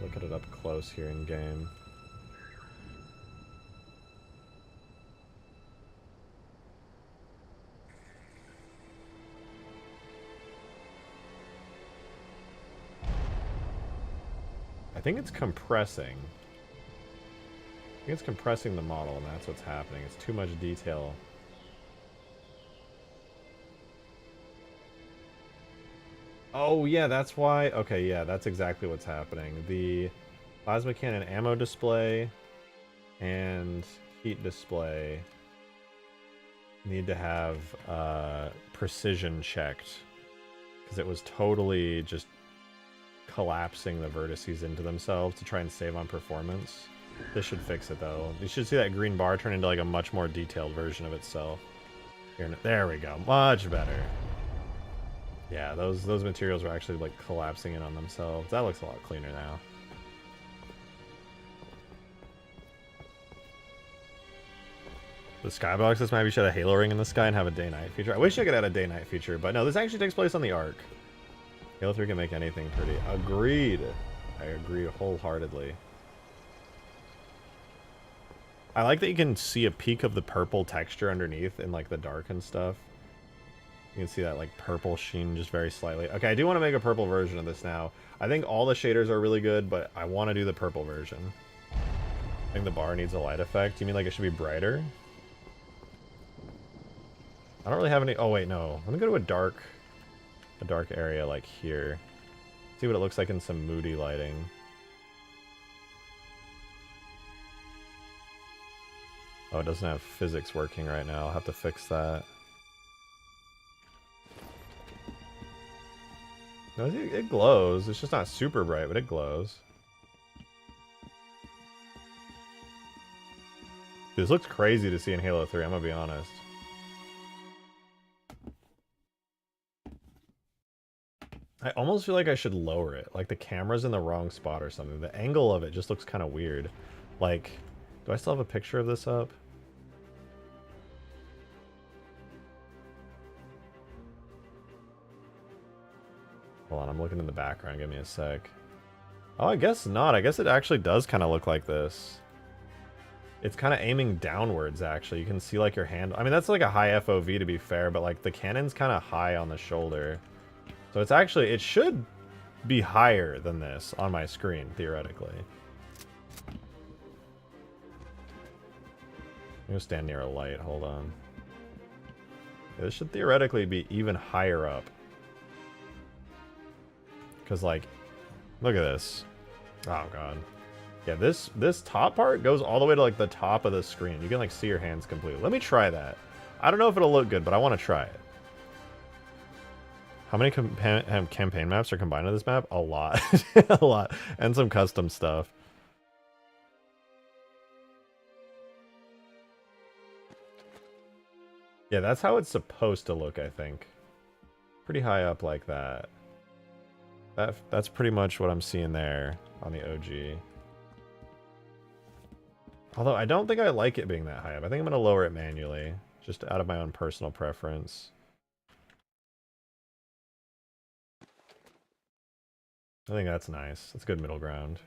S1: Look at it up close here in game. I think it's compressing. I think it's compressing the model, and that's what's happening. It's too much detail. Oh, yeah, that's why. Okay, yeah, that's exactly what's happening. The plasma cannon ammo display and heat display need to have precision checked, because it was totally just collapsing the vertices into themselves to try and save on performance. This should fix it though. You should see that green bar turn into like a much more detailed version of itself. Here, there we go. Much better. Yeah, those materials were actually like collapsing in on themselves. That looks a lot cleaner now. The skybox, this maybe should have a halo ring in the sky and have a day-night feature. I wish I could add a day-night feature, but no, this actually takes place on the Ark. Halo 3 can make anything pretty. Agreed. I agree wholeheartedly. I like that you can see a peak of the purple texture underneath in like the dark and stuff. You can see that like purple sheen just very slightly. Okay, I do want to make a purple version of this now. I think all the shaders are really good, but I want to do the purple version. I think the bar needs a light effect. You mean like it should be brighter? I don't really have any... Oh, wait, no. Let me go to a dark area like here. See what it looks like in some moody lighting. Oh, it doesn't have physics working right now. I'll have to fix that. No, it glows. It's just not super bright, but it glows. This looks crazy to see in Halo 3, I'm gonna be honest. I almost feel like I should lower it. Like the camera's in the wrong spot or something. The angle of it just looks kind of weird. Like, do I still have a picture of this up? Hold on, I'm looking in the background. Give me a sec. Oh, I guess not. I guess it actually does kind of look like this. It's kind of aiming downwards, actually. You can see, like, your hand... I mean, that's, like, a high FOV, to be fair, but, like, the cannon's kind of high on the shoulder. So it's actually... It should be higher than this on my screen, theoretically. I'm gonna stand near a light. Hold on. Yeah, this should theoretically be even higher up. Because, like... Look at this. Oh, God. Yeah, this top part goes all the way to, like, the top of the screen. You can, like, see your hands completely. Let me try that. I don't know if it'll look good, but I want to try it. How many campaign maps are combined in this map? A lot. A lot. And some custom stuff. Yeah, that's how it's supposed to look, I think. Pretty high up like that. That's pretty much what I'm seeing there on the OG. Although I don't think I like it being that high up. I think I'm going to lower it manually, just out of my own personal preference. I think that's nice. That's good middle ground.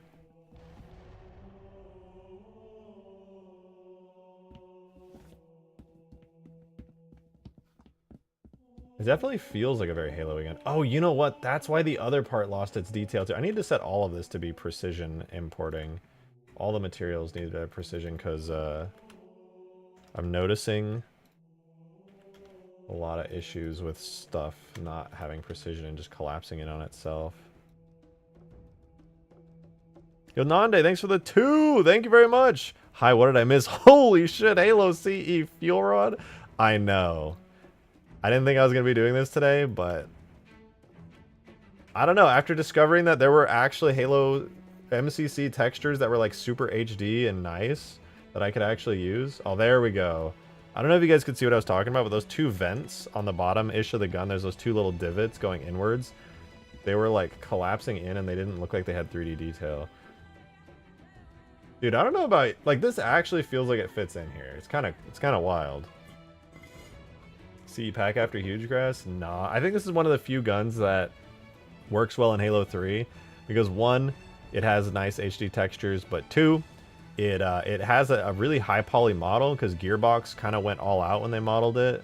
S1: It definitely feels like a very Halo gun. Oh, you know what? That's why the other part lost its detail too. I need to set all of this to be precision importing. All the materials need to have precision because I'm noticing a lot of issues with stuff not having precision and just collapsing in on itself. Yo, Nande, thanks for the 2! Thank you very much! Hi, what did I miss? Holy shit, Halo CE Fuel Rod? I know. I didn't think I was going to be doing this today, but I don't know. After discovering that there were actually Halo MCC textures that were like super HD and nice that I could actually use. Oh, there we go. I don't know if you guys could see what I was talking about, but those two vents on the bottom-ish of the gun, there's those two little divots going inwards. They were like collapsing in and they didn't look like they had 3D detail. Dude, I don't know about, like, this actually feels like it fits in here. It's kind of wild. CE pack after Hugegrass? Nah, I think this is one of the few guns that works well in Halo 3 because 1, it has nice HD textures, but 2, it has a really high poly model because Gearbox kind of went all out when they modeled it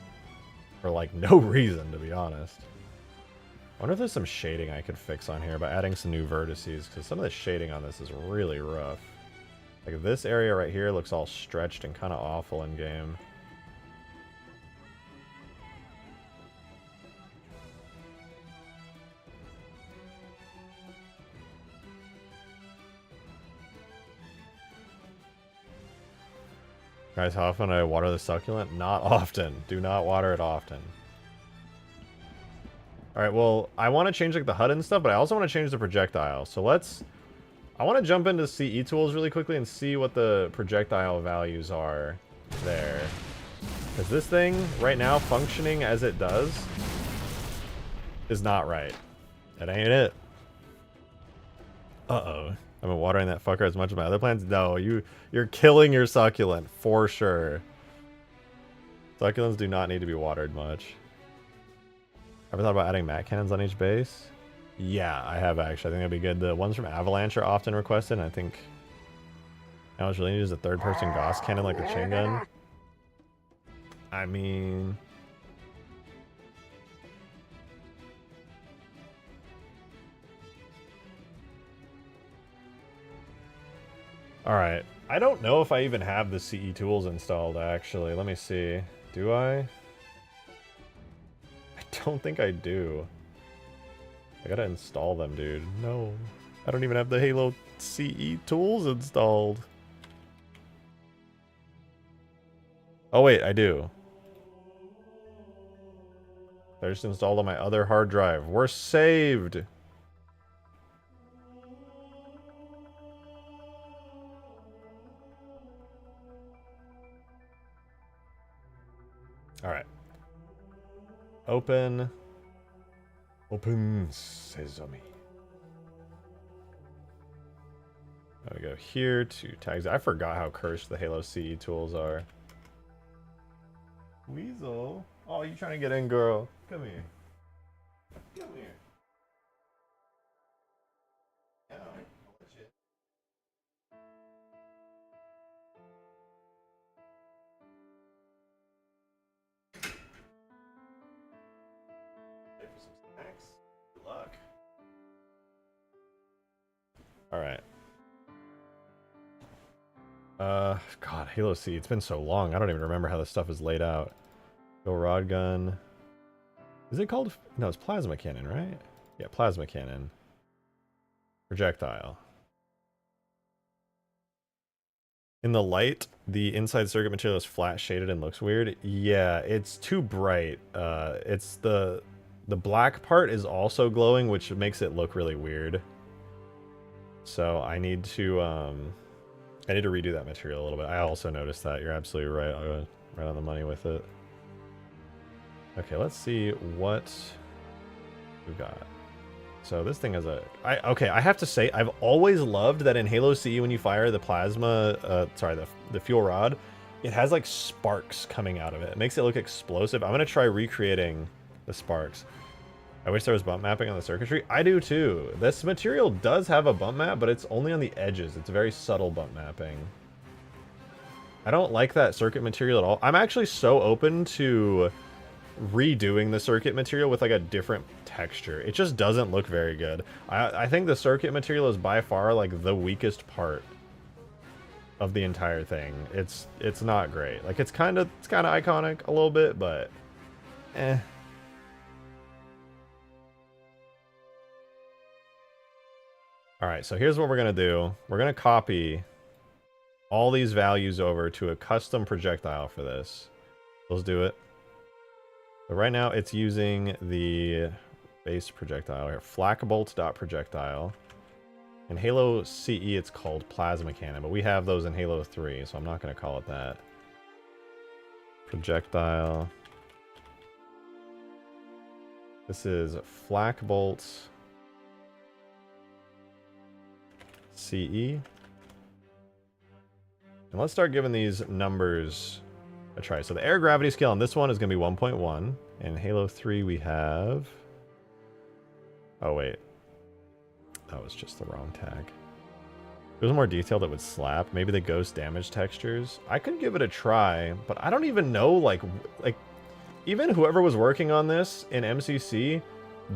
S1: for like no reason, to be honest. I wonder if there's some shading I could fix on here by adding some new vertices because some of the shading on this is really rough. Like this area right here looks all stretched and kind of awful in game. Guys, how often do I water the succulent? Not often. Do not water it often. Alright, well, I want to change like the HUD and stuff, but I also want to change the projectile. So I want to jump into CE tools really quickly and see what the projectile values are there. Because this thing, right now, functioning as it does, is not right. That ain't it. Uh-oh. I've been watering that fucker as much as my other plants. No, you're killing your succulent for sure. Succulents do not need to be watered much. Ever thought about adding mat cannons on each base? Yeah, I have actually. I think that'd be good. The ones from Avalanche are often requested, and I think now it's really neat is a third-person Gauss cannon like the chain gun. I mean, alright. I don't know if I even have the CE tools installed, actually. Let me see. Do I? I don't think I do. I gotta install them, dude. No. I don't even have the Halo CE tools installed. Oh, wait, I do. They're just installed on my other hard drive. We're saved! Alright. Open sesame. I go here to tags. I forgot how cursed the Halo CE tools are. Weasel? Oh, you trying to get in, girl? Come here. Come here. Yeah, I'll let you. Ready for some snacks? Good luck. Alright. God, Halo C. It's been so long. I don't even remember how this stuff is laid out. Go rod gun. Is it called? No, it's plasma cannon, right? Yeah, plasma cannon. Projectile. In the light, the inside circuit material is flat shaded and looks weird. Yeah, it's too bright. It's the black part is also glowing, which makes it look really weird. So I need to redo that material a little bit. I also noticed that. You're absolutely right. I'll go right on the money with it. Okay, let's see what we've got. So this thing has a... okay, I have to say, I've always loved that in Halo CE when you fire the plasma... the fuel rod, it has like sparks coming out of it. It makes it look explosive. I'm going to try recreating the sparks. I wish there was bump mapping on the circuitry. I do too. This material does have a bump map, but it's only on the edges. It's very subtle bump mapping. I don't like that circuit material at all. I'm actually so open to redoing the circuit material with like a different texture. It just doesn't look very good. I think the circuit material is by far like the weakest part of the entire thing. It's not great. Like it's kind of iconic a little bit, but eh. All right, so here's what we're gonna do. We're gonna copy all these values over to a custom projectile for this. Let's do it. So right now it's using the base projectile here, flakbolt.projectile. In Halo CE it's called plasma cannon, but we have those in Halo 3, so I'm not going to call it that. Projectile. This is flakbolt CE. And let's start giving these numbers a try. So the air gravity scale on this one is going to be 1.1. In Halo 3 we have... Oh wait. That was just the wrong tag. If it was more detailed, it would slap. Maybe the ghost damage textures. I could give it a try, but I don't even know, like even whoever was working on this in MCC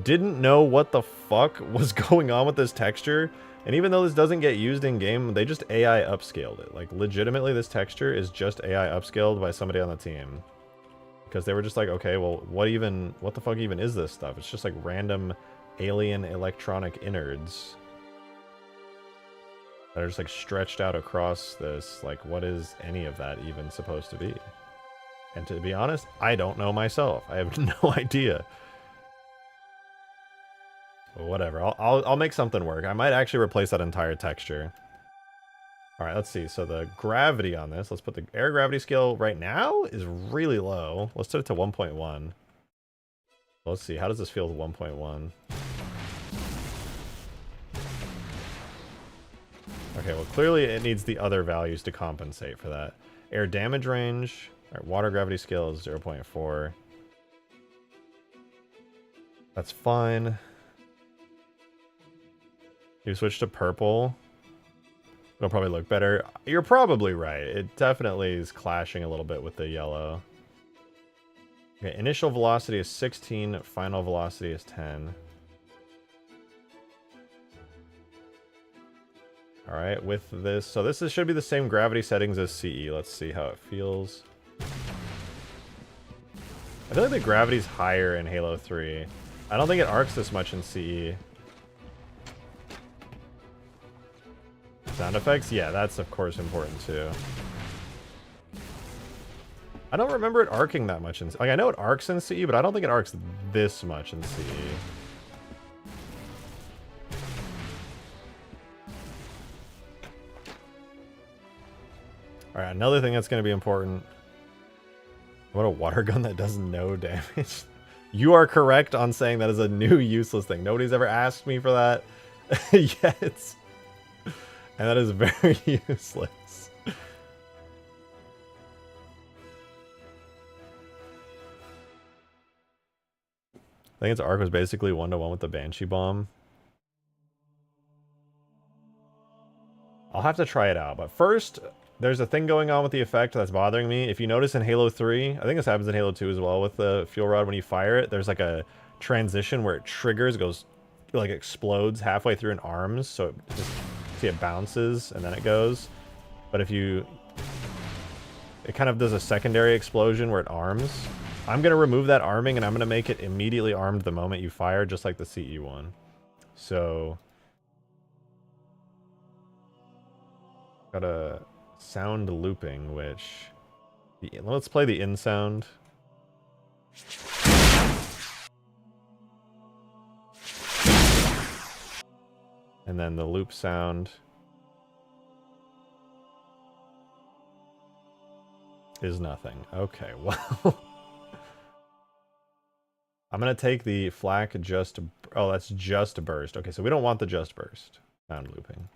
S1: didn't know what the fuck was going on with this texture. And even though this doesn't get used in game, they just AI upscaled it. Like legitimately this texture is just AI upscaled by somebody on the team. Because they were just like, okay, well, what the fuck even is this stuff? It's just like random alien electronic innards that are just like stretched out across this. Like, what is any of that even supposed to be? And to be honest, I don't know myself. I have no idea. But whatever, I'll make something work. I might actually replace that entire texture. All right, let's see. So the gravity on this, let's put the air gravity scale right now is really low. Let's set it to 1.1. Let's see, how does this feel with 1.1? Okay, well clearly it needs the other values to compensate for that. Air damage range, all right, water gravity scale is 0.4. That's fine. You switch to purple. It'll probably look better. You're probably right. It definitely is clashing a little bit with the yellow. Okay, initial velocity is 16, final velocity is 10. Alright, with this... So this should be the same gravity settings as CE. Let's see how it feels. I feel like the gravity's higher in Halo 3. I don't think it arcs this much in CE. Sound effects? Yeah, that's of course important too. I don't remember it arcing that much in... Like, I know it arcs in CE, but I don't think it arcs this much in CE. Alright, another thing that's going to be important. What a water gun that does no damage. You are correct on saying that is a new useless thing. Nobody's ever asked me for that yet. And that is very useless. I think its arc was basically 1-to-1 with the Banshee Bomb. I'll have to try it out, but first, there's a thing going on with the effect that's bothering me. If you notice in Halo 3, I think this happens in Halo 2 as well with the fuel rod, when you fire it, there's like a transition where it triggers, goes, like explodes halfway through in arms, so it just, see it bounces and then it goes. But if you... It kind of does a secondary explosion where it arms. I'm going to remove that arming and I'm going to make it immediately armed the moment you fire, just like the CE one. So... Got a sound looping, which... Let's play the in sound. And then the loop sound is nothing. Okay, well... I'm going to take the flak just... Oh, that's just burst. Okay, so we don't want the just burst sound looping.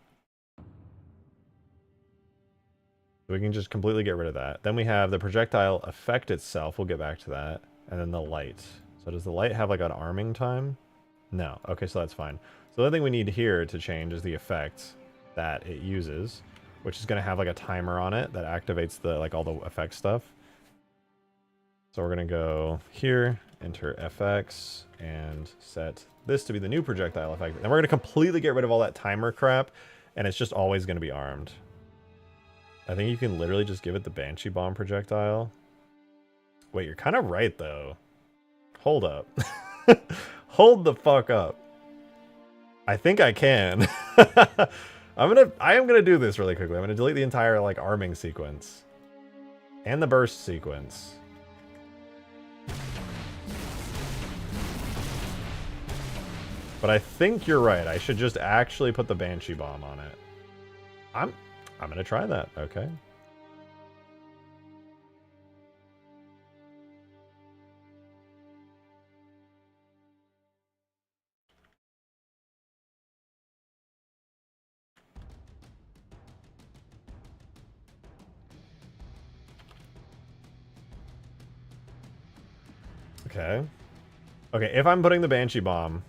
S1: We can just completely get rid of that. Then we have the projectile effect itself. We'll get back to that. And then the light. So So does the light have like an arming time? No. Okay, so that's fine. So the only thing we need here to change is the effect that it uses, which is going to have like a timer on it that activates the like all the effect stuff. So we're going to go here, enter FX, and set this to be the new projectile effect. And we're going to completely get rid of all that timer crap, and it's just always going to be armed. I think you can literally just give it the Banshee Bomb projectile. Wait, you're kind of right, though. Hold up. Hold the fuck up. I think I can. I am gonna do this really quickly. I'm gonna delete the entire like arming sequence. And the burst sequence. But I think you're right. I should just actually put the Banshee Bomb on it. I'm gonna try that, okay. Okay. Okay, if I'm putting the Banshee Bomb,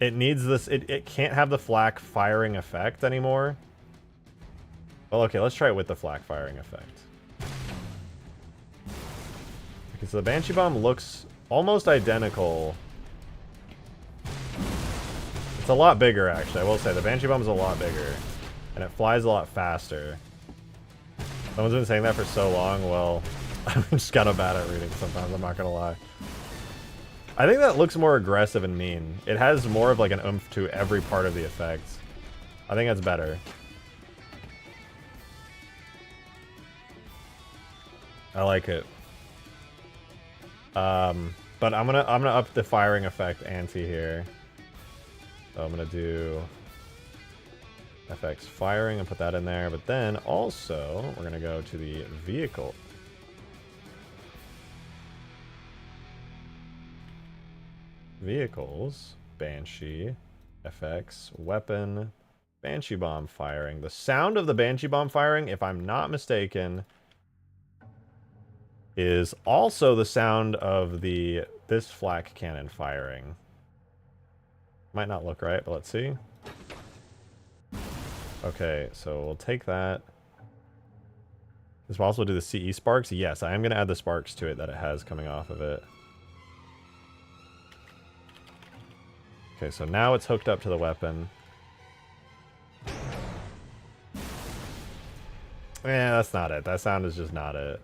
S1: it needs this, it can't have the flak firing effect anymore. Well, okay, let's try it with the flak firing effect. Okay, so the Banshee Bomb looks almost identical. It's a lot bigger, actually, I will say. The Banshee Bomb is a lot bigger. And it flies a lot faster. Someone's been saying that for so long, well, I'm just kind of bad at reading sometimes, I'm not gonna lie. I think that looks more aggressive and mean. It has more of like an oomph to every part of the effect. I think that's better. I like it. But I'm gonna up the firing effect ante here. So I'm gonna do FX firing and put that in there, but then also we're gonna go to the vehicle. Vehicles, Banshee, FX, weapon, Banshee Bomb firing. The sound of the Banshee Bomb firing, if I'm not mistaken, is also the sound of this flak cannon firing. Might not look right, but let's see. Okay, so we'll take that. This will also do the CE sparks. Yes, I am going to add the sparks to it that it has coming off of it. Okay, so now it's hooked up to the weapon. Yeah, that's not it. That sound is just not it.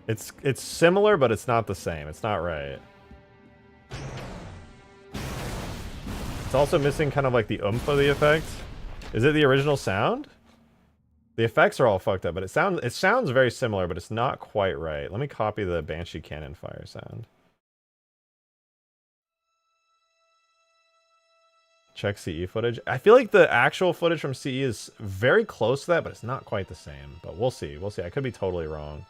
S1: It's similar, but it's not the same. It's not right. It's also missing kind of like the oomph of the effect. Is it the original sound? The effects are all fucked up, but it sounds very similar, but it's not quite right. Let me copy the Banshee Cannon fire sound. Check CE footage. I feel like the actual footage from CE is very close to that, but it's not quite the same. But we'll see. We'll see. I could be totally wrong.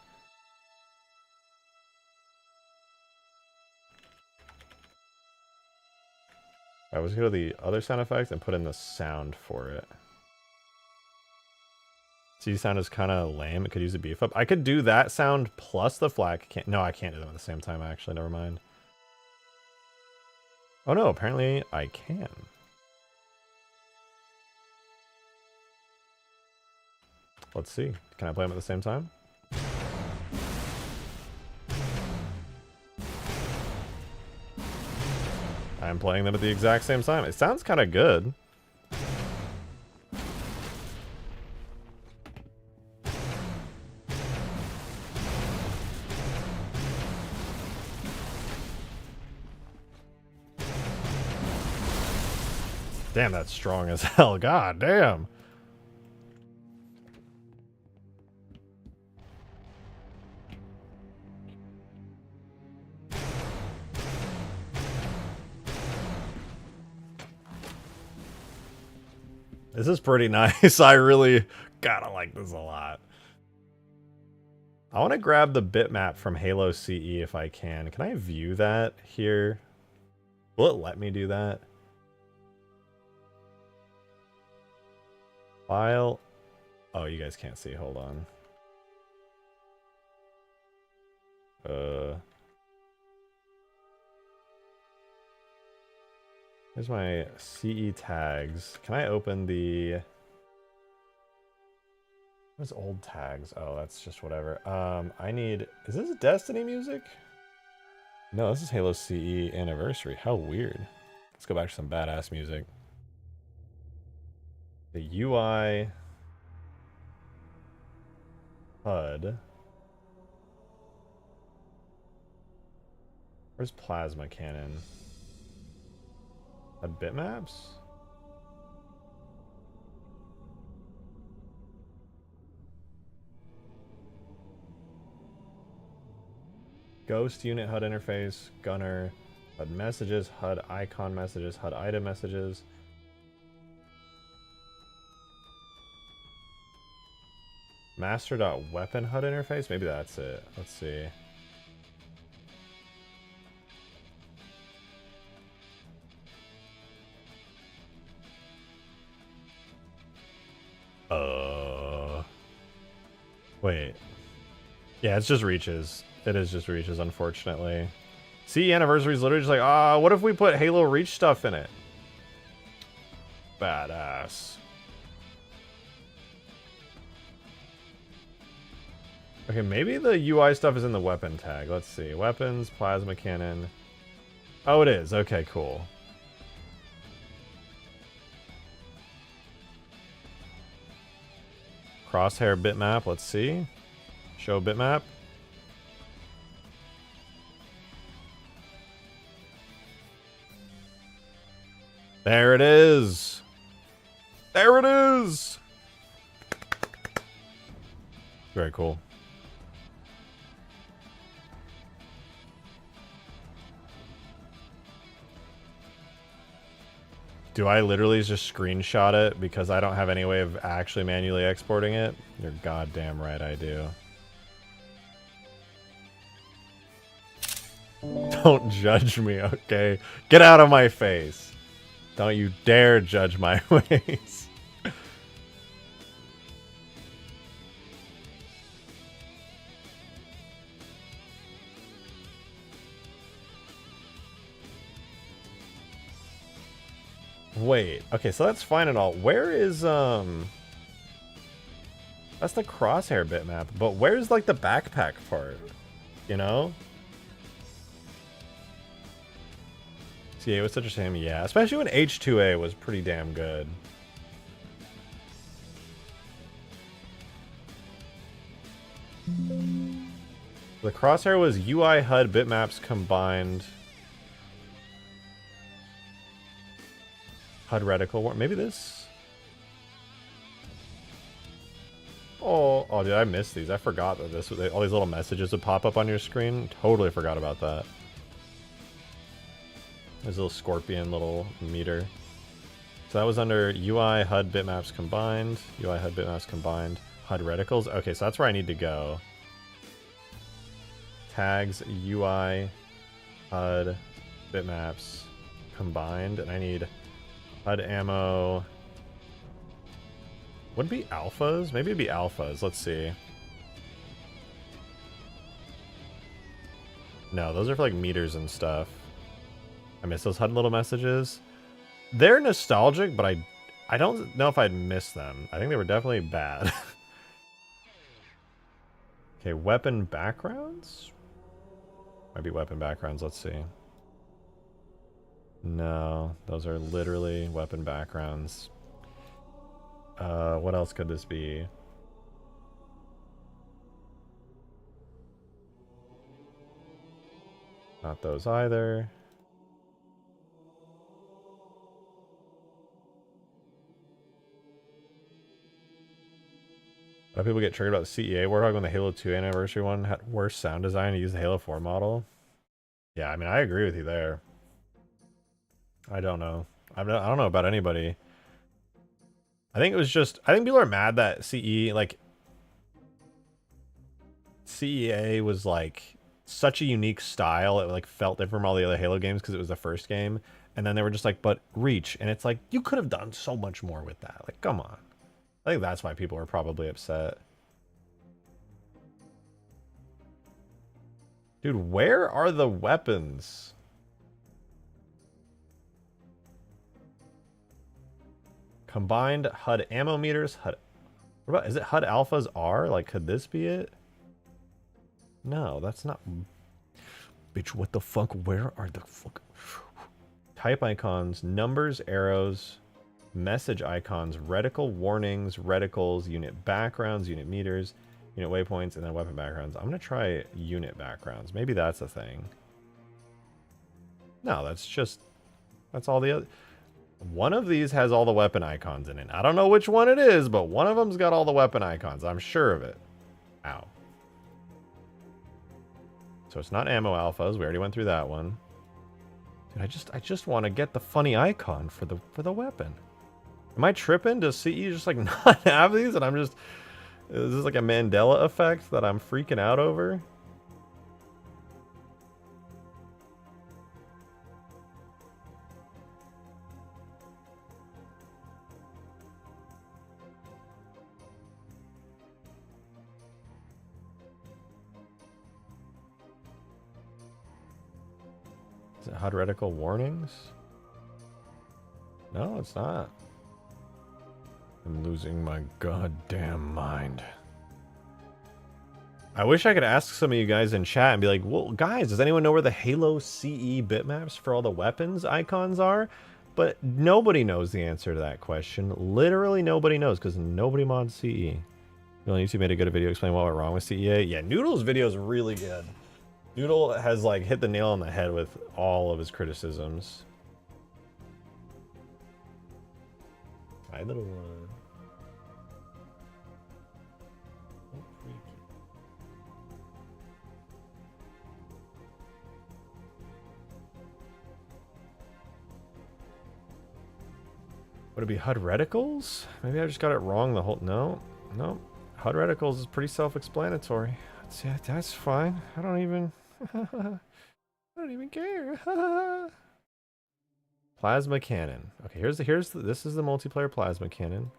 S1: Alright, let's go to the other sound effect and put in the sound for it. CE sound is kind of lame. It could use a beef up. I could do that sound plus the flak. No, I can't do them at the same time, actually. Never mind. Oh no, apparently I can. Let's see. Can I play them at the same time? I'm playing them at the exact same time. It sounds kind of good. Damn, that's strong as hell. God damn. This is pretty nice. I really gotta like this a lot. I want to grab the bitmap from Halo CE if I can. Can I view that here? Will it let me do that? File. Oh, you guys can't see. Hold on. Here's my CE tags. Can I open the... What's old tags? Oh, that's just whatever. I need... Is this Destiny music? No, this is Halo CE Anniversary. How weird. Let's go back to some badass music. The UI... HUD. Where's Plasma Cannon? HUD bitmaps? Ghost unit HUD interface, gunner, HUD messages, HUD icon messages, HUD item messages. Master.weapon HUD interface? Maybe that's it. Let's see. Wait. Yeah, it's just reaches. It is just reaches, unfortunately. CE Anniversary is literally just like, what if we put Halo Reach stuff in it? Badass. Okay, maybe the UI stuff is in the weapon tag. Let's see. Weapons, plasma cannon. Oh, it is. Okay, cool. Crosshair bitmap. Let's see. Show bitmap. There it is. There it is. Very cool. Do I literally just screenshot it because I don't have any way of actually manually exporting it? You're goddamn right I do. Don't judge me, okay? Get out of my face. Don't you dare judge my ways. Wait, okay, so that's fine and all. Where is, that's the crosshair bitmap, but where's, like, the backpack part? You know? See, it was such a shame, yeah. Especially when H2A was pretty damn good. The crosshair was UI HUD bitmaps combined. HUD reticle. Maybe this? Oh, did I miss these? I forgot that this all these little messages would pop up on your screen. Totally forgot about that. There's a little scorpion little meter. So that was under UI HUD bitmaps combined. UI HUD bitmaps combined. HUD reticles. Okay, so that's where I need to go. Tags UI HUD bitmaps combined, and I need HUD ammo. Would it be alphas? Maybe it'd be alphas. Let's see. No, those are for like meters and stuff. I miss those HUD little messages. They're nostalgic, but I don't know if I'd miss them. I think they were definitely bad. Okay, weapon backgrounds? Might be weapon backgrounds. Let's see. No, those are literally weapon backgrounds. What else could this be? Not those either. A lot of people get triggered about the CEA Warthog when the Halo 2 anniversary one had worse sound design to use the Halo 4 model. Yeah, I mean, I agree with you there. I don't know. I don't know about anybody. I think it was just... I think people are mad that CE, like... CEA was, like, such a unique style. It, like, felt different from all the other Halo games because it was the first game. And then they were just like, but Reach. And it's like, you could have done so much more with that. Like, come on. I think that's why people are probably upset. Dude, where are the weapons? Combined HUD ammo meters, HUD... What about, is it HUD alphas R? Like, could this be it? No, that's not... Bitch, what the fuck? Where are the fuck... Type icons, numbers, arrows, message icons, reticle warnings, reticles, unit backgrounds, unit meters, unit waypoints, and then weapon backgrounds. I'm gonna try unit backgrounds. Maybe that's a thing. No, that's just... That's all the other... One of these has all the weapon icons in it. I don't know which one it is, but one of them's got all the weapon icons. I'm sure of it. Ow. So it's not ammo alphas. We already went through that one. Dude, I just want to get the funny icon for the weapon. Am I tripping? Does CE just like not have these? And I'm just... Is this like a Mandela effect that I'm freaking out over? Is it HUD reticle warnings? No, it's not. I'm losing my goddamn mind. I wish I could ask some of you guys in chat and be like, well, guys, does anyone know where the Halo CE bitmaps for all the weapons icons are? But nobody knows the answer to that question. Literally nobody knows, because nobody mods CE. YouTube made a good video explaining what went wrong with CEA. Yeah, Noodle's video is really good. Noodle has like hit the nail on the head with all of his criticisms. Hi, little one. Oh, freaky. Would it be HUD reticles? Maybe I just got it wrong the whole... No. No. HUD reticles is pretty self-explanatory. Yeah, that's fine. I don't even... I don't even care. Plasma cannon. Okay, this is the multiplayer plasma cannon.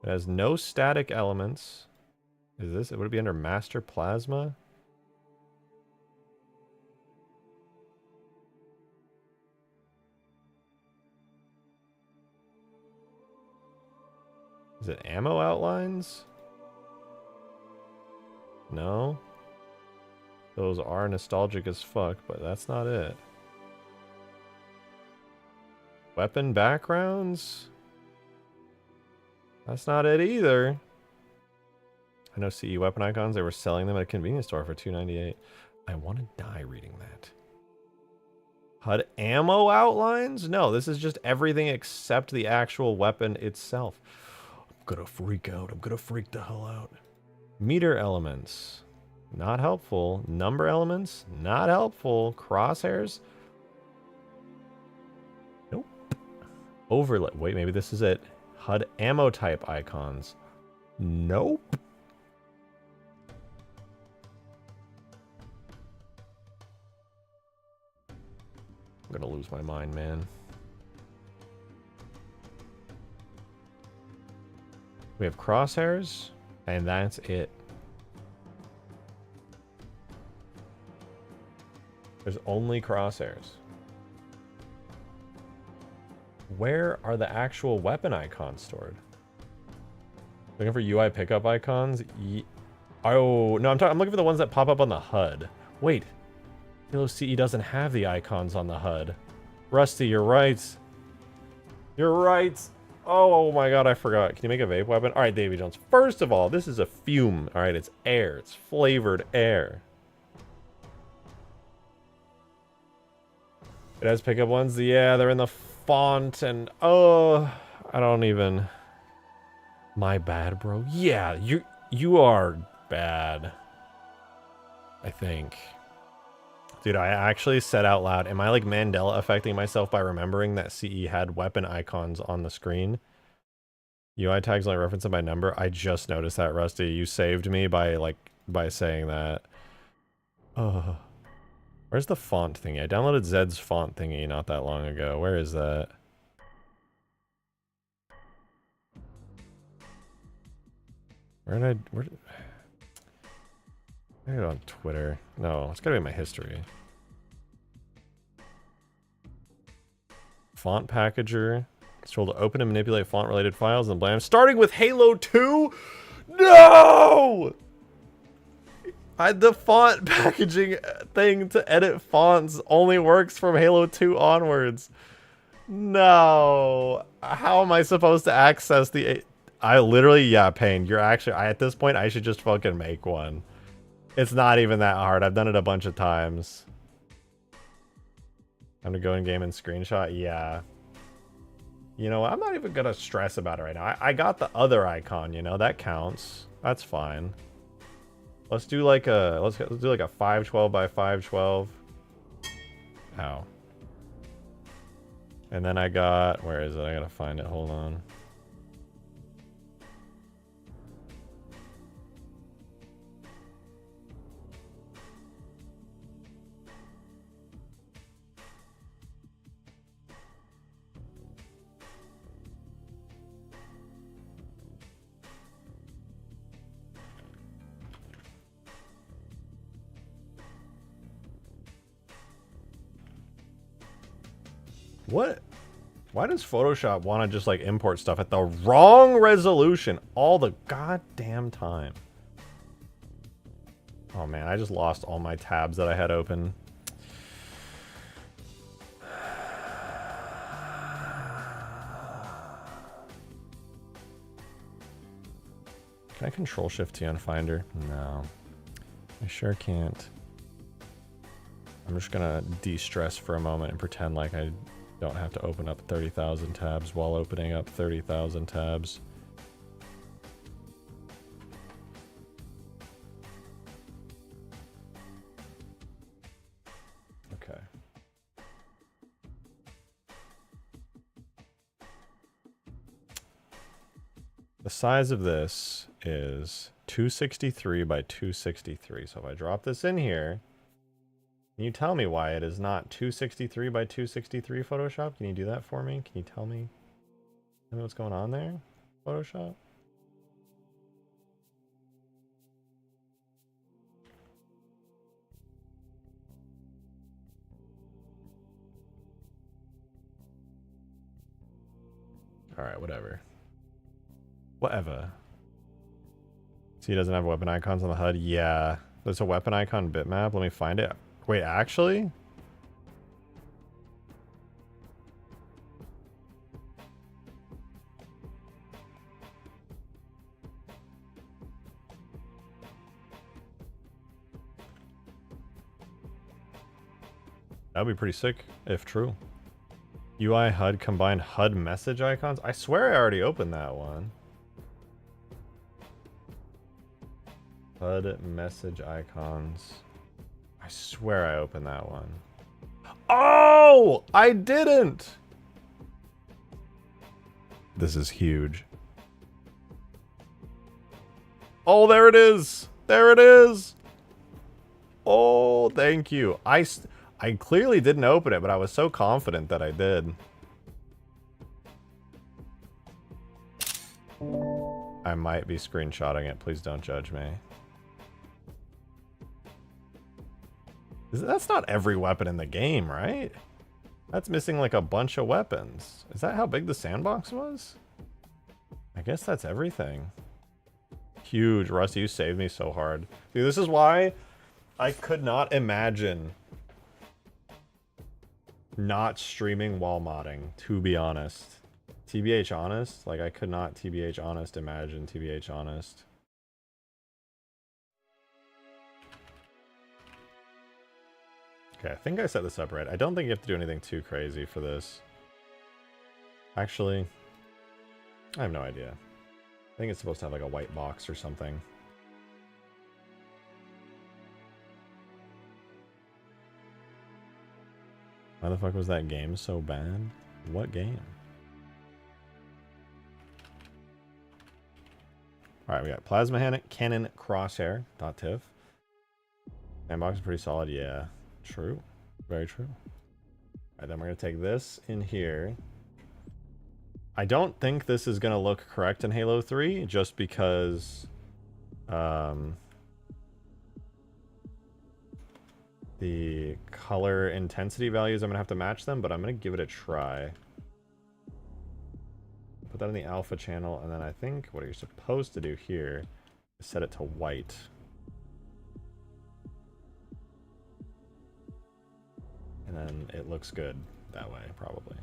S1: It has no static elements. Is this? Would it be under master plasma? Is it ammo outlines? No. Those are nostalgic as fuck, but that's not it. Weapon backgrounds? That's not it either. I know CE weapon icons, they were selling them at a convenience store for $2.98. I want to die reading that. HUD ammo outlines? No, this is just everything except the actual weapon itself. I'm gonna freak out. I'm gonna freak the hell out. Meter elements. Not helpful. Number elements? Not helpful. Crosshairs? Nope. Overlay. Wait, maybe this is it. HUD ammo type icons. Nope. I'm gonna lose my mind, man. We have crosshairs, and that's it. There's only crosshairs. Where are the actual weapon icons stored? Looking for UI pickup icons? Oh, no, I'm looking for the ones that pop up on the HUD. Wait. Halo CE doesn't have the icons on the HUD. Rusty, you're right. You're right. Oh my god, I forgot. Can you make a vape weapon? Alright, Davy Jones. First of all, this is a fume. Alright, it's air. It's flavored air. It has pickup ones? Yeah, they're in the font and... Oh, I don't even... My bad, bro. Yeah, you are bad. I think. Dude, I actually said out loud, am I like Mandela affecting myself by remembering that CE had weapon icons on the screen? UI tags only reference them by number. I just noticed that, Rusty. You saved me by saying that. Oh. Where's the font thingy? I downloaded Zed's font thingy not that long ago. Where is that? Where did I get it on Twitter? No, it's gotta be my history. Font packager. Control to open and manipulate font-related files and blam. Starting with Halo 2? No! The font packaging thing to edit fonts only works from Halo 2 onwards. No. How am I supposed to access the... I literally, yeah, Payne, you're actually... at this point, I should just fucking make one. It's not even that hard. I've done it a bunch of times. I'm gonna go in game and screenshot. Yeah. You know what? I'm not even gonna stress about it right now. I got the other icon, you know, that counts. That's fine. Let's do like a let's do like a 512 by 512. Ow. And then I got, where is it? I gotta find it. Hold on. What? Why does Photoshop want to just like import stuff at the wrong resolution all the goddamn time? Oh man, I just lost all my tabs that I had open. Can I Control Shift T on Finder? No, I sure can't. I'm just gonna de-stress for a moment and pretend like I don't have to open up 30,000 tabs while opening up 30,000 tabs. Okay. The size of this is 263 by 263. So if I drop this in here, can you tell me why it is not 263 by 263 Photoshop? Can you do that for me? Can you tell me what's going on there, Photoshop? Alright, whatever. Whatever. See, he doesn't have weapon icons on the HUD? Yeah. There's a weapon icon bitmap. Let me find it. Wait, actually? That would be pretty sick, if true. UI HUD combined HUD message icons? I swear I already opened that one. HUD message icons. I swear I opened that one. Oh! I didn't! This is huge. Oh, there it is! There it is! Oh, thank you. I clearly didn't open it, but I was so confident that I did. I might be screenshotting it. Please don't judge me. That's not every weapon in the game, right? That's missing like a bunch of weapons. Is that how big the sandbox was? I guess that's everything. Huge. Rusty, you saved me so hard. Dude, this is why I could not imagine not streaming while modding, to be honest. TBH honest? Like, I could not TBH honest imagine TBH honest. Okay, I think I set this up right. I don't think you have to do anything too crazy for this. Actually, I have no idea. I think it's supposed to have like a white box or something. Why the fuck was that game so bad? What game? Alright, we got Plasma Cannon Crosshair. .tiff. Sandbox is pretty solid, yeah. True. Very true. Alright, then we're going to take this in here. I don't think this is going to look correct in Halo 3, just because The color intensity values, I'm gonna have to match them, but I'm gonna give it a try. Put that in the alpha channel, and then I think what you're supposed to do here is set it to white. And then it looks good that way, probably.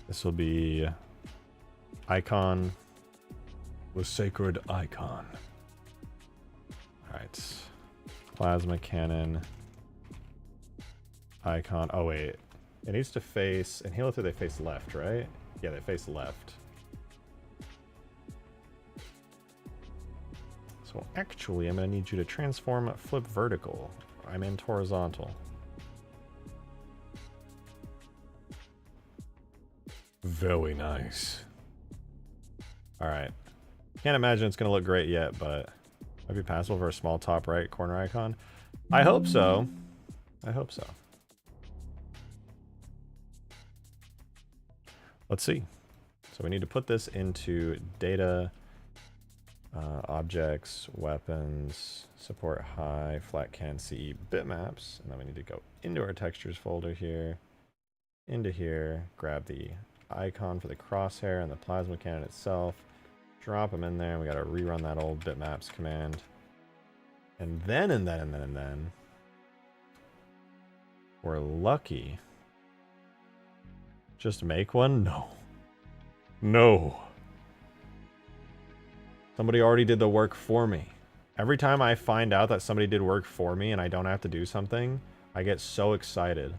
S1: This will be icon, the sacred icon. All right, plasma cannon, icon. Oh wait, it needs to face, and Halo 3 they face left, right? Yeah, they face left. So actually, I'm gonna need you to transform flip vertical. I'm in horizontal. Very nice. Alright. Can't imagine it's going to look great yet, but might be passable for a small top right corner icon. I hope so. I hope so. Let's see. So we need to put this into data, objects, weapons, support high, flat can CE bitmaps. And then we need to go into our textures folder here, into here, grab the icon for the crosshair and the plasma cannon itself, drop them in there, and we got to rerun that old bitmaps command. And then we're lucky. Just make one? No. No. Somebody already did the work for me. Every time I find out that somebody did work for me and I don't have to do something, I get so excited.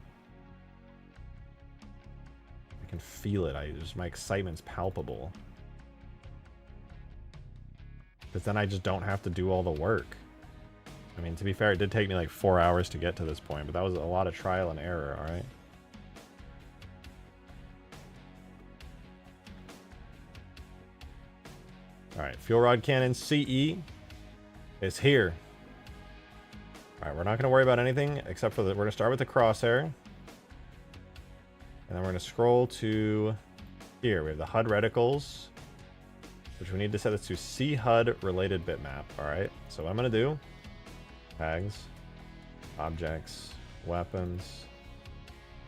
S1: I can feel it. My excitement's palpable. Because then I just don't have to do all the work. I mean, to be fair, it did take me like 4 hours to get to this point, but that was a lot of trial and error, alright? Alright, fuel rod cannon CE is here. Alright, we're not going to worry about anything except for we're going to start with the crosshair. And then we're going to scroll to here. We have the HUD reticles, which we need to set it to CHUD related bitmap. Alright, so what I'm going to do, tags, objects, weapons,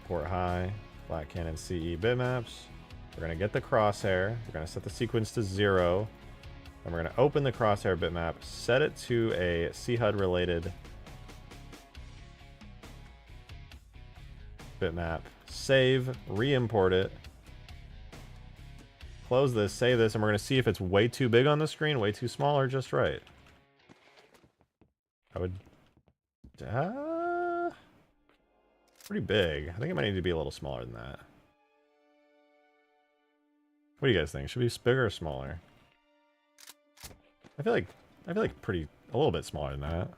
S1: port high, flat cannon CE bitmaps. We're going to get the crosshair. We're going to set the sequence to 0. And we're going to open the crosshair bitmap, set it to a CHUD related bitmap, save, re-import it, close this, save this, and we're going to see if it's way too big on the screen, way too small, or just right. I would... pretty big. I think it might need to be a little smaller than that. What do you guys think? Should it be bigger or smaller? I feel like a little bit smaller than that.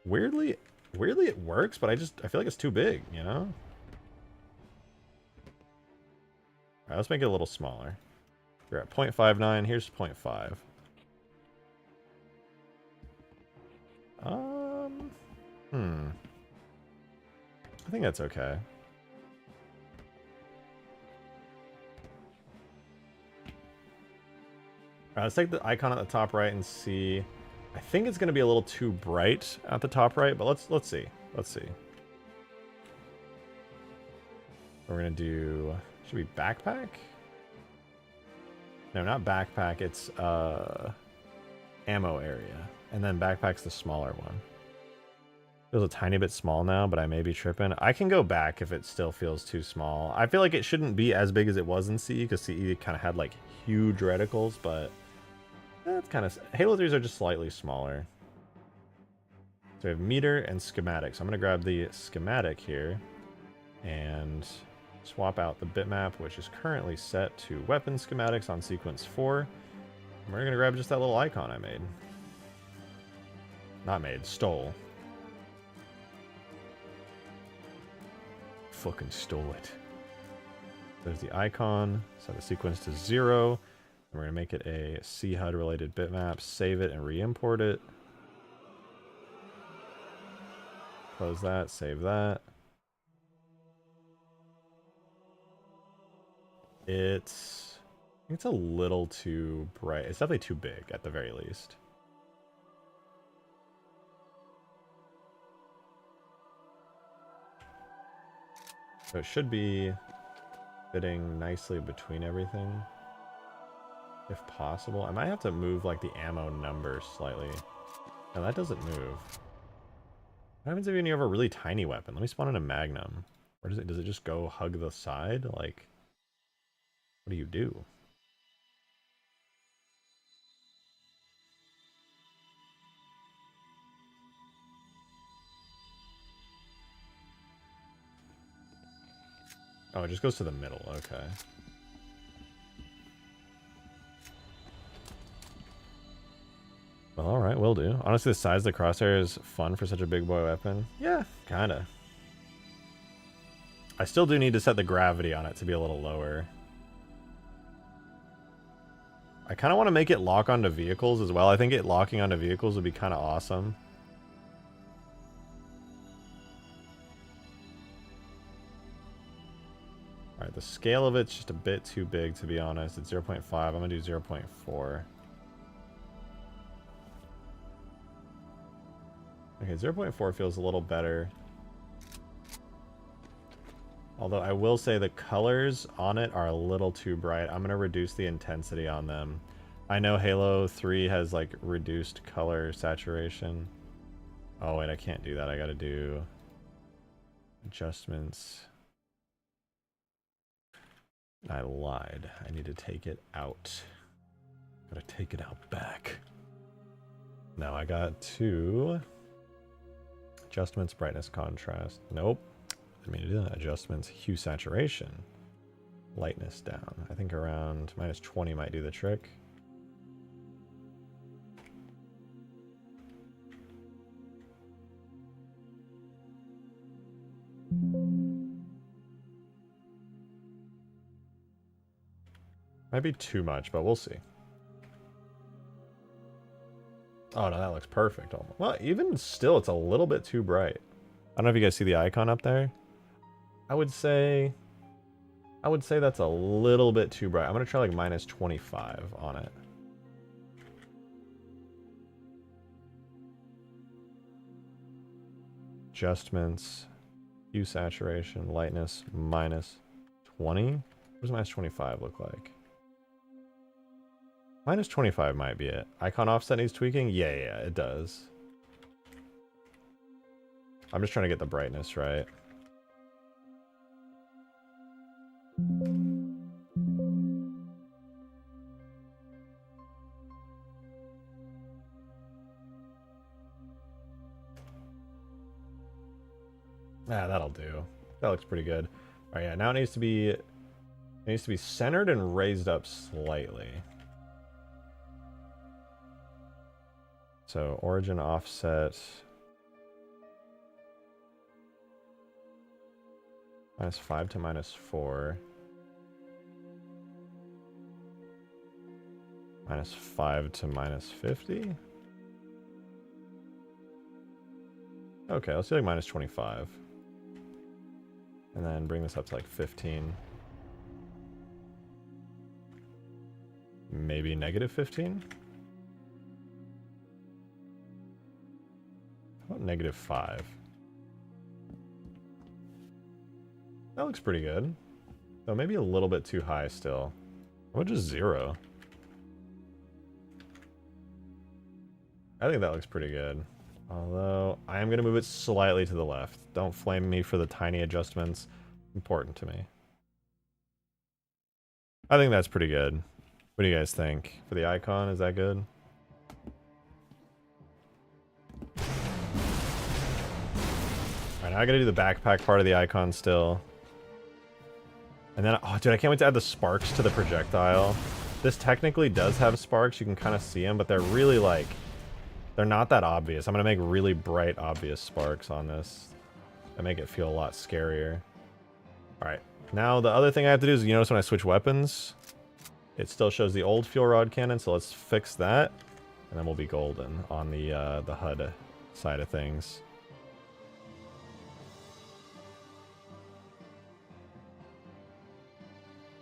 S1: Weirdly it works, but I feel like it's too big, you know? Alright, let's make it a little smaller. We're at 0.59, here's 0.5. I think that's okay. Let's take the icon at the top right and see. I think it's going to be a little too bright at the top right, but let's see. Let's see. We're going to do, should be backpack? No, not backpack. It's ammo area. And then backpack's the smaller one. Feels a tiny bit small now, but I may be tripping. I can go back if it still feels too small. I feel like it shouldn't be as big as it was in CE, because CE kind of had like huge reticles, but that's kind of... Halo 3s are just slightly smaller. So we have meter and schematic. So I'm going to grab the schematic here and swap out the bitmap, which is currently set to weapon schematics on sequence 4. And we're going to grab just that little icon I made. Not made, stole. Fucking stole it. There's the icon. Set the sequence to 0. We're going to make it a CHUD related bitmap, save it and re-import it. Close that, save that. It's a little too bright. It's definitely too big at the very least. So it should be fitting nicely between everything. If possible. I might have to move like the ammo number slightly. No, that doesn't move. What happens if you have a really tiny weapon? Let me spawn in a Magnum. Or does it just go hug the side? Like, what do you do? Oh, it just goes to the middle. Okay. Well, alright, will do. Honestly, the size of the crosshair is fun for such a big boy weapon. Yeah, kinda. I still do need to set the gravity on it to be a little lower. I kind of want to make it lock onto vehicles as well. I think it locking onto vehicles would be kind of awesome. Alright, the scale of it's just a bit too big, to be honest. It's 0.5. I'm going to do 0.4. Okay, 0.4 feels a little better. Although I will say the colors on it are a little too bright. I'm going to reduce the intensity on them. I know Halo 3 has like reduced color saturation. Oh wait, I can't do that. I got to do adjustments. I lied. I need to take it out. Gotta take it out back. Now I got to adjustments, brightness, contrast. Nope. I mean to do that. Adjustments, hue, saturation. Lightness down. I think around -20 might do the trick. Might be too much, but we'll see. Oh no, that looks perfect. Well, even still, it's a little bit too bright. I don't know if you guys see the icon up there. I would say that's a little bit too bright. I'm gonna try like -25 on it. Adjustments, hue, saturation, lightness, -20. What does -25 look like? -25 might be it. Icon offset needs tweaking? Yeah, it does. I'm just trying to get the brightness right. Ah, that'll do. That looks pretty good. Alright, yeah, now it needs to be centered and raised up slightly. So origin offset -5 to -4. -5 to -50. Okay, let's do like -25. And then bring this up to like 15. Maybe -15? How about -5? That looks pretty good. Though maybe a little bit too high still. How about just 0? I think that looks pretty good. Although, I am going to move it slightly to the left. Don't flame me for the tiny adjustments. Important to me. I think that's pretty good. What do you guys think? For the icon, is that good? Alright, now I gotta do the backpack part of the icon still. And then, oh dude, I can't wait to add the sparks to the projectile. This technically does have sparks, you can kind of see them, but they're really like, they're not that obvious. I'm gonna make really bright, obvious sparks on this. That make it feel a lot scarier. Alright, now the other thing I have to do is, you notice when I switch weapons, It still shows the old fuel rod cannon, so let's fix that. And then we'll be golden on the HUD side of things.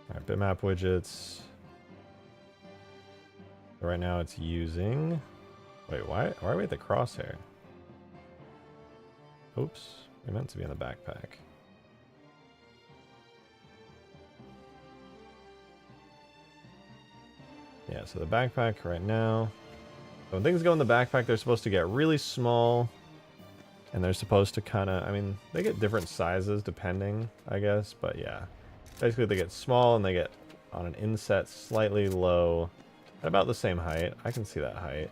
S1: Alright, bitmap widgets. Right now it's using... Wait, why are we at the crosshair? Oops, we meant to be in the backpack. Yeah, so the backpack right now. So when things go in the backpack, they're supposed to get really small. And they're supposed to kind of, I mean, they get different sizes depending, I guess. But yeah, basically they get small and they get on an inset slightly low. At about the same height. I can see that height.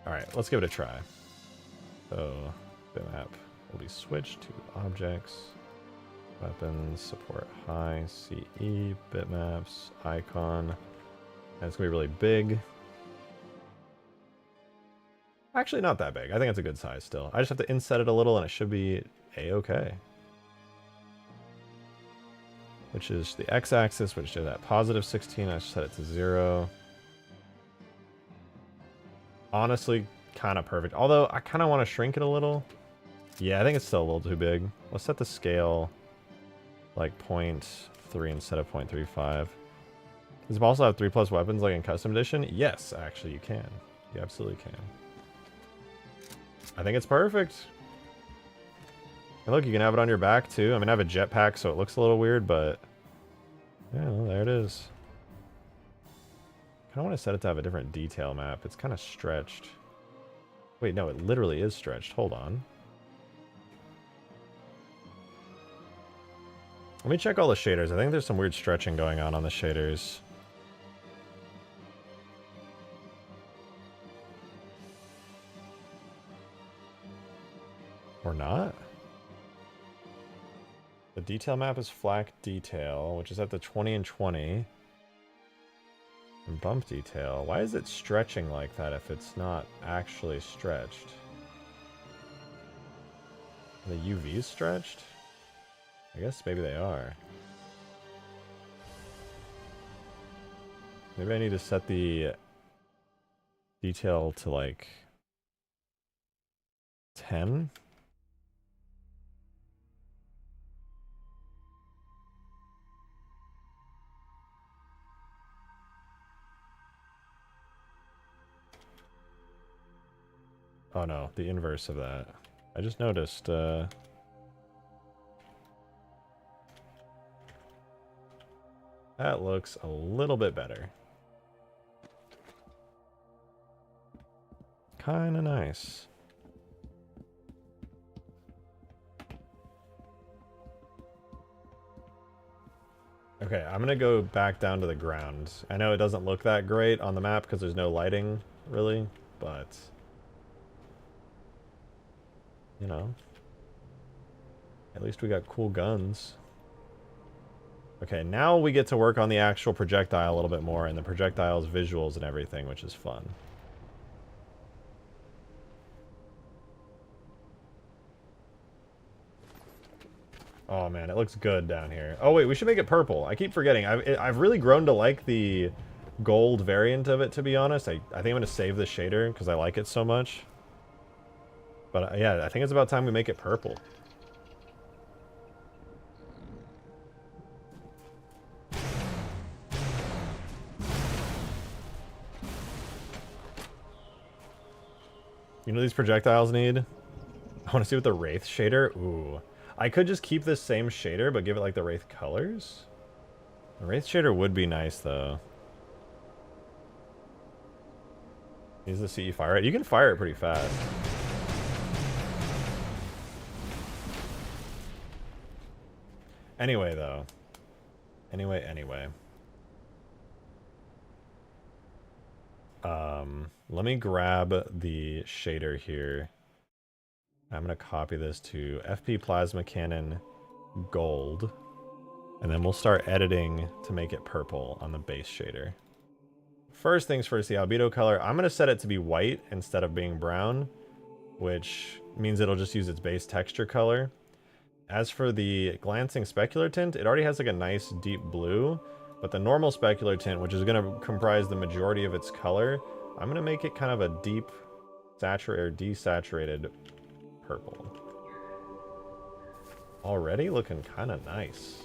S1: Alright, let's give it a try. So, bitmap will be switched to objects. Weapons, support high, CE, bitmaps, icon. And it's going to be really big. Actually, not that big. I think it's a good size still. I just have to inset it a little and it should be a-okay. Which is the x-axis, which is at positive 16. I set it to 0. Honestly, kind of perfect. Although, I kind of want to shrink it a little. Yeah, I think it's still a little too big. Let's set the scale like 0.3 instead of 0.35. Does it also have 3+ weapons like in Custom Edition? Yes, actually you can. You absolutely can. I think it's perfect. And look, you can have it on your back too. I mean, I have a jetpack, so it looks a little weird, but yeah, well, there it is. I kind of want to set it to have a different detail map. It's kind of stretched. Wait, no, it literally is stretched. Hold on. Let me check all the shaders. I think there's some weird stretching going on the shaders. Or not? The detail map is flak detail, which is at the 20 and 20. And bump detail. Why is it stretching like that if it's not actually stretched? Are the UVs stretched? I guess maybe they are. Maybe I need to set the detail to like 10? Oh no, the inverse of that. I just noticed, that looks a little bit better. Kinda nice. Okay, I'm gonna go back down to the ground. I know it doesn't look that great on the map because there's no lighting, really, but... you know, at least we got cool guns. Okay, now we get to work on the actual projectile a little bit more, and the projectile's visuals and everything, which is fun. Oh man, it looks good down here. Oh wait, we should make it purple. I keep forgetting. I've really grown to like the gold variant of it, to be honest. I think I'm going to save the shader because I like it so much. But yeah, I think it's about time we make it purple. You know these projectiles need? I want to see what the Wraith shader... Ooh. I could just keep this same shader, but give it like the Wraith colors? The Wraith shader would be nice, though. Needs to see you fire it. You can fire it pretty fast. Anyway, though. Anyway. Let me grab the shader here. I'm going to copy this to FP Plasma Cannon Gold. And then we'll start editing to make it purple on the base shader. First things first, the albedo color. I'm going to set it to be white instead of being brown, which means it'll just use its base texture color. As for the glancing specular tint, it already has like a nice deep blue, But the normal specular tint, which is going to comprise the majority of its color, I'm going to make it kind of a deep saturated or desaturated purple. Already looking kind of nice.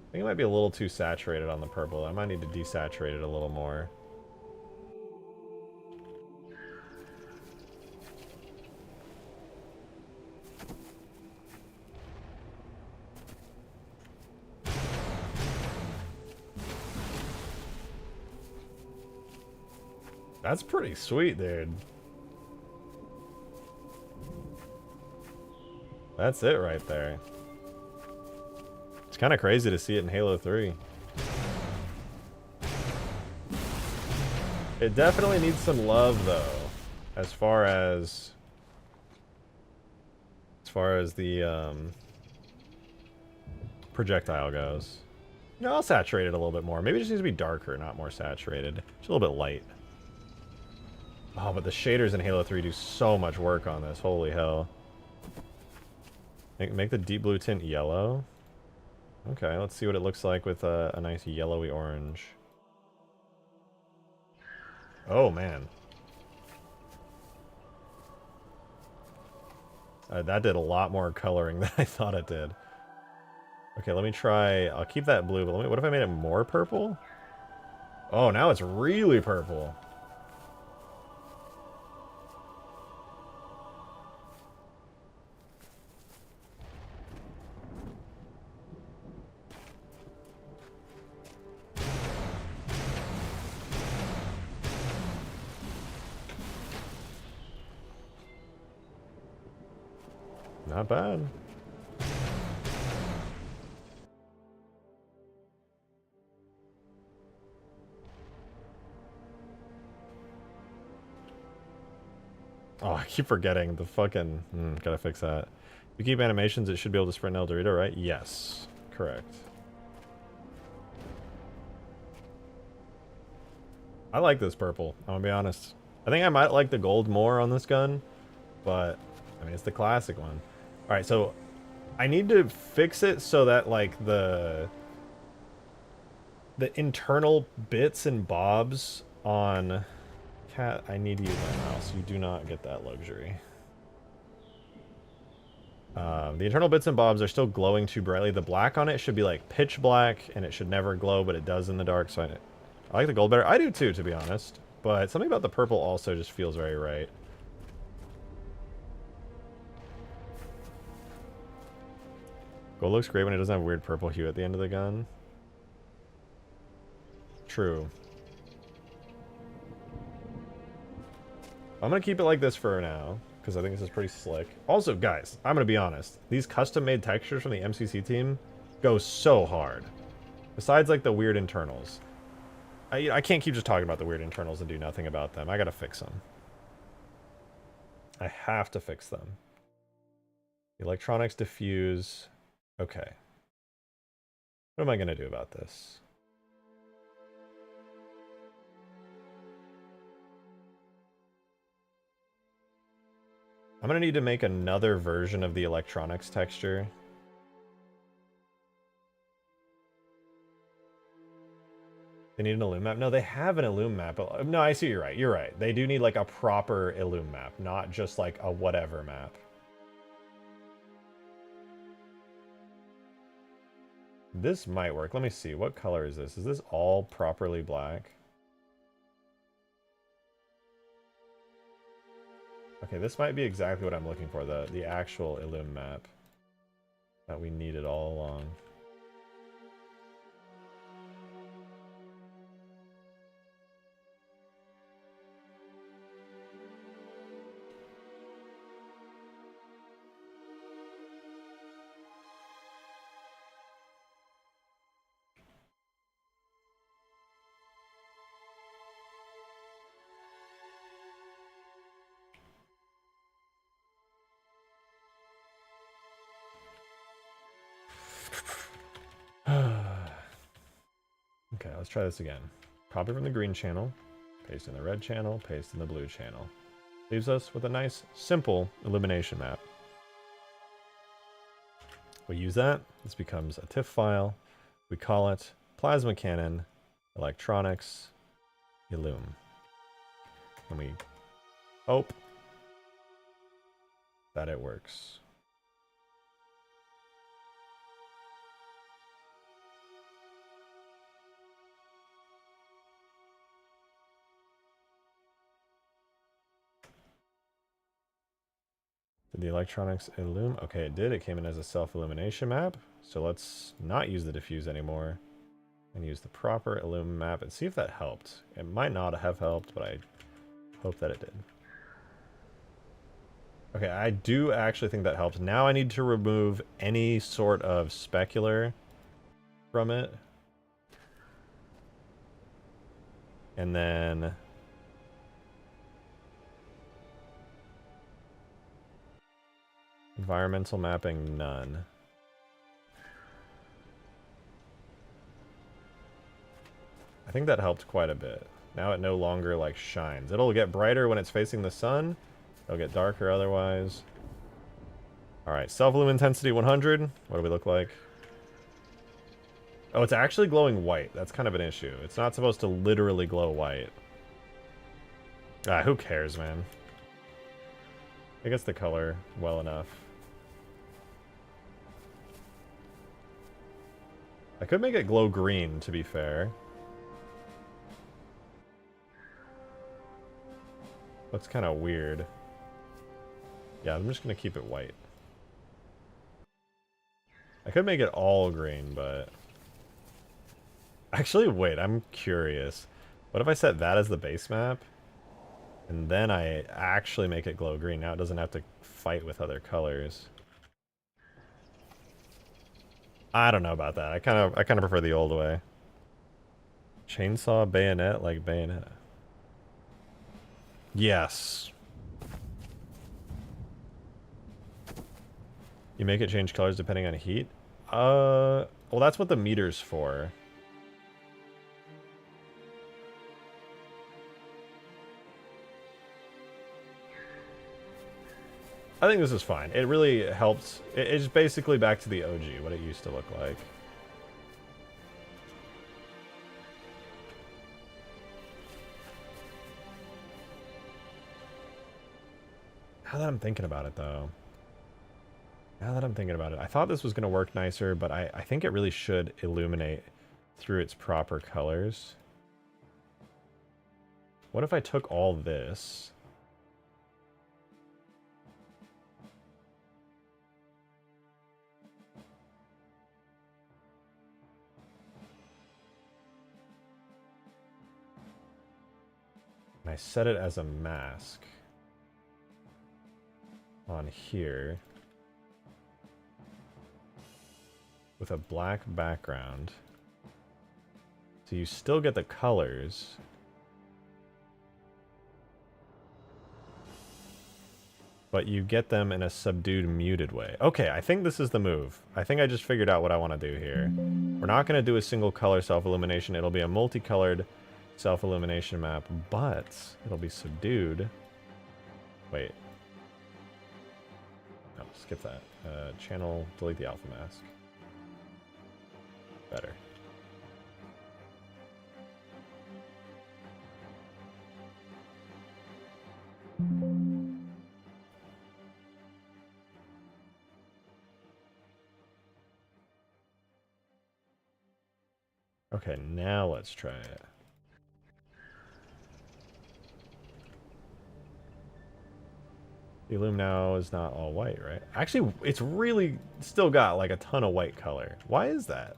S1: I think it might be a little too saturated on the purple. I might need to desaturate it a little more. That's pretty sweet, dude. That's it right there. It's kind of crazy to see it in Halo 3. It definitely needs some love, though, as far as the projectile goes. No, I'll saturate it a little bit more. Maybe it just needs to be darker, not more saturated. Just a little bit light. Oh, but the shaders in Halo 3 do so much work on this. Holy hell. Make the deep blue tint yellow. Okay, let's see what it looks like with a nice yellowy orange. Oh, man. That did a lot more coloring than I thought it did. Okay, let me try... I'll keep that blue, but what if I made it more purple? Oh, now it's really purple. Not bad. Oh, I keep forgetting the fucking... gotta fix that. If you keep animations, it should be able to sprint El Dorito, right? Yes. Correct. I like this purple, I'm gonna be honest. I think I might like the gold more on this gun, but, I mean, it's the classic one. Alright, so I need to fix it so that, like, the internal bits and bobs on... Cat, I need to use my mouse. You do not get that luxury. The internal bits and bobs are still glowing too brightly. The black on it should be, like, pitch black, and it should never glow, but it does in the dark, so I like the gold better. I do too, to be honest. But something about the purple also just feels very right. Gold looks great when it doesn't have a weird purple hue at the end of the gun. True. I'm going to keep it like this for now, because I think this is pretty slick. Also, guys, I'm going to be honest. These custom-made textures from the MCC team go so hard. Besides, like, the weird internals. I can't keep just talking about the weird internals and do nothing about them. I got to fix them. I have to fix them. Electronics diffuse... Okay. What am I going to do about this? I'm going to need to make another version of the electronics texture. They need an Illum map? No, they have an Illum map. No, I see you're right. You're right. They do need like a proper Illum map, not just like a whatever map. This might work. Let me see. What color is this? Is this all properly black? Okay, this might be exactly what I'm looking for, the actual Illum map that we needed all along. Okay, let's try this again. Copy from the green channel, paste in the red channel, paste in the blue channel. Leaves us with a nice, simple illumination map. We use that. This becomes a TIFF file. We call it Plasma Cannon Electronics Illume. And we hope that it works. Did the electronics illume? Okay, it did. It came in as a self-illumination map. So let's not use the diffuse anymore and use the proper illume map and see if that helped. It might not have helped, but I hope that it did. Okay, I do actually think that helped. Now I need to remove any sort of specular from it. And then environmental mapping, none. I think that helped quite a bit. Now it no longer like shines. It'll get brighter when it's facing the sun. It'll get darker otherwise. Alright, self-illume intensity 100. What do we look like? Oh, it's actually glowing white. That's kind of an issue. It's not supposed to literally glow white. Ah, who cares, man? I guess the color well enough. I could make it glow green, to be fair. Looks kind of weird. Yeah, I'm just going to keep it white. I could make it all green, but... Actually, wait, I'm curious. What if I set that as the base map? And then I actually make it glow green. Now it doesn't have to fight with other colors. I don't know about that. I kind of prefer the old way. Chainsaw bayonet like Bayonetta. Yes. You make it change colors depending on heat? Well, that's what the meter's for. I think this is fine. It really helps. It's basically back to the OG, what it used to look like. Now that I'm thinking about it, though. Now that I'm thinking about it, I thought this was going to work nicer, but I think it really should illuminate through its proper colors. What if I took all this? And I set it as a mask on here with a black background. So you still get the colors, but you get them in a subdued, muted way. Okay, I think this is the move. I think I just figured out what I want to do here. We're not going to do a single color self-illumination. It'll be a multicolored self-illumination map, but it'll be subdued. Wait. No, skip that. Channel, delete the alpha mask. Better. Okay, now let's try it. The Illume now is not all white, right? Actually, it's really still got like a ton of white color. Why is that?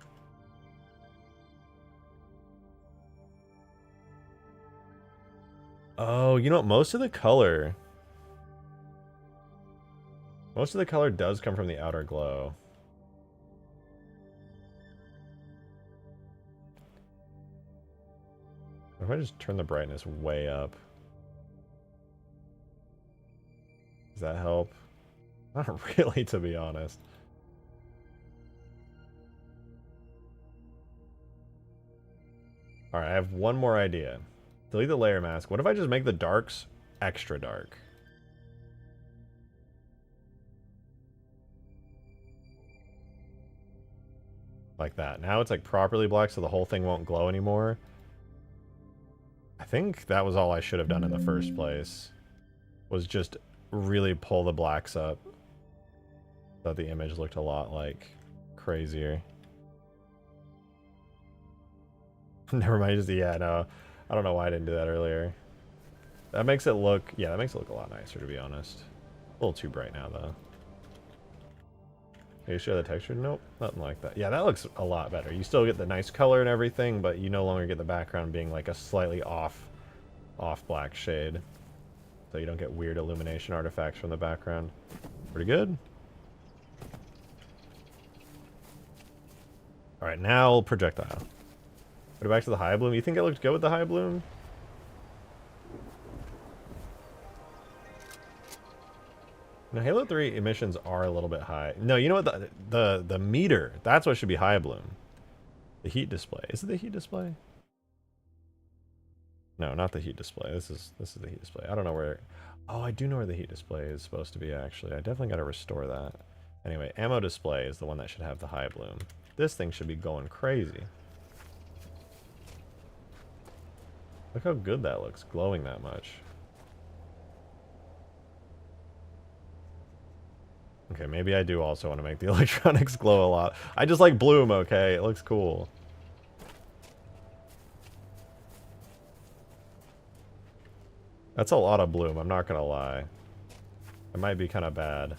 S1: Oh, you know what? Most of the color does come from the outer glow. If I just turn the brightness way up. Does that help? Not really, to be honest. Alright, I have one more idea. Delete the layer mask. What if I just make the darks extra dark? Like that. Now it's like properly black so the whole thing won't glow anymore. I think that was all I should have done in the first place. Was just really pull the blacks up. So the image looked a lot like crazier. Never mind, just, yeah, no. I don't know why I didn't do that earlier. That makes it look, yeah, that makes it look a lot nicer, to be honest. A little too bright now, though. Are you sure the texture? Nope, nothing like that. Yeah, that looks a lot better. You still get the nice color and everything, but you no longer get the background being like a slightly off black shade. So you don't get weird illumination artifacts from the background. Pretty good. Alright, now projectile. Put it back to the high bloom. You think it looked good with the high bloom? No, Halo 3 emissions are a little bit high. No, you know what? The meter, that's what should be high bloom. The heat display. Is it the heat display? No, not the heat display. This is the heat display. I don't know where. Oh, I do know where the heat display is supposed to be, actually. I definitely got to restore that. Anyway, ammo display is the one that should have the high bloom. This thing should be going crazy. Look how good that looks, glowing that much. Okay, maybe I do also want to make the electronics glow a lot. I just like bloom, okay? It looks cool. That's a lot of bloom, I'm not gonna lie. It might be kind of bad.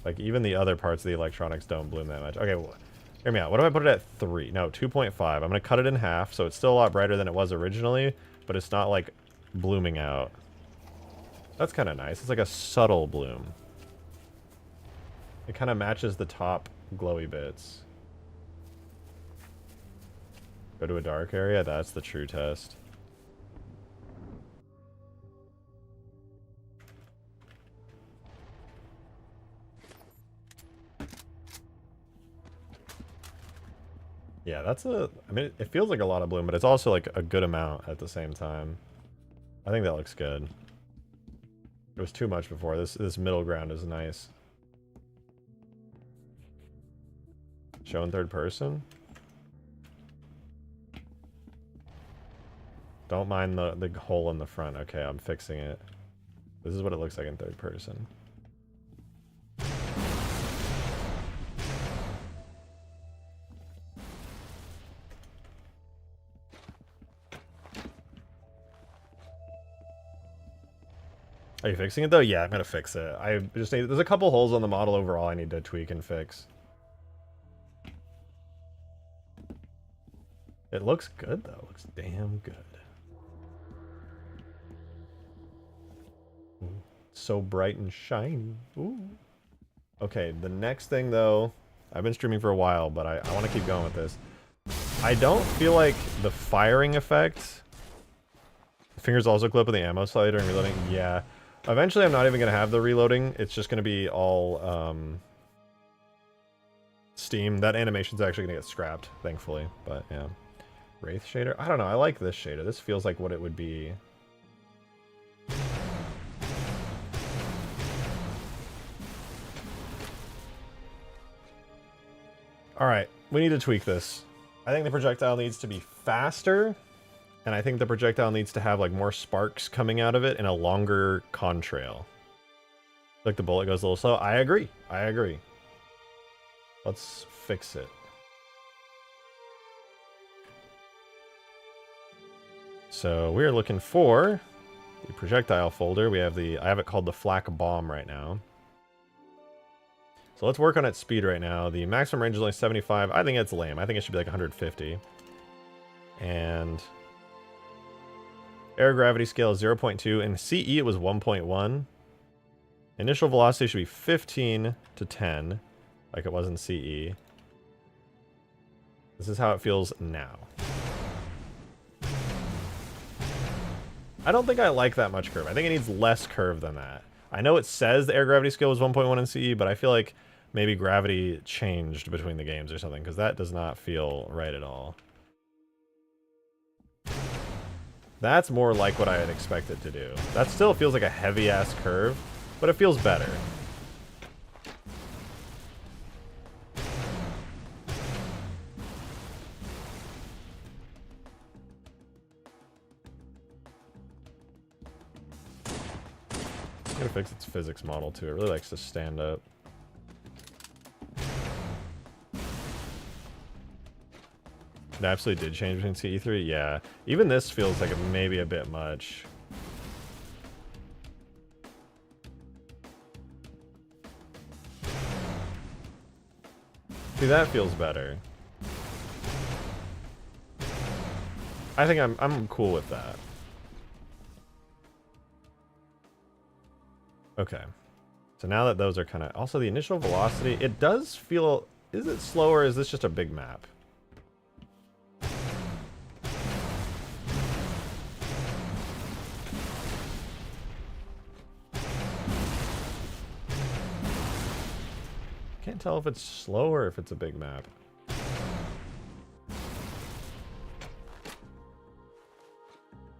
S1: Like, even the other parts of the electronics don't bloom that much. Okay, well, hear me out. What if I put it at 3? No, 2.5. I'm going to cut it in half, so it's still a lot brighter than it was originally, but it's not, like, blooming out. That's kind of nice. It's like a subtle bloom. It kind of matches the top glowy bits. Go to a dark area? That's the true test. Yeah, that's a... I mean, it feels like a lot of bloom, but it's also like a good amount at the same time. I think that looks good. It was too much before. This middle ground is nice. Show in third person? Don't mind the hole in the front. Okay, I'm fixing it. This is what it looks like in third person. Are you fixing it though? Yeah, I'm gonna fix it. I just need, there's a couple holes on the model overall I need to tweak and fix. It looks good though. It looks damn good. Ooh, so bright and shiny. Ooh. Okay, the next thing though, I've been streaming for a while, but I want to keep going with this. I don't feel like the firing effect. Fingers also clip with the ammo slide during reloading. Yeah. Eventually, I'm not even going to have the reloading. It's just going to be all Steam. That animation's actually going to get scrapped, thankfully. But, yeah. Wraith shader? I don't know. I like this shader. This feels like what it would be. Alright. We need to tweak this. I think the projectile needs to be faster. And I think the projectile needs to have like more sparks coming out of it and a longer contrail. Like the bullet goes a little slow. I agree. I agree. Let's fix it. So we're looking for the projectile folder. We have I have it called the flak bomb right now. So let's work on its speed right now. The maximum range is only 75. I think it's lame. I think it should be like 150. And air gravity scale is 0.2. In CE, it was 1.1. Initial velocity should be 15 to 10, like it was in CE. This is how it feels now. I don't think I like that much curve. I think it needs less curve than that. I know it says the air gravity scale was 1.1 in CE, but I feel like maybe gravity changed between the games or something, because that does not feel right at all. That's more like what I had expected to do. That still feels like a heavy-ass curve, but it feels better. fix its physics model too. It really likes to stand up. It absolutely did change between CE3. Yeah, even this feels like it may be a bit much. See, that feels better. I think I'm cool with that. Okay. So now that those are kind of... Also, the initial velocity, it does feel... Is it slower or is this just a big map? Can't tell if it's slow or if it's a big map.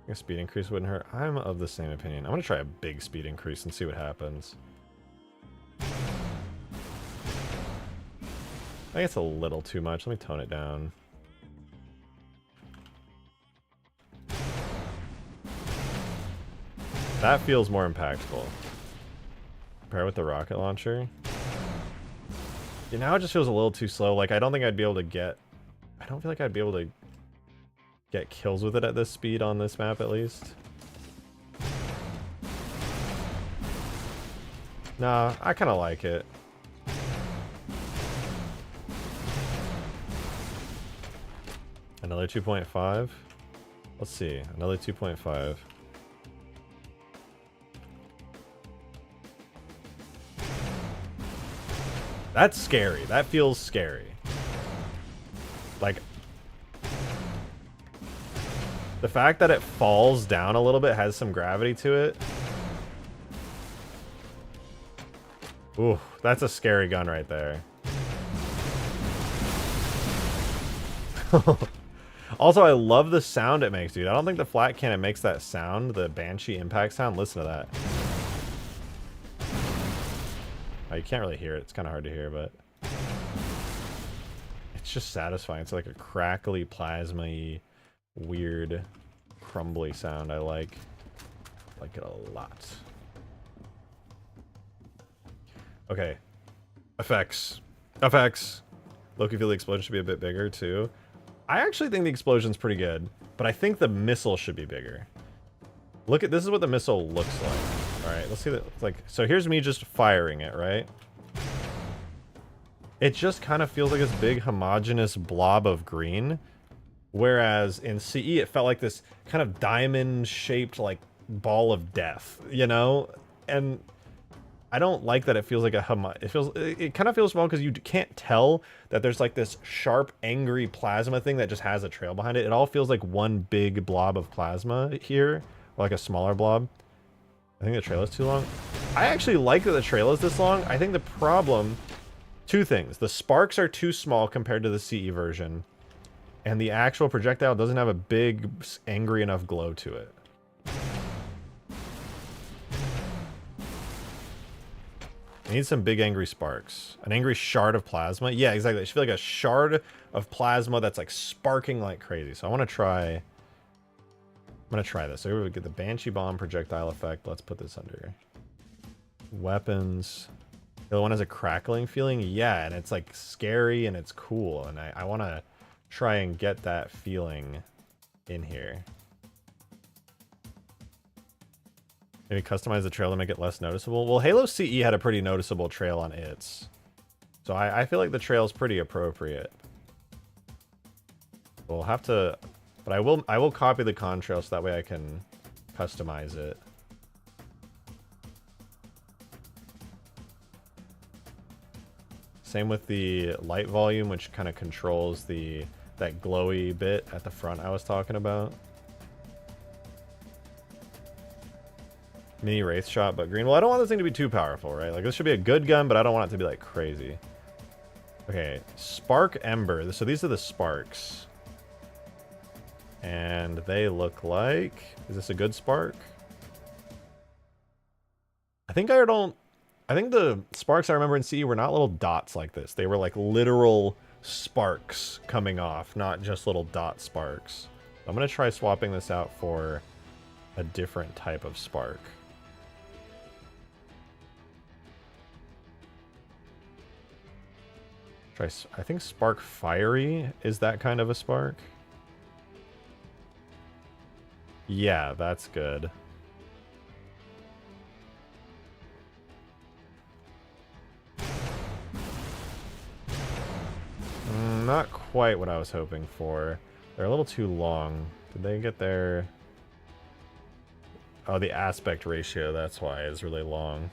S1: A speed increase wouldn't hurt. I'm of the same opinion. I'm gonna try a big speed increase and see what happens. I think it's a little too much. Let me tone it down. That feels more impactful. Compare with the rocket launcher. Yeah, now it just feels a little too slow. Like, I don't think I'd be able to get... I don't feel like I'd be able to get kills with it at this speed on this map, at least. Nah, I kind of like it. Another 2.5? Let's see. Another 2.5. That's scary. That feels scary. Like, the fact that it falls down a little bit, has some gravity to it. Ooh, that's a scary gun right there. Also, I love the sound it makes, dude. I don't think the flat cannon makes that sound, the Banshee impact sound. Listen to that. Oh, you can't really hear it. It's kind of hard to hear, but it's just satisfying. It's like a crackly, plasma-y, weird, crumbly sound. I like it a lot. Okay. Effects. Loki feel the explosion should be a bit bigger, too. I actually think the explosion's pretty good, but I think the missile should be bigger. Look at... This is what the missile looks like. Alright, let's see that. Like, so here's me just firing it, right? It just kind of feels like this big homogeneous blob of green. Whereas in CE, it felt like this kind of diamond-shaped, like, ball of death, you know? And I don't like that it feels like a it kind of feels small because you can't tell that there's, like, this sharp, angry plasma thing that just has a trail behind it. It all feels like one big blob of plasma here, or like a smaller blob. I think the trail is too long. I actually like that the trail is this long. I think the problem... Two things. The sparks are too small compared to the CE version. And the actual projectile doesn't have a big, angry enough glow to it. I need some big angry sparks. An angry shard of plasma. Yeah, exactly. It should feel like a shard of plasma that's like sparking like crazy. So I want to try... I'm going to try this. So here we get the Banshee Bomb projectile effect. Let's put this under weapons. The other one has a crackling feeling. Yeah, and it's like scary and it's cool. And I want to try and get that feeling in here. Maybe customize the trail to make it less noticeable. Well, Halo CE had a pretty noticeable trail on its. So I feel like the trail's pretty appropriate. We'll have to... But I will copy the contrail so that way I can customize it. Same with the light volume, which kind of controls that glowy bit at the front I was talking about. Mini Wraith shot, but green. Well, I don't want this thing to be too powerful, right? Like, this should be a good gun, but I don't want it to be, like, crazy. Okay, Spark Ember. So these are the sparks. And they look like... Is this a good spark? I think the sparks I remember in CE were not little dots like this. They were like literal sparks coming off, not just little dot sparks. I'm going to try swapping this out for a different type of spark. I think Spark Fiery is that kind of a spark. Yeah, that's good. Not quite what I was hoping for. They're a little too long. Did they get their... Oh, the aspect ratio, that's why, is really long.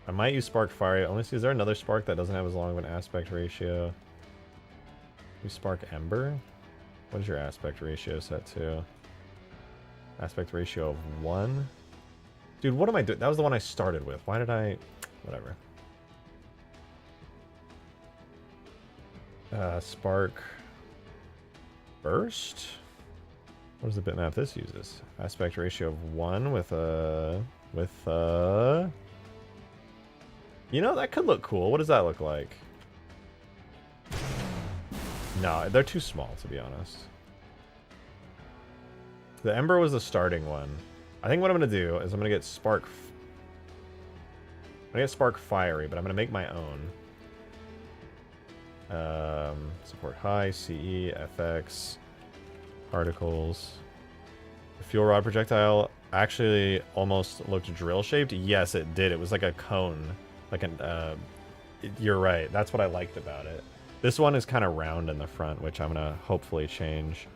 S1: I might use Spark Fire. Only see, is there another Spark that doesn't have as long of an aspect ratio? Use Spark Ember? What is your aspect ratio set to? Aspect ratio of 1? Dude, what am I doing? That was the one I started with. Why did I... Whatever. Spark Burst? What is the bitmap this uses? Aspect ratio of 1 with a... You know, that could look cool. What does that look like? No, they're too small, to be honest. The Ember was the starting one. I think what I'm going to do is I'm going to get Spark... I'm going to get Spark Fiery, but I'm going to make my own. Support high, CE, FX, particles. The fuel rod projectile actually almost looked drill-shaped. Yes, it did. It was like a cone. Like an, you're right. That's what I liked about it. This one is kind of round in the front, which I'm going to hopefully change.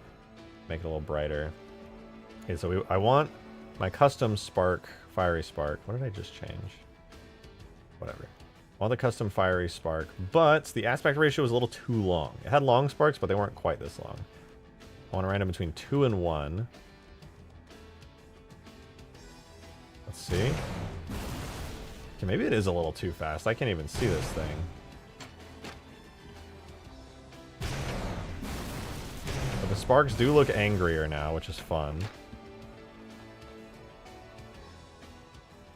S1: Make it a little brighter. Okay, so I want my custom Spark, Fiery Spark. What did I just change? Whatever. I want the custom Fiery Spark, but the aspect ratio was a little too long. It had long sparks, but they weren't quite this long. I want to random between 2 and 1. Let's see. Okay, maybe it is a little too fast. I can't even see this thing. But the sparks do look angrier now, which is fun.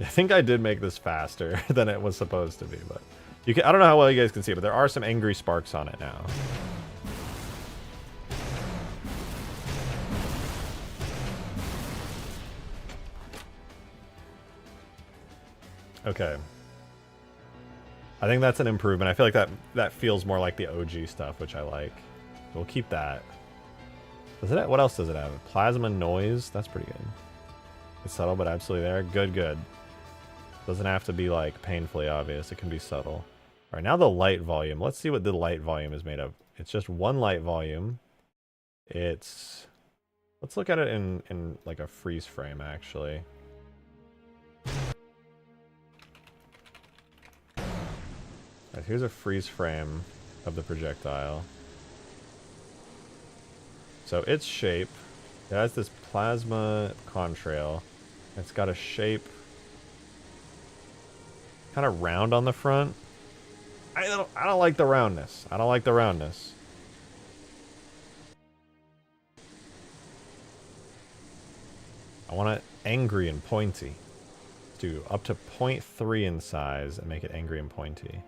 S1: I think I did make this faster than it was supposed to be, but you can, I don't know how well you guys can see it, but there are some angry sparks on it now. Okay. I think that's an improvement. I feel like that feels more like the OG stuff, which I like. We'll keep that. Does it? What else does it have? Plasma noise. That's pretty good. It's subtle, but absolutely there. Good, good. Doesn't have to be like painfully obvious. It can be subtle. All right, now the light volume. Let's see what the light volume is made of. It's just one light volume. It's... Let's look at it in like a freeze frame, actually. Right, here's a freeze frame of the projectile. So its shape, it has this plasma contrail. It's got a shape kind of round on the front. I don't like the roundness. I don't like the roundness. I want it angry and pointy. Let's do up to 0.3 in size and make it angry and pointy.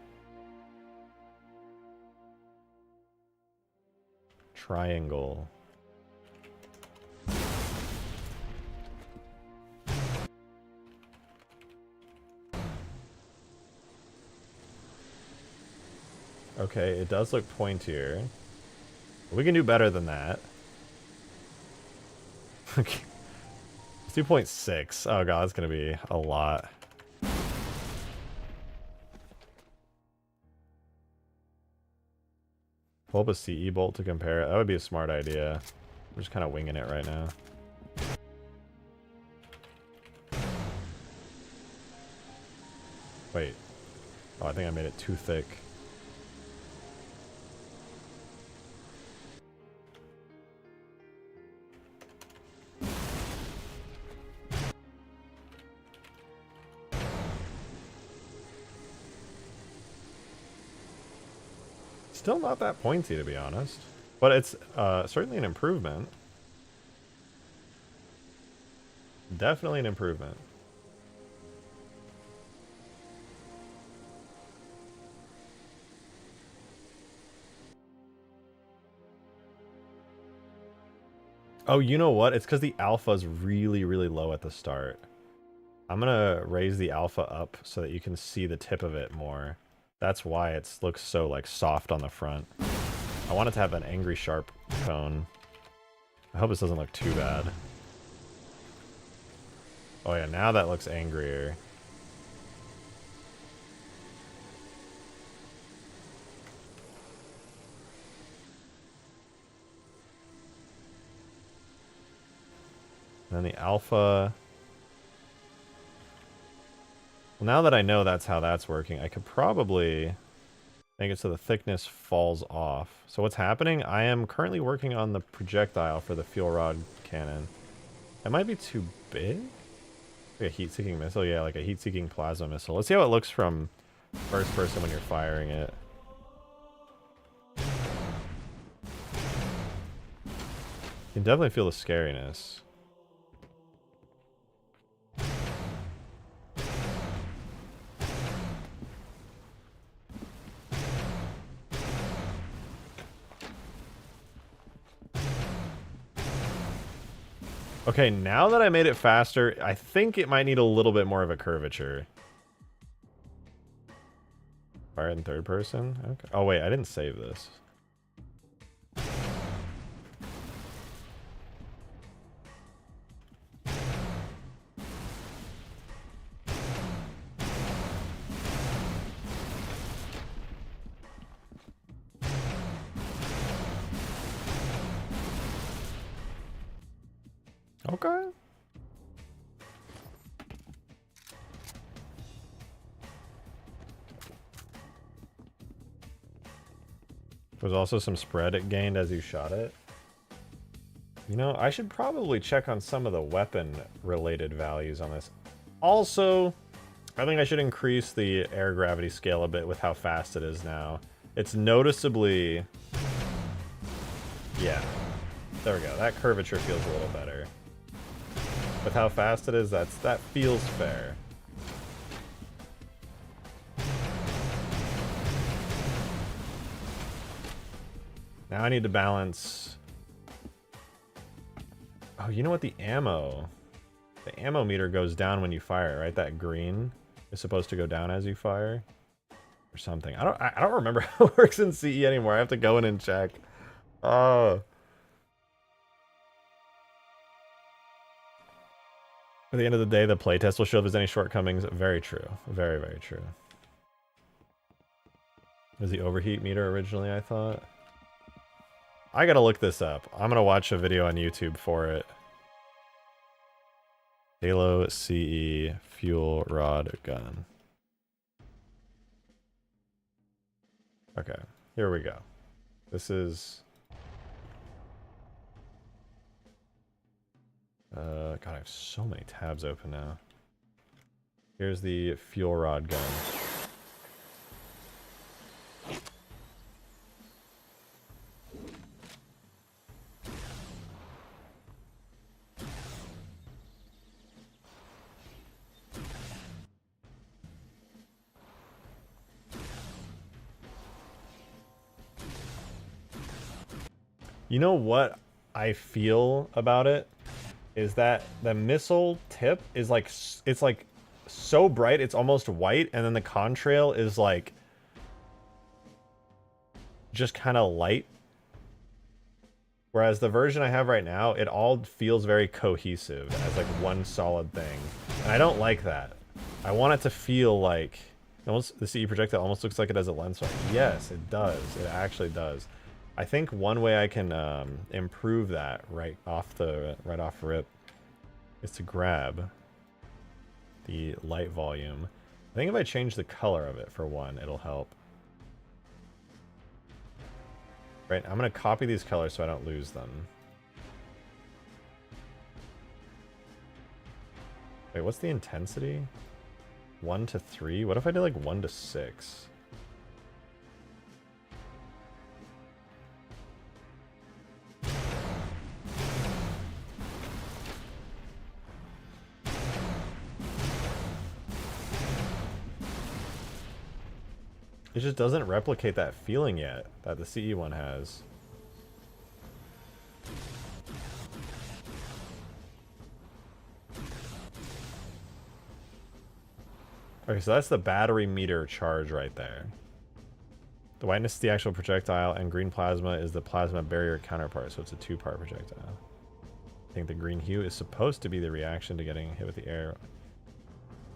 S1: Triangle. Okay, it does look pointier. We can do better than that. Okay. Let's do 0.6. Oh god, that's gonna be a lot. Pull up a CE bolt to compare it. That would be a smart idea. I'm just kind of winging it right now. Wait. Oh, I think I made it too thick. Still not that pointy, to be honest. But it's certainly an improvement. Definitely an improvement. Oh, you know what? It's because the alpha is really, really low at the start. I'm going to raise the alpha up so that you can see the tip of it more. That's why it looks so like soft on the front. I want it to have an angry sharp tone. I hope this doesn't look too bad. Oh yeah, now that looks angrier. And then the alpha. Well, now that I know that's how that's working, I could probably make it so the thickness falls off. So what's happening? I am currently working on the projectile for the fuel rod cannon. That might be too big? Like a heat-seeking missile? Yeah, like a heat-seeking plasma missile. Let's see how it looks from first person when you're firing it. You can definitely feel the scariness. Okay, now that I made it faster, I think it might need a little bit more of a curvature. Fire in third person? Okay. Oh wait, I didn't save this. Okay. There's also some spread it gained as you shot it. You know, I should probably check on some of the weapon-related values on this. Also, I think I should increase the air gravity scale a bit with how fast it is now. It's noticeably... Yeah. There we go. That curvature feels a little better. With how fast it is, that feels fair. Now I need to balance... Oh, you know what? The ammo meter goes down when you fire, right? That green is supposed to go down as you fire, or something. I don't remember how it works in CE anymore. I have to go in and check. Oh. At the end of the day, the playtest will show if there's any shortcomings. Very true. Very, very true. Was the overheat meter originally, I thought? I gotta look this up. I'm gonna watch a video on YouTube for it. Halo CE fuel rod gun. Okay, here we go. This is... God, I have so many tabs open now. Here's the fuel rod gun. You know what I feel about it? Is that the missile tip is like, it's like so bright, it's almost white, and then the contrail is like just kind of light. Whereas the version I have right now, it all feels very cohesive as like one solid thing. And I don't like that. I want it to feel like, almost, the CE projectile almost looks like it has a lens flare. Yes, it does. It actually does. I think one way I can improve that right off rip is to grab the light volume. I think if I change the color of it for one, it'll help. Right, I'm gonna copy these colors so I don't lose them. Wait, what's the intensity? 1 to 3? What if I did like 1 to 6? It just doesn't replicate that feeling yet that the CE one has. Okay, so that's the battery meter charge right there. The whiteness is the actual projectile, and green plasma is the plasma barrier counterpart, so it's a 2-part projectile. I think the green hue is supposed to be the reaction to getting hit with the air.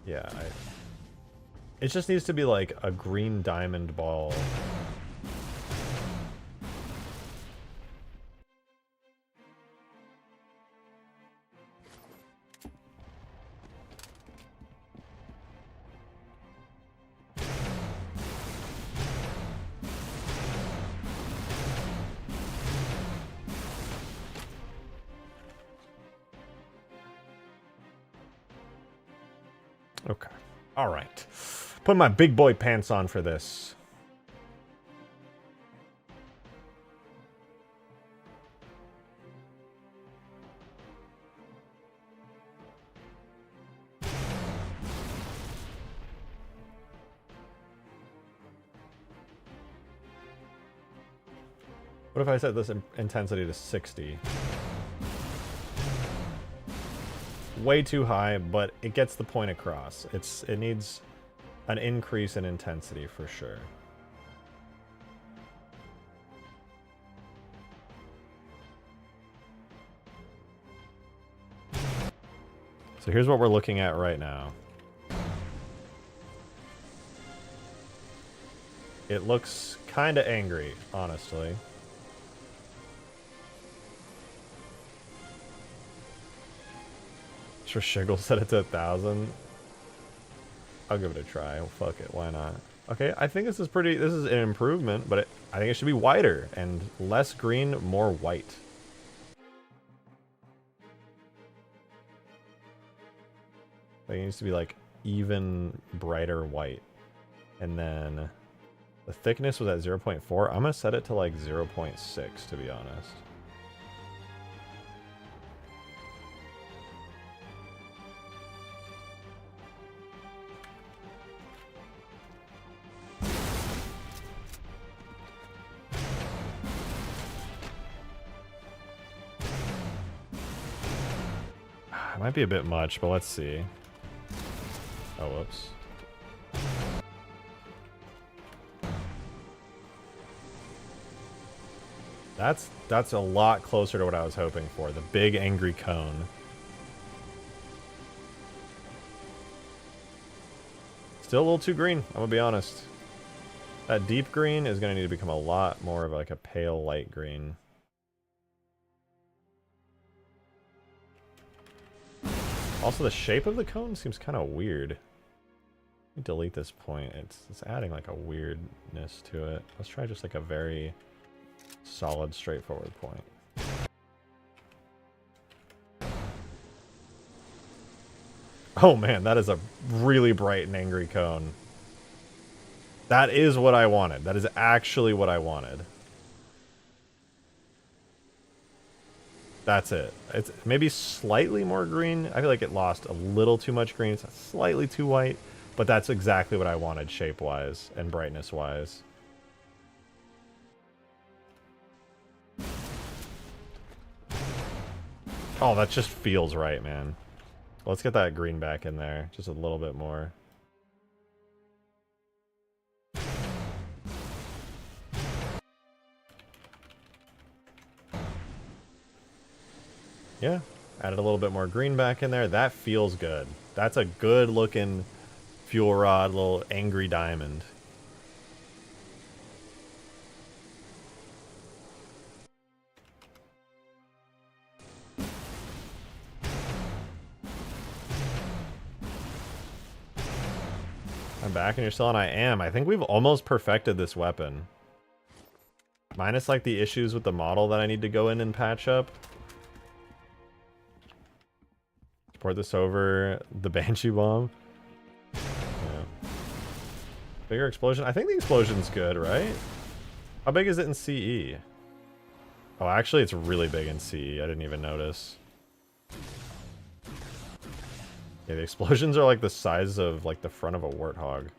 S1: Yeah, it just needs to be like a green diamond ball. Okay. All right. Put my big boy pants on for this. What if I set this intensity to 60? Way too high, but it gets the point across. It needs an increase in intensity for sure. So here's what we're looking at right now. It looks kind of angry, honestly. For Shiggle set it to 1,000. I'll give it a try. Fuck it, why not? Okay, I think this is an improvement, but I think it should be whiter and less green, more white. I think it needs to be like even brighter white. And then the thickness was at 0.4. I'm gonna set it to like 0.6 to be honest. Might be a bit much, but let's see. Oh, whoops. That's a lot closer to what I was hoping for. The big angry cone. Still a little too green, I'm gonna be honest. That deep green is gonna need to become a lot more of like a pale light green. Also, the shape of the cone seems kind of weird. Let me delete this point. It's adding like a weirdness to it. Let's try just like a very solid, straightforward point. Oh man, that is a really bright and angry cone. That is what I wanted. That is actually what I wanted. That's it. It's maybe slightly more green. I feel like it lost a little too much green. It's slightly too white, but that's exactly what I wanted shape-wise and brightness-wise. Oh, that just feels right, man. Let's get that green back in there. Just a little bit more. Yeah, added a little bit more green back in there. That feels good. That's a good looking fuel rod, little angry diamond. I'm back and you're still on. I am. I think we've almost perfected this weapon. Minus like the issues with the model that I need to go in and patch up. Port this over the Banshee bomb. Yeah. Bigger explosion. I think the explosion's good, right? How big is it in CE? Oh, actually, it's really big in CE. I didn't even notice. Yeah, the explosions are like the size of like the front of a warthog.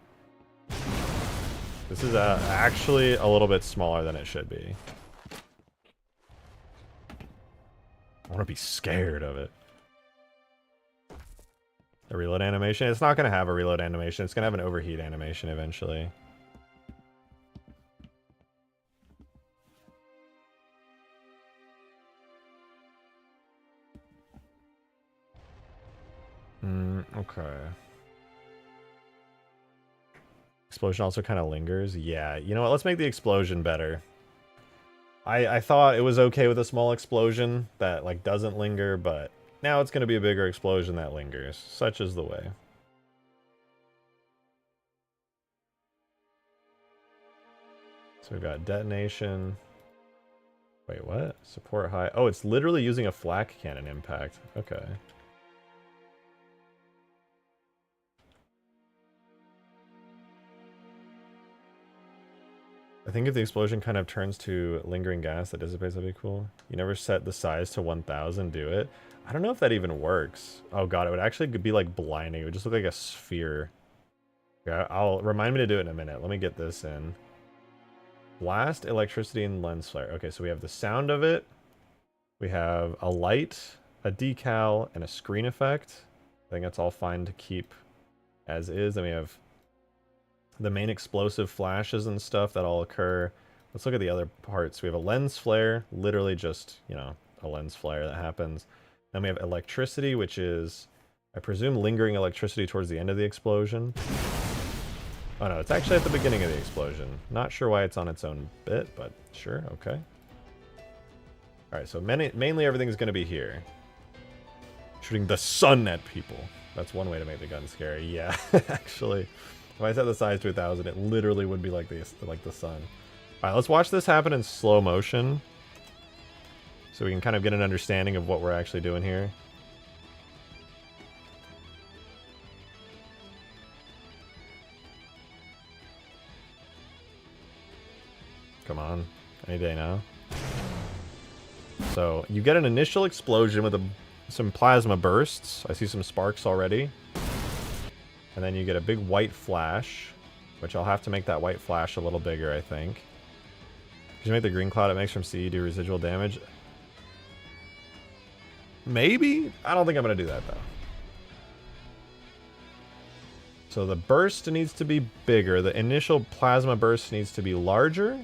S1: This is actually a little bit smaller than it should be. I want to be scared of it. A reload animation? It's not going to have a reload animation. It's going to have an overheat animation eventually. Okay. Explosion also kind of lingers. Yeah, you know what? Let's make the explosion better. I thought it was okay with a small explosion that like doesn't linger, but now it's going to be a bigger explosion that lingers. Such is the way. So we've got detonation. Wait, what? Support high. Oh, it's literally using a flak cannon impact. Okay. I think if the explosion kind of turns to lingering gas that dissipates, that'd be cool. You never set the size to 1000, do it. I don't know if that even works. Oh god, it would actually be like blinding. It would just look like a sphere. Yeah, I'll remind me to do it in a minute. Let me get this in. Blast, electricity, and lens flare. Okay, so we have the sound of it. We have a light, a decal, and a screen effect. I think that's all fine to keep as is. Then we have the main explosive flashes and stuff that all occur. Let's look at the other parts. We have a lens flare, literally just, you know, a lens flare that happens. Then we have electricity, which is, I presume, lingering electricity towards the end of the explosion. Oh no, it's actually at the beginning of the explosion. Not sure why it's on its own bit, but sure, okay. Alright, so mainly everything's going to be here. Shooting the sun at people. That's one way to make the gun scary. Yeah, actually. If I set the size to 1000, it literally would be like the sun. Alright, let's watch this happen in slow motion. So we can kind of get an understanding of what we're actually doing here. Come on, any day now. So you get an initial explosion with some plasma bursts. I see some sparks already. And then you get a big white flash, which I'll have to make that white flash a little bigger, I think. Did you make the green cloud it makes from CE do residual damage? Maybe? I don't think I'm going to do that, though. So the burst needs to be bigger. The initial plasma burst needs to be larger.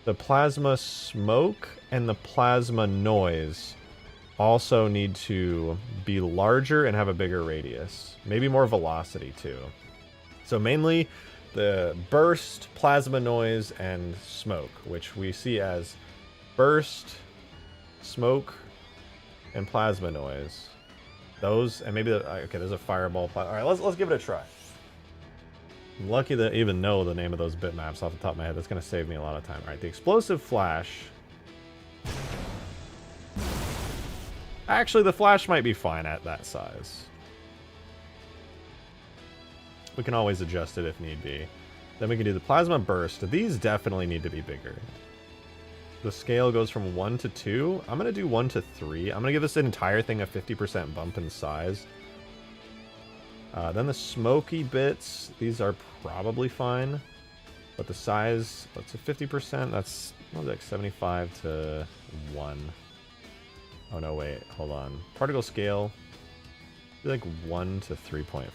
S1: The plasma smoke and the plasma noise also need to be larger and have a bigger radius. Maybe more velocity, too. So mainly the burst, plasma noise, and smoke, which we see as burst, smoke, and plasma noise. Those, and maybe, okay, there's a fireball. All right, let's give it a try. I'm lucky to even know the name of those bitmaps off the top of my head. That's going to save me a lot of time. All right, the explosive flash. Actually, the flash might be fine at that size. We can always adjust it if need be. Then we can do the plasma burst. These definitely need to be bigger. The scale goes from 1 to 2. I'm going to do 1 to 3. I'm going to give this entire thing a 50% bump in size. Then the smoky bits, these are probably fine. But the size, that's a 50%. That's like 75 to 1. Oh no, wait, hold on. Particle scale, like 1 to 3.5.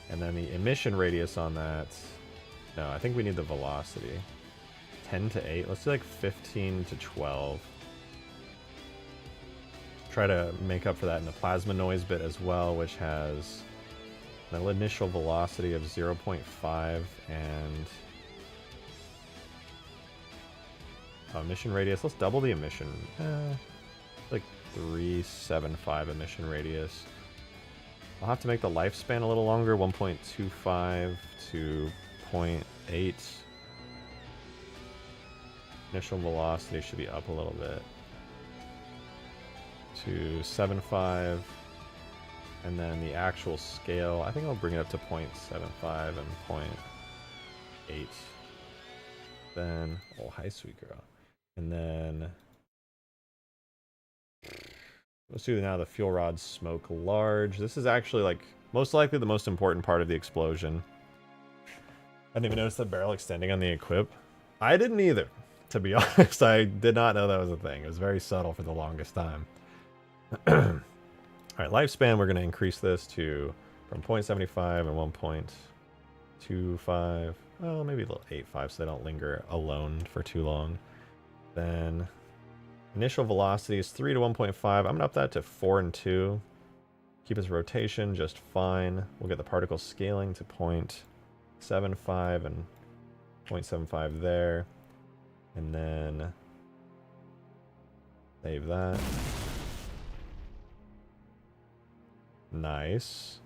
S1: And then the emission radius on that, no, I think we need the velocity. 10 to 8, let's do like 15 to 12. Try to make up for that in the plasma noise bit as well, which has an initial velocity of 0.5 and emission radius. Let's double the emission. Like 375 emission radius. I'll have to make the lifespan a little longer, 1.25 to 0.8. Initial velocity should be up a little bit to 7.5, and then the actual scale, I think I'll bring it up to 0.75 and 0.8. Then, oh, hi, sweet girl. And then let's do now the fuel rod smoke large. This is actually like most likely the most important part of the explosion. I didn't even notice the barrel extending on the equip. I didn't either, to be honest. I did not know that was a thing. It was very subtle for the longest time. Alright, lifespan, we're going to increase this to from 0.75 and 1.25. Well, maybe a little 8.5 so they don't linger alone for too long. Then initial velocity is 3 to 1.5. I'm going to up that to 4 and 2. Keep his rotation just fine. We'll get the particle scaling to 0.75 and 0.75 there. And then save that. Nice.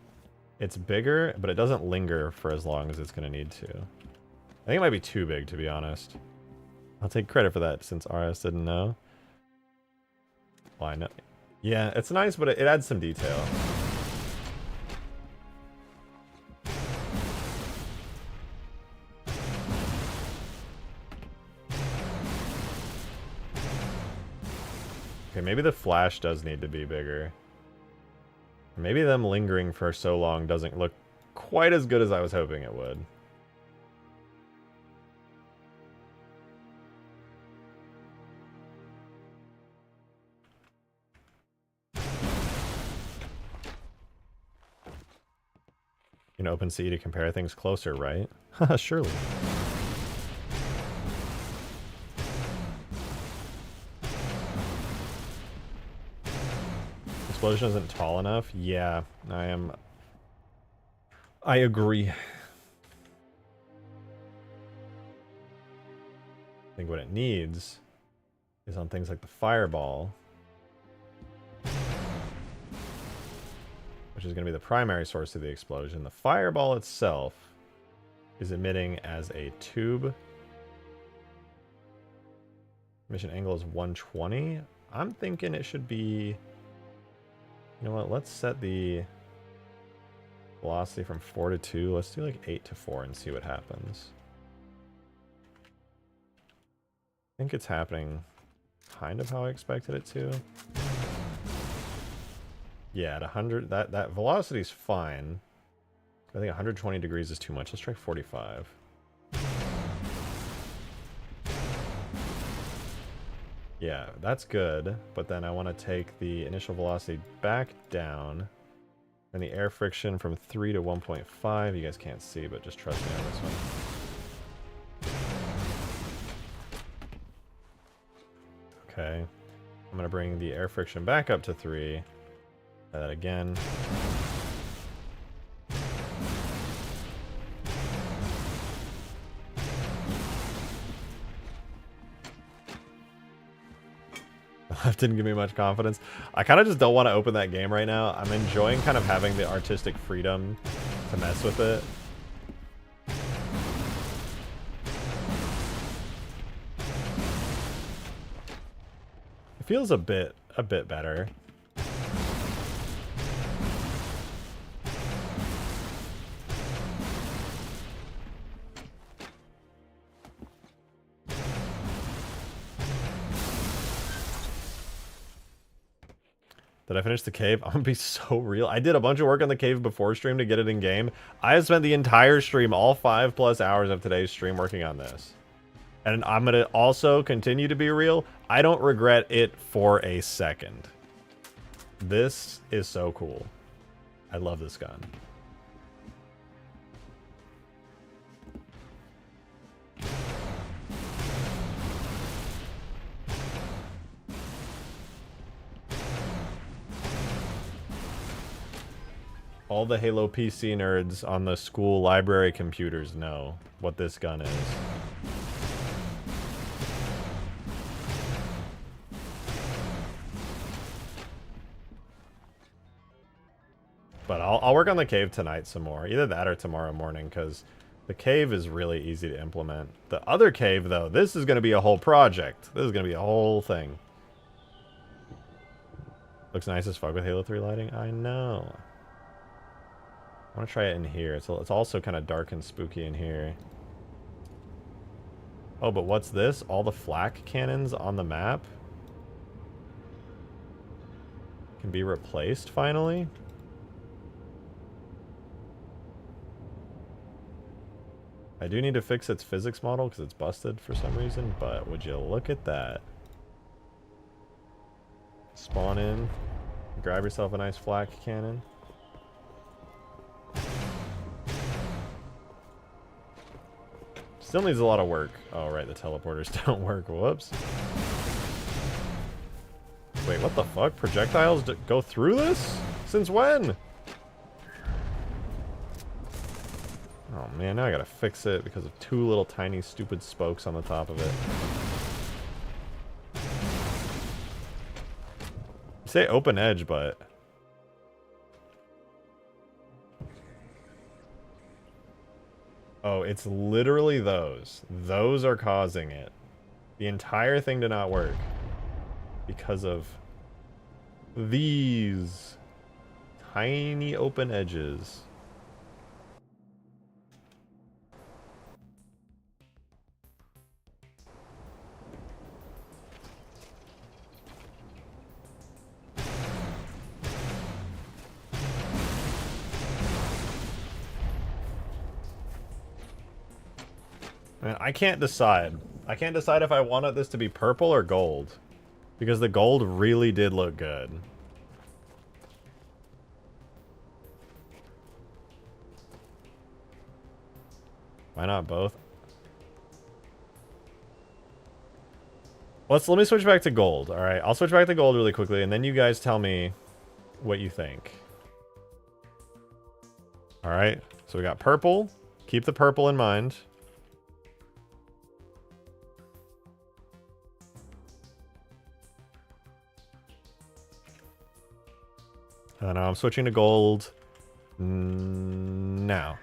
S1: It's bigger, but it doesn't linger for as long as it's going to need to. I think it might be too big, to be honest. I'll take credit for that since RS didn't know. Well, I know. Yeah, it's nice, but it adds some detail. Okay, maybe the flash does need to be bigger. Maybe them lingering for so long doesn't look quite as good as I was hoping it would. You can open CE to compare things closer, right? Surely. Explosion isn't tall enough? Yeah, I agree. I think what it needs is on things like the fireball, which is going to be the primary source of the explosion. The fireball itself is emitting as a tube. Emission angle is 120. I'm thinking it should be... You know what? Let's set the velocity from 4 to 2. Let's do like 8 to 4 and see what happens. I think it's happening kind of how I expected it to. Yeah, at 100, that velocity's fine. I think 120 degrees is too much. Let's try 45. Yeah, that's good, but then I want to take the initial velocity back down, and the air friction from 3 to 1.5. You guys can't see, but just trust me on this one. Okay, I'm going to bring the air friction back up to 3. Try that again. Didn't give me much confidence. I kind of just don't want to open that game right now. I'm enjoying kind of having the artistic freedom to mess with it. It feels a bit better. Did I finish the cave? I'm gonna be so real. I did a bunch of work on the cave before stream to get it in game. I have spent the entire stream, all 5+ hours of today's stream, working on this. And I'm gonna also continue to be real. I don't regret it for a second. This is so cool. I love this gun. All the Halo PC nerds on the school library computers know what this gun is. But I'll work on the cave tonight some more. Either that or tomorrow morning, because the cave is really easy to implement. The other cave, though, this is going to be a whole project. This is going to be a whole thing. Looks nice as fuck with Halo 3 lighting. I know. I want to try it in here. It's also kind of dark and spooky in here. Oh, but what's this? All the flak cannons on the map can be replaced finally? I do need to fix its physics model because it's busted for some reason, but would you look at that? Spawn in, grab yourself a nice flak cannon. Still needs a lot of work. Oh, right, the teleporters don't work. Whoops. Wait, what the fuck? Projectiles go through this? Since when? Oh man, now I gotta fix it because of two little tiny stupid spokes on the top of it. You say open edge, but... Oh, it's literally those. Those are causing it. The entire thing did not work. Because of these tiny open edges. Man, I can't decide. I can't decide if I wanted this to be purple or gold. Because the gold really did look good. Why not both? Let me switch back to gold. Alright, I'll switch back to gold really quickly, and then you guys tell me what you think. Alright, so we got purple. Keep the purple in mind. Now I'm switching to gold now.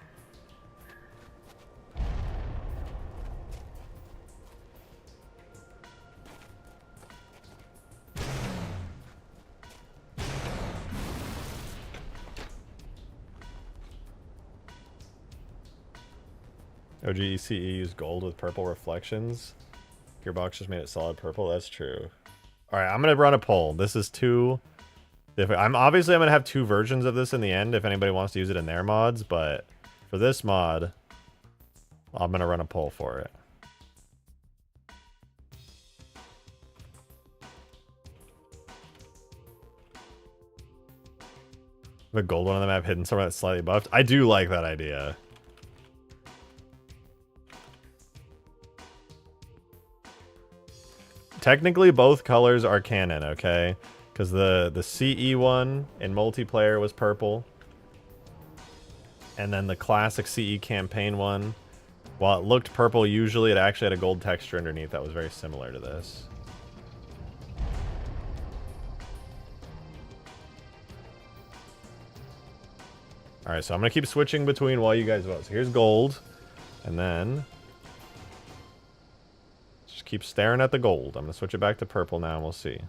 S1: OGECE used gold with purple reflections. Gearbox just made it solid purple. That's true. Alright, I'm going to run a poll. This is too... I'm going to have two versions of this in the end if anybody wants to use it in their mods, but for this mod, I'm going to run a poll for it. The gold one on the map hidden somewhere that's slightly buffed. I do like that idea. Technically, both colors are canon, okay? Because the CE one in multiplayer was purple. And then the classic CE campaign one, while it looked purple usually, it actually had a gold texture underneath that was very similar to this. Alright, so I'm going to keep switching between while you guys vote. So here's gold. And then... just keep staring at the gold. I'm going to switch it back to purple now and we'll see.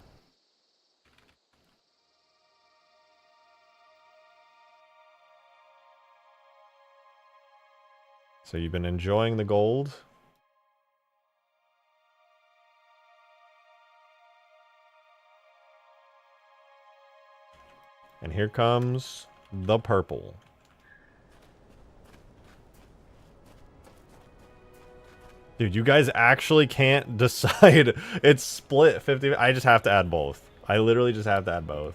S1: So you've been enjoying the gold. And here comes the purple. Dude, you guys actually can't decide. It's split 50. I just have to add both. I literally just have to add both.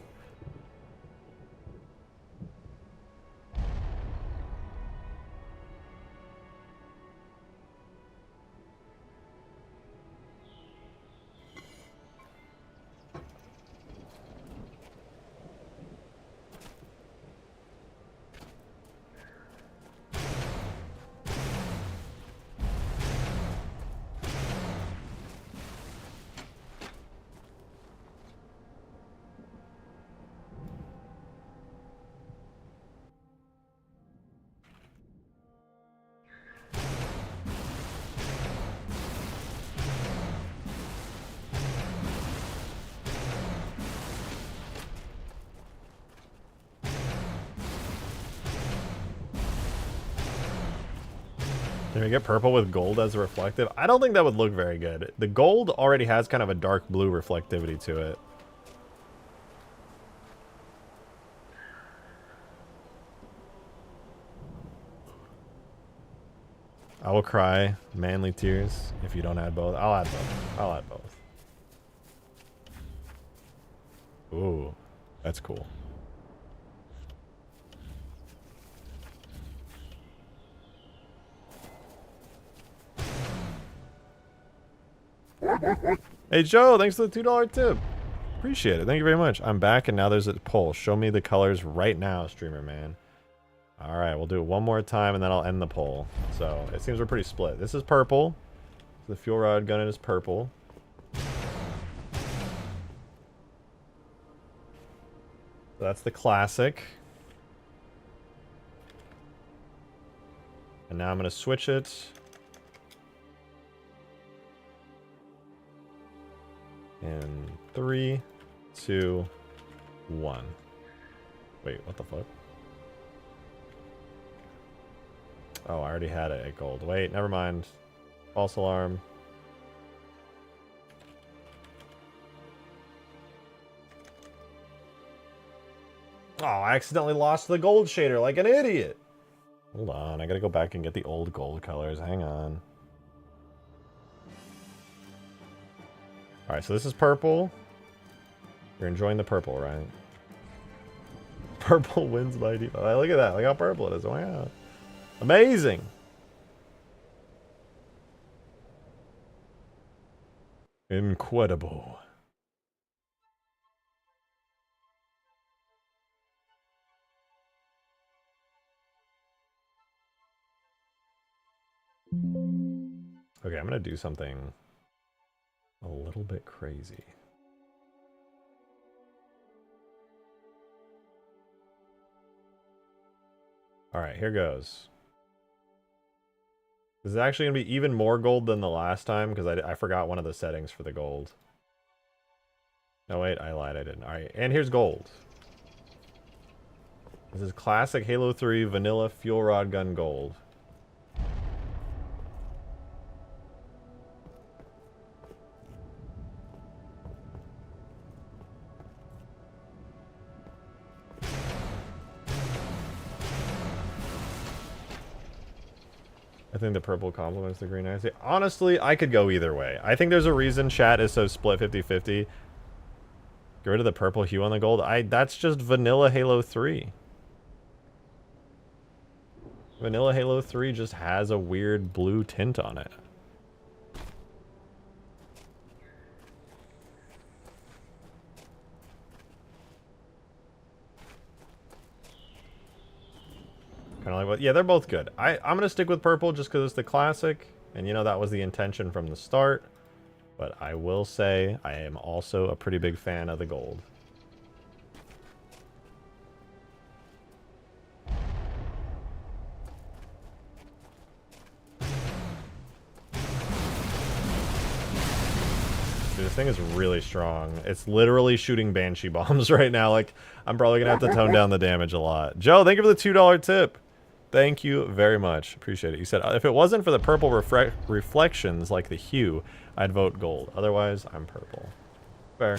S1: Can we get purple with gold as a reflective? I don't think that would look very good. The gold already has kind of a dark blue reflectivity to it. I will cry manly tears if you don't add both. I'll add both. I'll add both. Ooh, that's cool. Hey Joe, thanks for the $2 tip. Appreciate it. Thank you very much. I'm back, and now there's a poll. Show me the colors right now, streamer man. All right, we'll do it one more time, and then I'll end the poll. So it seems we're pretty split. This is purple. The fuel rod gun is purple. So that's the classic. And now I'm going to switch it. In 3, 2, 1. Wait, what the fuck? Oh, I already had it at gold. Wait, never mind. False alarm. Oh, I accidentally lost the gold shader like an idiot. Hold on, I gotta go back and get the old gold colors. Hang on. Alright, so this is purple. You're enjoying the purple, right? Purple wins by default. Oh, look at that. Look how purple it is. Wow. Amazing. Incredible. Okay, I'm gonna do something a little bit crazy. Alright, here goes. This is actually going to be even more gold than the last time, because I forgot one of the settings for the gold. No, wait, I lied, I didn't. Alright, and here's gold. This is classic Halo 3 vanilla fuel rod gun gold. I think the purple complements the green. I say, honestly, I could go either way. I think there's a reason chat is so split 50-50. Get rid of the purple hue on the gold. That's just vanilla Halo 3. Vanilla Halo 3 just has a weird blue tint on it. Kind of like what? Yeah, they're both good. I'm gonna stick with purple just because it's the classic, and you know that was the intention from the start. But I will say I am also a pretty big fan of the gold. Dude, this thing is really strong. It's literally shooting Banshee bombs right now. Like, I'm probably gonna have to tone down the damage a lot. Joe, thank you for the $2 tip. Thank you very much. Appreciate it. You said, if it wasn't for the purple reflections like the hue, I'd vote gold. Otherwise, I'm purple. Fair.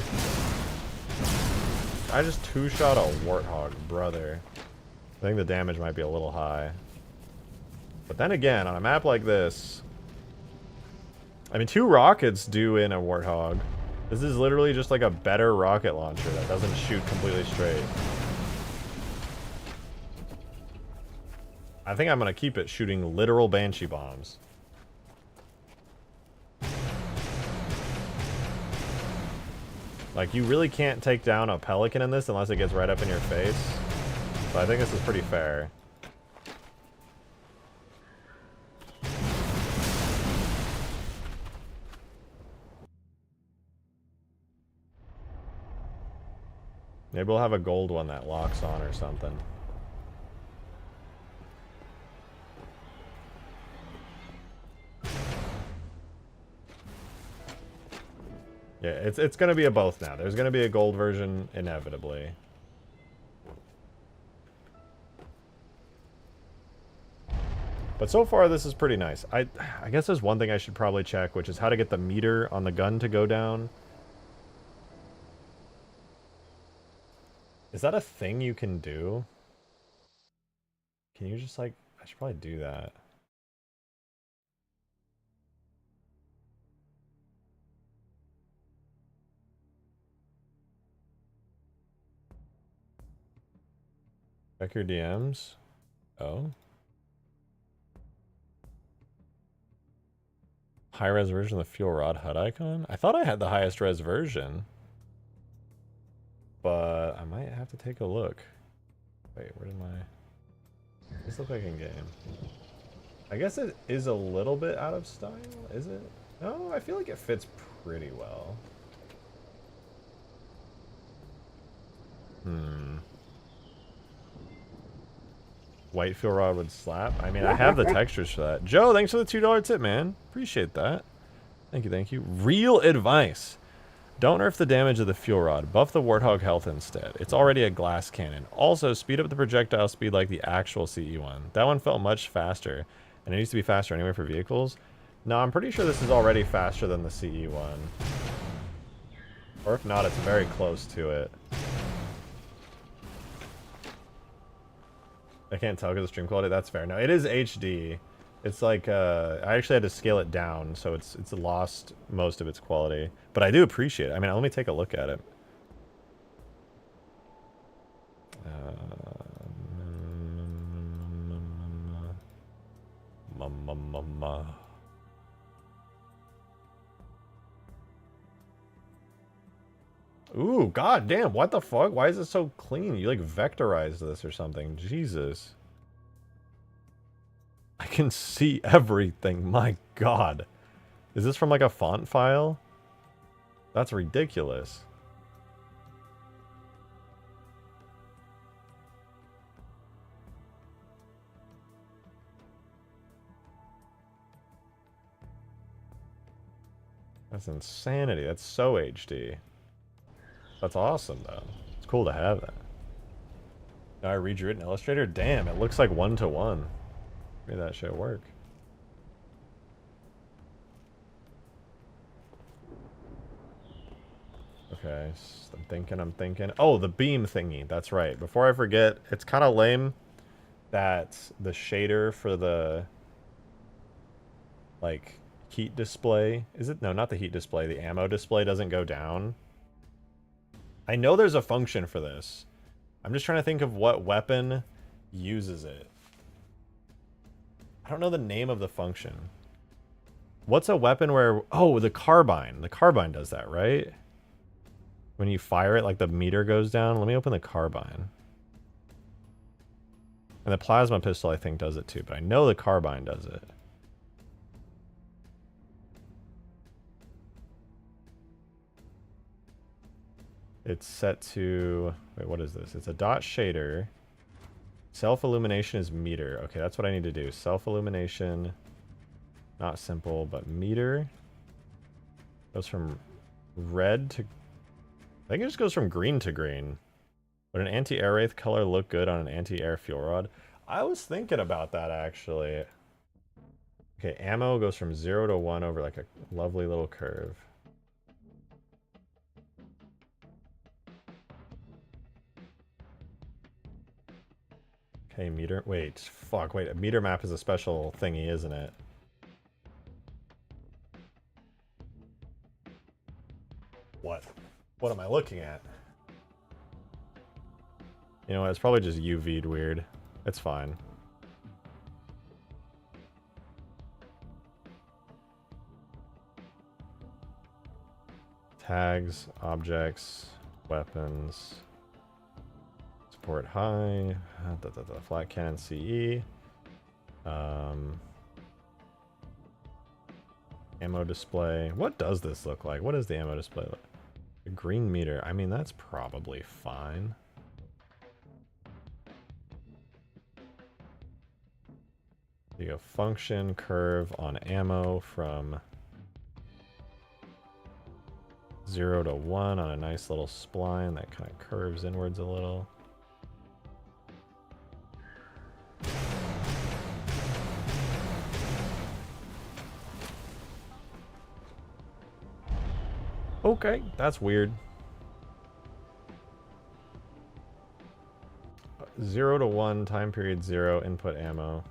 S1: I just two-shot a Warthog, brother. I think the damage might be a little high. But then again, on a map like this... I mean, 2 rockets do in a Warthog. This is literally just like a better rocket launcher that doesn't shoot completely straight. I think I'm going to keep it shooting literal Banshee bombs. Like, you really can't take down a Pelican in this unless it gets right up in your face. So I think this is pretty fair. Maybe we'll have a gold one that locks on or something. Yeah, it's going to be a both now. There's going to be a gold version inevitably. But so far this is pretty nice. I guess there's one thing I should probably check, which is how to get the meter on the gun to go down. Is that a thing you can do? Can you just like... I should probably do that. Check your DMs. Oh. High res version of the fuel rod HUD icon? I thought I had the highest res version. have to take a look. Wait, where did my... This look like in game? I guess it is a little bit out of style, is it? No, I feel like it fits pretty well. White feel rod would slap. I mean, I have the textures for that. Joe, thanks for the $2 tip, man. Appreciate that. Thank you, thank you. Real advice. Don't nerf the damage of the fuel rod. Buff the Warthog health instead. It's already a glass cannon. Also, speed up the projectile speed like the actual CE one. That one felt much faster, and it needs to be faster anyway for vehicles. No, I'm pretty sure this is already faster than the CE one. Or if not, it's very close to it. I can't tell because of stream quality. That's fair. No, it is HD. It's like I actually had to scale it down, so it's lost most of its quality. But I do appreciate it. I mean, let me take a look at it. Ooh, god damn, what the fuck? Why is it so clean? You like vectorized this or something. Jesus. I can see everything. My god. Is this from like a font file? That's ridiculous. That's insanity. That's so HD. That's awesome, though. It's cool to have that. Now I redrew it in Illustrator? Damn, it looks like 1-to-1. Maybe that should work. Okay, so I'm thinking. Oh, the beam thingy. That's right. Before I forget, it's kind of lame that the shader for the, like, heat display. Is it? No, not the heat display. The ammo display doesn't go down. I know there's a function for this. I'm just trying to think of what weapon uses it. I don't know the name of the function. What's a weapon where... Oh, the carbine. The carbine does that, right? When you fire it, like the meter goes down. Let me open the carbine. And the plasma pistol, I think, does it too. But I know the carbine does it. It's set to... Wait, what is this? It's a dot shader. Self-illumination is meter. Okay, that's what I need to do. Self-illumination. Not simple, but meter. Goes from red to... I think it just goes from green to green. Would an anti-air wraith color look good on an anti-air fuel rod? I was thinking about that, actually. Okay, ammo goes from 0 to 1 over like a lovely little curve. Okay, meter... Wait, fuck, wait. A meter map is a special thingy, isn't it? What? What am I looking at? You know what, it's probably just UV'd weird. It's fine. Tags, objects, weapons... Support high, flat cannon CE, ammo display. What does this look like? What does the ammo display look? A green meter. I mean, that's probably fine. You go function curve on ammo from 0 to 1 on a nice little spline that kind of curves inwards a little. Okay, that's weird. 0 to 1, time period 0, input ammo.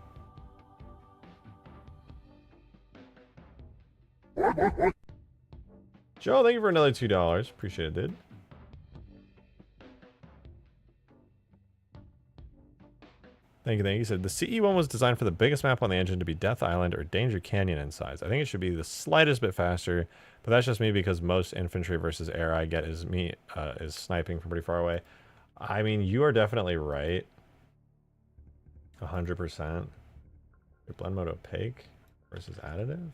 S1: Joe, thank you for another $2. Appreciate it, dude. Thank you, thank you. He said, the CE one was designed for the biggest map on the engine to be Death Island or Danger Canyon in size. I think it should be the slightest bit faster, but that's just me because most infantry versus air I get is me is sniping from pretty far away. I mean, you are definitely right. 100%. Your blend mode opaque versus additive?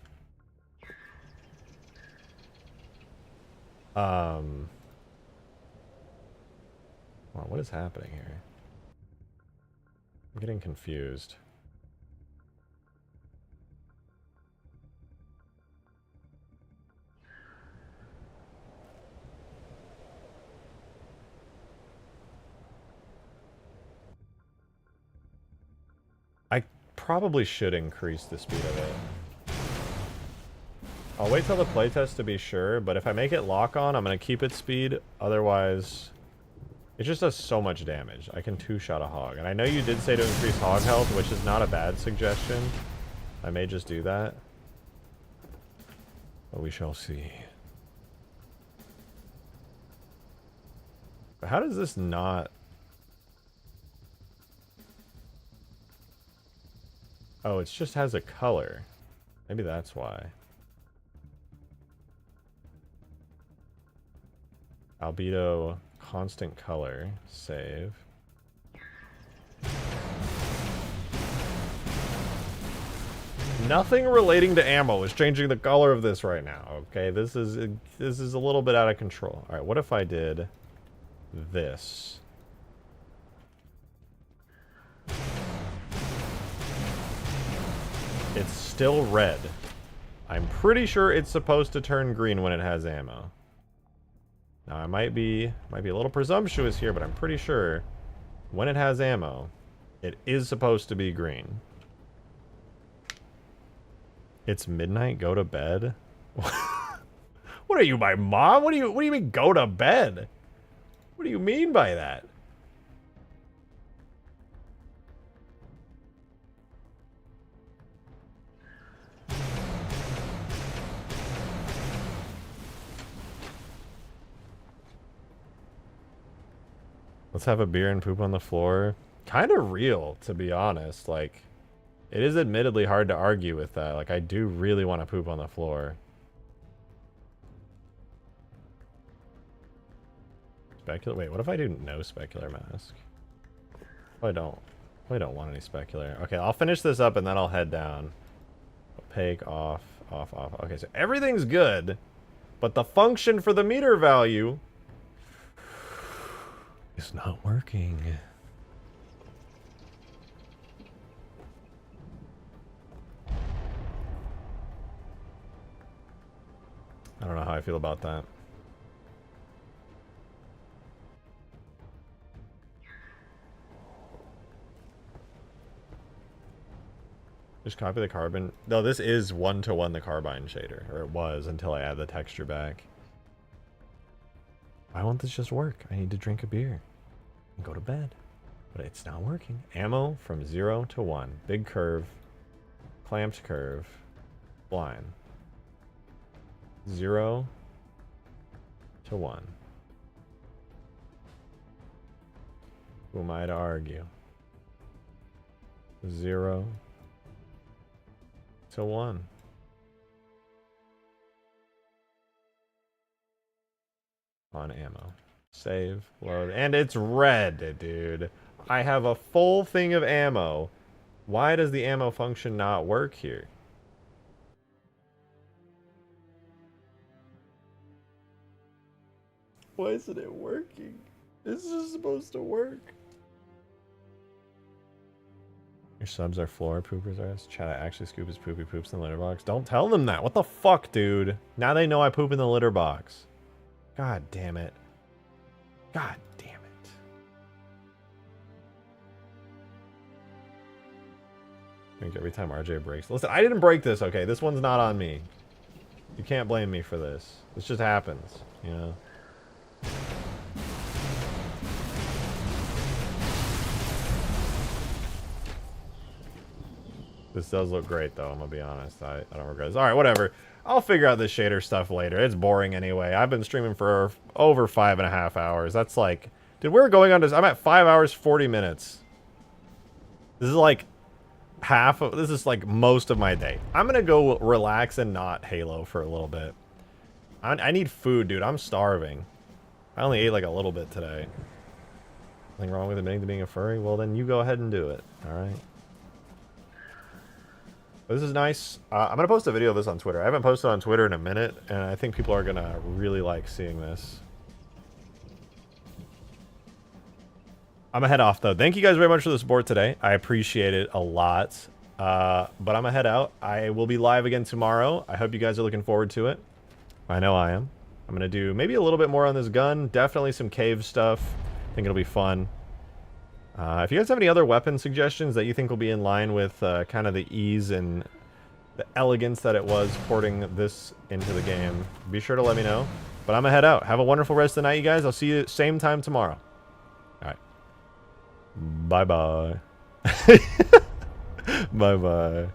S1: Well, what is happening here? I'm getting confused. I probably should increase the speed of it. I'll wait till the playtest to be sure, but if I make it lock on, I'm going to keep its speed. Otherwise, it just does so much damage. I can two-shot a hog. And I know you did say to increase hog health, which is not a bad suggestion. I may just do that. But we shall see. But how does this not... Oh, it just has a color. Maybe that's why. Albedo, constant color, save. Nothing relating to ammo is changing the color of this right now, okay? This is a little bit out of control. All right, what if I did this? It's still red. I'm pretty sure it's supposed to turn green when it has ammo. Now, I might be a little presumptuous here, but I'm pretty sure when it has ammo, it is supposed to be green. It's midnight, go to bed? What are you, my mom? What do you mean go to bed? What do you mean by that? Let's have a beer and poop on the floor. Kind of real, to be honest. Like, it is admittedly hard to argue with that. Like, I do really want to poop on the floor. Specular? Wait, what if I do no specular mask? Oh, I don't want any specular. Okay, I'll finish this up and then I'll head down. Opaque, off, off, off. Okay, so everything's good, but the function for the meter value is not working. I don't know how I feel about that. Just copy the carbon. No, this is 1-to-1 the carbine shader, or it was until I add the texture back. Why won't this just work? I need to drink a beer and go to bed, but it's not working. Ammo from 0 to 1. Big curve, clamped curve, blind. 0 to 1. Who am I to argue? 0 to 1. On ammo. Save, load, and it's red, dude. I have a full thing of ammo. Why does the ammo function not work here? Why isn't it working? This is supposed to work. Your subs are floor poopers, right? Chat, I actually scoop his poopy poops in the litter box. Don't tell them that. What the fuck, dude? Now they know I poop in the litter box. God damn it. God damn it. I think every time RJ breaks. Listen, I didn't break this, okay? This one's not on me. You can't blame me for this. This just happens, you know? This does look great, though, I'm gonna be honest. I don't regret this. Alright, whatever. I'll figure out this shader stuff later. It's boring anyway. I've been streaming for over 5.5 hours. That's like... Dude, we're going on to... I'm at 5 hours, 40 minutes. This is like half of... This is like most of my day. I'm gonna go relax and not Halo for a little bit. I need food, dude. I'm starving. I only ate like a little bit today. Nothing wrong with admitting to being a furry? Well, then you go ahead and do it. All right. But this is nice. I'm going to post a video of this on Twitter. I haven't posted on Twitter in a minute, and I think people are going to really like seeing this. I'm going to head off, though. Thank you guys very much for the support today. I appreciate it a lot. But I'm going to head out. I will be live again tomorrow. I hope you guys are looking forward to it. I know I am. I'm going to do maybe a little bit more on this gun. Definitely some cave stuff. I think it'll be fun. If you guys have any other weapon suggestions that you think will be in line with kind of the ease and the elegance that it was porting this into the game, be sure to let me know. But I'm going to head out. Have a wonderful rest of the night, you guys. I'll see you same time tomorrow. All right. Bye-bye. Bye-bye.